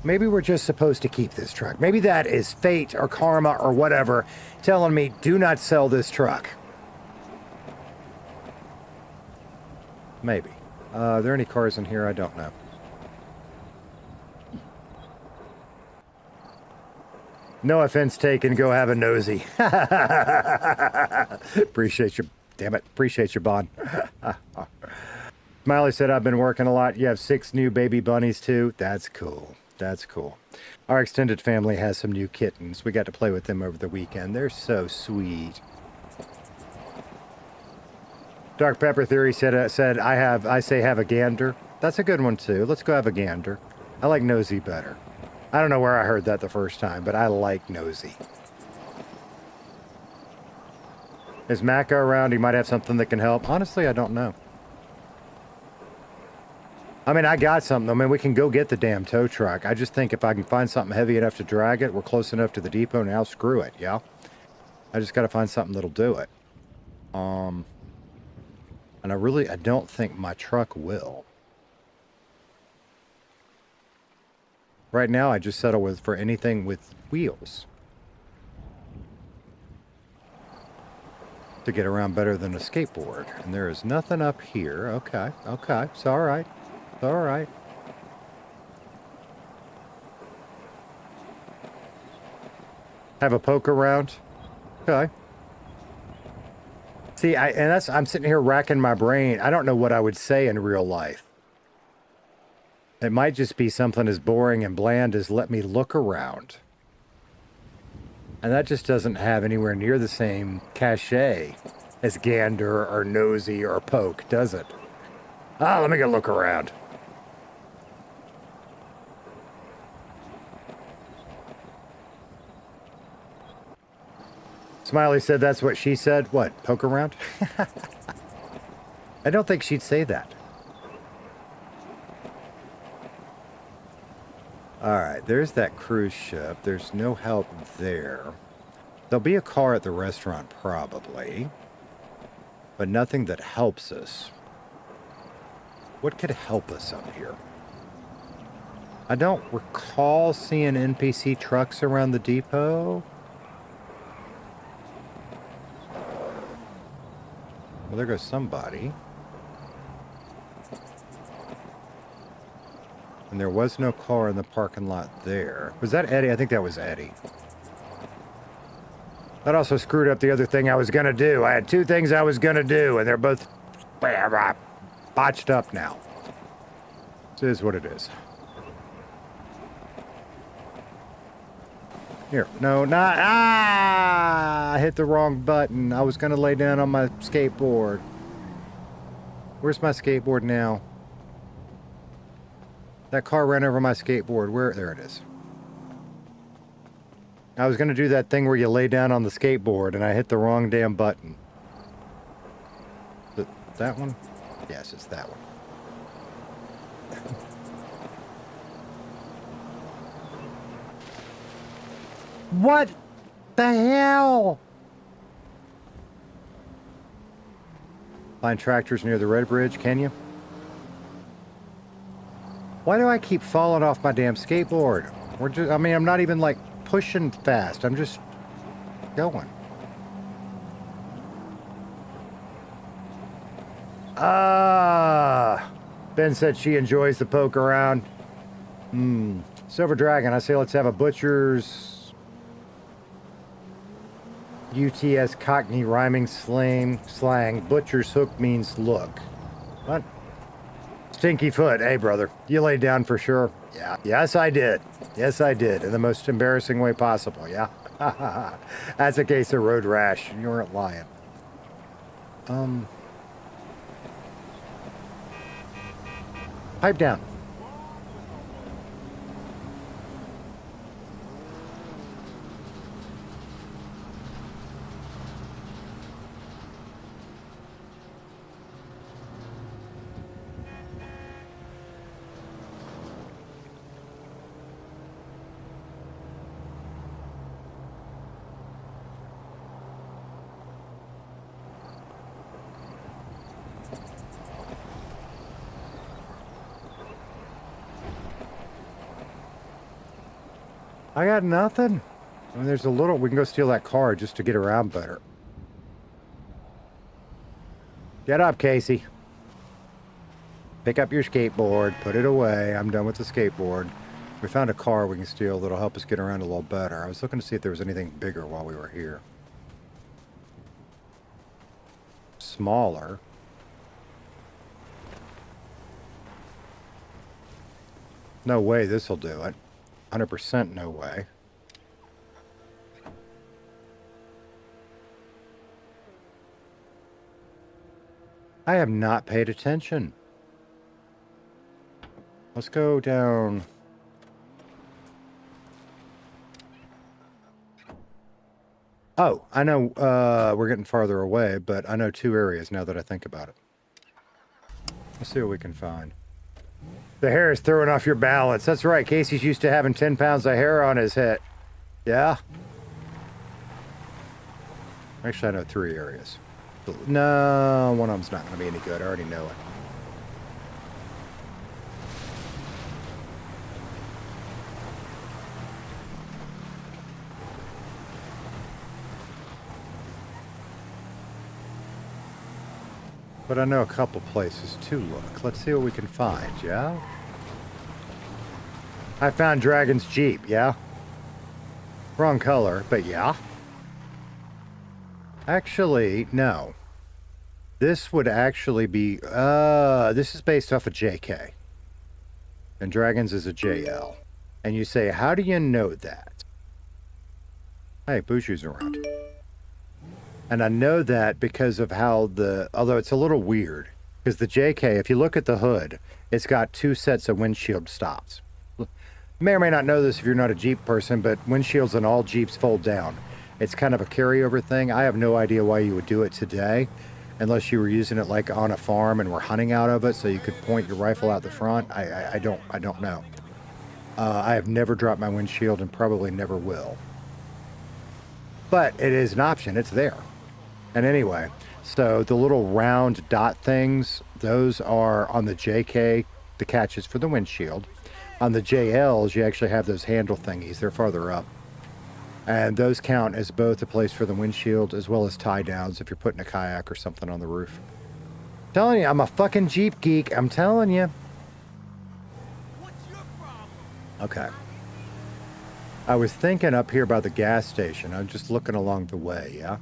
Maybe we're just supposed to keep this truck. Maybe that is fate or karma or whatever telling me do not sell this truck. Maybe. Are there any cars in here? I don't know. No offense taken. Go have a nosy. Appreciate your... Damn it. Appreciate your bond. Smiley said, I've been working a lot. You have 6 new baby bunnies too? That's cool. That's cool. Our extended family has some new kittens. We got to play with them over the weekend. They're so sweet. Dark Pepper Theory said I say have a gander. That's a good one too. Let's go have a gander. I like nosy better. I don't know where I heard that the first time, but I like nosy. Is Macca around? He might have something that can help. Honestly, I don't know. I mean, I got something. I mean, we can go get the damn tow truck. I just think if I can find something heavy enough to drag it, we're close enough to the depot now. Screw it, yeah? I just got to find something that'll do it. And I don't think my truck will. Right now, I just settle for anything with wheels. To get around better than a skateboard. And there is nothing up here. Okay, okay. It's all right. It's all right. Have a poke around. Okay. See, I'm sitting here racking my brain. I don't know what I would say in real life. It might just be something as boring and bland as let me look around. And that just doesn't have anywhere near the same cachet as gander or nosy or poke, does it? Ah, let me go look around. Smiley said that's what she said. What, poke around? I don't think she'd say that. Alright, there's that cruise ship. There's no help there. There'll be a car at the restaurant, probably. But nothing that helps us. What could help us up here? I don't recall seeing NPC trucks around the depot. Well, there goes somebody. And there was no car in the parking lot there. Was that Eddie? I think that was Eddie. That also screwed up the other thing I was going to do. I had two things I was going to do, and they're both botched up now. It is what it is. Here. No, not... Ah! I hit the wrong button. I was going to lay down on my skateboard. Where's my skateboard now? That car ran over my skateboard. Where? There it is. I was going to do that thing where you lay down on the skateboard, and I hit the wrong damn button. That one? Yes, it's that one. What the hell? Find tractors near the Red Bridge, can you? Why do I keep falling off my damn skateboard? I'm not even like pushing fast. I'm just going. Ben said she enjoys the poke around. Silver Dragon, I say let's have a butcher's UTS Cockney rhyming slang. Butcher's hook means look. What? Stinky foot, hey brother. You laid down for sure? Yeah. Yes, I did. Yes, I did. In the most embarrassing way possible, yeah? That's a case of road rash. You weren't lying. Pipe down. I got nothing. I mean, there's a little... We can go steal that car just to get around better. Get up, Casey. Pick up your skateboard. Put it away. I'm done with the skateboard. We found a car we can steal that'll help us get around a little better. I was looking to see if there was anything bigger while we were here. Smaller. No way this'll do it. 100% no way. I have not paid attention. Let's go down. Oh, I know we're getting farther away, but I know 2 areas now that I think about it. Let's see what we can find. The hair is throwing off your balance. That's right. Casey's used to having 10 pounds of hair on his head. Yeah? Actually, I know 3 areas. No, one of them's not going to be any good. I already know it. But I know a couple places to look. Let's see what we can find, yeah? I found Dragon's Jeep, yeah? Wrong color, but yeah. Actually, no. This would actually be, this is based off of JK. And Dragons is a JL. And you say, how do you know that? Hey, Bushu's around. And I know that because of how although it's a little weird, because the JK, if you look at the hood, it's got 2 sets of windshield stops. You may or may not know this if you're not a Jeep person, but windshields on all Jeeps fold down. It's kind of a carryover thing. I have no idea why you would do it today, unless you were using it like on a farm and were hunting out of it so you could point your rifle out the front. I don't know. I have never dropped my windshield and probably never will. But it is an option. It's there. And anyway, so the little round dot things, those are on the JK, the catches for the windshield. On the JLs, you actually have those handle thingies. They're farther up. And those count as both a place for the windshield as well as tie downs if you're putting a kayak or something on the roof. I'm telling you, I'm a fucking Jeep geek. I'm telling you. What's your problem? Okay. I was thinking up here by the gas station. I'm just looking along the way, yeah?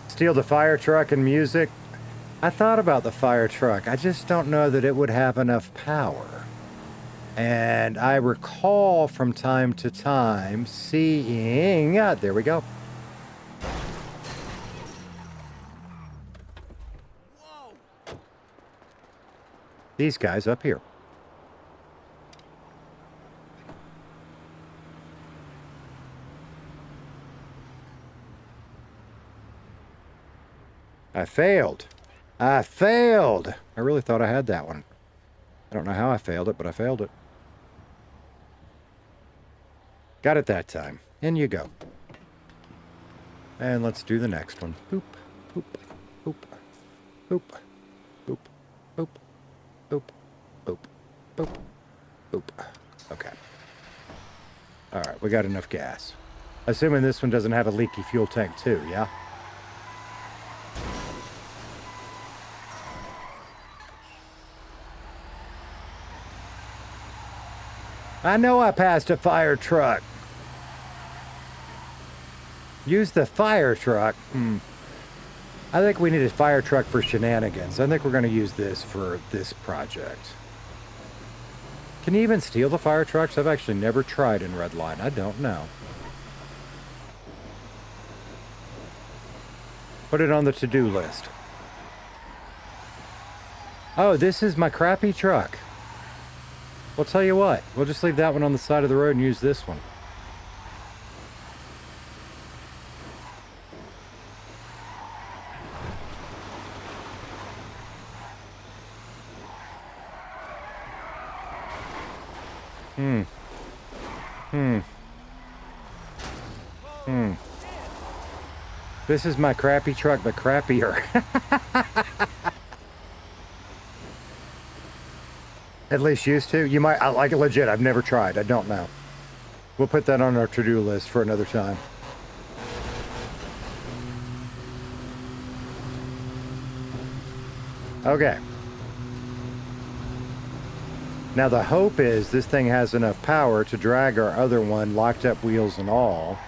Steal the fire truck and music. I thought about the fire truck. I just don't know that it would have enough power. And I recall from time to time seeing... there we go. Whoa! These guys up here. I failed. I failed. I really thought I had that one. I don't know how I failed it, but I failed it. Got it that time. In you go. And let's do the next one. Boop, boop, boop, boop, boop, boop, boop, boop, boop, boop. Okay. All right, we got enough gas. Assuming this one doesn't have a leaky fuel tank too, yeah? I know I passed a fire truck. Use the fire truck? I think we need a fire truck for shenanigans. I think we're going to use this for this project. Can you even steal the fire trucks? I've actually never tried in Redline. I don't know. Put it on the to-do list. Oh, this is my crappy truck. Well, tell you what, we'll just leave that one on the side of the road and use this one. This is my crappy truck, but crappier. At least used to. You might, like it legit. I've never tried. I don't know. We'll put that on our to-do list for another time. Okay. Now the hope is this thing has enough power to drag our other one, locked up wheels and all.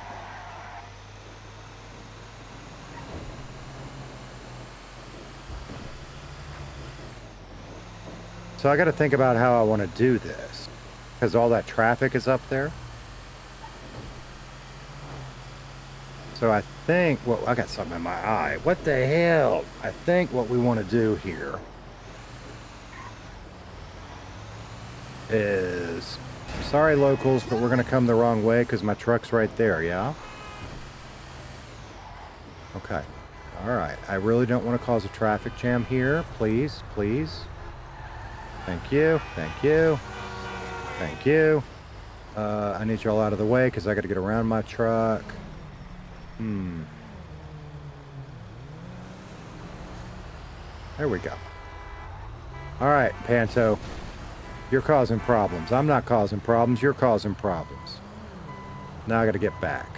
So I got to think about how I want to do this, because all that traffic is up there. So I think, well, I got something in my eye. What the hell? I think what we want to do here is, sorry locals, but we're going to come the wrong way because my truck's right there, yeah? Okay. All right. I really don't want to cause a traffic jam here. Please, please. Thank you. Thank you. Thank you. I need y'all out of the way because I got to get around my truck. There we go. All right, Panto. You're causing problems. I'm not causing problems. You're causing problems. Now I got to get back.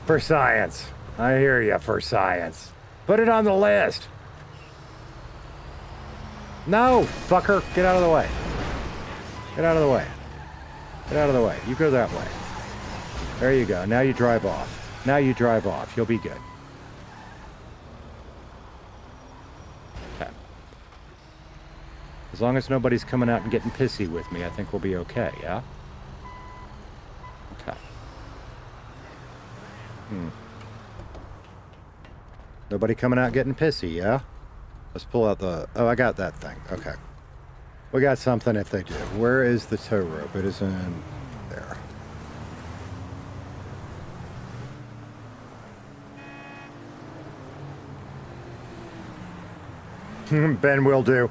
For science. I hear you, for science. Put it on the list. No, fucker. Get out of the way. Get out of the way. Get out of the way. You go that way. There you go. Now you drive off. Now you drive off. You'll be good. Okay. As long as nobody's coming out and getting pissy with me, I think we'll be okay, yeah? Okay. Nobody coming out getting pissy, yeah? Let's pull out the... Oh, I got that thing. Okay. We got something if they do. Where is the tow rope? It is in there. Ben will do.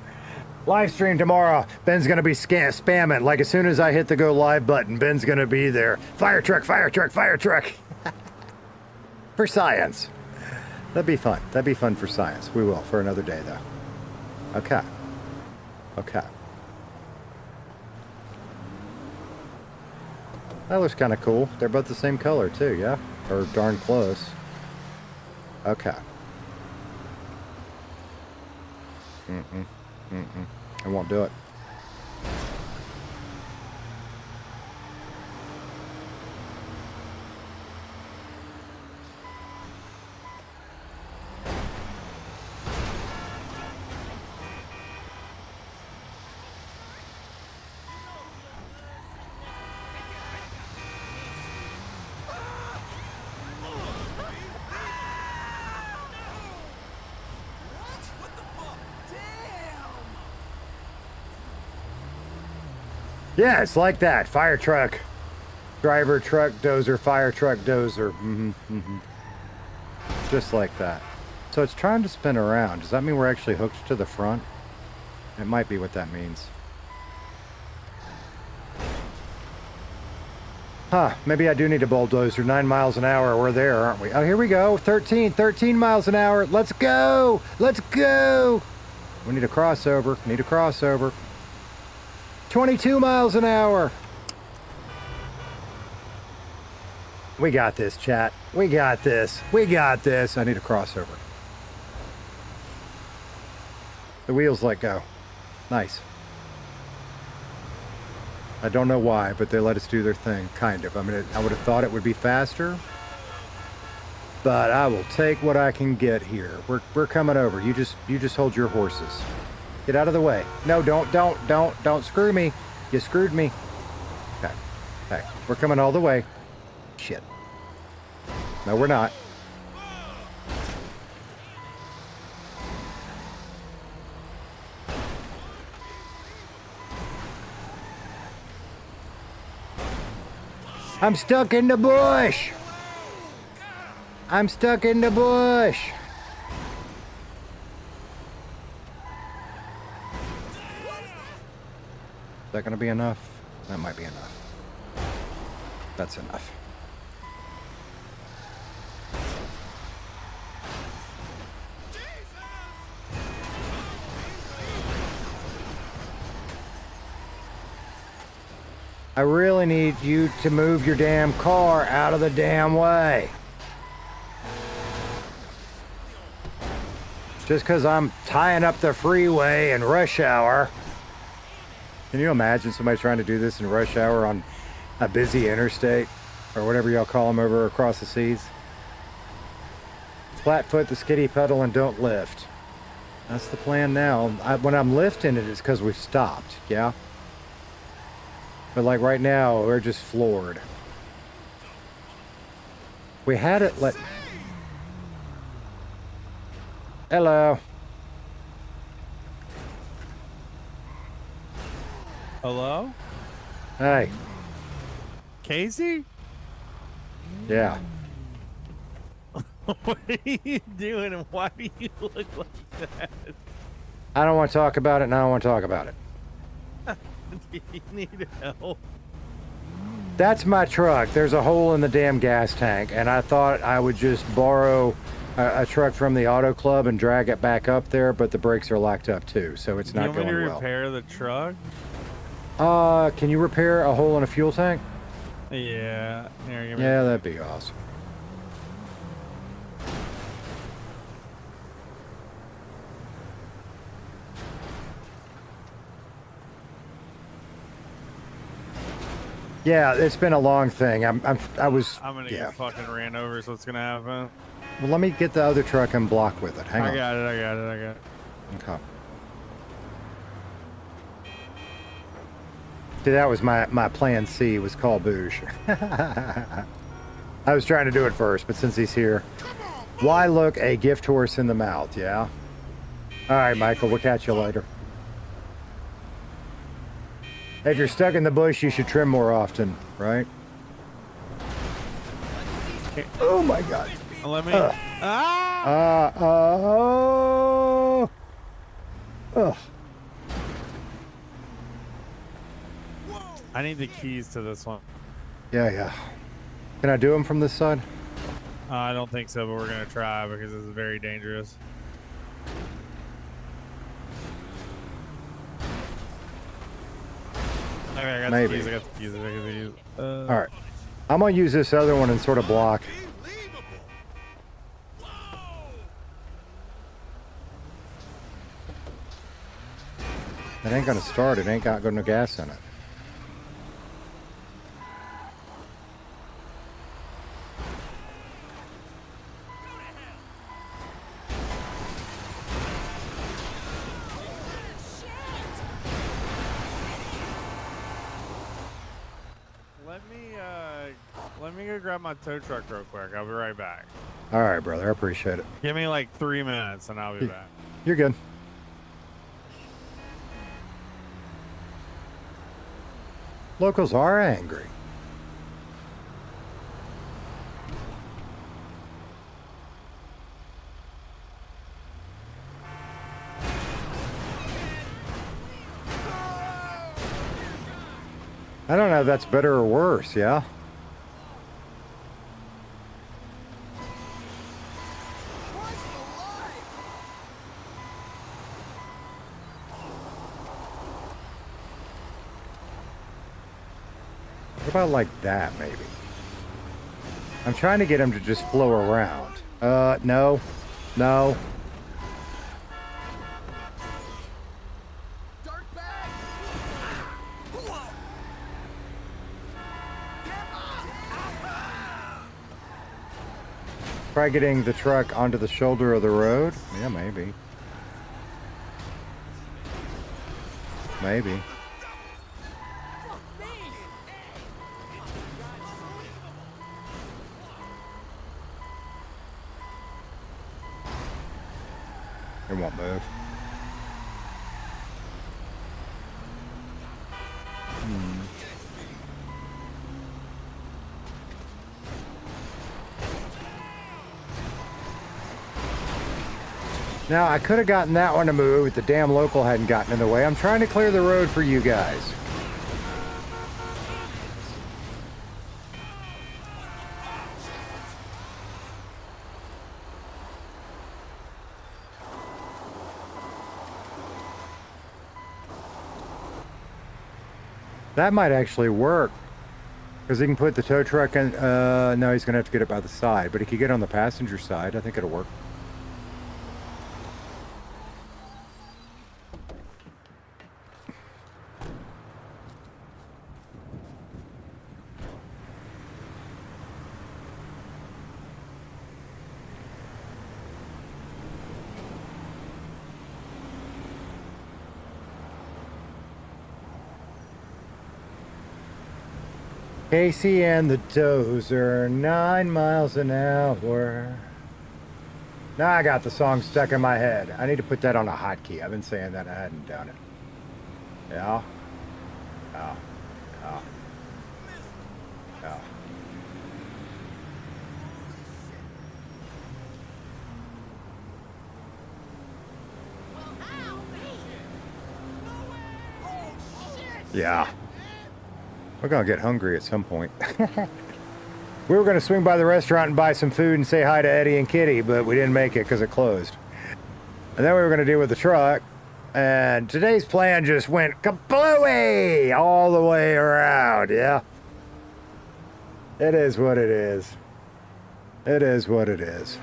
Live stream tomorrow. Ben's going to be spamming. Like as soon as I hit the go live button, Ben's going to be there. Fire truck, fire truck, fire truck. For science. That'd be fun. That'd be fun for science. We will for another day though. Okay. Okay. That looks kind of cool. They're both the same color too, yeah? Or darn close. Okay. I won't do it. Yeah, it's like that. Fire truck. Driver, truck, dozer, fire truck, dozer. Just like that. So it's trying to spin around. Does that mean we're actually hooked to the front? It might be what that means. Huh, maybe I do need a bulldozer. 9 miles an hour. We're there, aren't we? Oh, here we go. 13 miles an hour. Let's go. Let's go. We need a crossover. Need a crossover. 22 miles an hour. We got this, chat. We got this. We got this. I need a crossover. The wheels let go. Nice. I don't know why, but they let us do their thing, kind of. I mean, I would have thought it would be faster, but I will take what I can get here. We're coming over. You just hold your horses. Get out of the way. No, don't screw me. You screwed me. Okay. Okay. We're coming all the way. Shit. No, we're not. I'm stuck in the bush. I'm stuck in the bush. Is that going to be enough? That might be enough. That's enough. I really need you to move your damn car out of the damn way. Just because I'm tying up the freeway in rush hour. Can you imagine somebody trying to do this in rush hour on a busy interstate? Or whatever y'all call them over across the seas? Flat foot the skiddy pedal and don't lift. That's the plan now. When I'm lifting it, it's because we've stopped, yeah? But like right now, we're just floored. We had it let. Hello. Hello? Hey. Casey? Yeah. What are you doing and why do you look like that? I don't want to talk about it, and I don't want to talk about it. Do you need help? That's my truck. There's a hole in the damn gas tank, and I thought I would just borrow a truck from the auto club and drag it back up there, but the brakes are locked up too, so it's not going You want me to well. repair the truck? Can you repair a hole in a fuel tank? Yeah. Here, give me Yeah, that'd be awesome. Yeah, it's been a long thing. I'm gonna yeah. get fucking ran over, so what's gonna happen? Well, let me get the other truck and block with it. Hang on. I got it. Okay. See, that was my plan C, was call Boosh. I was trying to do it first, but since he's here. Why look a gift horse in the mouth, yeah? All right, Michael, we'll catch you later. If you're stuck in the bush, you should trim more often, right? Oh my God. Let me. I need the keys to this one. Yeah. Can I do them from this side? I don't think so, but we're gonna try because this is very dangerous. Okay, I got Maybe. the keys. All right. I'm going to use this other one and sort of block. It ain't going to start. It ain't got no gas in it. Let me go grab my tow truck real quick. I'll be right back. All right, brother. I appreciate it. Give me like 3 minutes and I'll be back. You're good. Locals are angry. I don't know if that's better or worse, yeah? What about like that, maybe? I'm trying to get him to just flow around. No. No. Try getting the truck onto the shoulder of the road? Yeah, maybe. Maybe. It won't move. Now, I could have gotten that one to move if the damn local hadn't gotten in the way. I'm trying to clear the road for you guys. That might actually work. Because he can put the tow truck in. No, he's going to have to get it by the side. But he could get on the passenger side. I think it'll work. Casey and the Dozer, 9 miles an hour. Now I got the song stuck in my head. I need to put that on a hotkey. I've been saying that, I hadn't done it. Yeah. Yeah. Yeah. Yeah. Yeah. We're gonna get hungry at some point. We were gonna swing by the restaurant and buy some food and say hi to Eddie and Kitty, but we didn't make it because it closed. And then we were gonna deal with the truck, and today's plan just went kablooey all the way around. Yeah. It is what it is. It is what it is.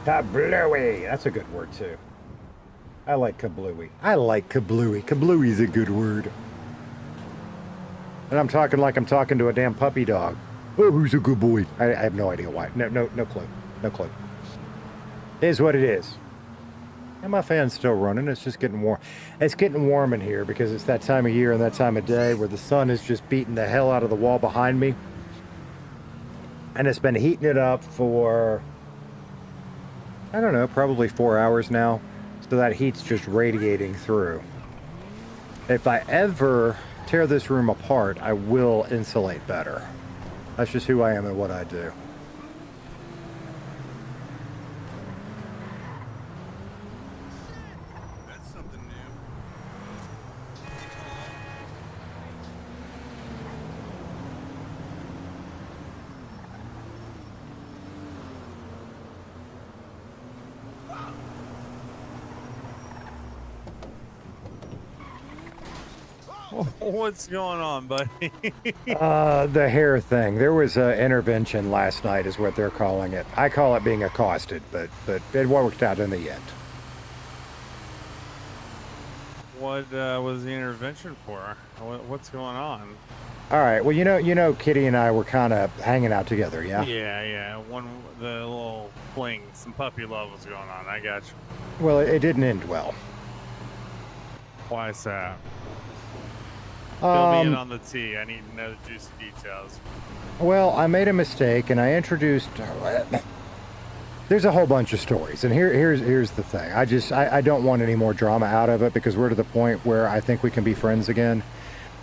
Kablooey. That's a good word too. I like kablooey. I like kablooey. Kablooey's a good word. And I'm talking like I'm talking to a damn puppy dog. Oh, who's a good boy? I have no idea why. No clue. No clue. It is what it is. And my fan's still running. It's just getting warm. It's getting warm in here because it's that time of year and that time of day where the sun is just beating the hell out of the wall behind me. And it's been heating it up for, I don't know, probably 4 hours now. So that heat's just radiating through. If I ever tear this room apart, I will insulate better. That's just who I am and what I do. That's something new. What's going on, buddy? The hair thing. There was an intervention last night is what they're calling it. I call it being accosted, but it worked out in the end. What was the intervention for? What's going on? All right. Well, you know, Kitty and I were kind of hanging out together, yeah? Yeah. The little fling, some puppy love was going on. I got you. Well, it didn't end well. Why is that? Fill me in on the tea. I need to know the juicy details. Well, I made a mistake and I introduced. There's a whole bunch of stories, and here's the thing. I don't want any more drama out of it because we're to the point where I think we can be friends again.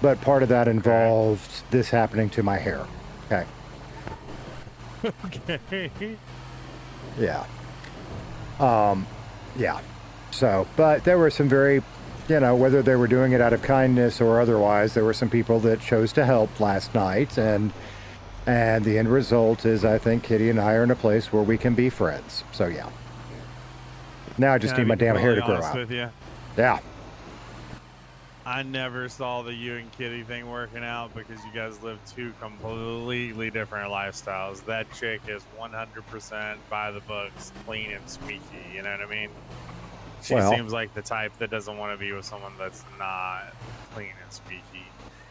But part of that involved this happening to my hair. Okay. Okay. Yeah. Yeah. So, but there were some very, whether they were doing it out of kindness or otherwise, there were some people that chose to help last night, and the end result is I think Kitty and I are in a place where we can be friends. So yeah. Now I just need my damn hair to grow out. With you? Yeah. I never saw the you and Kitty thing working out because you guys live two completely different lifestyles. That chick is 100% by the books, clean and squeaky. You know what I mean? She seems like the type that doesn't want to be with someone that's not clean and squeaky.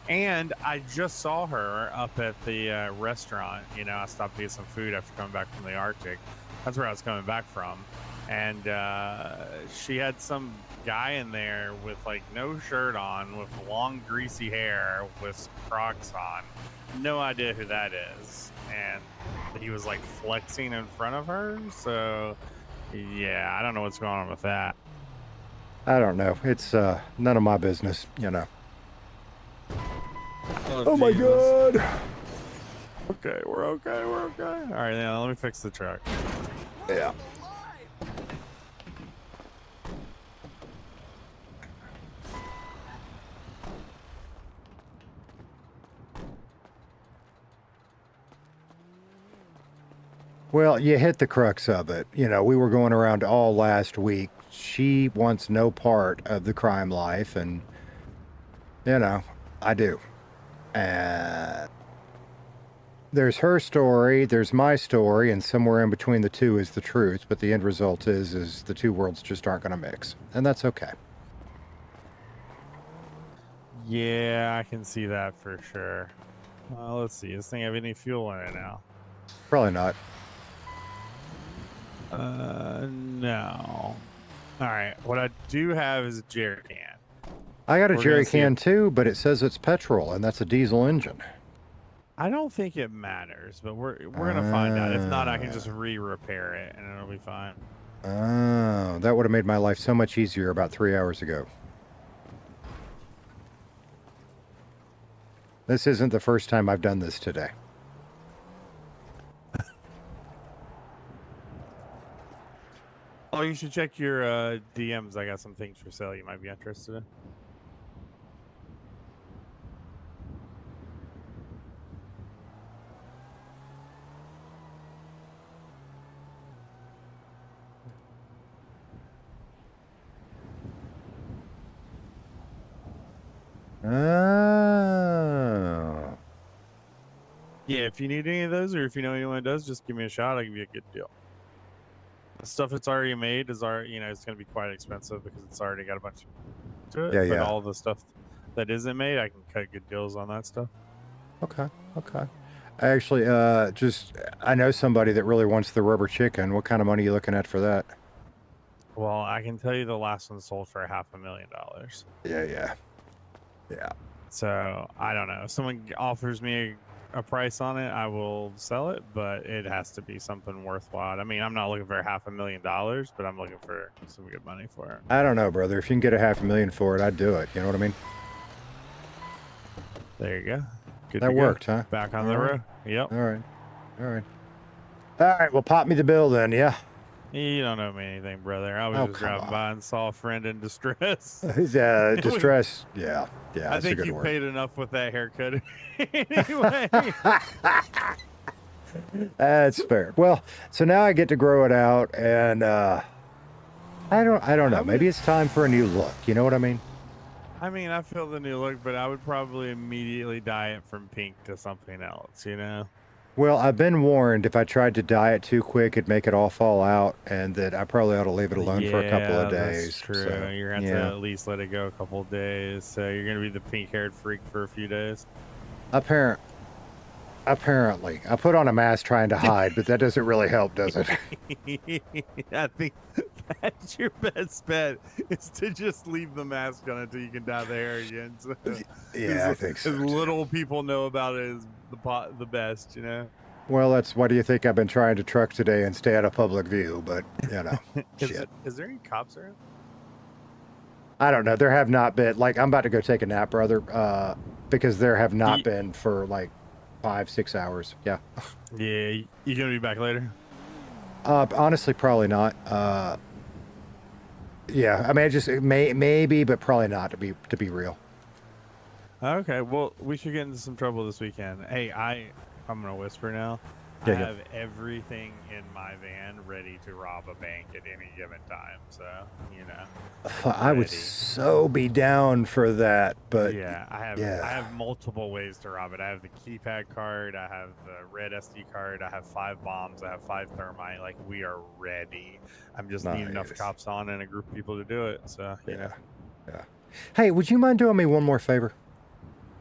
And I just saw her up at the restaurant. I stopped to get some food after coming back from the Arctic. That's where I was coming back from. And she had some guy in there with like no shirt on, with long greasy hair, with some Crocs on. No idea who that is. And he was like flexing in front of her. So yeah, I don't know what's going on with that. I don't know. It's none of my business, Oh my God. Okay, we're okay. All right, now let me fix the truck. Yeah. Well, you hit the crux of it. We were going around all last week. She wants no part of the crime life, and, I do. And there's her story, there's my story, and somewhere in between the two is the truth, but the end result is the two worlds just aren't going to mix, and that's okay. Yeah, I can see that for sure. Let's see. Does this thing have any fuel in it now? Probably not. No. All right. What I do have is a jerry can. I got a We're jerry gonna see can too, but it says it's petrol, and that's a diesel engine. I don't think it matters, but we're gonna find out. If not, I can just re-repair it, and it'll be fine. Oh, that would have made my life so much easier about 3 hours ago. This isn't the first time I've done this today. Oh, you should check your DMs. I got some things for sale you might be interested in. Oh. Yeah, if you need any of those, or if you know anyone who does, just give me a shot. I'll give you a good deal. The stuff that's already made is already, it's going to be quite expensive because it's already got a bunch to it. Yeah, but yeah. all the stuff that isn't made, I can cut good deals on that stuff. Okay, okay. Actually, I know somebody that really wants the rubber chicken. What kind of money are you looking at for that? Well, I can tell you the last one sold for $500,000. Yeah. So I don't know. If someone offers me a price on it, I will sell it, but it has to be something worthwhile. I mean, I'm not looking for $500,000, but I'm looking for some good money for it. I don't know, brother. If you can get $500,000 for it, I'd do it. You know what I mean? There you go. Good That to go. worked, huh? Back on All the right. road. Yep. All right. All right, well, pop me the bill then, yeah? You don't owe me anything, brother. I was Oh, just come driving on. by and saw a friend in distress. Distress. Yeah, I that's a think good you word. paid enough with that haircut. Anyway. That's fair. Well, so now I get to grow it out, and I don't know. Maybe it's time for a new look. You know what I mean? I mean, I feel the new look, but I would probably immediately dye it from pink to something else, Well, I've been warned if I tried to dye it too quick, it'd make it all fall out, and that I probably ought to leave it alone for a couple of days. That's true. So, You're going to have to at least let it go a couple of days. So you're going to be the pink-haired freak for a few days. Apparently. I put on a mask trying to hide, but that doesn't really help, does it? I think that's your best bet, is to just leave the mask on until you can dye the hair again. So, Yeah, I think so. As little people know about it is the best, Well, that's what do you think I've been trying to truck today and stay out of public view, but, shit. Is there any cops around? I don't know. There have not been, like, I'm about to go take a nap, brother, because there have not been for, like, 5-6 hours. Yeah. Yeah, you gonna be back later? Honestly, probably not. Yeah, I mean, maybe, but probably not to be real. Okay, well, we should get into some trouble this weekend. Hey, I'm gonna whisper now. Yeah, I yeah. have everything in my van ready to rob a bank at any given time. So, I would ready. so be down for that, but Yeah, I have multiple ways to rob it. I have the keypad card, I have the red SD card, I have 5 bombs, I have 5 thermite. Like, we are ready. I'm just needing enough Nice. cops on and a group of people to do it. So, yeah. Hey, would you mind doing me one more favor?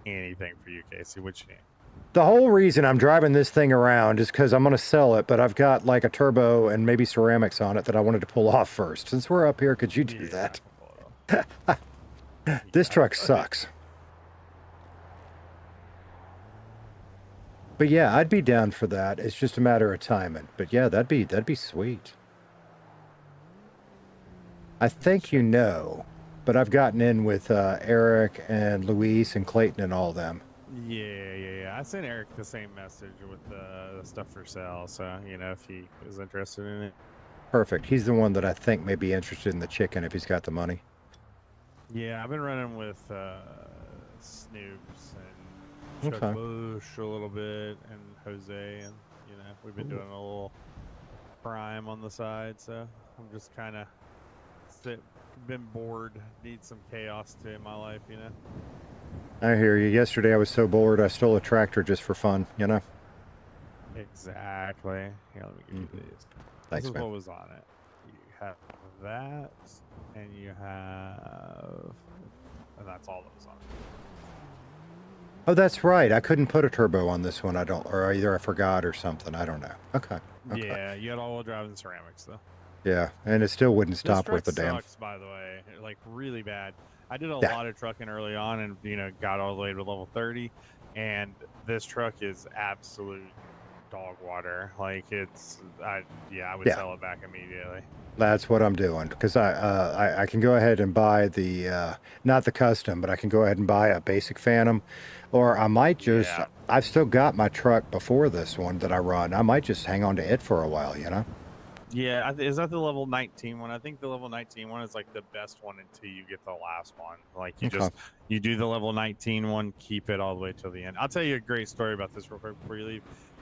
anything for you, Casey. What you need? The whole reason I'm driving this thing around is because I'm going to sell it, but I've got like a turbo and maybe ceramics on it that I wanted to pull off first. Since we're up here, could you do that? This truck sucks. But yeah, I'd be down for that. It's just a matter of timing. But yeah, that'd be sweet. I think you know, but I've gotten in with Eric and Luis and Clayton and all them. Yeah. I sent Eric the same message with the stuff for sale. So, if he is interested in it. Perfect. He's the one that I think may be interested in the chicken if he's got the money. Yeah, I've been running with Snoops and Chuck Okay. Bush a little bit, and Jose, and we've been doing a little crime on the side. So I'm just kind of been bored, need some chaos in my life, I hear you. Yesterday I was so bored I stole a tractor just for fun, Exactly. Here, let me give you these. Thanks, This is man. what was on it. You have that, and you have, and that's all that was on it. Oh, that's right. I couldn't put a turbo on this one. Or either I forgot or something. I don't know. Okay. Yeah, you had all-wheel drive and ceramics though. Yeah, and it still wouldn't This stop truck worth a damn. sucks, by the way, like really bad. I did a Yeah. lot of trucking early on, and got all the way to level 30, and this truck is absolute dog water. Like I would Yeah. sell it back immediately. That's what I'm doing because I can go ahead and buy the not the custom, but I can go ahead and buy a basic Phantom, or I might just. Yeah. I've still got my truck before this one that I run. I might just hang on to it for a while, you know. Yeah, is that the level 19 one? I think the level 19 one is like the best one until you get the last one. Like you do the level 19 one, keep it all the way till the end. I'll tell you a great story about this real quick before you leave.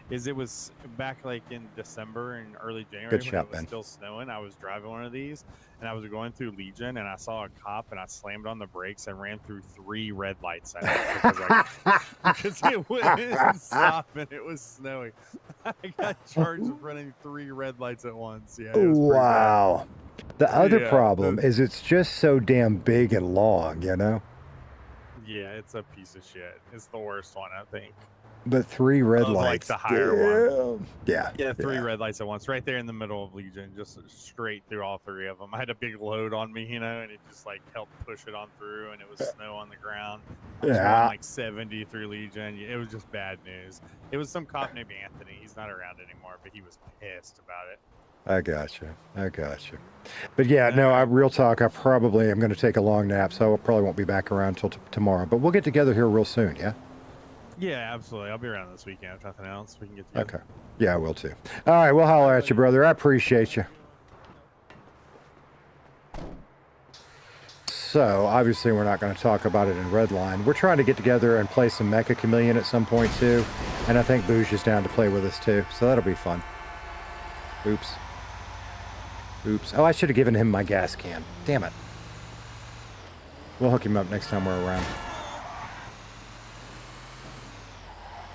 It was back like in December and early January when it was still snowing. I was driving one of these and I was going through Legion and I saw a cop and I slammed on the brakes and ran through 3 red lights at it because it wouldn't stop and it was snowing. I got charged with running 3 red lights at once. Yeah. Wow. The other problem is it's just so damn big and long, you know? Yeah, it's a piece of shit. It's the worst one, I think. But 3 red Like lights. the higher one. Yeah. Yeah, 3 red lights at once, right there in the middle of Legion, just straight through all 3 of them. I had a big load on me, and it just like helped push it on through, and it was snow on the ground. I was going like 70 through Legion. It was just bad news. It was some cop named Anthony. He's not around anymore, but he was pissed about it. I gotcha. But yeah, no, real talk, I probably am going to take a long nap, so I probably won't be back around till tomorrow. But we'll get together here real soon, yeah? Yeah, absolutely. I'll be around this weekend if nothing else. We can get together. Okay. Yeah, I will too. All right, we'll holler at you, brother. I appreciate you. So, obviously, we're not going to talk about it in Redline. We're trying to get together and play some Mecha Chameleon at some point too. And I think Booge is down to play with us too. So that'll be fun. Oops. Oh, I should have given him my gas can. Damn it. We'll hook him up next time we're around.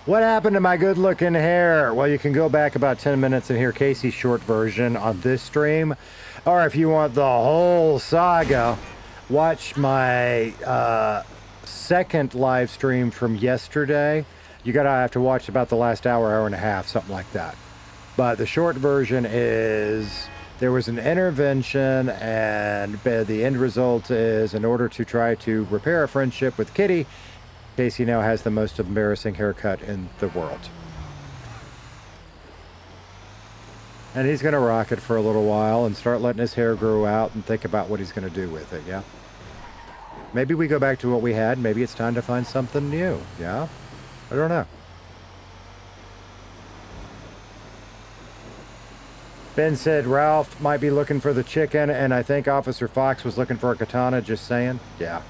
What happened to my good-looking hair? Well, you can go back about 10 minutes and hear Casey's short version on this stream. Or if you want the whole saga, watch my second live stream from yesterday. You gotta have to watch about the last hour and a half, something like that. But the short version is there was an intervention, and the end result is in order to try to repair a friendship with Kitty, Casey now has the most embarrassing haircut in the world. And he's going to rock it for a little while and start letting his hair grow out and think about what he's going to do with it, yeah? Maybe we go back to what we had. Maybe it's time to find something new, yeah? I don't know. Ben said Ralph might be looking for the chicken, and I think Officer Fox was looking for a katana, just saying. Yeah.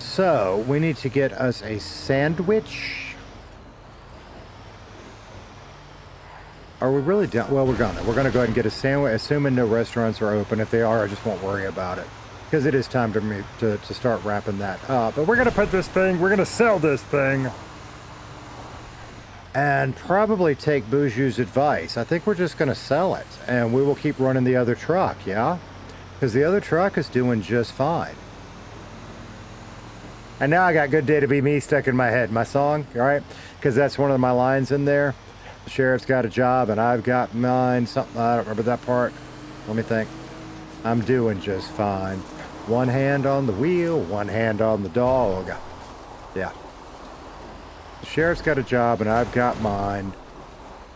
So, we need to get us a sandwich. Are we really done? Well, we're gonna go ahead and get a sandwich, assuming no restaurants are open. If they are, I just won't worry about it. Because it is time to start wrapping that up. But we're going to put this thing, we're going to sell this thing. And probably take Buju's advice. I think we're just going to sell it. And we will keep running the other truck, yeah? Because the other truck is doing just fine. And now I got Good Day to Be Me stuck in my head. My song, all right? Because that's one of my lines in there. The sheriff's got a job and I've got mine. Something, I don't remember that part. Let me think. I'm doing just fine. One hand on the wheel, one hand on the dog. Yeah. The sheriff's got a job and I've got mine.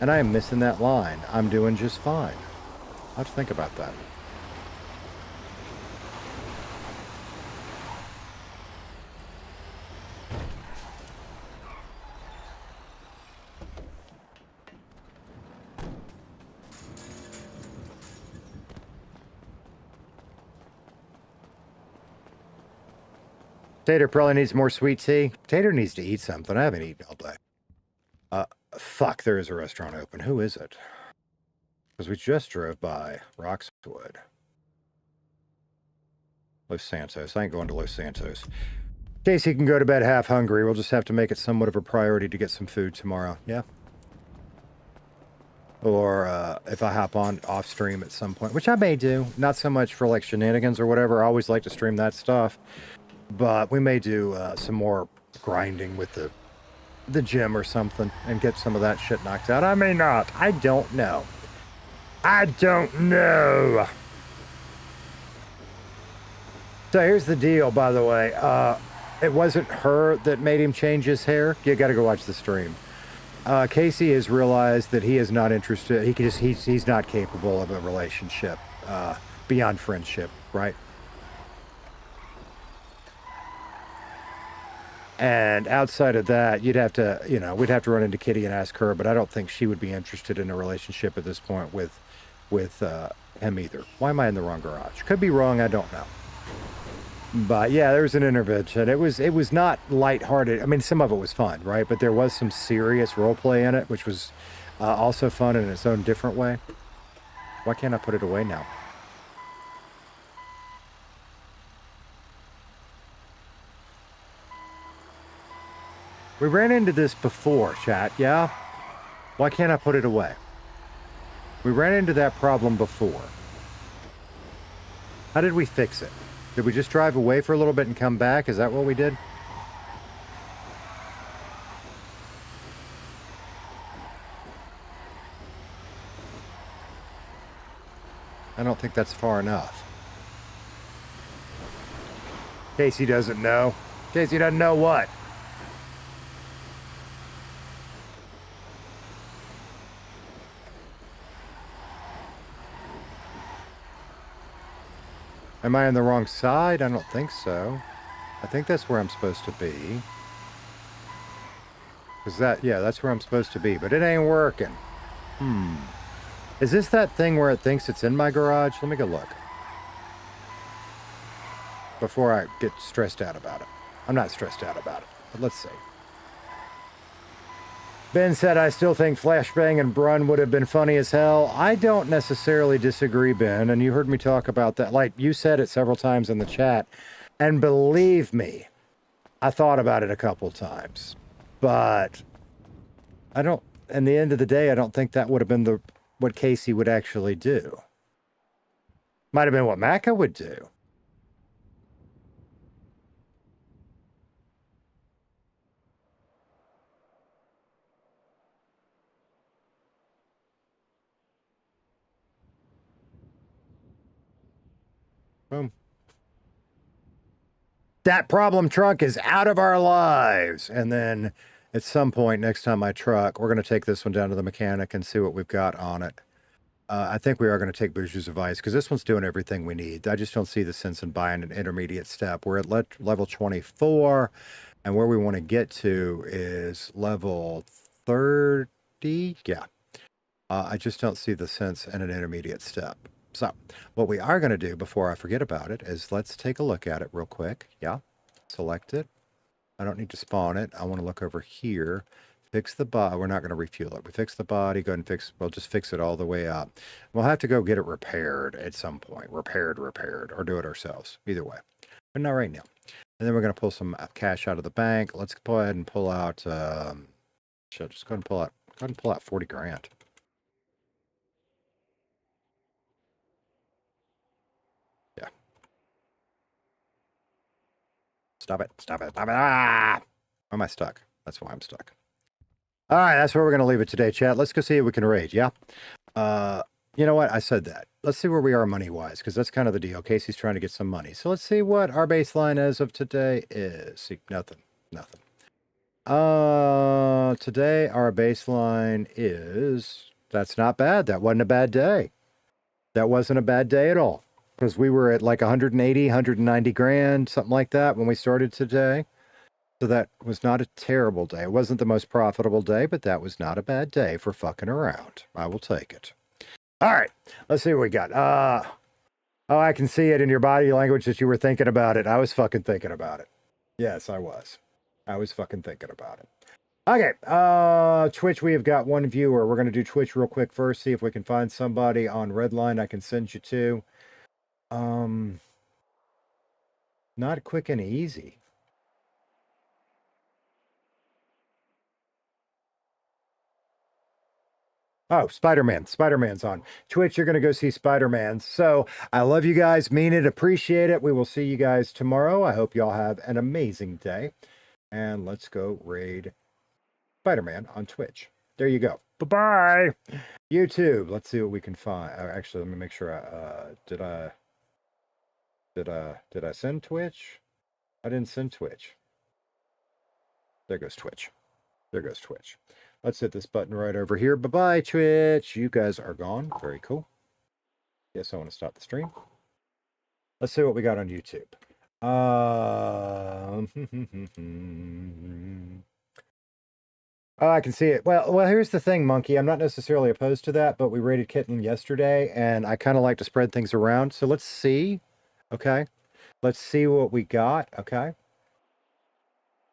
And I am missing that line. I'm doing just fine. I'll have to think about that. Tater probably needs more sweet tea. Tater needs to eat something. I haven't eaten all day. Fuck, there is a restaurant open. Who is it? Because we just drove by Roxwood. Los Santos. I ain't going to Los Santos. Casey can go to bed half hungry. We'll just have to make it somewhat of a priority to get some food tomorrow. Yeah? or if I hop on off stream at some point, which I may do. Not so much for like shenanigans or whatever. I always like to stream that stuff, but we may do some more grinding with the gym or something and get some of that shit knocked out. I may not. I don't know. I don't know. So here's the deal, by the way. It wasn't her that made him change his hair. You got to go watch the stream. Casey has realized that he is not interested. He's not capable of a relationship beyond friendship, right? And outside of that, you'd have to, we'd have to run into Kitty and ask her, but I don't think she would be interested in a relationship at this point with him either. Why am I in the wrong garage? Could be wrong, I don't know. But yeah, there was an intervention. It was not lighthearted. I mean, some of it was fun, right? But there was some serious role play in it, which was also fun in its own different way. Why can't I put it away now? We ran into this before, chat, yeah? Why can't I put it away? We ran into that problem before. How did we fix it? Did we just drive away for a little bit and come back? Is that what we did? I don't think that's far enough. Casey doesn't know. Casey doesn't know what? Am I on the wrong side? I don't think so. I think that's where I'm supposed to be. Yeah, that's where I'm supposed to be, but it ain't working. Is this that thing where it thinks it's in my garage? Let me go look. Before I get stressed out about it. I'm not stressed out about it, but let's see. Ben said, I still think Flashbang and Brun would have been funny as hell. I don't necessarily disagree, Ben, and you heard me talk about that. Like, you said it several times in the chat, and believe me, I thought about it a couple times. But I don't, in the end of the day, I don't think that would have been what Casey would actually do. Might have been what Macca would do. Boom. That problem truck is out of our lives. And then at some point next time I truck, we're going to take this one down to the mechanic and see what we've got on it. I think we are going to take Boozer's advice because this one's doing everything we need. I just don't see the sense in buying an intermediate step. We're at level 24, and where we want to get to is level 30. Yeah. I just don't see the sense in an intermediate step. So what we are going to do before I forget about it is let's take a look at it real quick. Yeah. Select it. I don't need to spawn it. I want to look over here. Fix the body. We're not going to refuel it. We fix the body. Go ahead and fix. We'll just fix it all the way up. We'll have to go get it repaired at some point. Repaired, or do it ourselves. Either way. But not right now. And then we're going to pull some cash out of the bank. Let's go ahead and pull out. Just go ahead and pull out. Go ahead and pull out 40 grand. Yeah. Stop it. Stop it. Stop it. Ah! Why am I stuck? That's why I'm stuck. All right, that's where we're going to leave it today, chat. Let's go see if we can raid, yeah? You know what? I said that. Let's see where we are money-wise, because that's kind of the deal. Casey's trying to get some money. So let's see what our baseline as of today is. See, nothing. Nothing. Today our baseline is... That's not bad. That wasn't a bad day. That wasn't a bad day at all. Because we were at like 180, 190 grand, something like that when we started today. So that was not a terrible day. It wasn't the most profitable day, but that was not a bad day for fucking around. I will take it. All right, let's see what we got. Oh, I can see it in your body language that you were thinking about it. I was fucking thinking about it. Yes, I was. I was fucking thinking about it. Okay, Twitch, we have got one viewer. We're going to do Twitch real quick first, see if we can find somebody on Redline I can send you to. Not quick and easy. Oh, Spider-Man. Spider-Man's on Twitch. You're going to go see Spider-Man. So I love you guys. Mean it. Appreciate it. We will see you guys tomorrow. I hope y'all have an amazing day. And let's go raid Spider-Man on Twitch. There you go. Bye-bye. YouTube. Let's see what we can find. Actually, let me make sure did I send Twitch? I didn't send Twitch. There goes Twitch. There goes Twitch. Let's hit this button right over here. Bye-bye, Twitch. You guys are gone. Very cool. Yes, I want to stop the stream. Let's see what we got on YouTube. Oh, I can see it. Well, here's the thing, Monkey. I'm not necessarily opposed to that, but we raided Kitten yesterday, and I kind of like to spread things around. So let's see. Okay. Let's see what we got. Okay.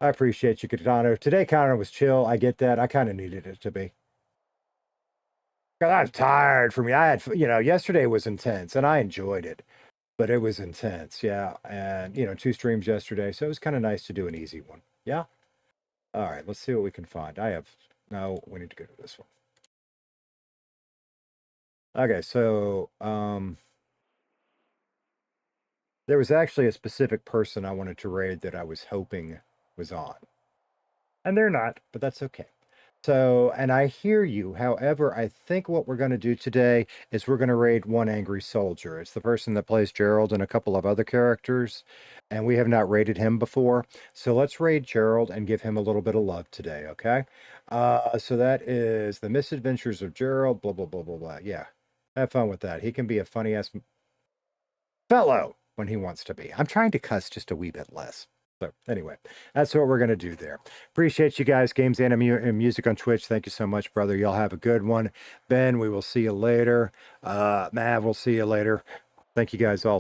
I appreciate you, Katano. Today, Connor was chill. I get that. I kind of needed it to be. I was tired from me. I had, yesterday was intense, and I enjoyed it, but it was intense. Yeah. And, 2 streams yesterday, so it was kind of nice to do an easy one. Yeah. All right, let's see what we can find. No, we need to go to this one. Okay, so there was actually a specific person I wanted to raid that I was hoping was on. And they're not, but that's okay. So, and I hear you. However, I think what we're going to do today is we're going to raid one angry soldier. It's the person that plays Gerald and a couple of other characters, and we have not raided him before. So let's raid Gerald and give him a little bit of love today, okay? So that is The Misadventures of Gerald, blah, blah, blah, blah, blah. Yeah, have fun with that. He can be a funny-ass fellow when he wants to be. I'm trying to cuss just a wee bit less. So anyway, that's what we're going to do there. Appreciate you guys, Games and Music on Twitch. Thank you so much, brother. Y'all have a good one. Ben, we will see you later. Mav, we'll see you later. Thank you guys all.